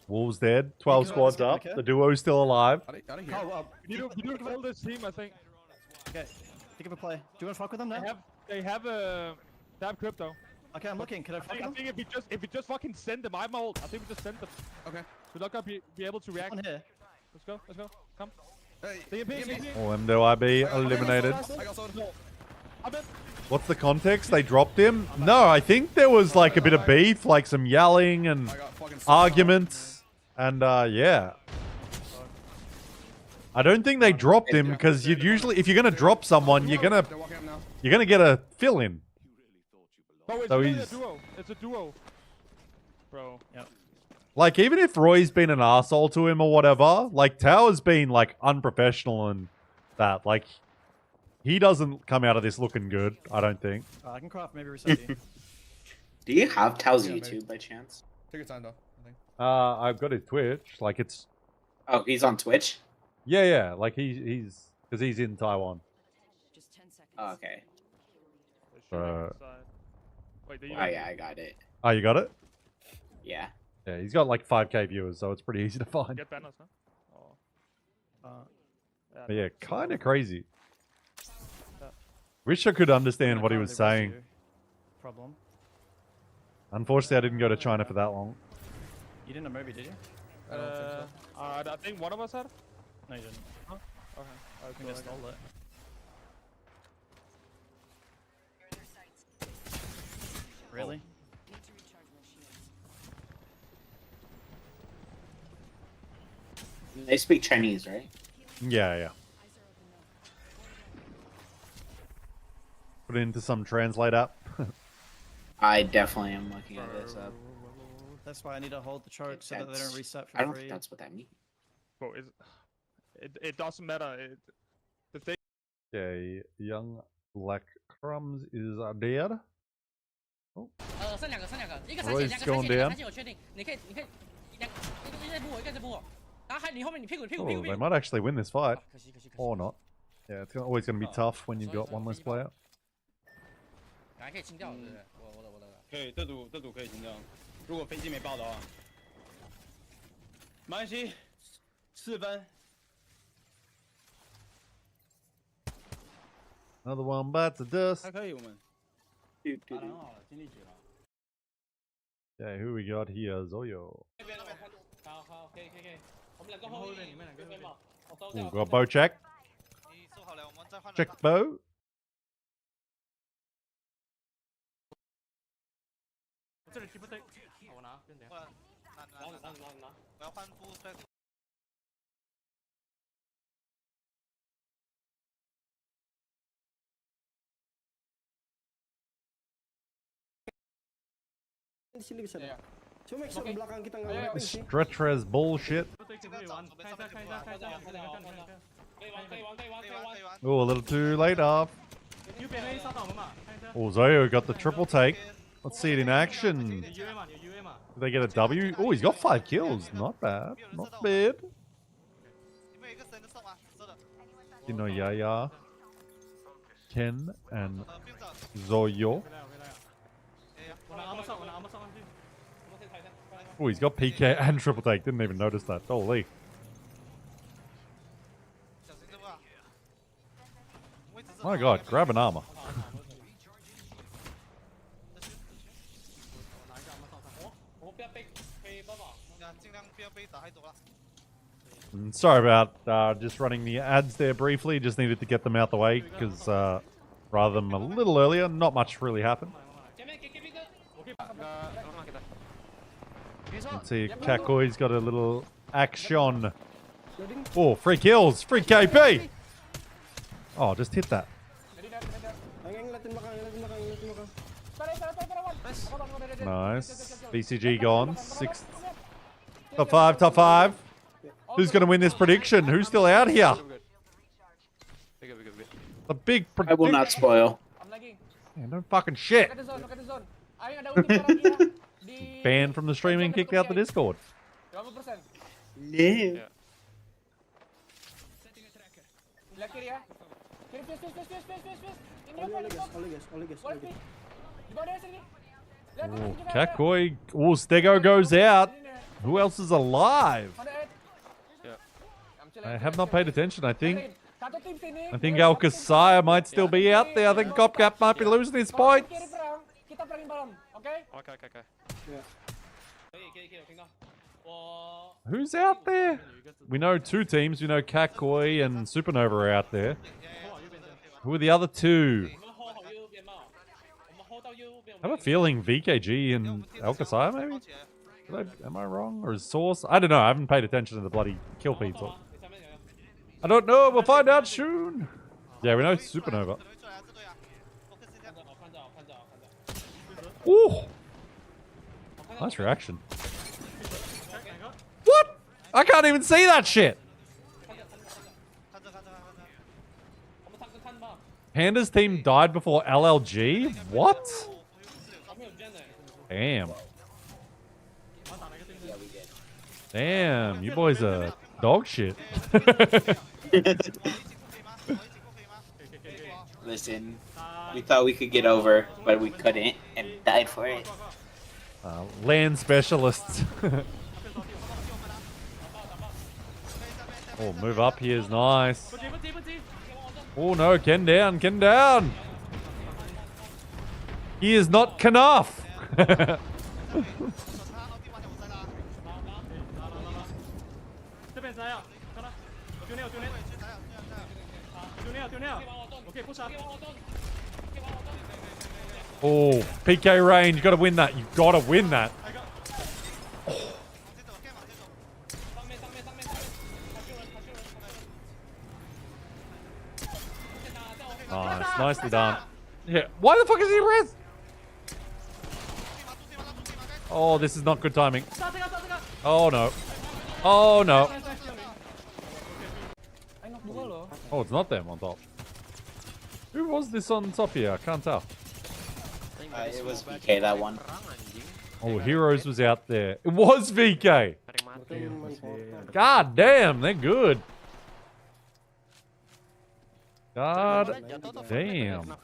Wolves dead. 12 squads up. The duo's still alive. We need to kill this team, I think. Okay, think of a play. Do you want to fuck with them now? They have crypto. Okay, I'm looking. Can I fuck I them? think if we just fucking send them, I'm ult. I think we just send them. Okay. We're not gonna be able to react. One here. Let's go. Come. All MDOIB eliminated. What's the context? They dropped him? No, I think there was like a bit of beef, like some yelling and arguments. And yeah. I don't think they dropped him because you'd usually, if you're gonna drop someone, you're gonna get a fill in. Oh, So it's a duo. Bro. Yep. Like, even if Roy's been an asshole to him or whatever, like, Tower's been, like, unprofessional and that. Like, he doesn't come out of this looking good, I don't think. I can craft, maybe reset you. Do you have Tao's YouTube by chance? Take your time, though. I think. I've got his Twitch. Like, it's... Oh, he's on Twitch? Yeah. Like, he's... Because he's in Taiwan. Oh, okay. Wait, yeah, I got it. Oh, you got it? Yeah. Yeah, he's got like 5k viewers, so it's pretty easy to find. Get banners, huh? But yeah, kind of crazy. Wish I could understand what he was saying. Problem. Unfortunately, I didn't go to China for that long. You didn't know maybe, did you? I don't think so. I think one of us had. No, you didn't. Huh? Okay. I think I stole it. Really? They speak Chinese, right? Yeah. Put it into some translate app. I definitely am looking at this up. That's why I need to hold the chart so that they don't reset for I don't free. think that's what that means. Bro, it doesn't matter. The thing. Okay, young black crumbs is dead. Oh. 剩两个，一个Roy's 三 going 血， down. 我确定，你可以，一个在补我，一个在补我，然后还你后面你屁股。 Oh, they might actually win this fight. Or not. Yeah, it's always going to be tough when you've got one less player. 还可以清掉，对不对？我的。可以，这组可以清掉。如果飞机没爆的话，没关系，4分。Another one bites the dust. 还可以，我们。打得很好了，尽力解了。 Okay, who we got here? Zoyo. 好，可以。我们两个后面，你们两个后面嘛。 Ooh, got bow check. Check bow. 这里踢不对，我拿，不用拿。拿，我要换副。 Di sini bisa dah. Cuma make sure belakang kita nggak ngeliatin sih. Stretcher's bullshit. Oh, a little too late off. Oh, Zoyo got the triple take. Let's see it in action. Did they get a W? Oh, he's got 5 kills. Not bad. Not bad. Yaya, Ken, and Zoyo. Oh, he's got PK and triple take. Didn't even notice that. Holy. My god, grab an armor. Sorry about just running the ads there briefly. Just needed to get them out the way because rather than a little earlier, not much really happened. Let's see, Kakoi's got a little action. Oh, free kills, free KP. Oh, just hit that. Nice. BCG gone. 6. Top 5, top 5. Who's going to win this prediction? Who's still out here? The big prediction. I will not spoil. Yeah, no fucking shit. Banned from the streaming, kicked out the Discord. Yeah. Oh, Kakoi. Oh, Stego goes out. Who else is alive? I have not paid attention, I think. I think ALGS might still be out there. I think Copcap might be losing his points. Who's out there? We know 2 teams. We know Kakoi and Supernova are out there. Who are the other 2? I have a feeling VKG and ALGS maybe? Am I wrong? Or is Source? I don't know. I haven't paid attention to the bloody kill feed talk. I don't know. We'll find out soon. Yeah, we know Supernova. Ooh. Nice reaction. What? I can't even see that shit. Panda's team died before LLG? What? Damn. Damn, you boys are dog shit. Listen, we thought we could get over, but we couldn't, and died for it. Land specialists. Oh, move up here is nice. Oh no, Ken down, Ken down. He is not Knuff. Oh, PK range. You got to win that. You got to win that. Nice. Nicely done. Yeah. Why the fuck is he res? Oh, this is not good timing. Oh, no. Oh, no. Oh, it's not them on top. Who was this on top here? I can't tell. It was VK, that one. Oh, Heroes was out there. It was VK. God damn, they're good. God damn.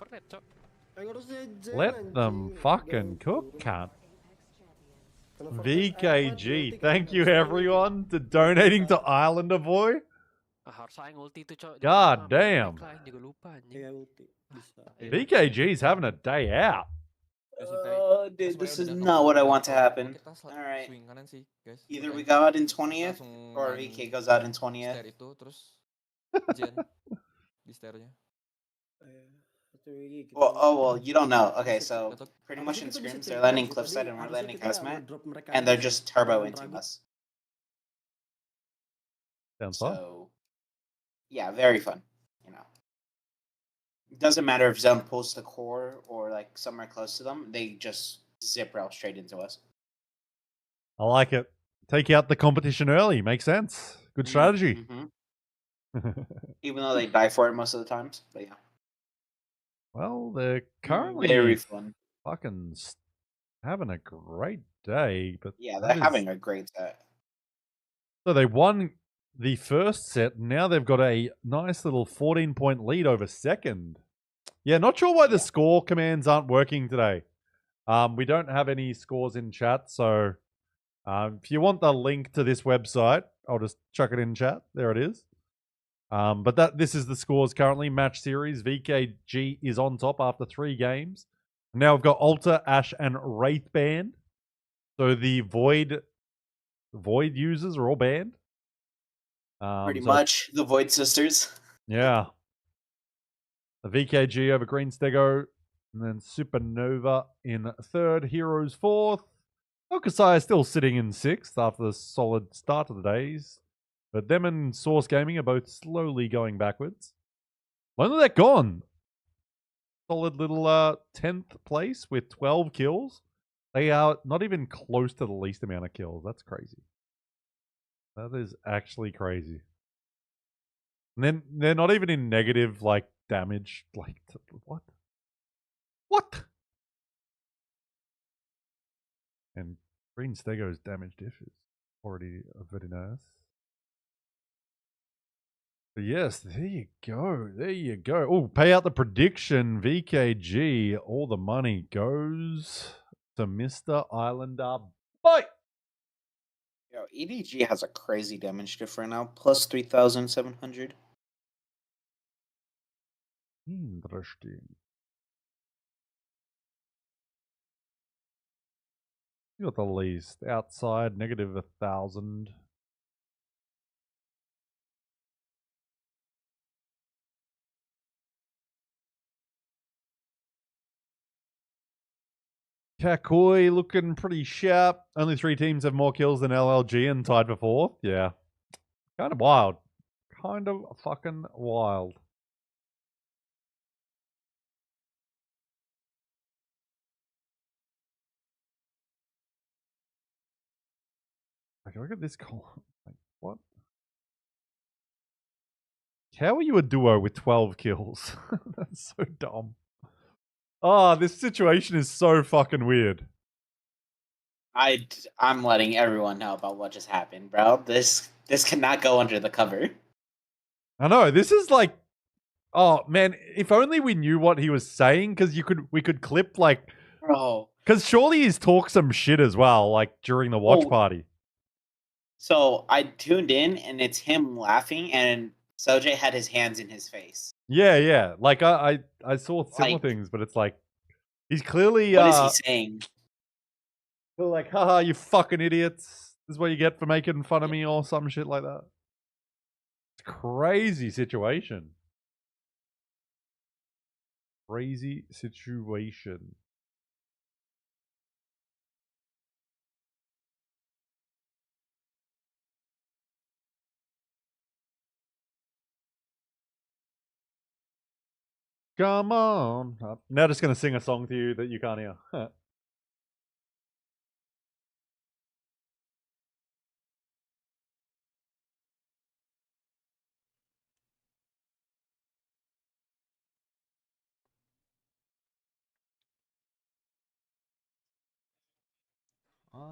Let them fucking cook, cunt. VKG. Thank you, everyone, to donating to Islander Boy. God damn. VKG's having a day out. Oh, dude, this is not what I want to happen. Alright. Either we go out in 20th, or VK goes out in 20th. Well, you don't know. Okay, so pretty much in scrims, they're landing Cliffside and we're landing Hazmat, and they're just turbo into us. Sounds fun. So, yeah, very fun. You know, it doesn't matter if Zone pulls the core or like somewhere close to them; they just zip rail straight into us. I like it. Take out the competition early. Makes sense. Good strategy. Even though they die for it most of the times, but yeah. Well, they're currently very fun. Fucking having a great day, but yeah, they're having a great day. So they won the first set. Now they've got a nice little 14-point lead over second. Yeah, not sure why the score commands aren't working today. We don't have any scores in chat, so If you want the link to this website, I'll just chuck it in chat. There it is. But this is the scores currently. Match series. VKG is on top after 3 games. Now we've got Alter, Ash, and Wraith banned. So the Void users are all banned. Pretty much the Void Sisters. Yeah. The VKG over Green Stego. And then Supernova in 3rd. Heroes 4th. Okasai is still sitting in 6th after the solid start of the days. But them and Source Gaming are both slowly going backwards. When are they gone? Solid little 10th place with 12 kills. They are not even close to the least amount of kills. That's crazy. That is actually crazy. And then they're not even in negative like damage. Like what? What? And Green Stego's damage diff is already very nice. But yes, there you go. There you go. Oh, pay out the prediction. VKG. All the money goes to Mr. Islander. Bye. Yo, EDG has a crazy damage diff right now. Plus 3,700. Interesting. You got the least. Outside, negative 1,000. Kakoi looking pretty sharp. Only 3 teams have more kills than LLG and tied for 4th. Yeah. Kind of wild. Kind of fucking wild. Okay, look at this column. Like, what? How are you a duo with 12 kills? That's so dumb. Oh, this situation is so fucking weird. I'm letting everyone know about what just happened, bro. This cannot go under the cover. I know, this is like, oh man, if only we knew what he was saying, because we could clip like, bro. Because surely he's talked some shit as well, like during the watch party. So I tuned in, and it's him laughing, and Sojay had his hands in his face. Yeah. Like I saw similar things, but it's like he's clearly. What is he saying? They're like, haha, you fucking idiots. This is what you get for making fun of me or some shit like that. It's a crazy situation. Crazy situation. Come on. Now just going to sing a song to you that you can't hear.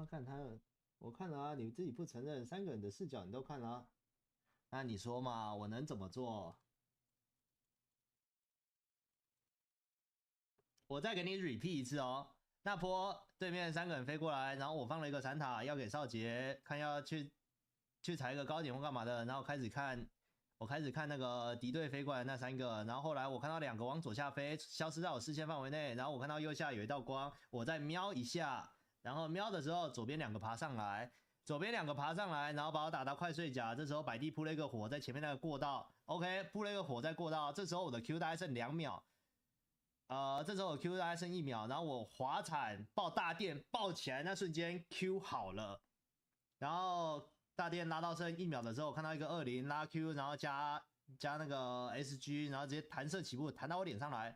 看他，我看了啊，你自己不承认，3个人的视角你都看了啊，那你说嘛，我能怎么做？我再给你 repeat 一次哦。那波对面3个人飞过来，然后我放了一个闪塔要给少杰，看要去踩一个高点或干嘛的，然后我开始看那个敌对飞过来那3个，然后后来我看到2个往左下飞，消失在我视线范围内，然后我看到右下有一道光，我再瞄一下。然后瞄的时候，左边2个爬上来，然后把我打到快睡甲。这时候百地铺了一个火在前面那个过道 ，OK， 铺了一个火在过道。这时候我的 Q 大概剩2秒，这时候我 Q 大概剩1秒，然后我滑铲爆大电爆起来那瞬间 Q 好了，然后大电拉到剩1秒的时候，我看到一个20拉 Q， 然后加那个 SG， 然后直接弹射起步弹到我脸上来，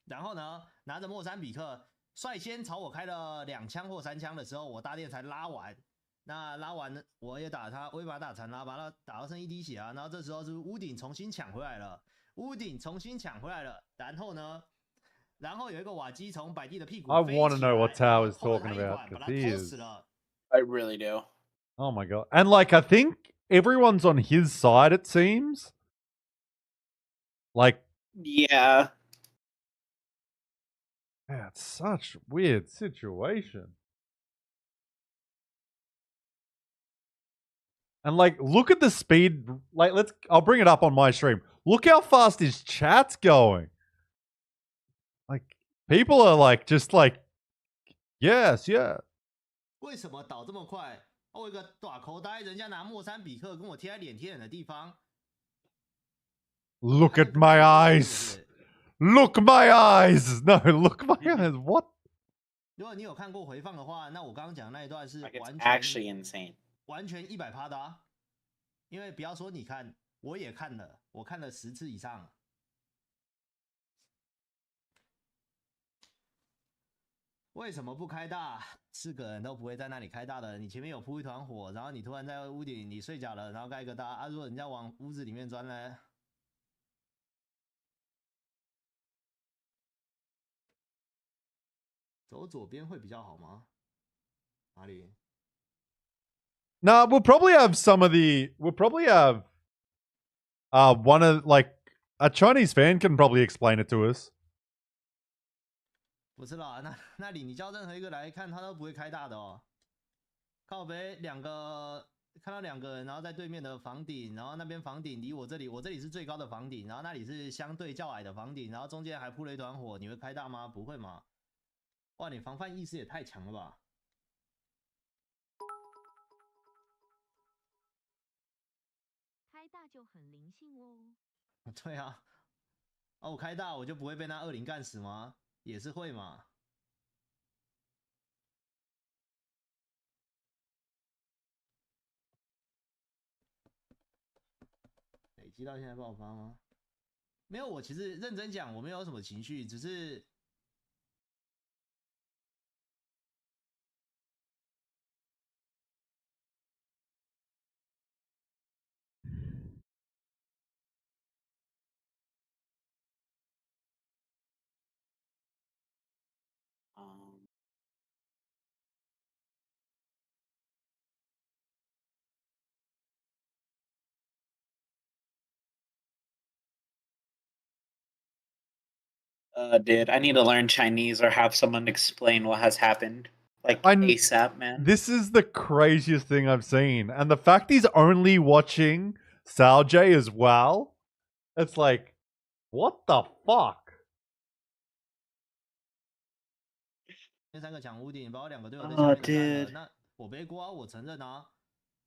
然后呢拿着莫桑比克。率先朝我开了2枪或3枪的时候，我大电才拉完。那拉完我也把他打残了，把他打到剩1滴血啊。然后这时候是屋顶重新抢回来了，然后有一个瓦基从百地的屁股 I want to know what Tao is talking about, because he is. I really do. Oh my god. And like, I think everyone's on his side, it seems. Like. Yeah. Yeah, it's such a weird situation. And like, look at the speed. Like, I'll bring it up on my stream. Look how fast his chat's going. Like, people are like, just like, yes, yeah. 为什么倒这么快？我有一个大口袋，人家拿莫桑比克跟我贴在脸贴脸的地方。Look at my eyes. Look my eyes. No, look my eyes. What? 如果你有看过回放的话，那我刚刚讲那一段是 Like 完 it's 全 actually insane. 完全100%的啊！因为不要说你看，我也看了，我看了10次以上。为什么不开大？4个人都不会在那里开大的。你前面有铺一团火，然后你突然在屋顶，你睡觉了，然后盖一个大啊！如果人家往屋子里面钻呢？走左边会比较好吗？哪里？ No, we'll probably have some of the. We'll probably have. One of like a Chinese fan can probably explain it to us. 不是啦，那里你叫任何一个来看，他都不会开大的哦。靠北2个，看到2个人，然后在对面的房顶，然后那边房顶离我这里是最高的房顶，然后那里是相对较矮的房顶，然后中间还铺了一团火，你会开大吗？不会嘛？哇，你防范意识也太强了吧！开大就很灵性哦。对啊，我开大我就不会被那20干死吗？也是会嘛。累积到现在爆发吗？没有，我其实认真讲，我没有什么情绪，只是。 Dude, I need to learn Chinese or have someone explain what has happened. Like ASAP, man. This is the craziest thing I've seen. And the fact he's only watching S8UL as well, it's like, what the fuck? 那3个抢屋顶，把我2个队友在下面干了。那我背锅啊，我承认啊。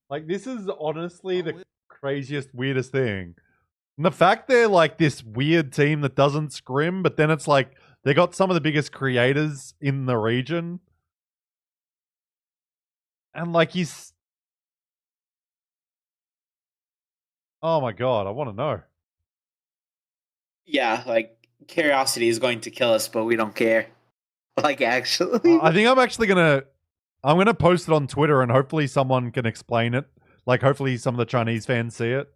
Like, this is honestly the craziest, weirdest thing. And the fact they're like this weird team that doesn't scrim, but then it's like they got some of the biggest creators in the region. And like he's... Oh my god, I want to know. Yeah, like curiosity is going to kill us, but we don't care. Like actually. I think I'm actually I'm gonna post it on Twitter and hopefully someone can explain it. Like hopefully some of the Chinese fans see it.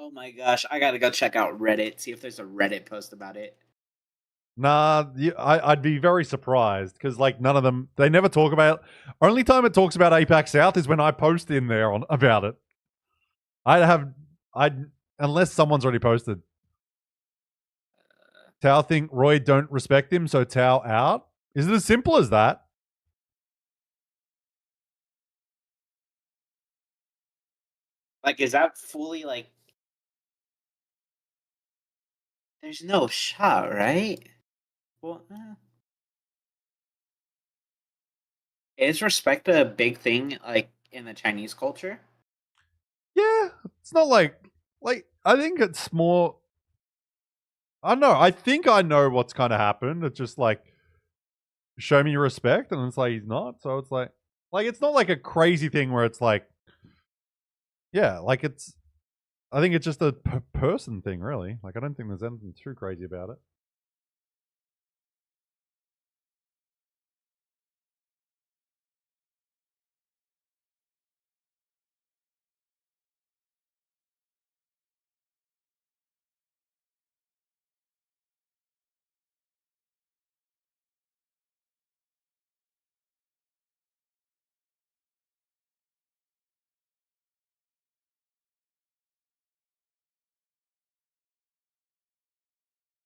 Oh my gosh, I gotta go check out Reddit, see if there's a Reddit post about it. Nah, I'd be very surprised because like none of them, they never talk about. Only time it talks about APAC South is when I post in there about it. Unless someone's already posted. Tao think Roy don't respect him, so Tao out. Is it as simple as that? Like, is that fully like? There's no shot, right? Well, is respect a big thing, like in the Chinese culture? Yeah, it's not like I think it's more. I don't know. I think I know what's kind of happened. It's just like show me your respect, and it's like he's not. So it's like it's not like a crazy thing where it's like, yeah, like it's. I think it's just a person thing, really. Like I don't think there's anything too crazy about it.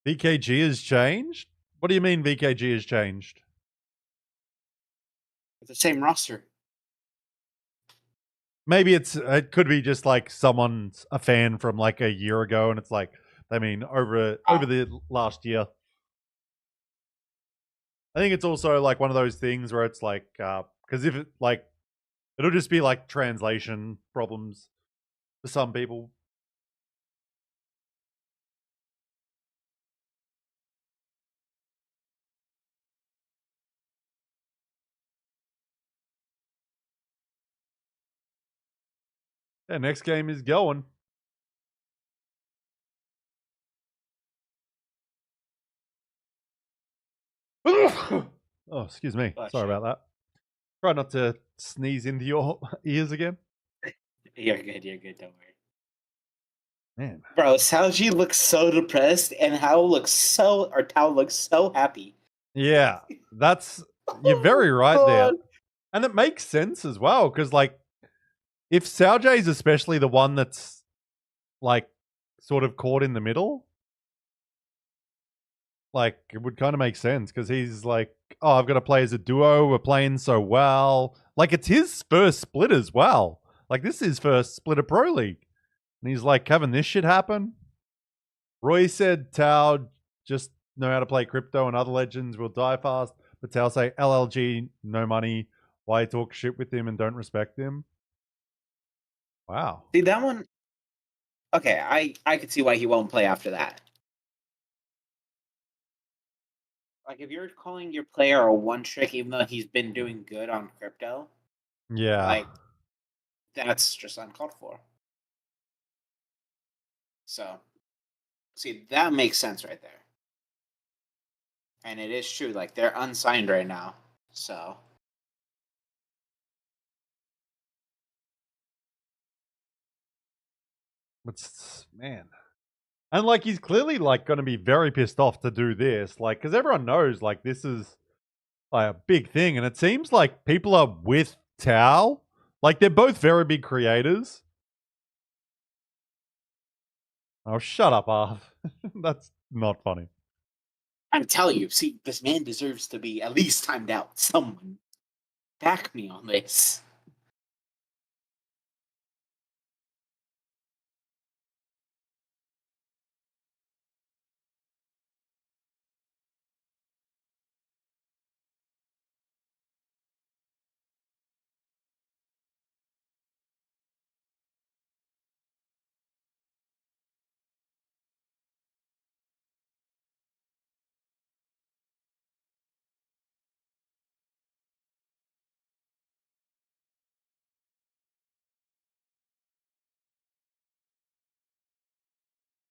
VKG has changed? What do you mean VKG has changed? It's the same roster. Maybe it could be just like someone's a fan from like a year ago, and it's like, I mean, over the last year. I think it's also like one of those things where it's like, because if it like, it'll just be like translation problems for some people. Yeah, next game is going. Oh, excuse me. Sorry about that. Try not to sneeze into your ears again. You're good. You're good. Don't worry. Man, bro, Salji looks so depressed, and Tao looks so happy. Yeah, you're very right there, and it makes sense as well because like, if Saljay is especially the one that's like sort of caught in the middle, like it would kind of make sense because he's like, oh, I've got to play as a duo. We're playing so well. Like it's his first split as well. Like this is his first split of Pro League, and he's like having this shit happen. Roy said Tao just know how to play crypto and other legends will die fast. But Tao say LLG no money. Why talk shit with him and don't respect him? Wow. See that one? Okay, I could see why he won't play after that. Like if you're calling your player a one trick, even though he's been doing good on crypto, yeah, like that's just uncalled for. So, see that makes sense right there. And it is true, like they're unsigned right now, so. But man, and like he's clearly like going to be very pissed off to do this, like because everyone knows like this is like a big thing, and it seems like people are with Tao, like they're both very big creators. Oh, shut up, Arv. That's not funny. I'm telling you, see, this man deserves to be at least timed out. Someone back me on this.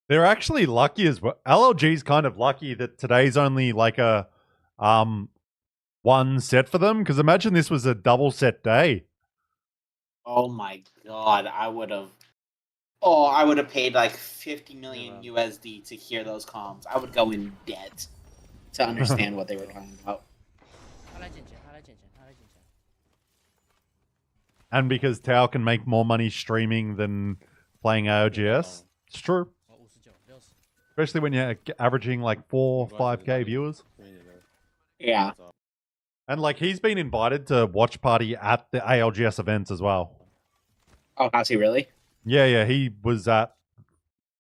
They're actually lucky as well. LLG's kind of lucky that today's only like a one set for them, because imagine this was a double set day. Oh my god, I would have paid like 50 million USD to hear those comms. I would go in debt to understand what they were talking about. And because Tao can make more money streaming than playing ALGS. It's true. Especially when you're averaging like 4 or 5K viewers. Yeah. And like he's been invited to watch party at the ALGS events as well. Oh, has he really? Yeah, he was at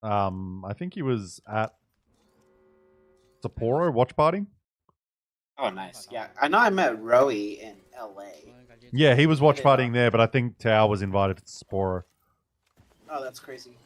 I think he was at Sapporo watch party. Oh, nice. Yeah, I know I met Roey in LA. Yeah, he was watch partying there, but I think Tao was invited to Sapporo. Oh, that's crazy.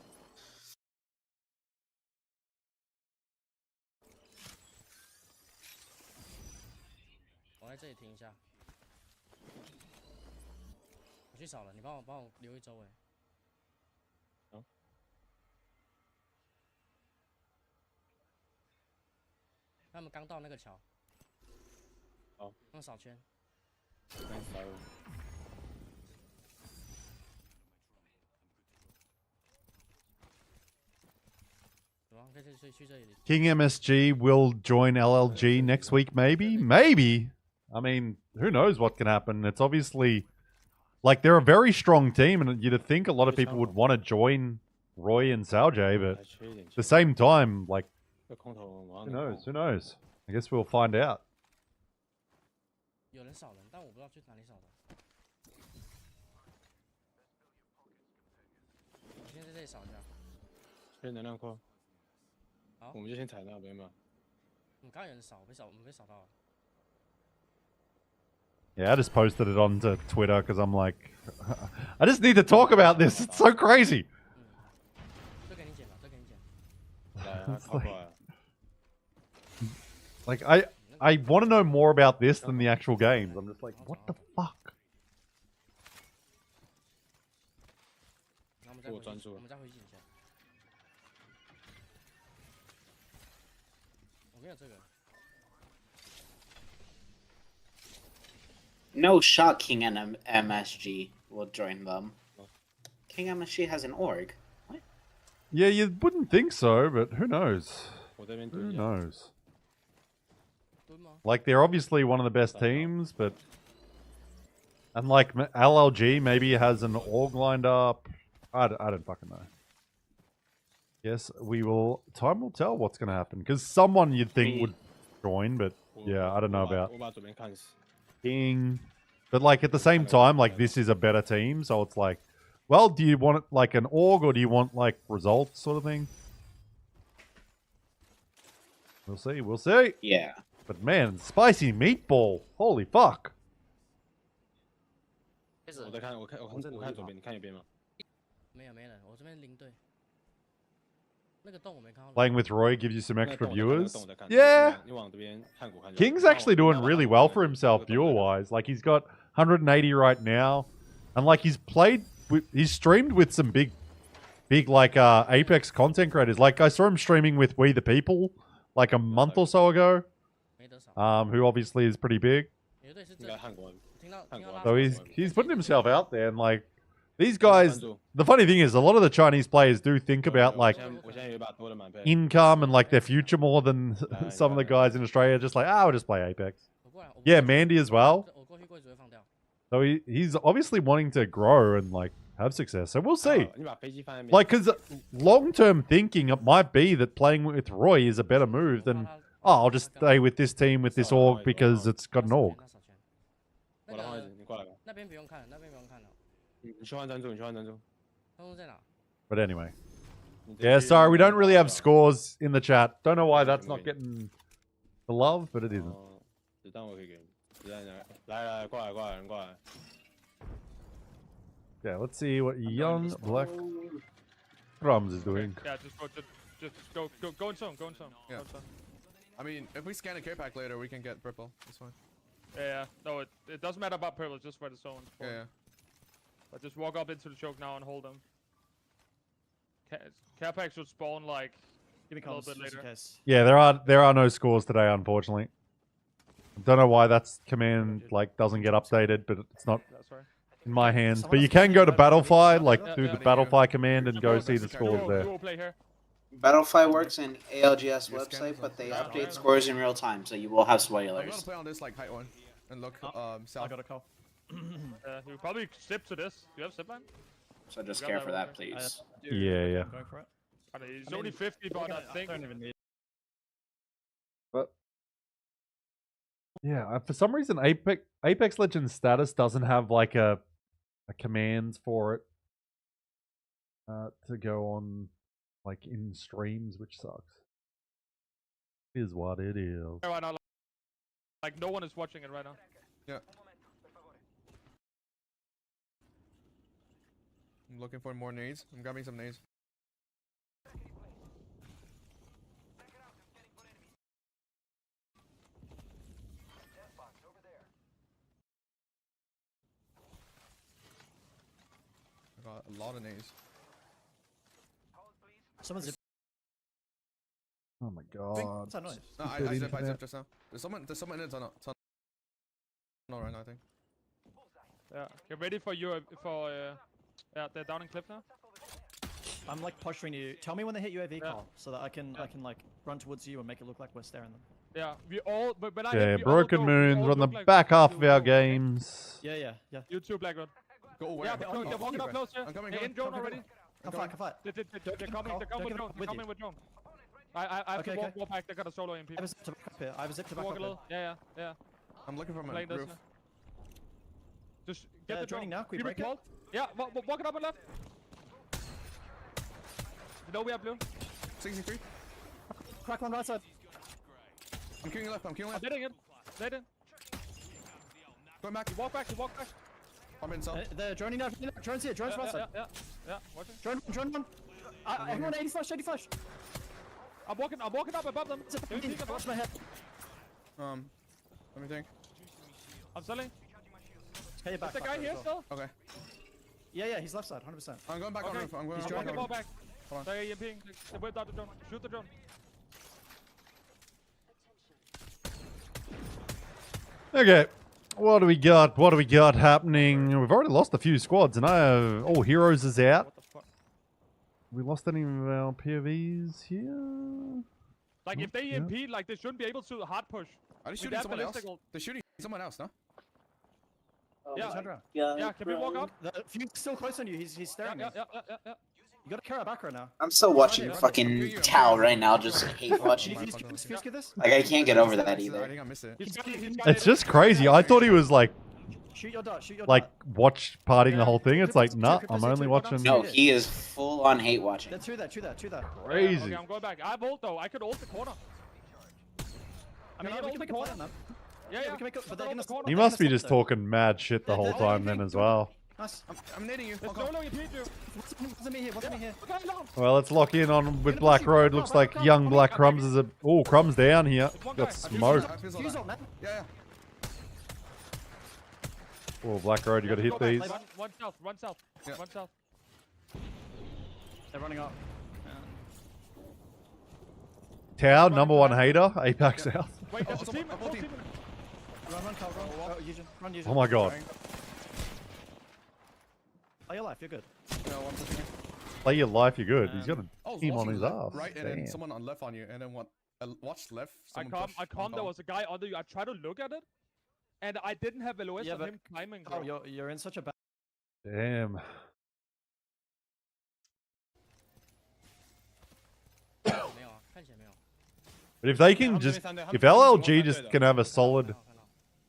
King MSG will join LLG next week, maybe? Maybe. I mean, who knows what can happen? It's obviously like they're a very strong team, and you'd think a lot of people would want to join Roy and Saljay, but at the same time, like, who knows? Who knows? I guess we'll find out. 这里扫一下。这能量库。好。我们就先踩那边吧。刚刚有人扫，我们被扫到了。 Yeah, I just posted it onto Twitter because I'm like, I just need to talk about this. It's so crazy. Like I want to know more about this than the actual games. I'm just like, what the fuck? 我专注。我们再回去一下。我没有这个。 No shot King and MSG will join them. King MSG has an org. What? Yeah, you wouldn't think so, but who knows? Who knows? Like, they're obviously one of the best teams, but... And, like, LLG maybe has an org lined up. I don't fucking know. Yes, we will... Time will tell what's going to happen. Because someone you'd think would join, but... Yeah, I don't know about... King. But, like, at the same time, like, this is a better team, so it's like... Well, do you want, like, an org, or do you want, like, results sort of thing? We'll see, we'll see. Yeah. But, man, spicy meatball. Holy fuck. 我看左边，你看右边吗？没有人，我这边零队。那个洞我没看到。 Playing with Roy gives you some extra viewers. Yeah. King's actually doing really well for himself viewer-wise. Like, he's got 180 right now. And, like, he's streamed with some big, like, Apex content creators. Like, I saw him streaming with We The People, like, a month or so ago. Who obviously is pretty big. So he's putting himself out there, and, like, these guys, the funny thing is, a lot of the Chinese players do think about, like, income and, like, their future more than some of the guys in Australia. Just like, I'll just play Apex. Yeah, Mandy as well. So he's obviously wanting to grow and, like, have success. So we'll see. Like, because long-term thinking, it might be that playing with Roy is a better move than, oh, I'll just stay with this team, with this org, because it's got an org. 那边不用看了，那边不用看了。你去换专注，你去换专注。专注在哪？ But anyway. Yeah, sorry, we don't really have scores in the chat. Don't know why that's not getting the love, but it isn't. 子弹我可以给你，子弹来，过来。 Yeah, let's see what young black Drums is doing. Yeah, just go in zone, Yeah. I mean, if we scan a K-Pack later, we can get purple. That's fine. Yeah, no, it doesn't matter about purple, just for the zones. Yeah. But just walk up into the choke now and hold them. K-Pack should spawn like a little bit later. Yeah, there are no scores today, unfortunately. Don't know why that's command like doesn't get updated, but it's not in my hands. But you can go to Battlefy, like do the Battlefy command and go see the scores there. Battlefy works in ALGS website, but they update scores in real time, so you will have I'm gonna spoilers. play on this like height one and look south. I got a call. You probably zip to this. Do you have zipline? So just care for that, please. Yeah. I mean, it's only 50, but I think. But yeah, for some reason, Apex Legends status doesn't have like a command for it to go on like in streams, which sucks. Is what it is. Right now, like no one is watching it right now. Yeah. I'm looking for more nades. I'm grabbing some nades. I got a lot of nades. Someone's. Oh my god. What's that noise? No, I zipped just now. There's someone in the tunnel. No, right now, I think. Yeah, get ready for yeah, they're down in clip now. I'm like posturing you. Tell me when they hit UAV call, so that I can like run towards you and make it look like we're staring them. Yeah, we all. But when Yeah, Broken Moons on the back half of our games. Yeah. You too, Blackwood. Go away. Yeah, they're walking up close. I'm coming. In drone already. Come fight. They're coming with drone. I have to walk back. They got a solo MP. I have a zip to back up here. I have a zip to back up here. Yeah. I'm looking for my roof. Just get the drone now. Quick break it. Yeah, walk it up and left. know we have blue. 63. Crack one right side. I'm queuing left. I'm queuing I'm left. hitting it. Dead in. Going back. You walk back. You walk back. I'm in south. They're droning now. Drone's here. Drone's right side. Yeah. Watching. Drone one. Everyone 80 flash. I'm walking up above them. Watch my head. Let me think. I'm selling. Hey, Is the guy here still? Okay. Yeah, he's left side, 100%. I'm going back on roof. I'm going He's back the on ball roof. back. Hold on. They're EMPing. They whipped out the drone. Shoot the drone. Okay. What do we got? What do we got happening? We've already lost a few squads, and I have... Oh, Heroes is out. What the fuck? We lost any of our POVs here? Like, if they EMP, like, they shouldn't be able to hard push. Are they shooting someone else? They're shooting someone else, no? Yeah, can we walk up? The Fuse's still close on you. He's staring. Yeah. You gotta carry back right now. I'm still watching fucking Tao right now, just hate watching. Fuse, get this? Like I can't get over that I either. think I missed it. It's just crazy. I thought he was like... Shoot your dart. Like, watch partying the whole thing. It's like, nah, I'm only watching... No, he is full on hate watching. That's true that. Crazy. Okay, I'm going back. I have ult though. I could ult the corner. I mean, we can make a play on that. Yeah. We can make but they're gonna... He must be just talking mad shit the whole time then as well. Nice. I'm nading you. There's no EMP, dude. What's me here? Well, let's lock in on with Black Road. Looks like young Black Crumbs is a... Oh, Crumbs down here. Got smoked. Fuse on, man. Yeah. Oh, Black Road, you gotta hit these. Run south. Run south. They're running up. Tao, #1 hater, APAC South. Wait, there's a team. Run, Carl, run. Run, Eugene. Oh my god. Play your life, you're good. No, I'm pushing it. Play your life, you're good. He's gonna Oh, team on his ass. Right, and then someone on left on you, and then what? Watch left. I come. There was a guy under you. I tried to look at it, and I didn't have LOS of him climbing. Oh, you're in such a bad... Damn. But if they can just... If LLG just can have a solid...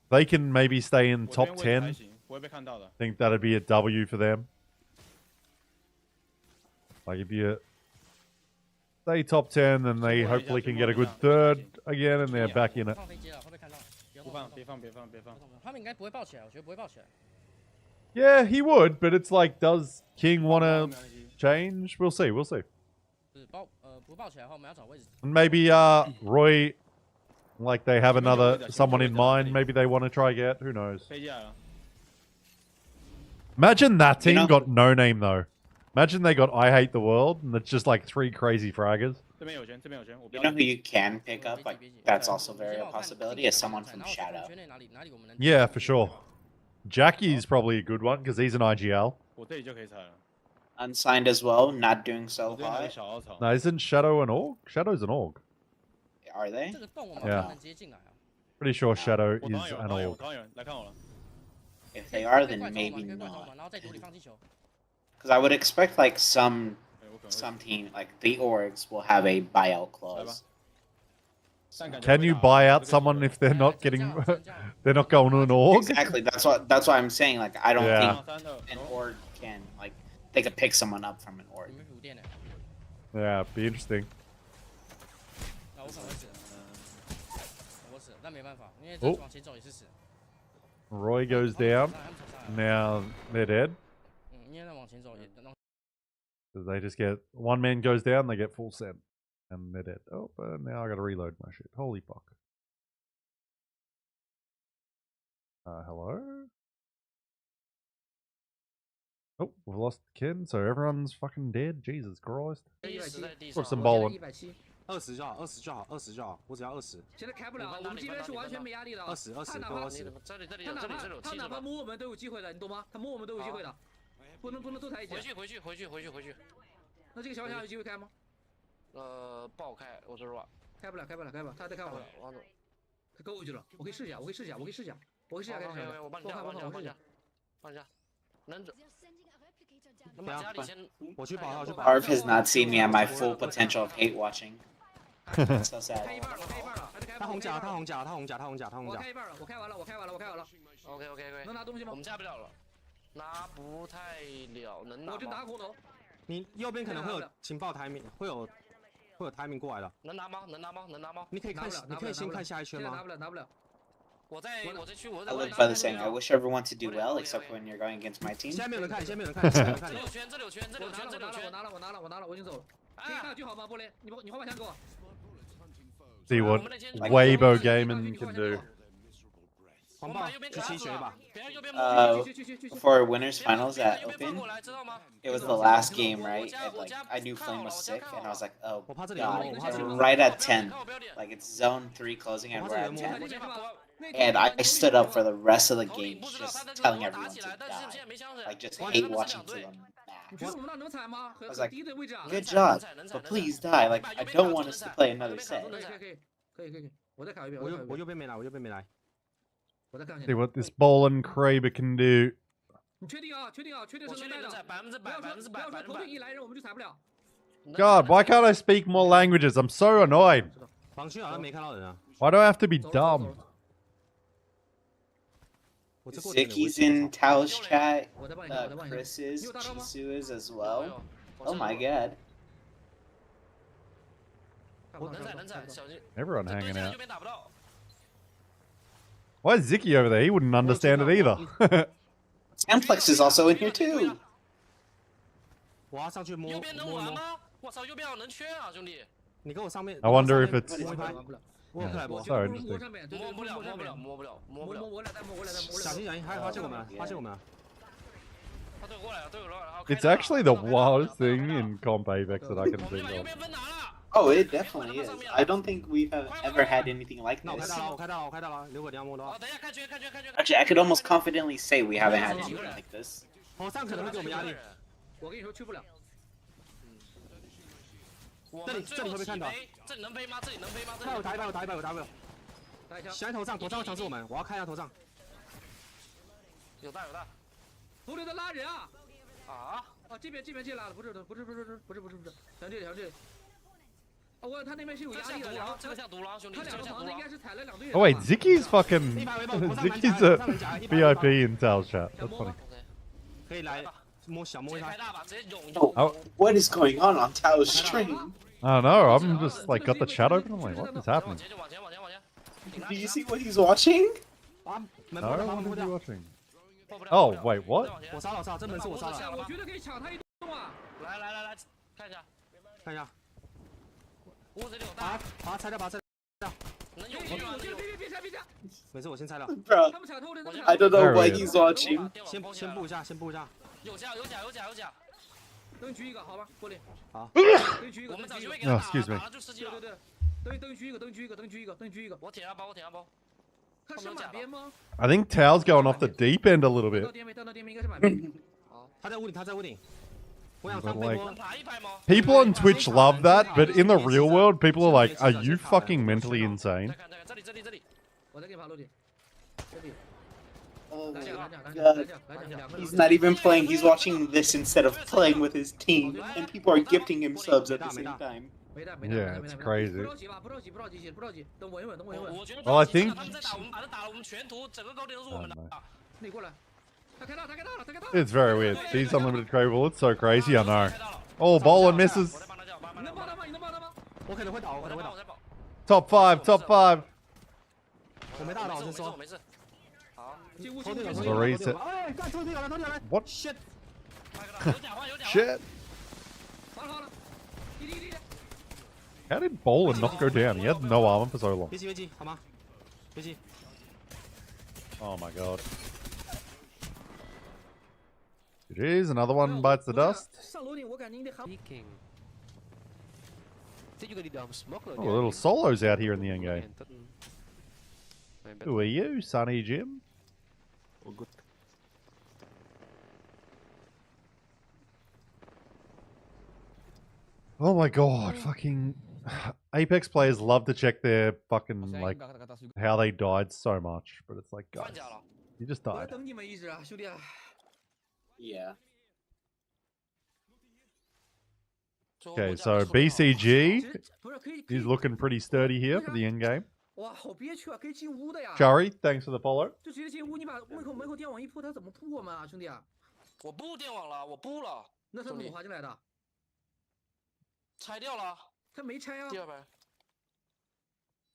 They can maybe stay in top 10. I think that'd be a W for them. Like if you stay top 10, then they hopefully can get a good third again, and they're back in it. Yeah, he would, but it's like, does King want to change? We'll see. And maybe Roy, like they have someone in mind. Maybe they want to try get. Who knows? Imagine that team got no name though. Imagine they got I Hate the World, and it's just like 3 crazy fraggers. You know who you can pick up? Like that's also very a possibility. Is someone from Shadow. Yeah, for sure. Jackie's probably a good one because he's an IGL. Unsigned as well, not doing so hot. No, isn't Shadow an org? Shadow's an org. Are they? Yeah. Pretty sure Shadow is an org. If they are, then maybe not. Because I would expect like some team, like the orgs, will have a buyout clause. Can you buy out someone if they're not getting, they're not going to an org? Exactly. That's what I'm saying. Like I don't think an org can like they could pick someone up from an org. Yeah, be interesting. Oh. Roy goes down. Now they're dead. Because they just get... One man goes down, they get full send. And they're dead. Oh, but now I gotta reload my shit. Holy fuck. Hello? Oh, we've lost Ken, so everyone's fucking dead. Jesus Christ. Put some bowling. 20就好，20就好，20就好，我只要20。现在开不了，我们这边是完全没压力的。20给我20。他哪怕摸我们都有机会的，你懂吗？他摸我们都有机会的，不能多抬一截。回去。那这个小有机会开吗？不好开，我说实话。开不了，他再开我。他勾过去了，我可以试一下，开始。我帮你下，能准。 Arv has not seen me at my full potential of hate watching. So sad. 他红甲。我开一半了，我开完了。OK。能拿东西吗？我们下不了了，拿不太了，能拿。我就拿空投。你右边可能会有情报timing，会有 timing 过来的。能拿吗？能拿吗？能拿吗？你可以看，你可以先看下一圈吗？拿不了。我在区，我 I live by the saying, I wish everyone to do well, except when you're going against my team. 现在没有人看，这里有圈。我拿了，我已经走了。可以看就好吗？玻璃，你换把枪给我。See what Weibo Gaming can do. For winners finals at Open, it was the last game, right? And like I knew Flame was sick, and I was like, oh god. And right at 10, like it's zone 3 closing, and we're at 10. And I stood up for the rest of the game, just telling everyone to die. Like just hate watching to them. I was like, good job, but please die. Like I don't want us to play another set. See what this Bolin Kraber can do. God, why can't I speak more languages? I'm so annoyed. Why do I have to be dumb? Zicky's in Tao's chat. Chris is, Chisu is as well. Oh my god. Everyone hanging out. Why is Zicky over there? He wouldn't understand it either. Amplex is also in here too. I wonder if it's... Yeah, so interesting. It's actually the wildest thing in Comp Apex that I can think of. Oh, it definitely is. I don't think we've ever had anything like this. Actually, I could almost confidently say we haven't had anything like this. Oh wait, Zicky's fucking... Zicky's a VIP in Tao's chat. That's funny. Oh, what is going on Tao's stream? I don't know, I'm just like got the chat open, I'm like, what is happening? Do you see what he's watching? No, what is he watching? Oh, wait, what? Bro, I don't know what he's watching. Oh, excuse me. I think Tao's going off the deep end a little bit. But like, people on Twitch love that, but in the real world, people are like, are you fucking mentally insane? Oh my god. He's not even playing, he's watching this instead of playing with his team, and people are gifting him subs at the same time. Yeah, it's crazy. Well, I think... It's very weird. These unlimited crave it's so crazy, I know. Oh, Bolin misses. Top 5, top 5. The reset. What? Shit. How did Bolin not go down? He had no armor for so long. Oh my god. Jeez, another one bites the dust. Oh, little solos out here in the end game. Who are you, Sonny Jim? Oh my god, fucking... Apex players love to check their fucking, like, how they died so much. But it's like, guys, you just died. Yeah. Okay, so BCG, he's looking pretty sturdy here for the end game. Chari, thanks for the follow. 拆掉了，他没拆啊。第2排。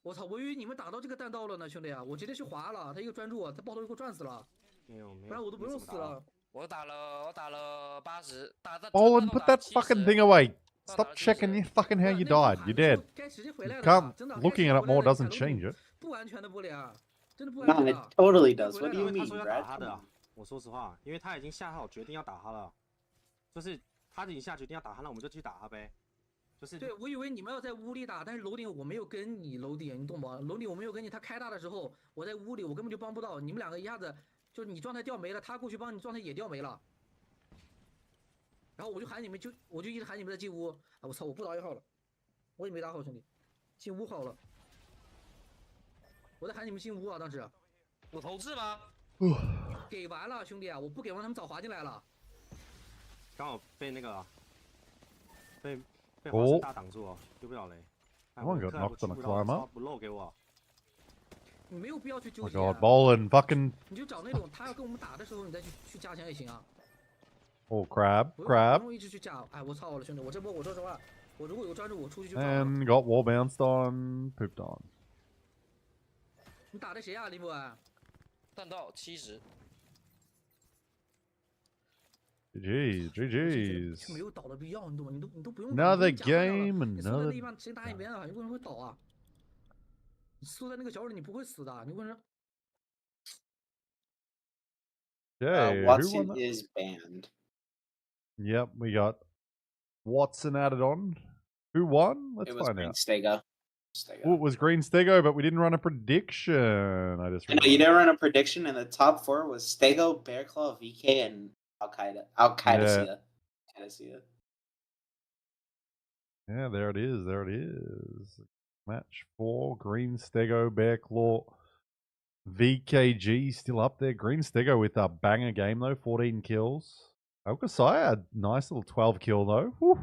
我操！我以为你们打到这个弹道了呢，兄弟啊！我直接去滑了，他一个专注，他爆头就给我转死了。没有，不然我都不用死了。我打了80，打到。Olin, put that fucking thing away. Stop checking you fucking how you died. You're dead. Can't looking at it more doesn't change it. 不安全的玻璃啊，真的不安 No, 全 it 的。 totally does. What do you 他 mean, 说要打 Brad? 他的，我说实话，因为他已经下好决定要打他了，就是他已经下决定要打他，那我们就去打他呗。就是对，我以为你们要在屋里打，但是楼顶我没有跟你楼顶，你懂吗？楼顶我没有跟你，他开大的时候我在屋里，我根本就帮不到你们两个，一下子就是你状态掉没了，他过去帮你状态也掉没了。然后我就喊你们，我就一直喊你们在进屋。啊，我操！我不打1号了，我也没打好，兄弟，进屋好了。我在喊你们进屋啊，当时。有投掷吗？给完了，兄弟啊！我不给完，他们早滑进来了。刚好被那个被华生大挡住了，丢不了雷。Someone got knocked on a climb up. 不漏给我。你没有必要去纠 Oh 结。 god, Bolin, fucking. 你就找那种他要跟我们打的时候，你再去加强也行啊。Oh, crab, 不 crab. 用一直去加。哎，我操我了，兄弟！我这波我说实话，我如果有专注，我出去就。 And got wall bounced on, pooped on. 你打的谁啊，林博啊？弹道70。 GG's, GG's. 没有倒的必要，你懂吗？你都不用。 Another game, 你缩在 another. 那一半，谁打一边啊？有个人会倒啊！你缩在那个角里，你不会死的。你问人。 Okay, who Watson won that? is banned. Yep, we got Watson added on. Who won? Let's It was find Green out. Stego. Oh, it was Green Stego, but we didn't run a prediction. I just. I know you didn't run a prediction, and the top 4 was Stego, Bearclaw, VK, and Al Qaeda. Yeah, there it is. There it is. Match 4, Green Stego, Bearclaw, VKG still up there. Green Stego with a banger game though, 14 kills. Alcasai had a nice little 12 kill though. Whew.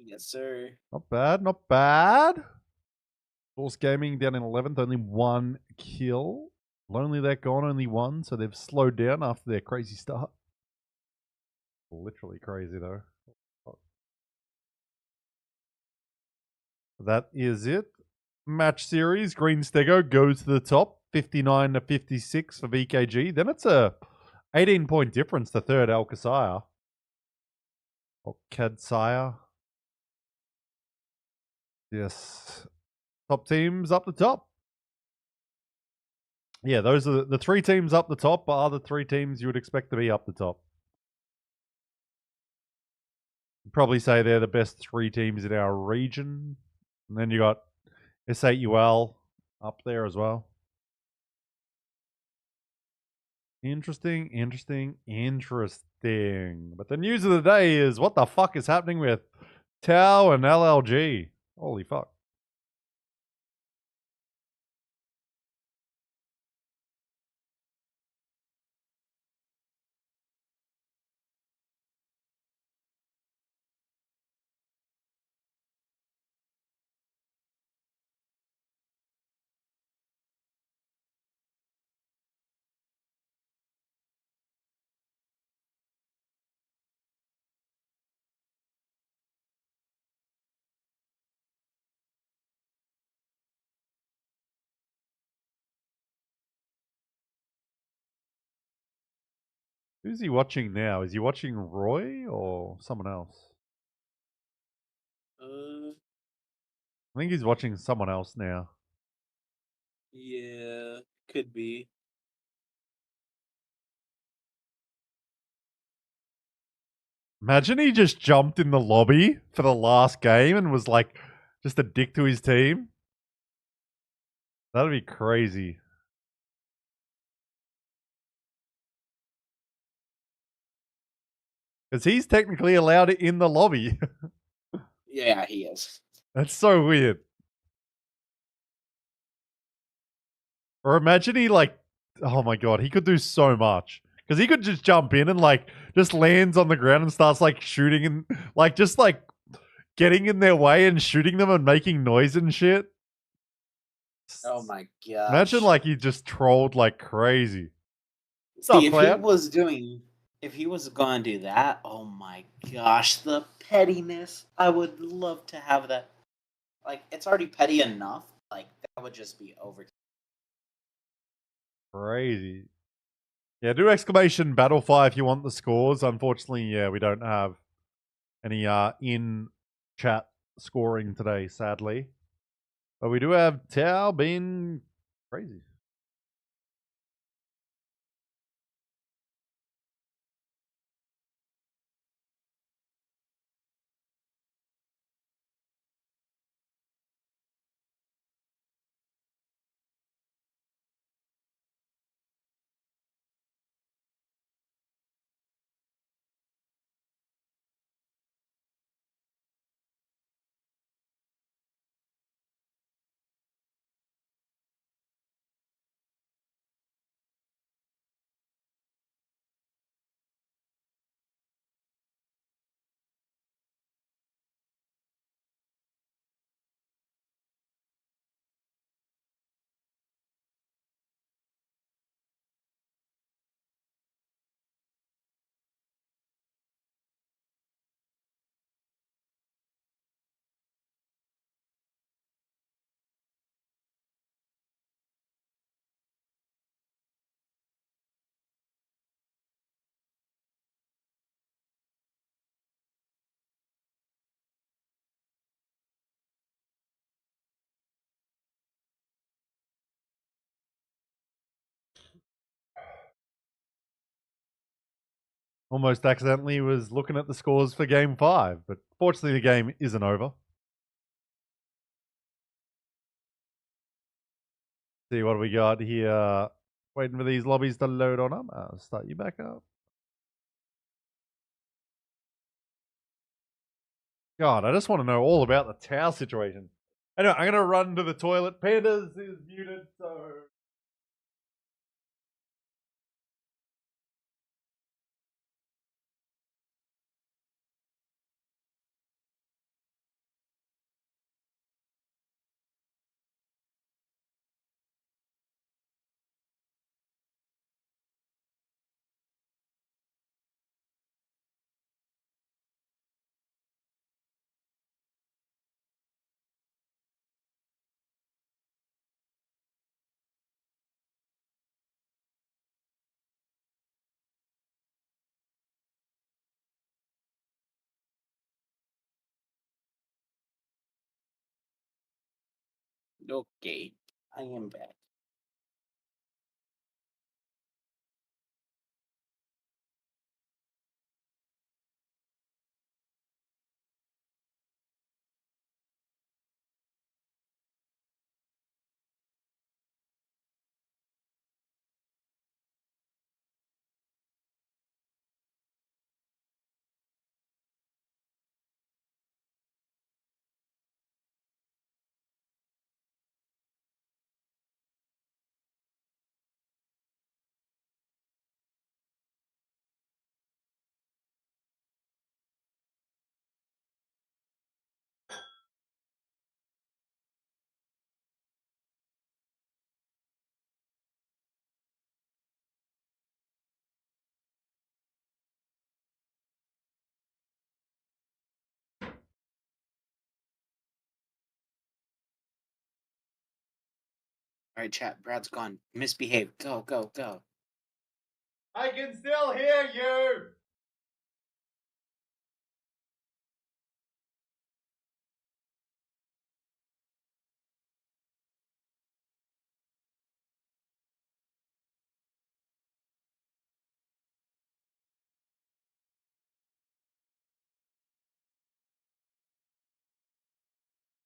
Yes, sir. Not bad, not bad. Force Gaming down in 11th, only 1 kill. Lonely That Gone, only 1, so they've slowed down after their crazy start. Literally crazy though. That is it. Match series, Green Stego goes to the top, 59 to 56 for VKG. Then it's a 18-point difference to third Alcasaya. Or Cadsire. Yes. Top teams up the top. Yeah, those are the 3 teams up the top are the 3 teams you would expect to be up the top. You'd probably say they're the best 3 teams in our region. And then you got S8UL up there as well. Interesting, interesting, interesting. But the news of the day is what the fuck is happening with Tau and LLG? Holy fuck. Who's he watching now? Is he watching Roy or someone else? I think he's watching someone else now. Yeah, could be. Imagine he just jumped in the lobby for the last game and was like just a dick to his team. That'd be crazy. Because he's technically allowed it in the lobby. Yeah, he is. That's so weird. Or imagine he like, oh my god, he could do so much. Because he could just jump in and like, just lands on the ground and starts like shooting and like, just like getting in their way and shooting them and making noise and shit. Oh my god. Imagine like he just trolled like crazy. What's See, up, if he Cloud? was doing If he was gonna do that, oh my gosh, the pettiness! I would love to have that. Like, it's already petty enough. Like, that would just be over. Crazy. Yeah, do exclamation Battlefire if you want the scores. Unfortunately, yeah, we don't have any in chat scoring today, sadly. But we do have Tao being crazy. Almost accidentally was looking at the scores for game 5, but fortunately the game isn't over. See what we got here. Waiting for these lobbies to load on up. I'll start you back up. God, I just want to know all about the Tau situation. Anyway, I'm going to run to the toilet. Pandas is muted, so... Okay, I am back. All right, chat. Brad's gone. Misbehave. Go, go, go. I can still hear you!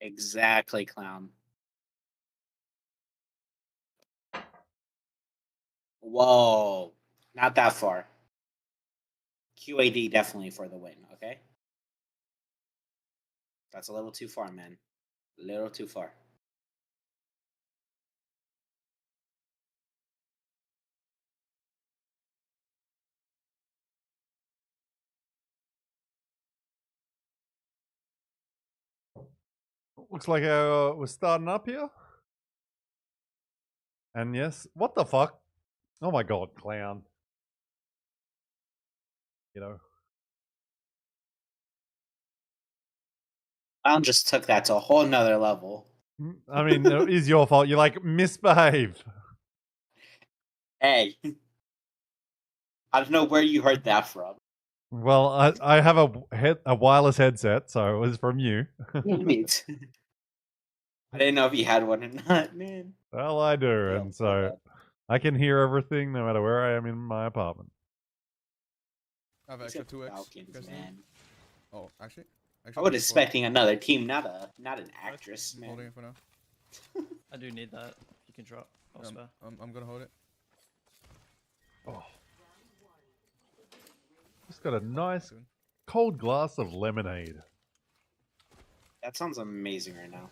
Exactly, clown. Whoa. Not that far. QAD definitely for the win, okay? That's a little too far, man. A little too far. Looks like we're starting up here. And yes, what the fuck? Oh my god, clown. you know. I just took that to a whole nother level. I mean, it is your fault. You like misbehaved. Hey, I don't know where you heard that from. Well, I have a wireless headset, so it was from you. Me too. I didn't know if you had one or not, man. Well, I do, and so I can hear everything no matter where I am in my apartment. I have extra 2x. Falcons, man. Oh, actually, I was expecting another team, not an actress, man. Holding it for now. I do need that. You can drop. I'm gonna hold it. Oh. Just got a nice cold glass of lemonade. That sounds amazing right now.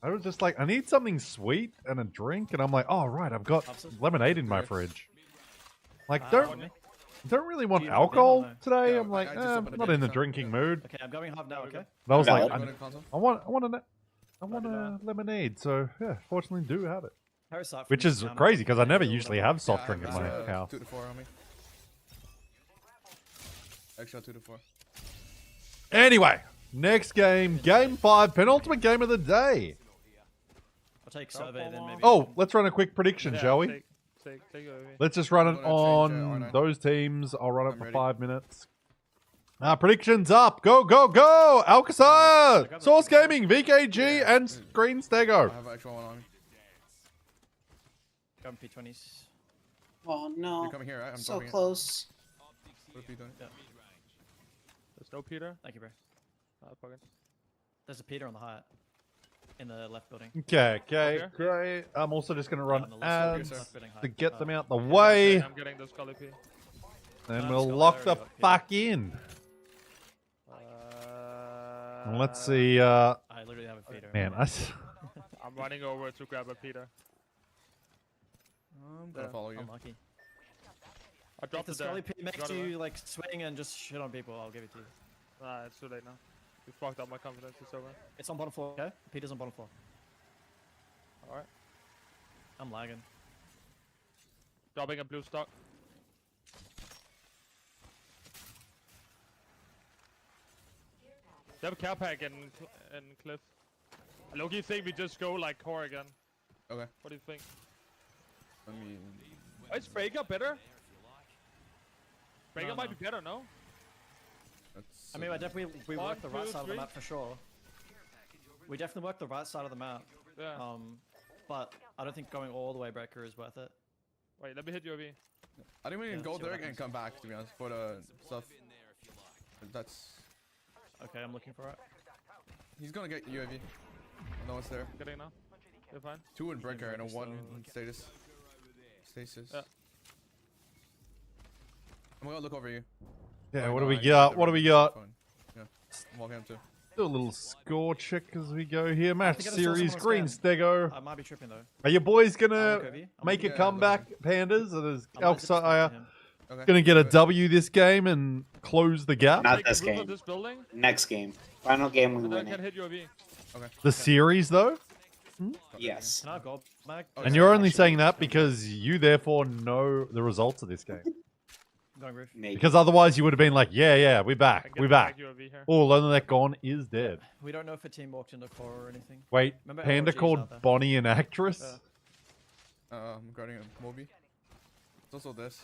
I was just like, I need something sweet and a drink, and I'm like, oh right, I've got lemonade in my fridge. Like, don't really want alcohol today. I'm like, I'm not in the drinking mood. Okay, I'm going half now. Okay. But I was like, I want a lemonade. So yeah, fortunately, do have it. Which is crazy because I never usually have soft drink in my house. 2 to 4 on me. Extra 2 to 4. Anyway, next game, game 5, penultimate game of the day. I'll take survey then maybe. Oh, let's run a quick prediction, shall we? Take over. Let's just run it on those teams. I'll run it for 5 minutes. Predictions up. Go, go, go! Alcazar! Source Gaming, VKG, and Green Stego. I have an extra one on me. Got P20s. Oh no. You're coming here, right? I'm so close. What are you doing? Yeah. There's no Peter. Thank you, bro. There's a Peter on the height. In the left building. Okay. Great. I'm also just going to run ads to get them out the Okay, way. I'm getting the Scully P. And we'll lock the fuck in. And let's see. I literally have a Peter. Man, I'm running over to grab a Peter. I'm gonna follow you. Unlucky. I dropped If the Scully P makes you like swing and just shit on people, I'll give it to you. Nah, it's too late now. You fucked up my confidence. It's over. It's on bottom floor. Okay, Peter's on bottom floor. All right. I'm lagging. Dropping a blue stock. They have a care pack in Cliff. Loki think we just go like core again. Okay. What do you think? I mean, Is Breaker better? Breaker might be better, no? I mean, we work the right side of the map for sure. We definitely work the right side of the map. Yeah. But I don't think going all the way Breaker is worth it. Wait, let me hit UAV. I think we can go there and come back, to be honest, for the stuff. That's... Okay, I'm looking for it. He's gonna get UAV. I know it's there. Getting now. You're fine. 2 in Breaker and a 1 in stasis. Yeah. I'm gonna look over you. Yeah, what do we got? What do we got? Yeah, I'm walking him too. Do a little score check as we go here. Match I think I series, saw someone Green scan. Stego. I might be tripping though. Are your boys gonna Kobe. make a Yeah, comeback, Pandas? Or is Alcazar Okay. gonna get a W this game and close the gap? Not this Roof game. of this building. Next game. Final game we And then win I can it. hit UAV. Okay. The series, though? Yes. Can I have gold mag? And you're only saying that because you therefore know the results of this game. Going roof. Maybe. Because otherwise you would have been like, yeah, we're back. We're back. UAV here. Oh, Lonely Neck Gone is dead. We don't know if a team walked into core or anything. Wait, Remember Panda LGs called out there? Bonnie an actress? I'm guarding a Moby. It's also this.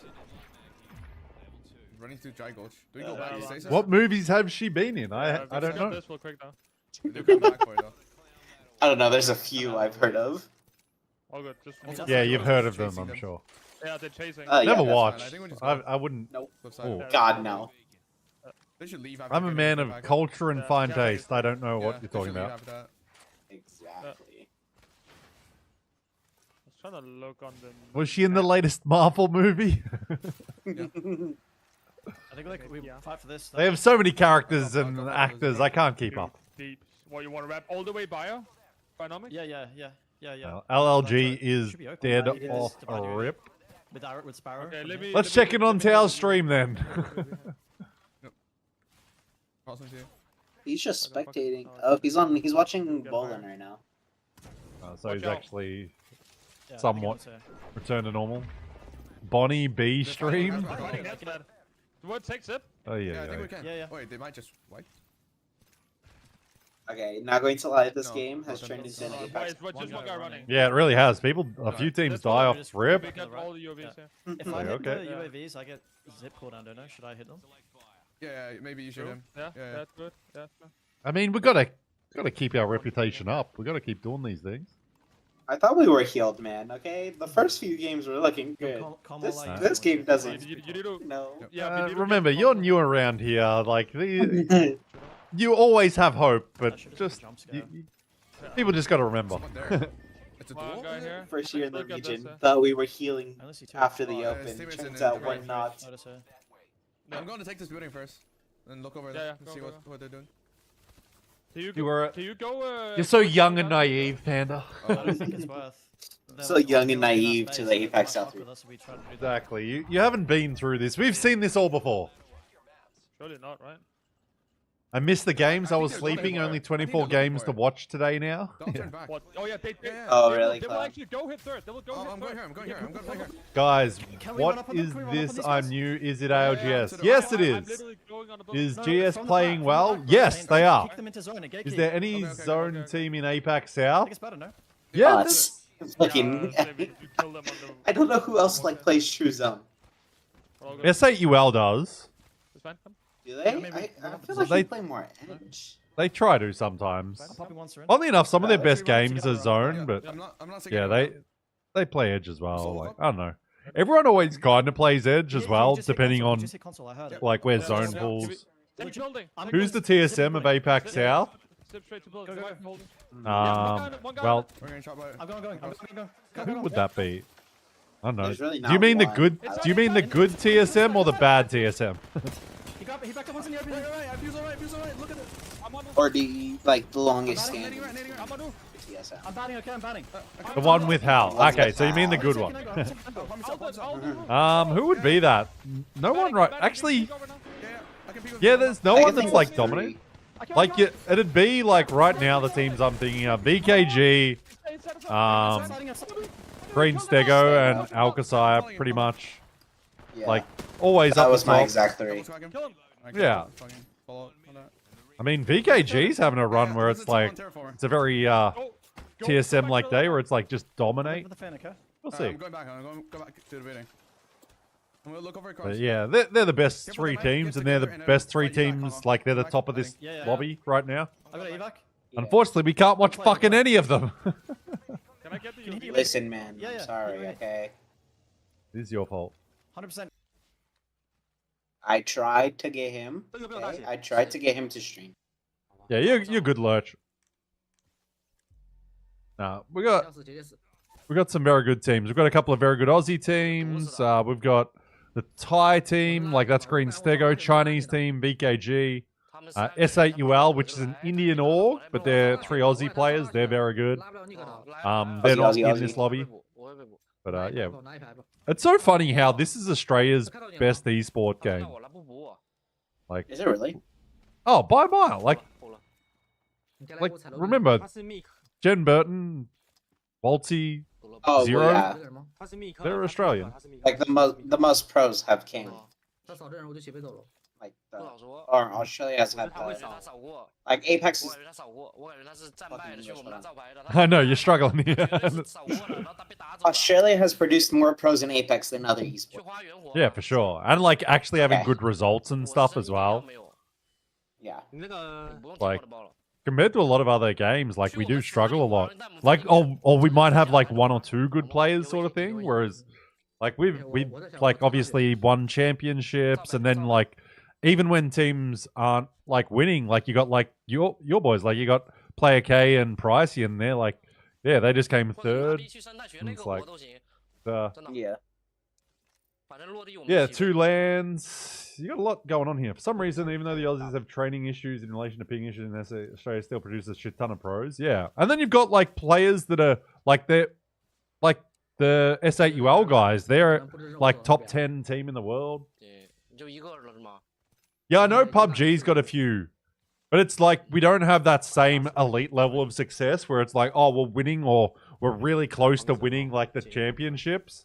Running through Dry Gulch. Do we go back to stasis? What movies have she been in? I don't know. This real quick now. They'll come back for it though. I don't know. There's a few I've heard of. All good. Just Yeah, you've heard of them, I'm sure. Yeah, they're chasing. Yeah, Never that's watched. I think we just I wouldn't. Nope. Oh. God, no. They should leave after I'm a getting man the of back. culture and fine taste. I don't know what Yeah, you're they talking should leave about. after that. Exactly. I was trying to look on them. Was she in the latest Marvel movie? I think like we fight for this. They have so many characters and actors, I can't keep up. Deep. What, you want to wrap all the way bio? Binomics? Yeah. LLG is Should be open, dead right? It is off divided a with- rip. With Sparrow. Okay, from let here. me- Let's check in on Tao's stream then. Crossing to you. He's just spectating. Oh, he's watching bowling right now. So he's Watch out. actually Yeah, I think somewhat it was, returned to normal. Bonnie B stream. Fighting that bad. Do we take zip? Oh yeah. Yeah, I think we Yeah, can. yeah. Wait, they might just wipe. Okay, not going to lie. This No, game has no, turned no, into an Wait, Apex. just one guy running. Yeah, it really has. People, a few teams This die one, off just rip. We get all the UAVs here. If I Yeah, hit okay. the UAVs, I get zip cooldown, don't I? Should I hit them? Yeah, maybe you should him. Yeah, that's good. Yeah. I mean, we gotta keep our reputation up. We gotta keep doing these things. I thought we were healed, man. Okay, the first few games were looking good. This game doesn't. You need to. No. Yeah. we need to Remember, get you're one- new around here. Like you always have hope, but just people just gotta remember. It's a One duel. guy here. First year in the Look at this, region, uh, thought we were healing Unless you two. after the Oh, open. teammates Turns in out the we're right not. I'm going to take this building first, and look over Yeah, there yeah, and go, see go, what they're doing. Can you You go? were- Can you go? You're so young and naive, Panda. I don't think it's worth. So young and naive to the APAC South. Exactly. You haven't been through this. We've seen this all before. Surely not, right? I missed the games. I was they're looking sleeping. for it. Only I think 24 they're looking games for to it. watch today now. Don't Yeah. turn back. What? Oh yeah, they. Oh, they, really, They will Cloud? actually go hit third. They will go Oh, hit I'm third. going here. I'm going here. I'm going to play here. Guys, Can we run what up on them? is Can we run up on this these I'm guys? new? Is it Yeah, ALGS? to the Yes, right. it I'm is. literally going on the Is No, GS from the playing back, well? from the back, Yes, Kane. they are. Kick them into zone and get Is key. there any Okay, okay, zone okay. team in APAC I South? think it's better, no? Yeah, Us. Fucking. Yeah, maybe you kill them on the. I don't know who else like plays True Zone. We're all good. S8UL does. It's fine. Come. Do they? maybe I one feel of like They- they play more Edge. They try to sometimes. I'm popping one syringe. Oddly enough, some of their Yeah, best let's rerun it games together, are zone, Yeah, but I'm not yeah, they play Edge as well. Solo Like hop? I don't know. Everyone always kind of plays Edge as You well, just hit depending console, on you just hit console, I heard it. like where Yeah, zone yeah. pulls. Zip building. I'm Who's the going- TSM of APAC South? Zip straight to building. Go, go, Right, hold it. Well, We're going to chop by. I'm going. who would that be? I don't know. There's really Do you not mean the one. good? It's Do you mean the good TSM or the bad TSM? He backed up once in the open. Abuse all right. Look at it. I'm on. Or the like the longest Nading standing right. I'm on. TSM. I'm banning, okay, I'm banning. The one with Hal. Okay, so you mean the good one? Who would be that? No one, right? Actually, yeah, there's no I one can that's think like of dominant. three. Like it'd be like right now the teams I'm thinking of: BKG, Green Stego, and Alcasire, pretty much. Yeah. Like always that up was the my top. exact three. Yeah. I mean, VKG's having a run where it's like it's a very TSM like day where it's like just dominate. We'll see. I'm going back. I'm going to go back to the building. I'm going to look over across. But yeah, they're the best three teams, and they're the best three teams. Like they're the top of this lobby right now. I got an evac. Unfortunately, we can't watch fucking any of them. Can I get the UAV? Listen, man. Yeah, I'm yeah. sorry. Okay. It is your fault. 100%. I tried to get him. Okay? I tried to get him to stream. Yeah, you're good, Lurch. Nah, we got some very good teams. We've got a couple of very good Aussie teams. We've got the Thai team, like that's Green Stego, Chinese team, VKG, S8UL, which is an Indian org, but they're three Aussie players. They're very good. They're not in this lobby. But yeah, it's so funny how this is Australia's best esport game. Like, is it really? Oh, by a mile. Like remember, Jen Burton, Waltzy, Oh, Zero. well, yeah. They're Australian. Like the most pros have came. Like or Australia has had like Apex. I know you're struggling here. Australia has produced more pros in Apex than other esports. Yeah, for sure, and like actually having good results and stuff as well. Yeah. Like compared to a lot of other games, like we do struggle a lot. Like or we might have like one or two good players sort of thing, whereas like we've like obviously won championships, and then like even when teams aren't like winning, like you got like your boys, like you got Player K and Pricey, and they're like, yeah, they just came third. And it's like, yeah, 2 lands. You got a lot going on here. For some reason, even though the Aussies have training issues in relation to ping issues, and Australia still produces a shit ton of pros. Yeah, and then you've got like players that are like they're like the S8UL guys. They're like top 10 team in the world. Yeah, I know PUBG's got a few, but it's like we don't have that same elite level of success where it's like, oh, we're winning or we're really close to winning like the championships.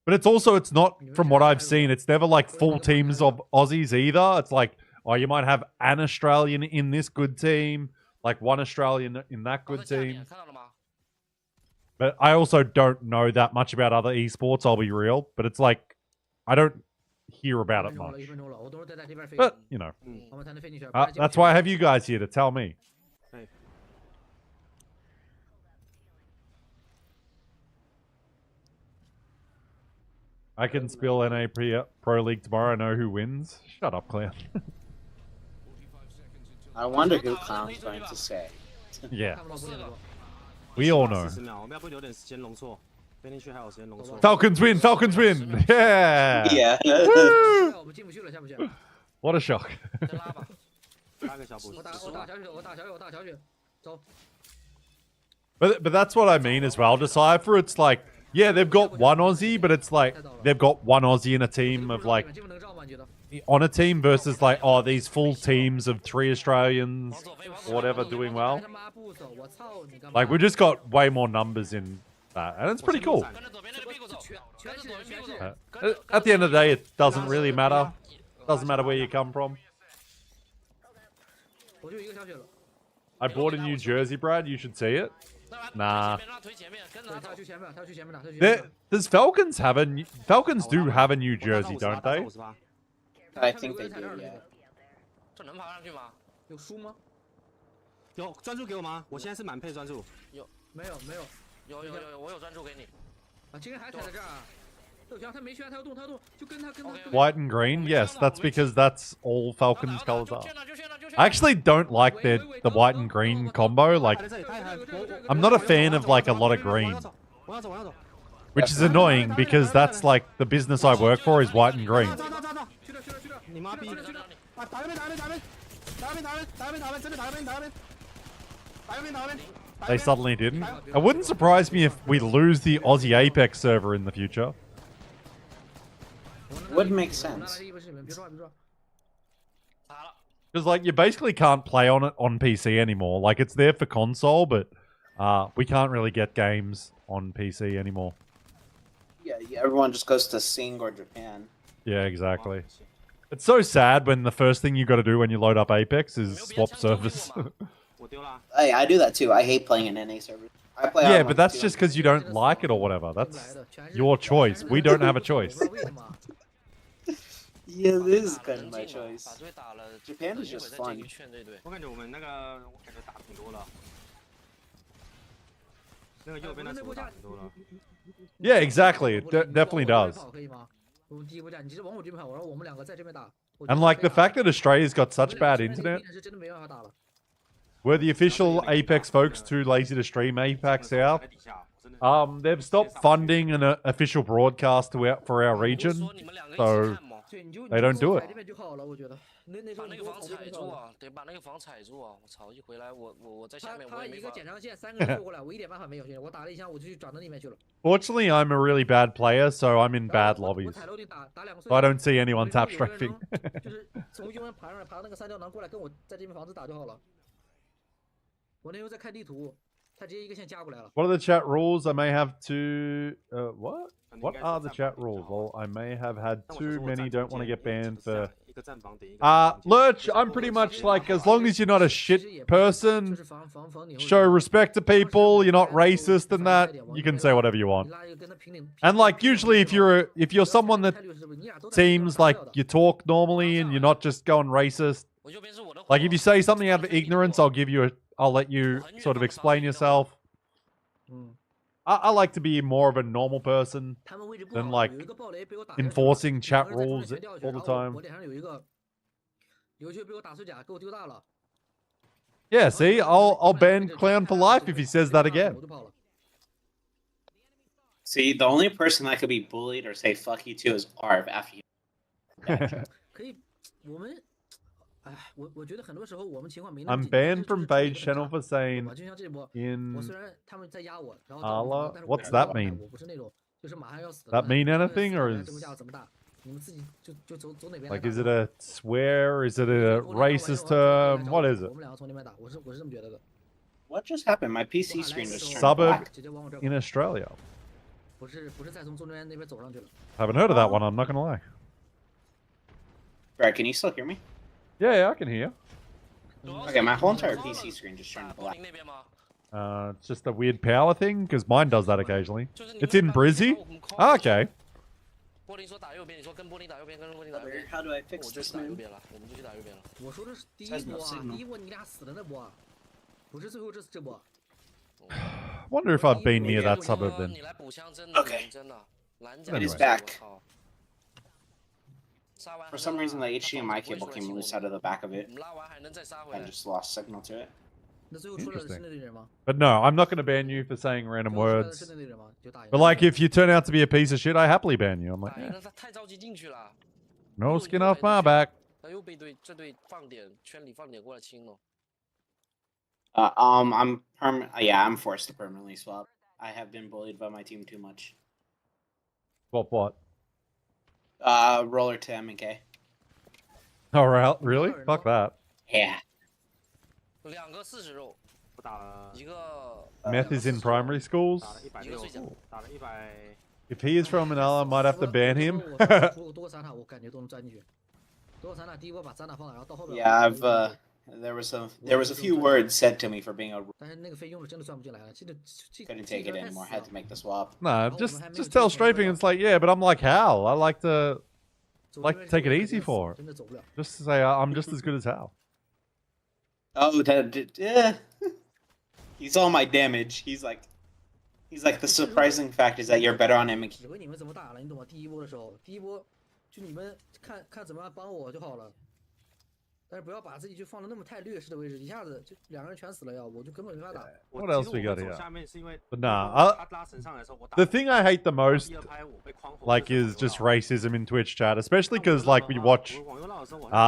But it's not from what I've seen. It's never like full teams of Aussies either. It's like, oh, you might have an Australian in this good team, like one Australian in that good team. But I also don't know that much about other esports, I'll be real. But it's like, I don't hear about it much. But, you know, that's why I have you guys here to tell me. I can spill NA Pro League tomorrow. I know who wins. Shut up, Clown. I wonder who Clown's going to say. Yeah. We all know. Falcons win! Falcons win! Yeah! Yeah. Woo! What a shock. But that's what I mean as well. Decipher, it's like, yeah, they've got one Aussie, but it's like they've got one Aussie in a team of like on a team versus like, oh, these full teams of 3 Australians or whatever doing well. Like we just got way more numbers in that, and it's pretty cool. At the end of the day, it doesn't really matter. Doesn't matter where you come from. I bought a new jersey, Brad. You should see it. Nah. Does Falcons have a new, Falcons do have a new jersey, don't they? I think they do, yeah. 有书吗？有专注给我吗？我现在是满配专注。有，没有，有，我有专注给你。啊，今天还踩在这儿啊！对，他没选，他要动，就跟他。White and green, yes, that's because that's all Falcons colors are. I actually don't like the white and green combo. Like, I'm not a fan of like a lot of green, which is annoying because that's like the business I work for is white and green. They suddenly didn't. It wouldn't surprise me if we lose the Aussie Apex server in the future. Would make sense. Because like you basically can't play on it on PC anymore. Like it's there for console, but we can't really get games on PC anymore. Yeah, everyone just goes to Sing or Japan. Yeah, exactly. It's so sad when the first thing you got to do when you load up Apex is swap servers. Hey, I do that too. I hate playing in NA servers. I play. Yeah, but that's just because you don't like it or whatever. That's your choice. We don't have a choice. Yeah, this is kind of my choice. Japan is just fun. Yeah, exactly. It definitely does. And like the fact that Australia's got such bad internet. Were the official Apex folks too lazy to stream APAC South? They've stopped funding an official broadcast for our region, so they don't do it. Fortunately, I'm a really bad player, so I'm in bad lobbies. So I don't see anyone tap strafing. What are the chat rules? I may have to... what? What are the chat rules? Well, I may have had too many. Don't want to get banned for... Lurch, I'm pretty much like, as long as you're not a shit person, show respect to people, you're not racist and that, you can say whatever you want. And like, usually if you're someone that seems like you talk normally and you're not just going racist, like if you say something out of ignorance, I'll let you sort of explain yourself. I like to be more of a normal person than like enforcing chat rules all the time. Yeah, see, I'll ban Clown for life if he says that again. See, the only person that could be bullied or say fuck you to is Arv after you. I'm banned from Beige Channel for saying in Allah. What's that mean? That mean anything, or is like, is it a swear? Is it a racist term? What is it? What just happened? My PC screen just turned Suburb black. in Australia. 不是再从中间那边走上去了。 Haven't heard of that one. I'm not gonna lie. Brad, can you still hear me? Yeah, I can hear. Okay, my whole entire PC screen just turned black. It's just a weird power thing because mine does that occasionally. It's in Brizzy. Ah, okay. 波林说打右边，你说跟波林打右边，跟波林打右边。 How do I fix 我就 this, 去打右 man? 边了，我们就去打右边了。我说的是第一波啊，第一波你俩死的那波啊，不是最后这波。 Wonder if I've been near that suburb then. 你来补枪真的人真的，蓝甲 It is back. For some reason, the HDMI cable came loose out of the back of it. I just lost signal to it. But no, I'm not going to ban you for saying random words. But like, if you turn out to be a piece of shit, I happily ban you. I'm like, eh. No skin off my back. I'm forced to permanently swap. I have been bullied by my team too much. Swap what? Roller to MK. Oh, right? Really? Fuck that. Yeah. Meth is in primary schools. If he is from Manila, I might have to ban him. Yeah, there was a few words said to me for being a. Couldn't take it anymore. Had to make the swap. Nah, just tell strafing. It's like, yeah, but I'm like Hal. I like to take it easy for it. Just to say I'm just as good as Hal. Oh, yeah. He's all my damage. He's like the surprising fact is that you're better on MK. 指挥你们怎么打了，你懂吗？第一波的时候，第一波就你们看怎么样帮我就好了。 但是不要把自己就放到那么太劣势的位置，一下子就两个人全死了呀，我就根本没法打。 What else we got here? But nah, the thing I hate the most, like, is just racism in Twitch chat, especially because like we watch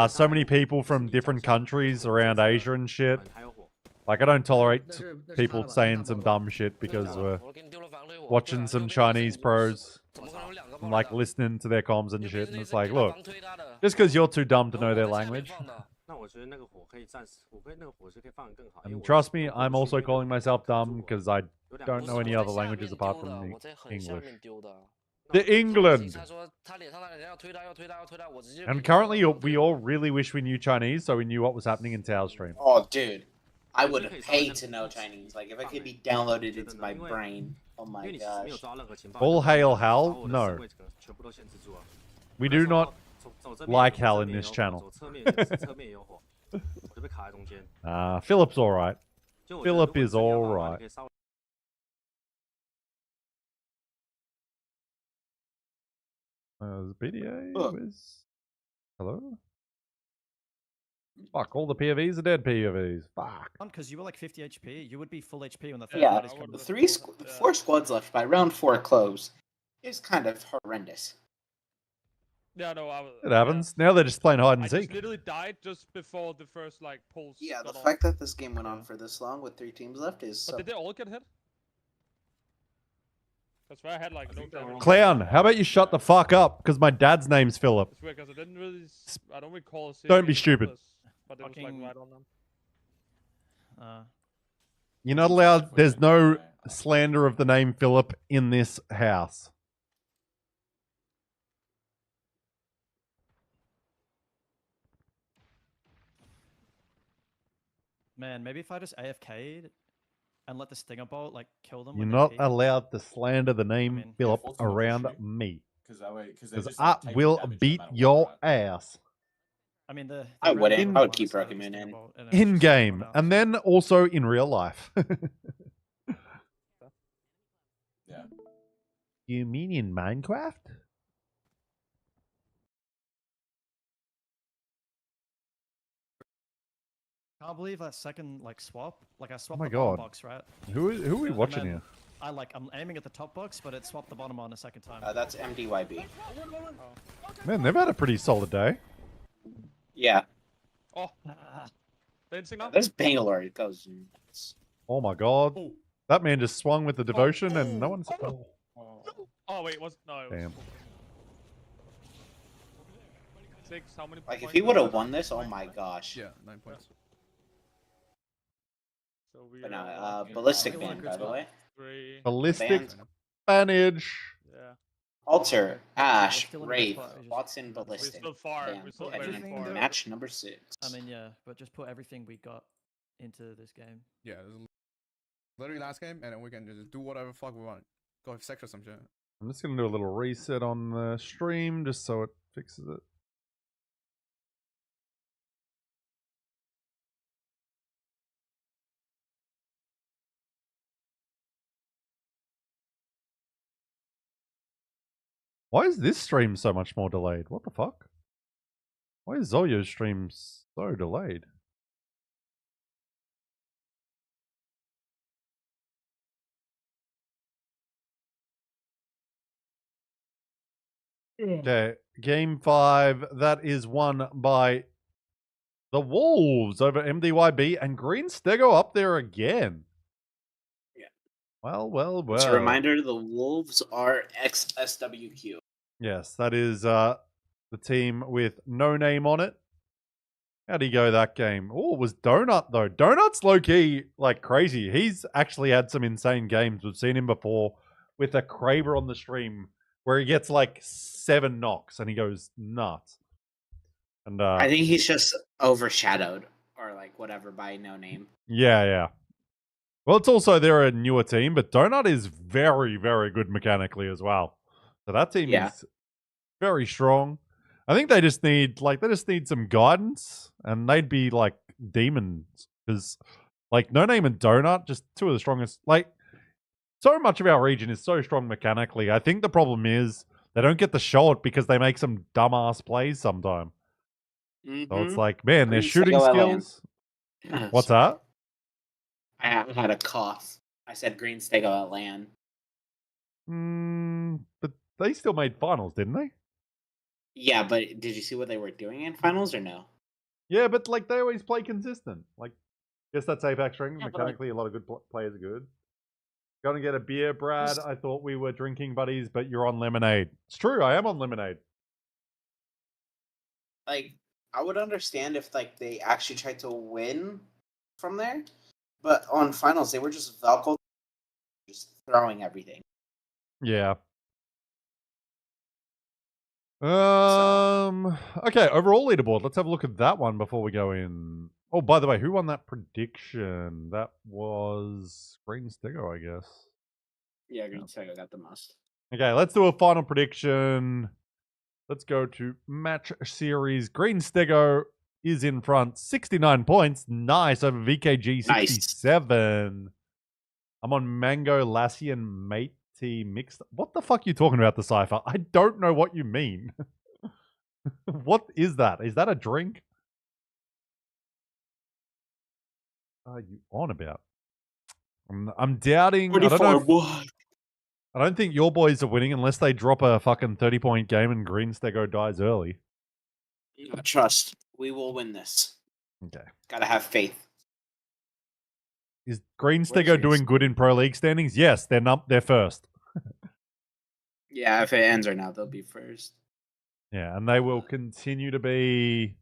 so many people from different countries around Asia and shit. Like, I don't tolerate people saying some dumb shit because we're watching some Chinese pros. And, like, listening to their comms and shit, and it's like, look, just because you're too dumb to know their language. And trust me, I'm also calling myself dumb because I don't know any other languages apart from English. The England! And currently, we all really wish we knew Chinese so we knew what was happening in Tao's stream. Oh, dude. I would have paid to know Chinese. Like, if it could be downloaded into my brain. Oh my gosh. All hail Hal? No. We do not like Hal in this channel. Philip's alright. Philip is alright. BDA is... Hello? Fuck, all the POVs are dead POVs. Fuck. Because you were like 50 HP, you would be full HP when the third Yeah, party's coming. 4 squads left by round 4 close. It's kind of horrendous. Yeah, no, It happens. Now they're just playing hide and I seek. just literally died just before the first like pulse. Yeah, the got fact that this game went on for this long with 3 teams left is. But did they all get hit? That's why I had like no damage. Clown, how about you shut the fuck up? Because my dad's name's Philip. It's weird because I didn't really. I don't recall. Don't be stupid. But it was like right on them. You're not allowed. There's no slander of the name Philip in this house. Man, maybe if I just AFK'd and let the stinger bolt like kill them. You're not allowed to slander the name Philip around me. Because I will beat your ass. I mean, I would keep recommending in game, and then also in real life. Yeah. You mean in Minecraft? Can't believe that second like swap. Like I Oh swapped my the bottom god. box, right? Who are we And watching then here? I'm aiming at the top box, but it swapped the bottom on a second time. That's MDYB. Man, they've had a pretty solid day. Yeah. Oh. Dancing now? This Bangalore it goes nuts. Oh my god. That man just swung with the devotion and no one's... Oh wait, was no. It was Damn. 6. How many? Like if points he do would we have won this, oh my gosh. Yeah, 9 points. So we But no, ballistic ban by the way. Ballistic advantage. Yeah. Alter, Ash, still in a good Wraith, spot, we just- Watson, We're Ballistic. still far. Bam. We're still And very then Everything far. that- match number 6. I mean, yeah, but just put everything we got into this game. Yeah, this is literally last game, and then we can just do whatever fuck we want. Go have sex or some shit. I'm just gonna do a little reset on the stream just so it fixes it. Why is this stream so much more delayed? What the fuck? Why is Zolio's stream so delayed? Okay, game 5. That is won by the Wolves over MDYB and Green Stego up there again. Yeah. Well. Just a reminder, the Wolves are ex-SWQ. Yes, that is the team with no name on it. How'd he go that game? Oh, it was Donut, though. Donut's low-key, like, crazy. He's actually had some insane games. We've seen him before with a Kraber on the stream where he gets, like, 7 knocks and he goes nuts. And I think he's just overshadowed or, like, whatever by no name. Yeah. Well, it's also they're a newer team, but Donut is very, very good mechanically as well. So that team is very strong. I think they just need some guidance, and they'd be like demons because, like, No Name and Donut, just two of the strongest. Like, so much of our region is so strong mechanically. I think the problem is they don't get the shot because they make some dumbass plays sometime. So it's like, man, their shooting skills. What's that? I had a cough. I said Green Stego at LAN. But they still made finals, didn't they? Yeah, but did you see what they were doing in finals or no? Yeah, but like they always play consistent. Like, guess that's APAC strength. Yeah, Mechanically, a lot of good players are good. Gonna get a beer, Brad. I thought we were drinking buddies, but you're on lemonade. It's true, I am on lemonade. Like, I would understand if like they actually tried to win from there, but on finals they were just Valko, just throwing everything. Yeah. Okay, overall leaderboard. Let's have a look at that one before we go in. Oh, by the way, who won that prediction? That was Green Stego, I guess. Yeah, Green Stego got the most. Okay, let's do a final prediction. Let's go to match series. Green Stego is in front, 69 points. Nice over VKG 67. I'm on Mango, Lassie, and Mate T mixed. What the fuck are you talking about, the Cypher? I don't know what you mean. What is that? Is that a drink? What are you on about? I'm doubting. I don't think your boys are winning unless they drop a fucking 30-point game and Green Stego dies early. Trust. We will win this. Okay. Gotta have faith. Is Green Stego doing good in Pro League standings? Yes, they're first. Yeah, if it ends right now, they'll be first. Yeah, and they will continue to be.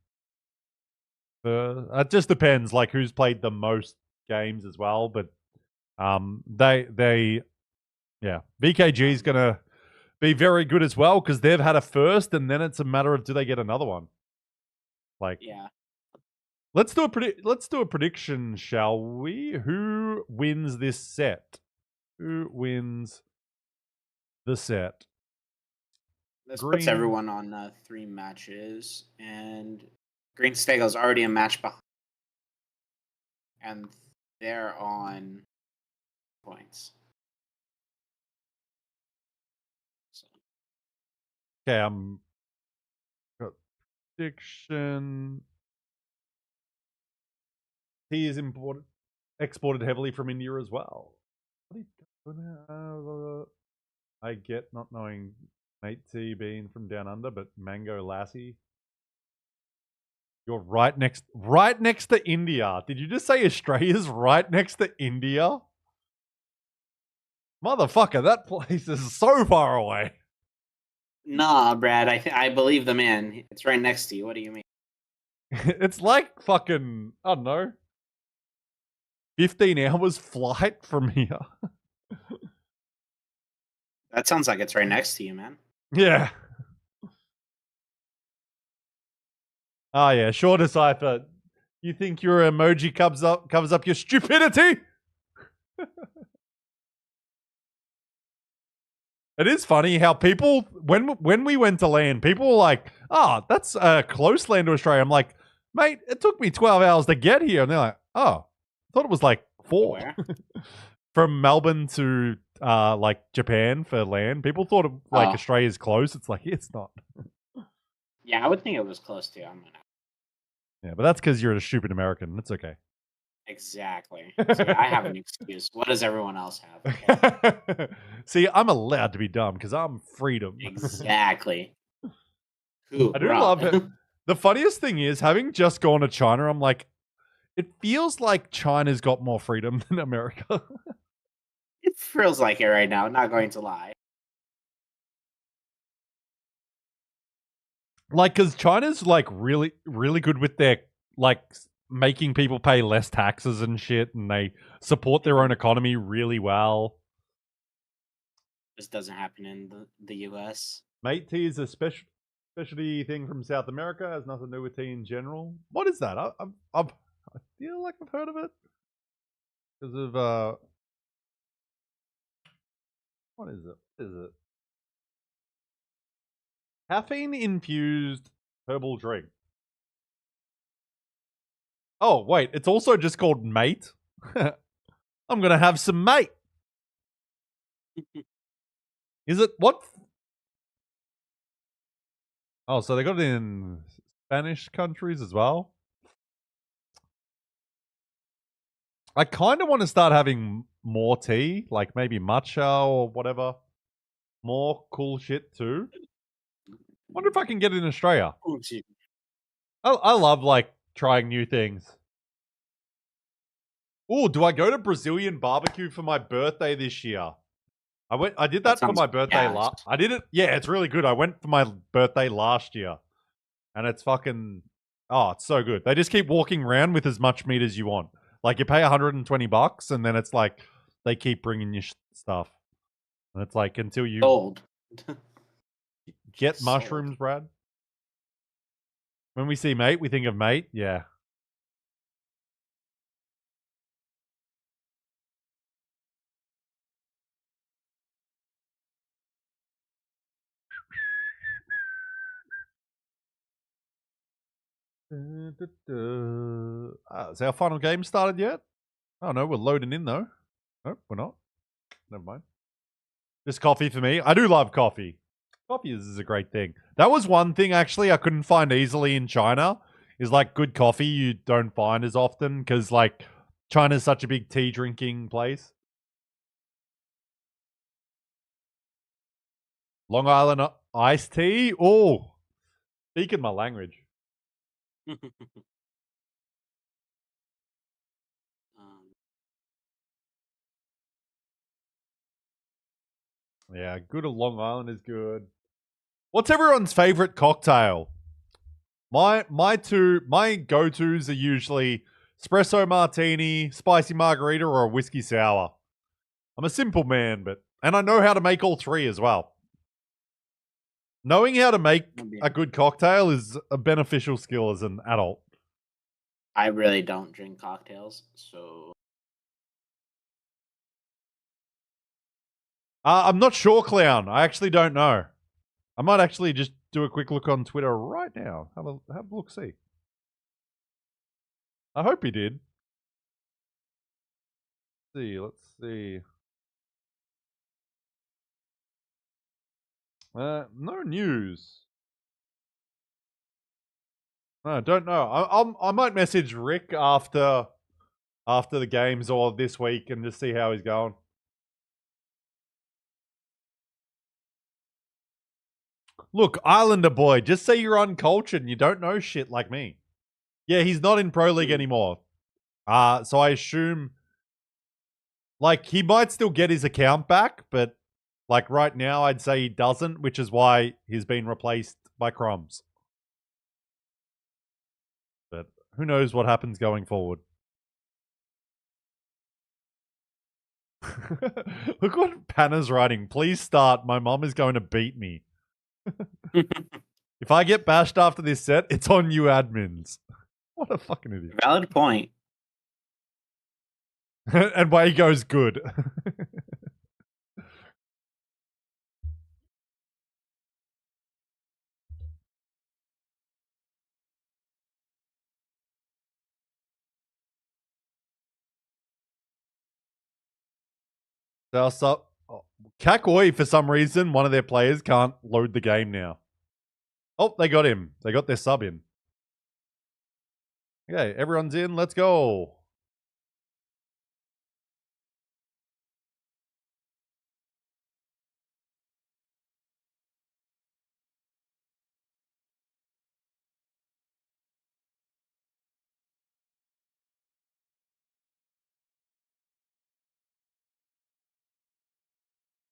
It just depends, like who's played the most games as well. But VKG is gonna be very good as well because they've had a first, and then it's a matter of do they get another one. Like, yeah. Let's do a prediction, shall we? Who wins this set? Who wins the set? This puts everyone on 3 matches, and Green Stego's already a match behind, and they're on points. Okay, I'm got prediction. He is exported heavily from India as well. I get not knowing Mate T being from down under, but Mango Lassie. You're right next to India. Did you just say Australia's right next to India? Motherfucker, that place is so far away. Nah, Brad, I believe the man. It's right next to you. What do you mean? It's like fucking, I don't know, 15 hours flight from here. That sounds like it's right next to you, man. Yeah. Oh yeah, sure, Decipher. You think your emoji covers up your stupidity? It is funny how people, when we went to land, people were like, "Oh, that's a close land to Australia." I'm like, "Mate, it took me 12 hours to get here," and they're like, "Oh, I thought it was like 4." From Melbourne to like Japan for land. People thought like Australia's close. It's like it's not. Yeah, I would think it was close to. Yeah, but that's because you're a stupid American. It's okay. Exactly. See, I have an excuse. What does everyone else have? See, I'm allowed to be dumb because I'm freedom. Exactly. I do love it. The funniest thing is, having just gone to China, I'm like, it feels like China's got more freedom than America. It feels like it right now, not going to lie. Like, because China's like really, really good with their like making people pay less taxes and shit, and they support their own economy really well. This doesn't happen in the US. Mate, tea is a specialty thing from South America. Has nothing to do with tea in general. What is that? I feel like I've heard of it because of what is it? What is it? Caffeine infused herbal drink. Oh, wait, it's also just called Mate. I'm gonna have some Mate. Is it what? Oh, so they got it in Spanish countries as well. I kind of want to start having more tea, like maybe matcha or whatever. More cool shit too. Wonder if I can get it in Australia. I love like trying new things. Oh, do I go to Brazilian barbecue for my birthday this year? I did that for my birthday last. I did it. Yeah, it's really good. I went for my birthday last year, and it's fucking. Oh, it's so good. They just keep walking around with as much meat as you want. Like you pay $120, and then it's like they keep bringing you stuff, and it's like until you get mushrooms, Brad. When we see Mate, we think of Mate. Yeah. Has our final game started yet? Oh no, we're loading in though. Nope, we're not. Never mind. Just coffee for me. I do love coffee. Coffee is a great thing. That was one thing actually I couldn't find easily in China. Is like good coffee you don't find as often because like China's such a big tea drinking place. Long Island iced tea. Oh, speaking my language. Yeah, good old Long Island is good. What's everyone's favorite cocktail? My go-tos are usually espresso martini, spicy margarita, or a whiskey sour. I'm a simple man, and I know how to make all three as well. Knowing how to make a good cocktail is a beneficial skill as an adult. I really don't drink cocktails, so I'm not sure, Clown. I actually don't know. I might actually just do a quick look on Twitter right now. Have a look, see. I hope he did. Let's see. No news. No, don't know. I might message Rick after the games or this week and just see how he's going. Look, Islander boy, just say you're uncultured and you don't know shit like me. Yeah, he's not in Pro League anymore. So I assume like he might still get his account back, but like right now I'd say he doesn't, which is why he's been replaced by Crumbs. But who knows what happens going forward. Look what Panna's writing. Please start. My mom is going to beat me. If I get bashed after this set, it's on you admins. What a fucking idiot. Valid point. And Way goes good. Kakoi, for some reason, one of their players can't load the game now. Oh, they got him. They got their sub in. Okay, everyone's in. Let's go.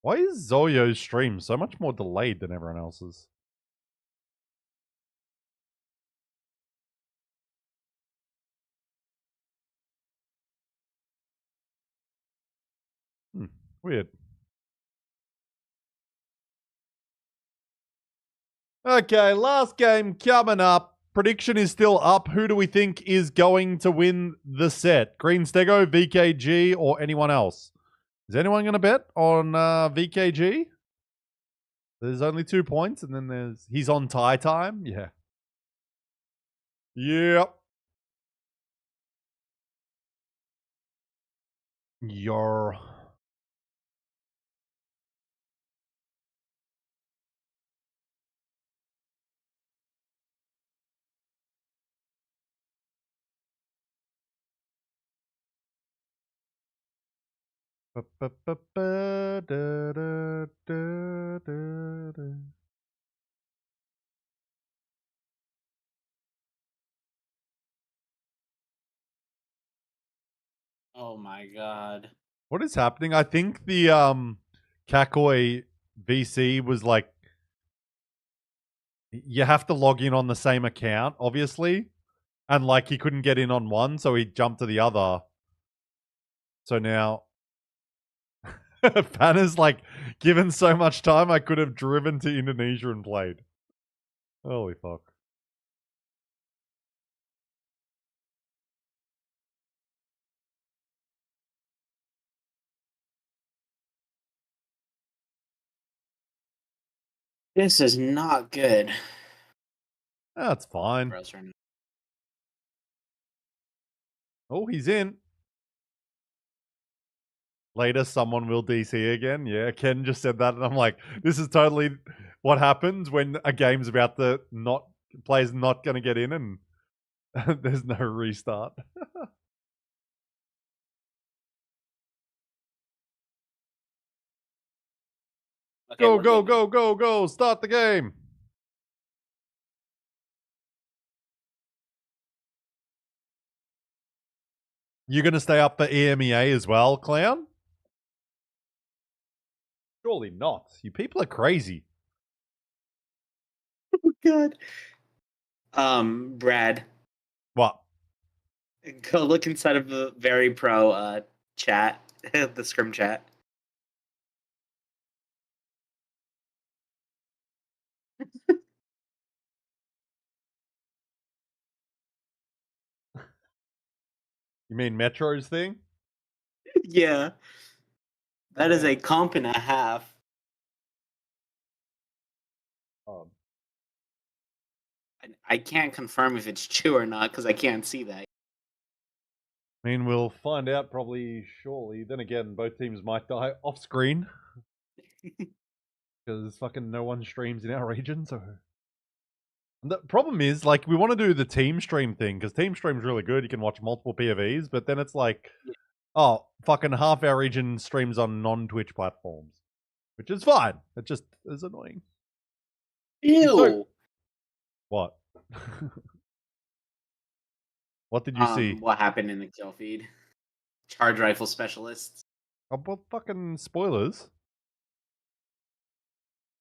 Why is Zoyo's stream so much more delayed than everyone else's? Weird. Okay, last game coming up. Prediction is still up. Who do we think is going to win the set? Green Stego, VKG, or anyone else? Is anyone going to bet on VKG? There's only 2 points, and then he's on tie time. Yeah. Yep. Your. Oh my god. What is happening? I think the Kakoi VC was like, you have to log in on the same account, obviously. And like he couldn't get in on one, so he jumped to the other. So now Panna's like, given so much time, I could have driven to Indonesia and played. Holy fuck. This is not good. That's fine. Oh, he's in. Later, someone will DC again. Yeah, Ken just said that, and I'm like, this is totally what happens when a game's about to player's not going to get in, and there's no restart. Okay, go, go, go, go, go. Start the game. You going to stay up for EMEA as well, Clown? Surely not. You people are crazy. Oh god. Brad. What? Go look inside of the Very Pro chat, the scrim chat. You mean Metro's thing? Yeah. That is a comp and a half. I can't confirm if it's true or not because I can't see that. I mean, we'll find out probably shortly. Then again, both teams might die off screen. Because fucking no one streams in our region, so... And the problem is, like, we want to do the team stream thing, because team stream's really good. You can watch multiple POVs, but then it's like, oh, fucking half our region streams on non-Twitch platforms. Which is fine. It just is annoying. Ew! What? What did you see? What happened in the kill feed? Charge rifle specialists. Oh, well, fucking spoilers.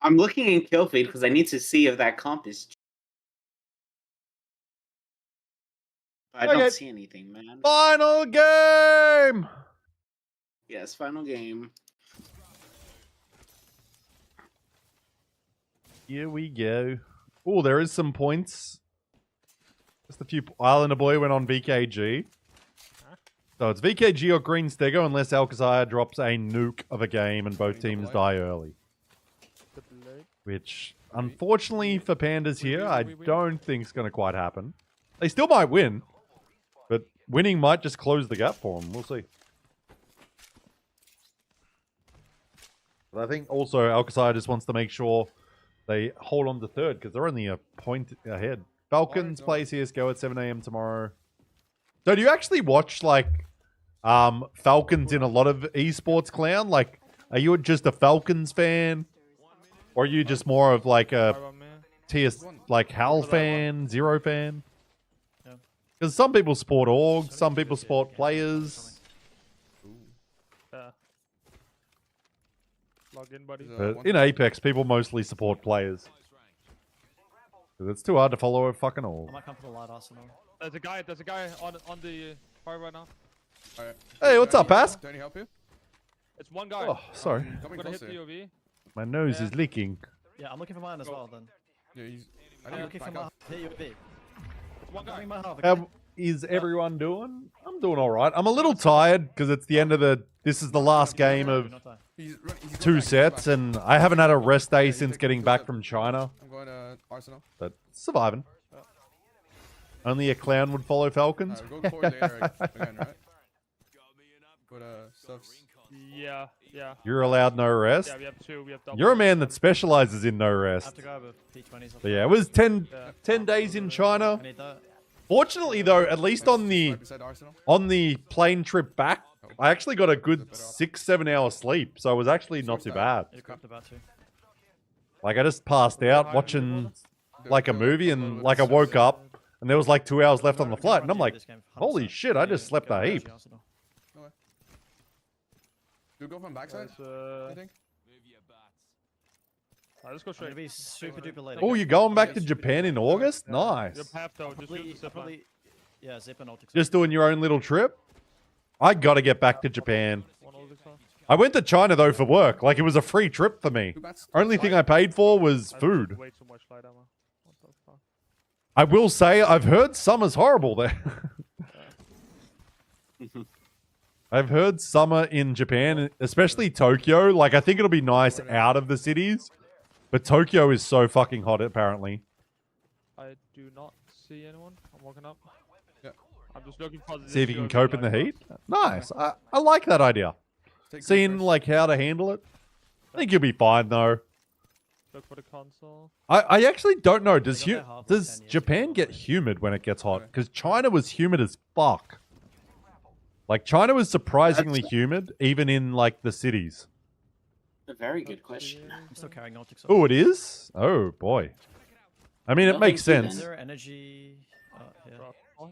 I'm looking in kill feed because I need to see if that comp is true. I don't see anything, man. Final game! Yes, final game. Here we go. Oh, there is some points. Just a few. Islander Boy went on VKG. So it's VKG or Green Stego unless Alcazar drops a nuke of a game and both teams die early. Which, unfortunately for Pandas here, I don't think is going to quite happen. They still might win, but winning might just close the gap for them. We'll see. But I think also Alcazar just wants to make sure they hold on to third because they're only a point ahead. Falcons play CSGO at 7 a.m. tomorrow. So do you actually watch like Falcons in a lot of esports, Clown? Like, are you just a Falcons fan? Or are you just more of like a TS, like HAL fan, Zero fan? Because some people support orgs, some people support players. Log in, buddy. But in Apex, people mostly support players. Because it's too hard to follow a fucking org. I might come for the light arsenal. There's a guy on the fire right now. Hey, what's up, Ass? Can I help you? It's one guy. Oh, sorry. I'm gonna hit POV. My nose is leaking. Yeah, I'm looking for mine as well then. Yeah, I'm looking for my UAV. It's one guy. How is everyone doing? I'm doing alright. I'm a little tired because it's the end of the... This is the last game of 2 sets and I haven't had a rest day since getting back from China. I'm going to Arsenal. But surviving. Only a clown would follow Falcons. Go core later again, right? But stuff's... Yeah. You're allowed no rest? Yeah, we have 2. We have double. You're a man that specializes in no rest. I have to go with P20s. But yeah, it was 10 days in China. I need that. Fortunately, though, at least on the plane trip back, I actually got a good 6-7 hour sleep, so it was actually not too bad. You crapped about to. Like I just passed out watching like a movie, and like I woke up and there was like 2 hours left on the flight, and I'm like, holy shit, I just slept a heap. Do you go from backside? I think. Let's go straight. Be super duper late. Oh, you're going back to Japan in August? Nice. You're papped out. Just use the zip line. Yeah, zip and ultra. Just doing your own little trip? I gotta get back to Japan. I went to China though for work. Like it was a free trip for me. Only thing I paid for was food. Way too much light ammo. What the fuck? I will say I've heard summer's horrible there. I've heard summer in Japan, especially Tokyo. Like I think it'll be nice out of the cities, but Tokyo is so fucking hot apparently. I do not see anyone. I'm walking up. Yeah. I'm just looking for the See if you can cope in the heat. Nice. I like that idea. Seeing like how to handle it. I think you'll be fine though. Look for the console. I actually don't know. Does Japan get humid when it gets hot? Because China was humid as fuck. Like China was surprisingly humid, even in like the cities. A very good question. I'm still carrying optics. Oh, it is? Oh boy. I mean, it makes sense. Is there energy? Here. Do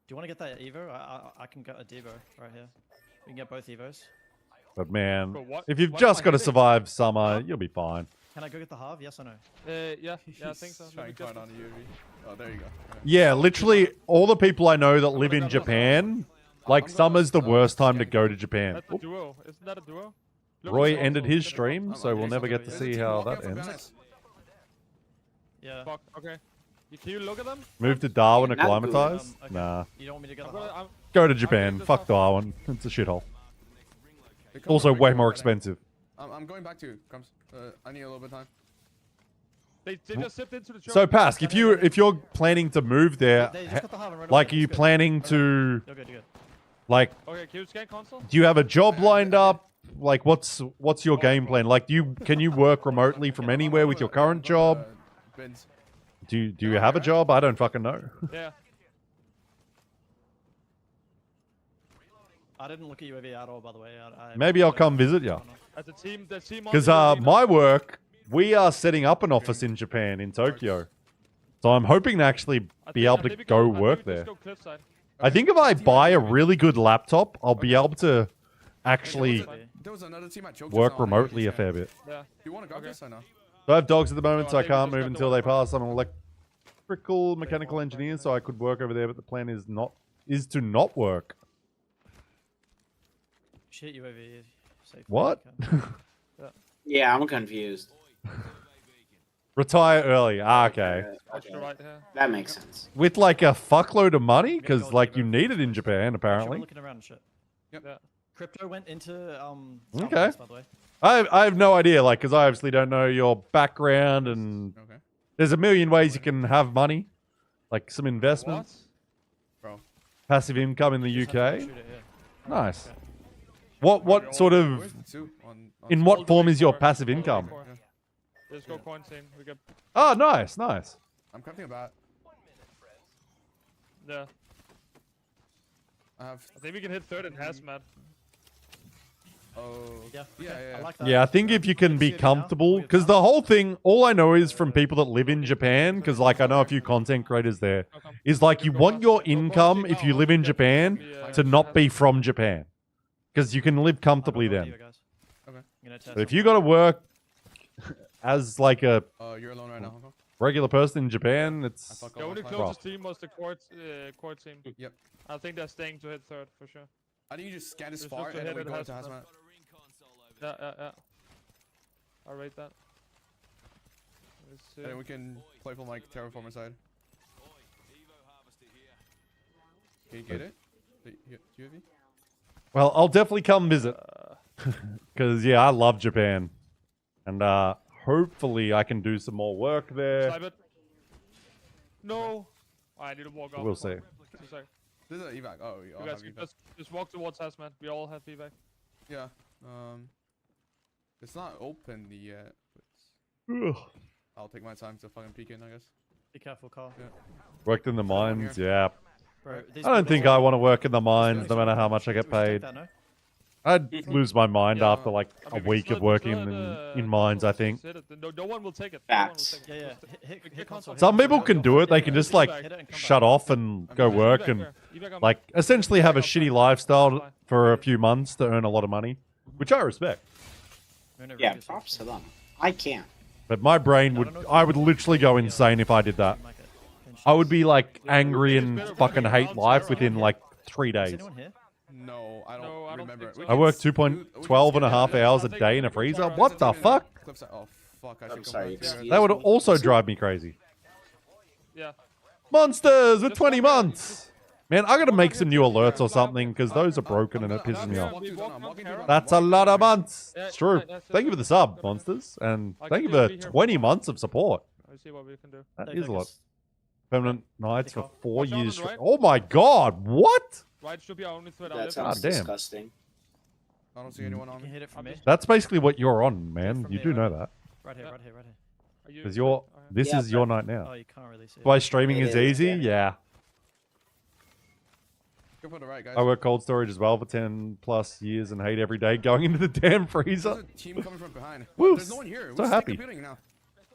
you want to get that Evo? I can get a Devo right here. We can get both Evos. But man, if you've just got to survive summer, you'll be fine. Can I go get the halve? Yes or no? Yeah, I think so. Trying to on the UAV. Oh, there you go. Yeah, literally, all the people I know that live in Japan, like summer's the worst time to go to Japan. That's a duo. Isn't that a duo? Roy ended his stream, so we'll never get to see how that ends. Yeah. Fuck. Okay. Can you look at them? Move to Darwin acclimatize? Nah. You don't want me to go? Go to Japan. Fuck Darwin. It's a shithole. Also way more expensive. I'm going back to you. Comes. I need a little bit of time. They just sipped into the So Pask, if you're planning to move there, like are you planning to like okay, can you scan console? do you have a job lined up? Like what's your game plan? Like can you work remotely from anywhere with your current job? Do you have a job? I don't fucking know. Yeah. I didn't look at UAV at all, by the way. Maybe I'll come visit you. As a team, because my work, we are setting up an office in Japan, in Tokyo. So I'm hoping to actually be able to go work there. I think if I buy a really good laptop, I'll be able to actually work remotely a fair bit. Yeah. You want to go this or no? So I have dogs at the moment, so I can't move until they pass. I'm an electrical mechanical engineer, so I could work over there, but the plan is to not work. Shit UAV. Safe What? Yeah, I'm confused. Retire early. Ah, okay. That makes sense. With like a fuckload of money, because like you need it in Japan We're apparently. looking around and shit. Yep. Yeah. Crypto went into Okay. Southwest, by the way. I have no idea, like, because I obviously don't know your background, and there's a million ways you can have money, like some investment, Bro. passive income in the Just have to UK. shoot it, yeah. Nice. What sort of, in what form is your passive income? Let's go quarantine. We get. Oh, nice, nice. I'm crafting a bat. Yeah. I think we can hit third in hazmat. Oh. Yeah. I like that. Yeah, I think if you can be comfortable, because the whole thing, all I know is from people that live in Japan, because like I know a few content creators there, is like you want your income, if you live in Japan, to not be from Japan. Because you can live comfortably then. But if you got to work as like a you're alone right now. regular person in Japan, it's The only rough. closest team was the court team. Yep. I think they're staying to hit third for sure. I think you just scan this Just far look to and then hit we it go into hazmat. hazmat. Yeah. I'll rate that. Let's see. And then we can play from like terraformer side. Can you get it? UAV? Well, I'll definitely come visit. Because, yeah, I love Japan. And hopefully I can do some more work there. Snipe it. No. I need to walk off. We'll see. Just a sec. This is an evac. Oh, you all You guys have can evac. just walk towards hazmat. We all have evac. Yeah. It's not open yet. Ugh. I'll take my time to fucking peek in, I guess. Be careful, Carl. Yeah. Worked in the mines, yeah. Bro, I don't think I want to work in the mines no matter how much I get paid. I'd lose my mind after like a week of working in mines, I think. No one will take it. Facts. Yeah. Hit console. Some people can do it. They can just like shut off and go work and like essentially have a shitty lifestyle for a few months to earn a lot of money, which I respect. Yeah, props to them. I can't. But my brain would, I would literally go insane if I did that. I would be like angry and fucking hate life within like 3 days. No, I don't remember. I work 12 and a half hours a day in a freezer. What the fuck? Oh, fuck. I I'm sorry. That would also drive me crazy. Yeah. Monsters with 20 months. Man, I gotta make some new alerts or something because those are broken and it pisses me off. That's a lot of months. It's true. Thank you for the sub, Monsters. And thank you for 20 months of support. Let's see what we can do. That is a lot. Permanent nights for 4 years. Oh my god, what? Right should be our only threat. That sounds disgusting. I don't see anyone on me. Hit it from me. That's basically what you're on, man. You do know that. Right here. Because this is your night now. Oh, you can't really see it. Why streaming is easy? Yeah. Go for the right, guys. I work cold storage as well for 10 plus years and hate every day going into the damn freezer. There's a team coming from behind. Woo, There's no one here. so We're just happy. computing now.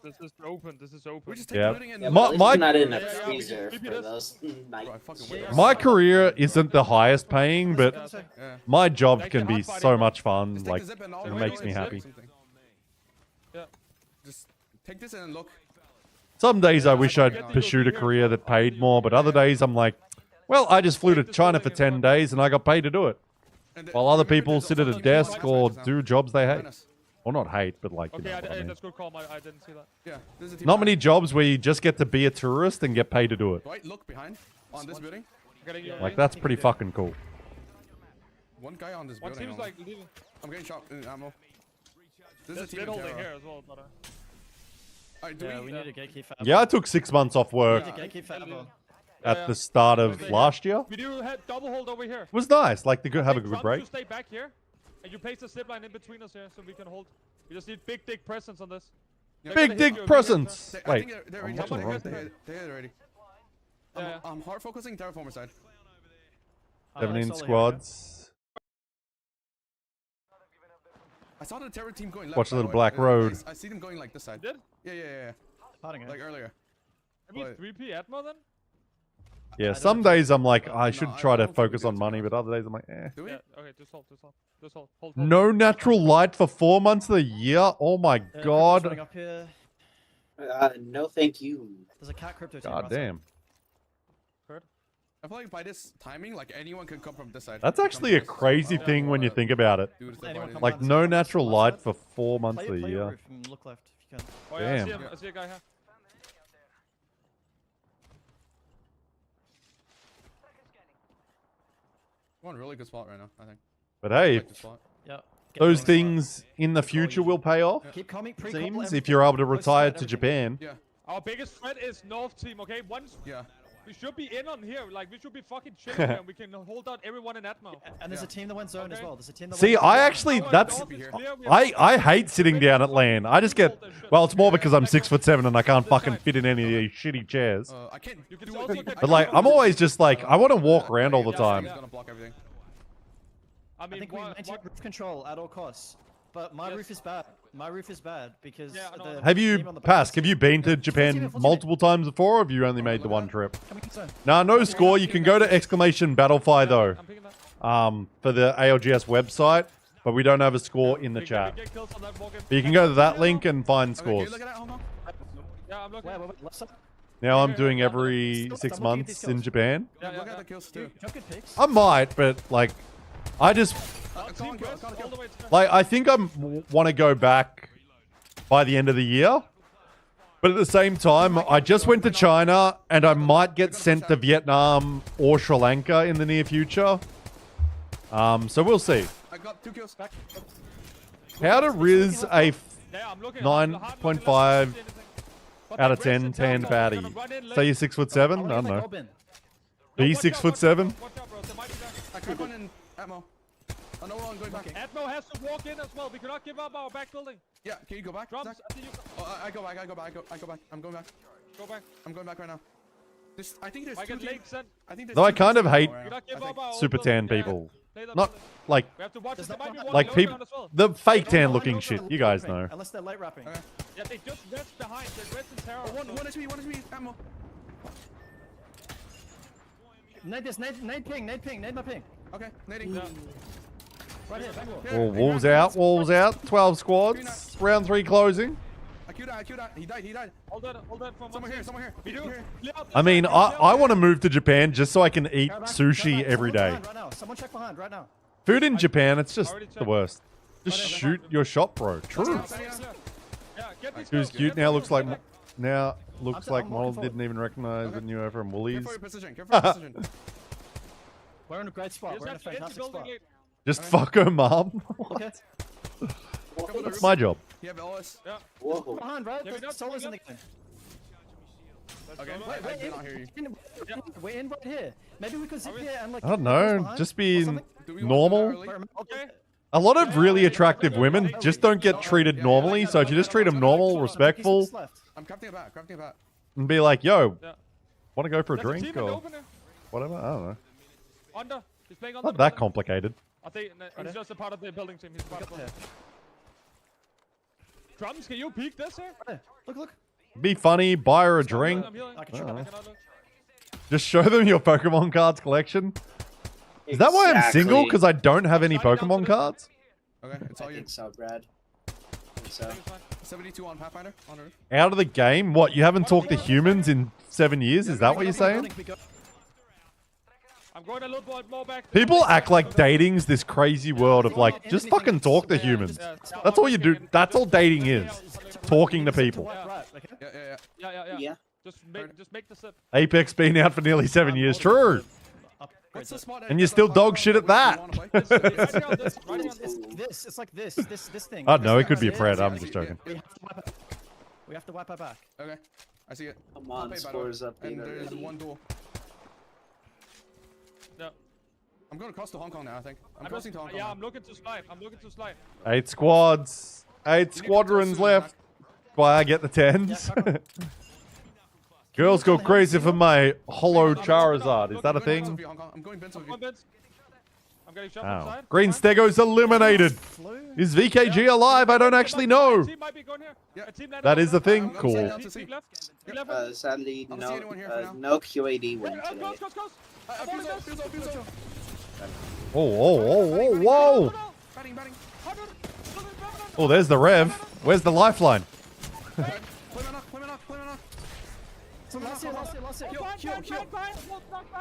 This is open. We're just Yeah. computing and We're not in a freezer for those nights. My career isn't the highest paying, but my job can be so much fun. Like, it makes me happy. Yeah. Just take this and look. Some days I wish I'd pursued a career that paid more, but other days I'm like, well, I just flew to China for 10 days and I got paid to do it. While other people sit at a desk or do jobs they hate. Or not hate, but like, you know what I mean. That's good call. I didn't see that. Yeah. There's a team Not many jobs where you just get to be a tourist and get paid to do it. Right, look behind on this building. Like, that's pretty fucking cool. One guy on this One building. team's like leaving. I'm getting shot in ammo. This There's is a team in holding terror. here as well, but Alright, do Yeah, we need a gatekeep for Yeah, I took 6 months off work We need a gatekeep for ammo. at the start of last year. we do have double hold over here. It was nice, like to have a good Trump, break. You stay back here, and you paste the zip line in between us here, so we can hold. We just need big dick presence on this. They're Big gonna hit dick you presence! I Wait, think they're I'm already watching the wrong they're thing. hit already. I'm hard focusing terraformer side. 17 squads. I saw the terror team going left. Watch a by the little way. black road. I see them going like this side. Did? Yeah. Like earlier. Maybe 3P Atmo then? Yeah, some days I'm like, I should try to focus on money, but other days I'm like, eh. Do we? Yeah. Okay, just hold. Hold. No natural light for 4 months of the year? Oh my Crypto's god. running up here. No, thank you. There's a cat crypto team. God right damn. Heard? I feel like by this timing, like anyone can come from this side. That's actually a crazy thing when you think about it. Like no natural light for 4 months of the year. Look left if you can. Oh, yeah, Damn. I see a guy here. One really good spot right now, I think. But hey, Like this spot. Yeah. those things in the future will pay off. Keep coming, Seems if you're able to retire to Japan. Yeah. Our biggest threat is North team, okay? Once we should be in on here, like we should be fucking chilling here and we can hold out everyone in Atmo. And there's a team that went zone as well. There's a team that See, went I zone. actually, I hate sitting down at LAN. I just get, well, it's more because I'm 6'7" and I can't fucking fit in any of these shitty chairs. I can't. You can But like, I'm always just like, I want to walk around all the time. I think we maintain roof control at all costs. But my roof is bad. My roof is bad because the Have you, team on the Pask, have you been to Japan multiple times before, or have you only made the one trip? Nah, no score. You can go to !Battlefy though, for the ALGS website, but we don't have a score in the chat. But you can go to that link and find scores. Yeah, I'm looking. Now I'm doing every 6 months in Japan. Yeah, look at the kills too. I might, but like, I just... Like, I think I want to go back by the end of the year. But at the same time, I just went to China and I might get sent to Vietnam or Sri Lanka in the near future. So we'll see. I got 2 kills back. How to Riz a 9.5 out of 10 tanned baddie? Say you're 6'7"? I don't know. Be 6'7"? I got one in Atmo. Oh, no, I'm going back. Atmo has to walk in as well. We cannot give up our back building. Yeah, can you go back? Drums, Zach? I think you I go back. I'm going back. Go back. I'm going back right now. I think there's I two get teams. legs, I think there's Though I two kind of teams hate around. We cannot give up our super tan people. Not like We have to watch it. There might be one like low people, ground as well. the fake tan looking shit. You guys know. Unless they're light wrapping. Yeah, they just rest behind. They rest in terror. One HP, Atmo. Nade this, nade ping, nade my ping. Okay, nading. Right here, back wall. Oh, walls out. 12 squads. Round 3 closing. I queued out. He died. Hold that for Someone here. We do. I mean, I want to move to Japan just so I can eat sushi every day. Right now. Someone check behind right now. Food in Japan, it's just the worst. Just shoot your shot, bro. True. Who's cute now? Looks like model didn't even recognize the new from Woolies. We're in a great spot. We're in a fantastic spot. Just fuck her mom. Okay. That's my job. You have LS? Yeah. Whoa. Behind, right? The solar's in the game. Okay, I did not hear you. We're in right here. Maybe we could sit here and like. I don't know. Just being normal. Okay. A lot of really attractive women just don't get treated normally. So if you just treat them normal, respectful, I'm crafting a bat. and be like, "Yo, want to go for a drink or whatever?" I don't know. Under. He's playing under. Not that complicated. I think he's just a part of the building team. He's part of the... Drums, can you peek this here? Look. Be funny, buy her a drink. I can show. Just show them your Pokemon cards collection. Is that why I'm single? Because I don't have any Pokemon cards? Okay, it's all I you. think so, Brad. I think so. 72 on Pathfinder. On Earth. Out of the game? What, you haven't talked to humans in 7 years? Is that what you're saying? I'm going a little bit more back. People act like dating's this crazy world of like, just fucking talk to humans. That's all you do. That's all dating is. Talking to people. Yeah. Just make the sip. Apex been out for nearly 7 years. True. And you're still dog shit at that. It's like this thing. Oh no, it could be a Pred. I'm just joking. We have to wipe our back. Okay, I see it. Come on, scores up. And there's one duel. Yeah. I'm going across to Hong Kong now, I think. I'm crossing to Hong Kong. Yeah, now. I'm looking to slide. 8 squads. 8 squadrons left. Why I get the 10s. Girls go crazy for my hollow Charizard. Is that a thing? I'm going Benz. I'm getting shot Oh. inside. Green Stego's eliminated. Is VKG alive? I don't actually know. That is a thing? Cool. Sadly, no QAD win today. Whoa. Oh, there's the Rev. Where's the lifeline? Last hit.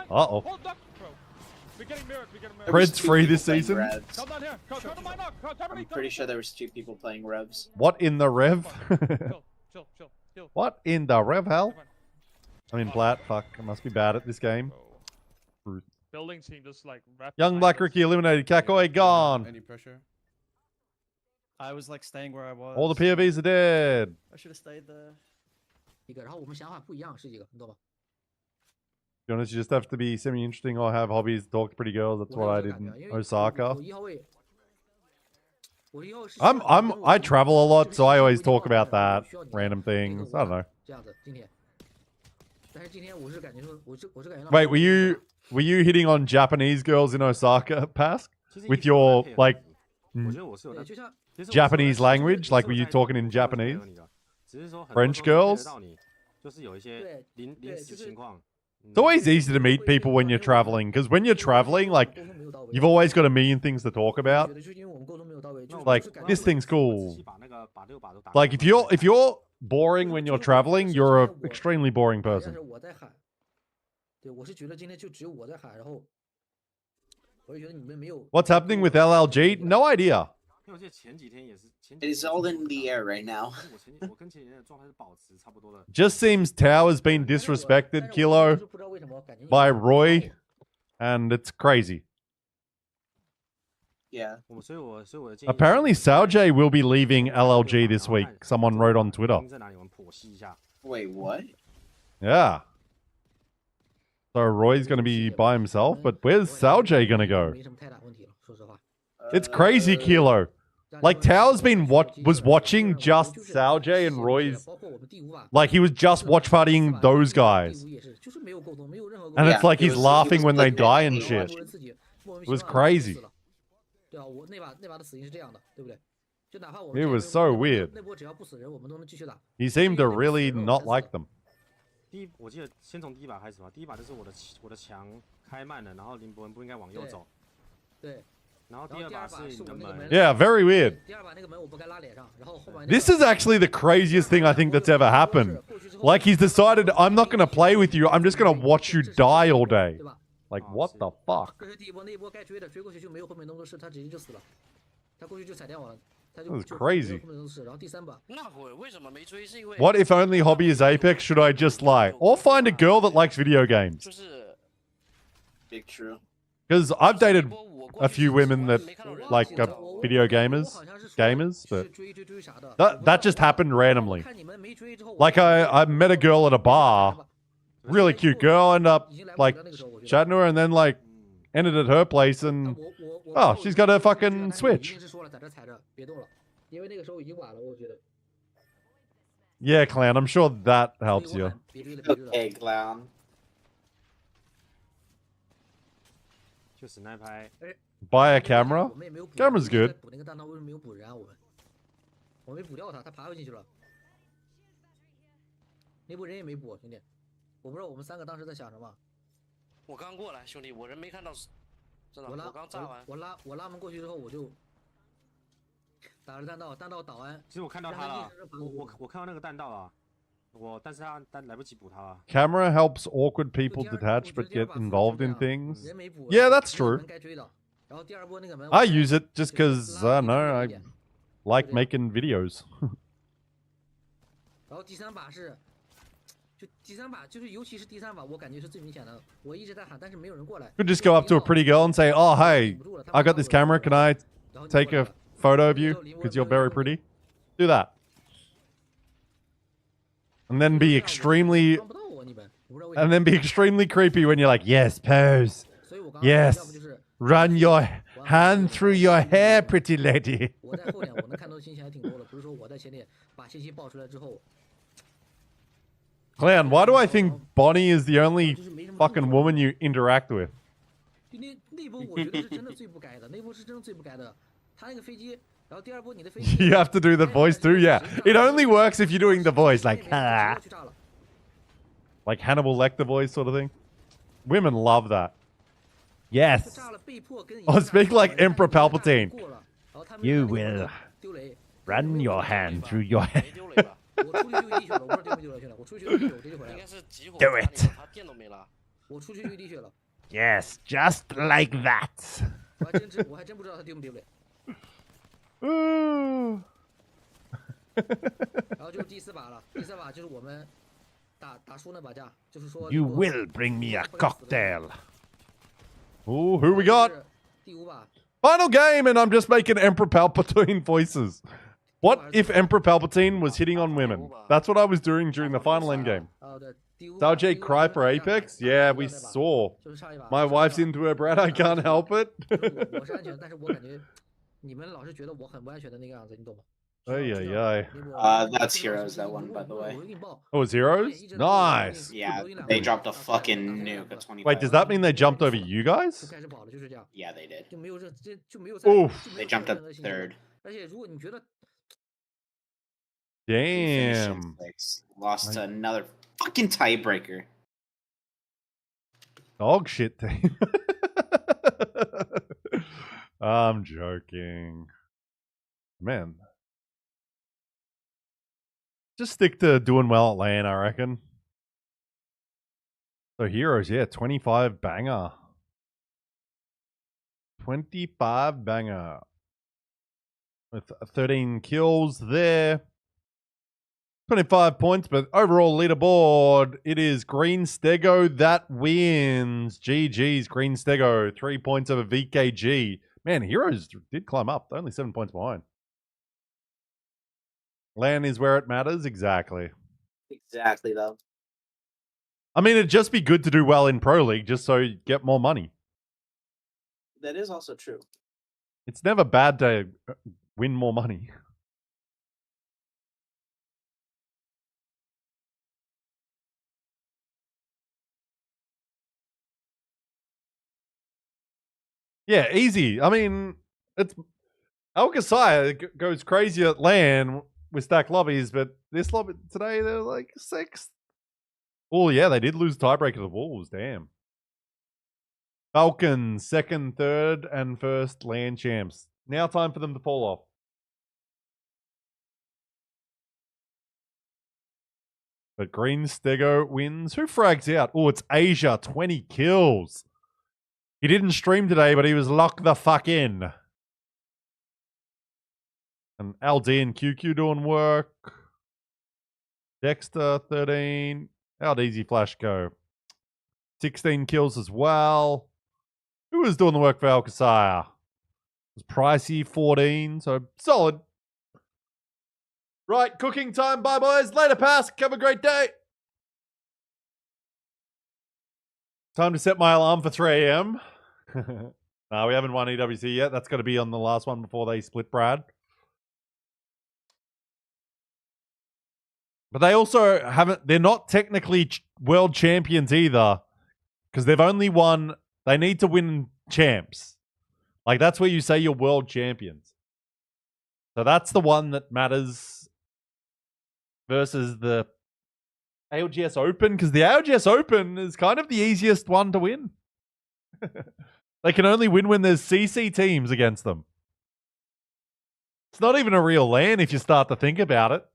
Uh-oh. Hold duck, bro. We're getting mirrored. Red's free this season. Come down here. Come to my knock. I'm pretty sure there was 2 people playing revs. What in the rev? Chill. What in the rev hell? I mean, Blatt, fuck. I must be bad at this game. Building team just like Young Black Ricky eliminated. Kakoi gone. Any pressure? I was like staying where I was. All the POVs are dead. I should have stayed there. 然后我们想法不一样是几个，你懂吗？ To be honest, you just have to be semi-interesting or have hobbies, talk to pretty girls. That's what I did in Osaka. I travel a lot, so I always talk about that, random things. I don't know. 这样子，今天，但是今天我是感觉说，我是感觉到。 Wait, were you hitting on Japanese girls in Osaka, Pask? With your like Japanese language? Like, were you talking in Japanese? French girls? It's always easy to meet people when you're traveling, because when you're traveling, like, you've always got a million things to talk about. Like, this thing's cool. Like, if you're boring when you're traveling, you're an extremely boring person. What's happening with LLG? No idea. It is all in the air right now. Just seems Tao has been disrespected, Kilo, by Roy, and it's crazy. Yeah. Apparently, Saojay will be leaving LLG this week. Someone wrote on Twitter. Wait, what? Yeah. So Roy's going to be by himself, but where's Saojay going to go? It's crazy, Kilo. Like, Tao's was watching just Saojay and Roy's. Like, he was just watch partying those guys. And it's like he's laughing when they die and shit. It was crazy. It was so weird. He seemed to really not like them. 我记得先从第一把开始吧。第一把就是我的墙开慢了，然后林伯文不应该往右走。对。然后第二把是你的门。Yeah, very weird. This is actually the craziest thing I think that's ever happened. Like, he's decided, I'm not going to play with you. I'm just going to watch you die all day. Like, what the fuck? That was crazy. What if only hobby is Apex? Should I just lie? Or find a girl that likes video games? Big true. Because I've dated a few women that like video gamers, but that just happened randomly. Like, I met a girl at a bar, really cute girl, ended up like chatting to her, and then like ended at her place, and oh, she's got a fucking Switch. Yeah, Clown, I'm sure that helps you. Okay, Clown. Buy a camera? Camera's good. 我没补掉他，他爬回去了。那波人也没补，兄弟。我不知道我们三个当时在想什么。我刚过来，兄弟，我人没看到。真的，我刚炸完。我拉门过去之后，我就打了弹道，弹道倒完。其实我看到他了，我看到那个弹道了，但是他来不及补他了。Camera helps awkward people detach but get involved in things. Yeah, that's true. I use it just because, I don't know, I like making videos. 然后第三把是，就第三把就是尤其是第三把，我感觉是最明显的。我一直在喊，但是没有人过来。You could just go up to a pretty girl and say, "Oh, hey, I got this camera. Can I take a photo of you? Because you're very pretty." Do that. And then be extremely creepy when you're like, "Yes, pose. Yes. Run your hand through your hair, pretty lady." 我在后点我能看到的信息还挺多的，不是说我在前面把信息爆出来之后。Clown, why do I think Bonnie is the only fucking woman you interact with? 那波我觉得是真的最不该的，那波是真的最不该的。他那个飞机，然后第二波你的飞机。You have to do the voice too, yeah. It only works if you're doing the voice, like like Hannibal Lecter voice sort of thing. Women love that. Yes. Or speak like Emperor Palpatine. You will run your hand through your hair. 我出去就一滴血了，我不知道丢没丢了，兄弟，我出去就一滴血，我这就回来了。应该是集火 Do 砸你 it 他电都没了。我出去就一滴血了。 Yes, just like that. 我还真不知道他丢没丢嘞。然后就是第4把了，第3把就是我们打输那把架，就是说。You will bring me a cocktail. Oh, who we got? 第5把。 Final game, and I'm just making Emperor Palpatine voices. What if Emperor Palpatine was hitting on women? That's what I was doing during the final endgame. Saljay cry for Apex? Yeah, we saw. My wife's into her, Brad. I can't help it. 我是安全，但是我感觉你们老是觉得我很不安全的那个样子，你懂吗？ Ay, ay, ay. That's Heroes that won, by the way. Oh, it's Heroes? Nice. Yeah, they dropped a fucking nuke at 25. Wait, does that mean they jumped over you guys? Yeah, they did. Oof. They jumped up 3rd. Damn. Lost to another fucking tiebreaker. Dog shit team. I'm joking. Man. Just stick to doing well at LAN, I reckon. So Heroes, yeah, 25 banger. 25 banger. With 13 kills there. 25 points, but overall leaderboard, it is Green Stego that wins. GG's Green Stego, 3 points over VKG. Man, Heroes did climb up. They're only 7 points behind. LAN is where it matters. Exactly. Exactly, though. I mean, it'd just be good to do well in Pro League just so you get more money. That is also true. It's never bad to win more money. Yeah, easy. I mean, it's ALGS goes crazy at LAN with stacked lobbies, but this lobby today they're like 6th. Oh yeah, they did lose tiebreaker to the Wolves. Damn. Falcons 2nd, 3rd, and 1st LAN champs. Now time for them to fall off. But Green Stego wins. Who frags out? Oh, it's Asia. 20 kills. He didn't stream today, but he was locked the fuck in. And LD and QQ doing work. Dexter, 13. How'd Easy Flash go? 16 kills as well. Who was doing the work for ALGS? It was Pricey, 14. So solid. Right, cooking time. Bye, boys. Later, pass. Have a great day. Time to set my alarm for 3 a.m. No, we haven't won EWC yet. That's got to be on the last one before they split Brad. But they also haven't, they're not technically world champions either. Because they've only won, they need to win champs. Like, that's where you say you're world champions. So that's the one that matters versus the ALGS Open. Because the ALGS Open is kind of the easiest one to win. They can only win when there's CC teams against them. It's not even a real LAN if you start to think about it.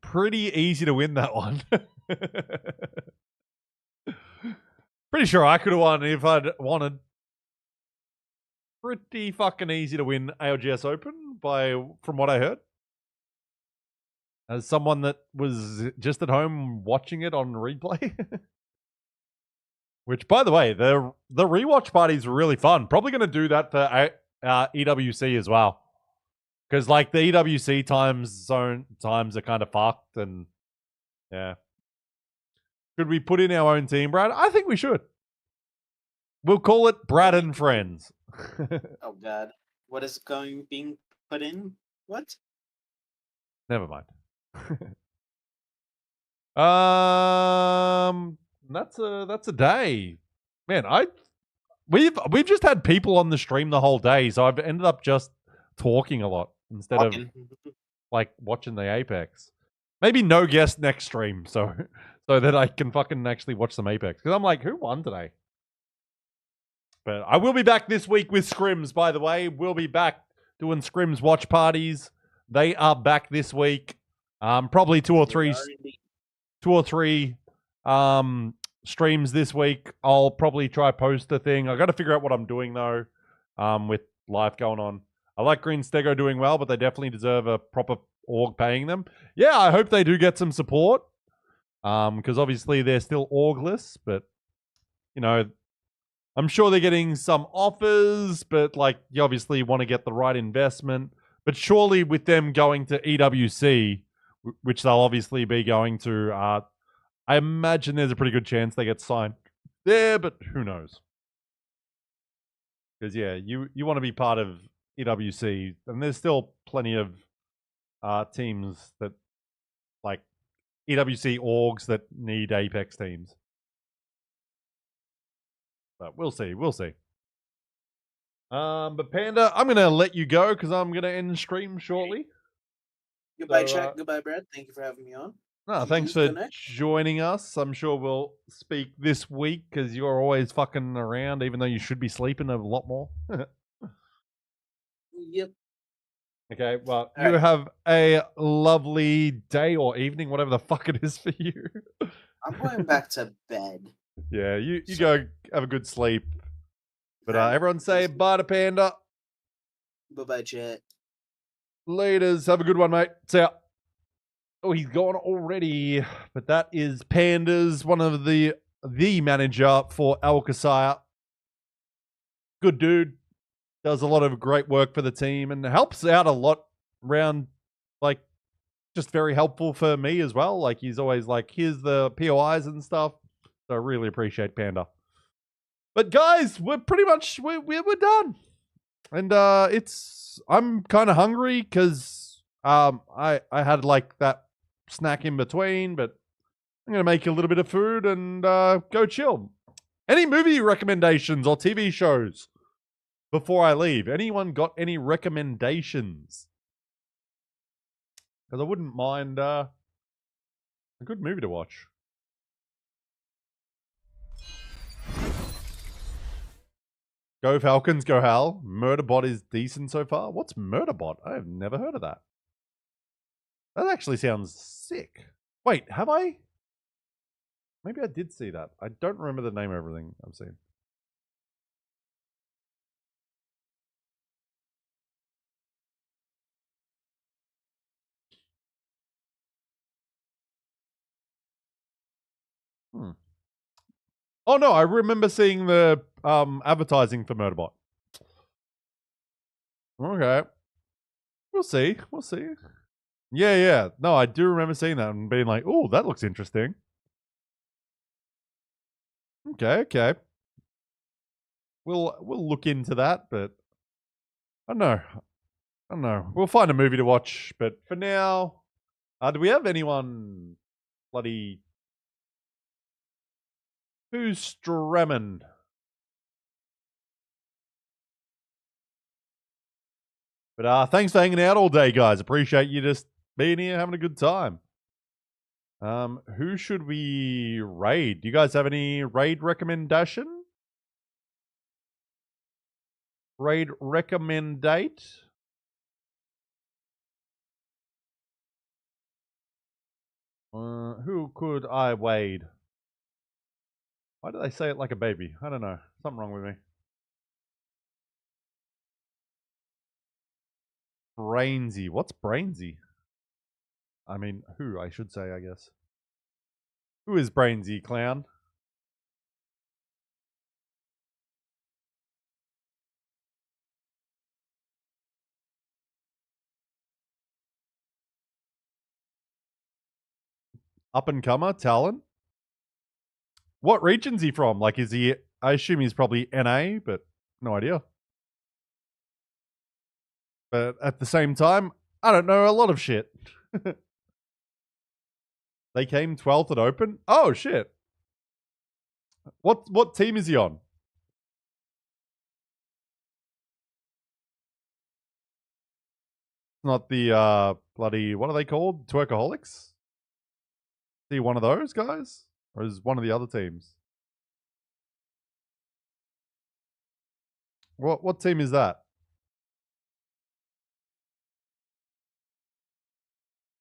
Pretty easy to win that one. Pretty sure I could have won if I'd wanted. Pretty fucking easy to win ALGS Open from what I heard. As someone that was just at home watching it on replay. Which, by the way, the rewatch parties were really fun. Probably going to do that for EWC as well. Because, like, the EWC times are kind of fucked. And, yeah. Should we put in our own team, Brad? I think we should. We'll call it Brad and Friends. Oh, God. What is being put in? What? Never mind. That's a day. Man, we've just had people on the stream the whole day, so I've ended up just talking a lot instead of like watching the Apex. Maybe no guest next stream, so that I can fucking actually watch some Apex. Because I'm like, who won today? But I will be back this week with Scrims, by the way. We'll be back doing Scrims watch parties. They are back this week. Probably two or three streams this week. I'll probably try post a thing. I got to figure out what I'm doing though, with life going on. I like Green Stego doing well, but they definitely deserve a proper org paying them. Yeah, I hope they do get some support. Because obviously they're still orgless, but you know, I'm sure they're getting some offers, but like you obviously want to get the right investment. But surely with them going to EWC, which they'll obviously be going to, I imagine there's a pretty good chance they get signed there, but who knows? Because yeah, you want to be part of EWC, and there's still plenty of teams that like EWC orgs that need Apex teams. But we'll see. But Panda, I'm gonna let you go because I'm gonna end stream shortly. Goodbye, Chuck. Goodbye, Brad. Thank you for having me on. No, thanks for joining us. I'm sure we'll speak this week because you're always fucking around, even though you should be sleeping a lot more. Yep. Okay, well, you have a lovely day or evening, whatever the fuck it is for you. I'm going back to bed. Yeah, you go have a good sleep. But everyone say bye to Panda. Bye-bye, chat. Laters. Have a good one, mate. See ya. Oh, he's gone already. But that is Pandas, one of the manager for ALGS. Good dude. Does a lot of great work for the team and helps out a lot around, like, just very helpful for me as well. Like, he's always like, here's the POIs and stuff. So I really appreciate Panda. But guys, we're pretty much, we're done. And I'm kind of hungry because I had like that snack in between, but I'm going to make a little bit of food and go chill. Any movie recommendations or TV shows before I leave? Anyone got any recommendations? Because I wouldn't mind a good movie to watch. Go Falcons, go Hal. Murderbot is decent so far. What's Murderbot? I have never heard of that. That actually sounds sick. Wait, have I? Maybe I did see that. I don't remember the name of everything I've seen. Oh no, I remember seeing the advertising for Murderbot. Okay. We'll see. Yeah. No, I do remember seeing that and being like, oh, that looks interesting. Okay. We'll look into that, but I don't know. We'll find a movie to watch, but for now, do we have anyone bloody who's streaming? But thanks for hanging out all day, guys. Appreciate you just being here, having a good time. Who should we raid? Do you guys have any raid recommendation? Raid recommendate? Who could I raid? Why do they say it like a baby? I don't know. Something wrong with me. Brainsy. What's Brainsy? I mean, who, I should say, I guess. Who is Brainsy, clown? Up and comer, talent? What region's he from? Like, is he, I assume he's probably NA, but no idea. But at the same time, I don't know a lot of shit. They came 12th at Open? Oh, shit. What team is he on? Not the bloody, what are they called? Twerkaholics? Is he one of those guys? Or is one of the other teams? What team is that?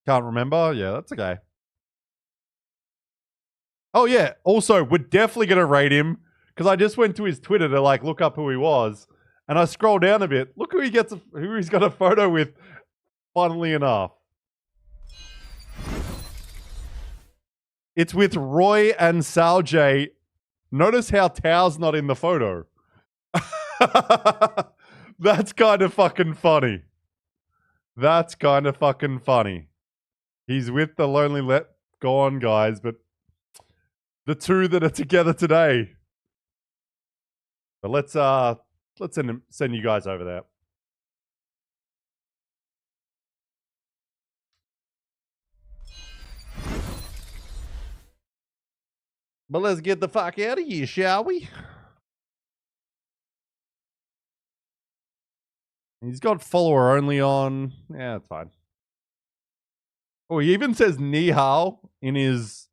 Can't remember. Yeah, that's okay. Oh yeah. Also, we're definitely gonna rate him because I just went to his Twitter to like look up who he was, and I scroll down a bit. Look who who he's got a photo with. Funnily enough, it's with Roy and Saljay. Notice how Tao's not in the photo. That's kind of fucking funny. That's kind of fucking funny. He's with the Lonely Let Go On guys, but the two that are together today. But let's send you guys over there. But let's get the fuck out of here, shall we? He's got follower only on. Yeah, that's fine. Oh, he even says ni hao in his.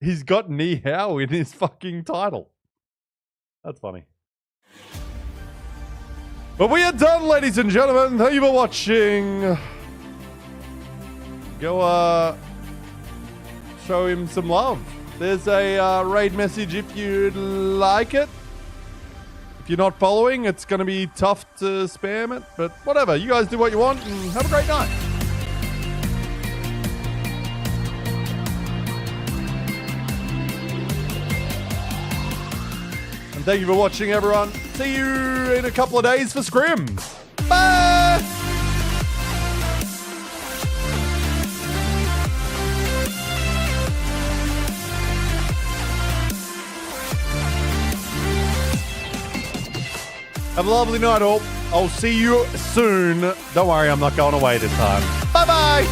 He's got ni hao in his fucking title. That's funny. But we are done, ladies and gentlemen. Thank you for watching. Go, show him some love. There's a raid message if you'd like it. If you're not following, it's going to be tough to spam it, but whatever. You guys do what you want and have a great night. And thank you for watching, everyone. See you in a couple of days for scrims. Bye! Have a lovely night, all. I'll see you soon. Don't worry, I'm not going away this time. Bye-bye.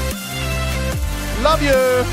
Love you.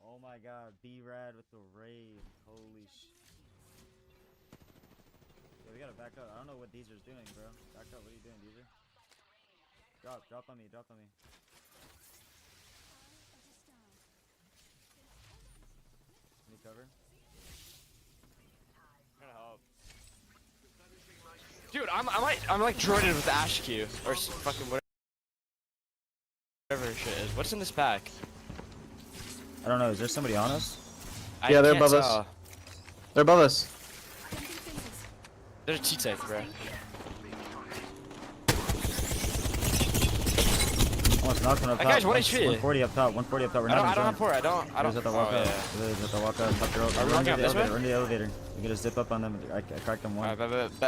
Oh my god, B-Rad with the raid. Holy sh... Yeah, we gotta back up. I don't know what Deezer's doing, bro. Back up, what are you doing, Deezer? Drop on me, drop on me. Can you cover? Dude, I'm like Jordan with Ash Q or fucking whatever shit is. What's in this pack? I don't know, is there somebody on us? Yeah, they're above us. They're above us. They're a T-Tech, bro. Almost knocked one up top. That guy's 1 HP. 140 up top, 140 up top. We're not I don't have port, I don't. He's at the walk up. He's at the walk up, top girl. Are we walking up this way? Run the elevator. You gotta zip up on them. I cracked them one. Alright, bet.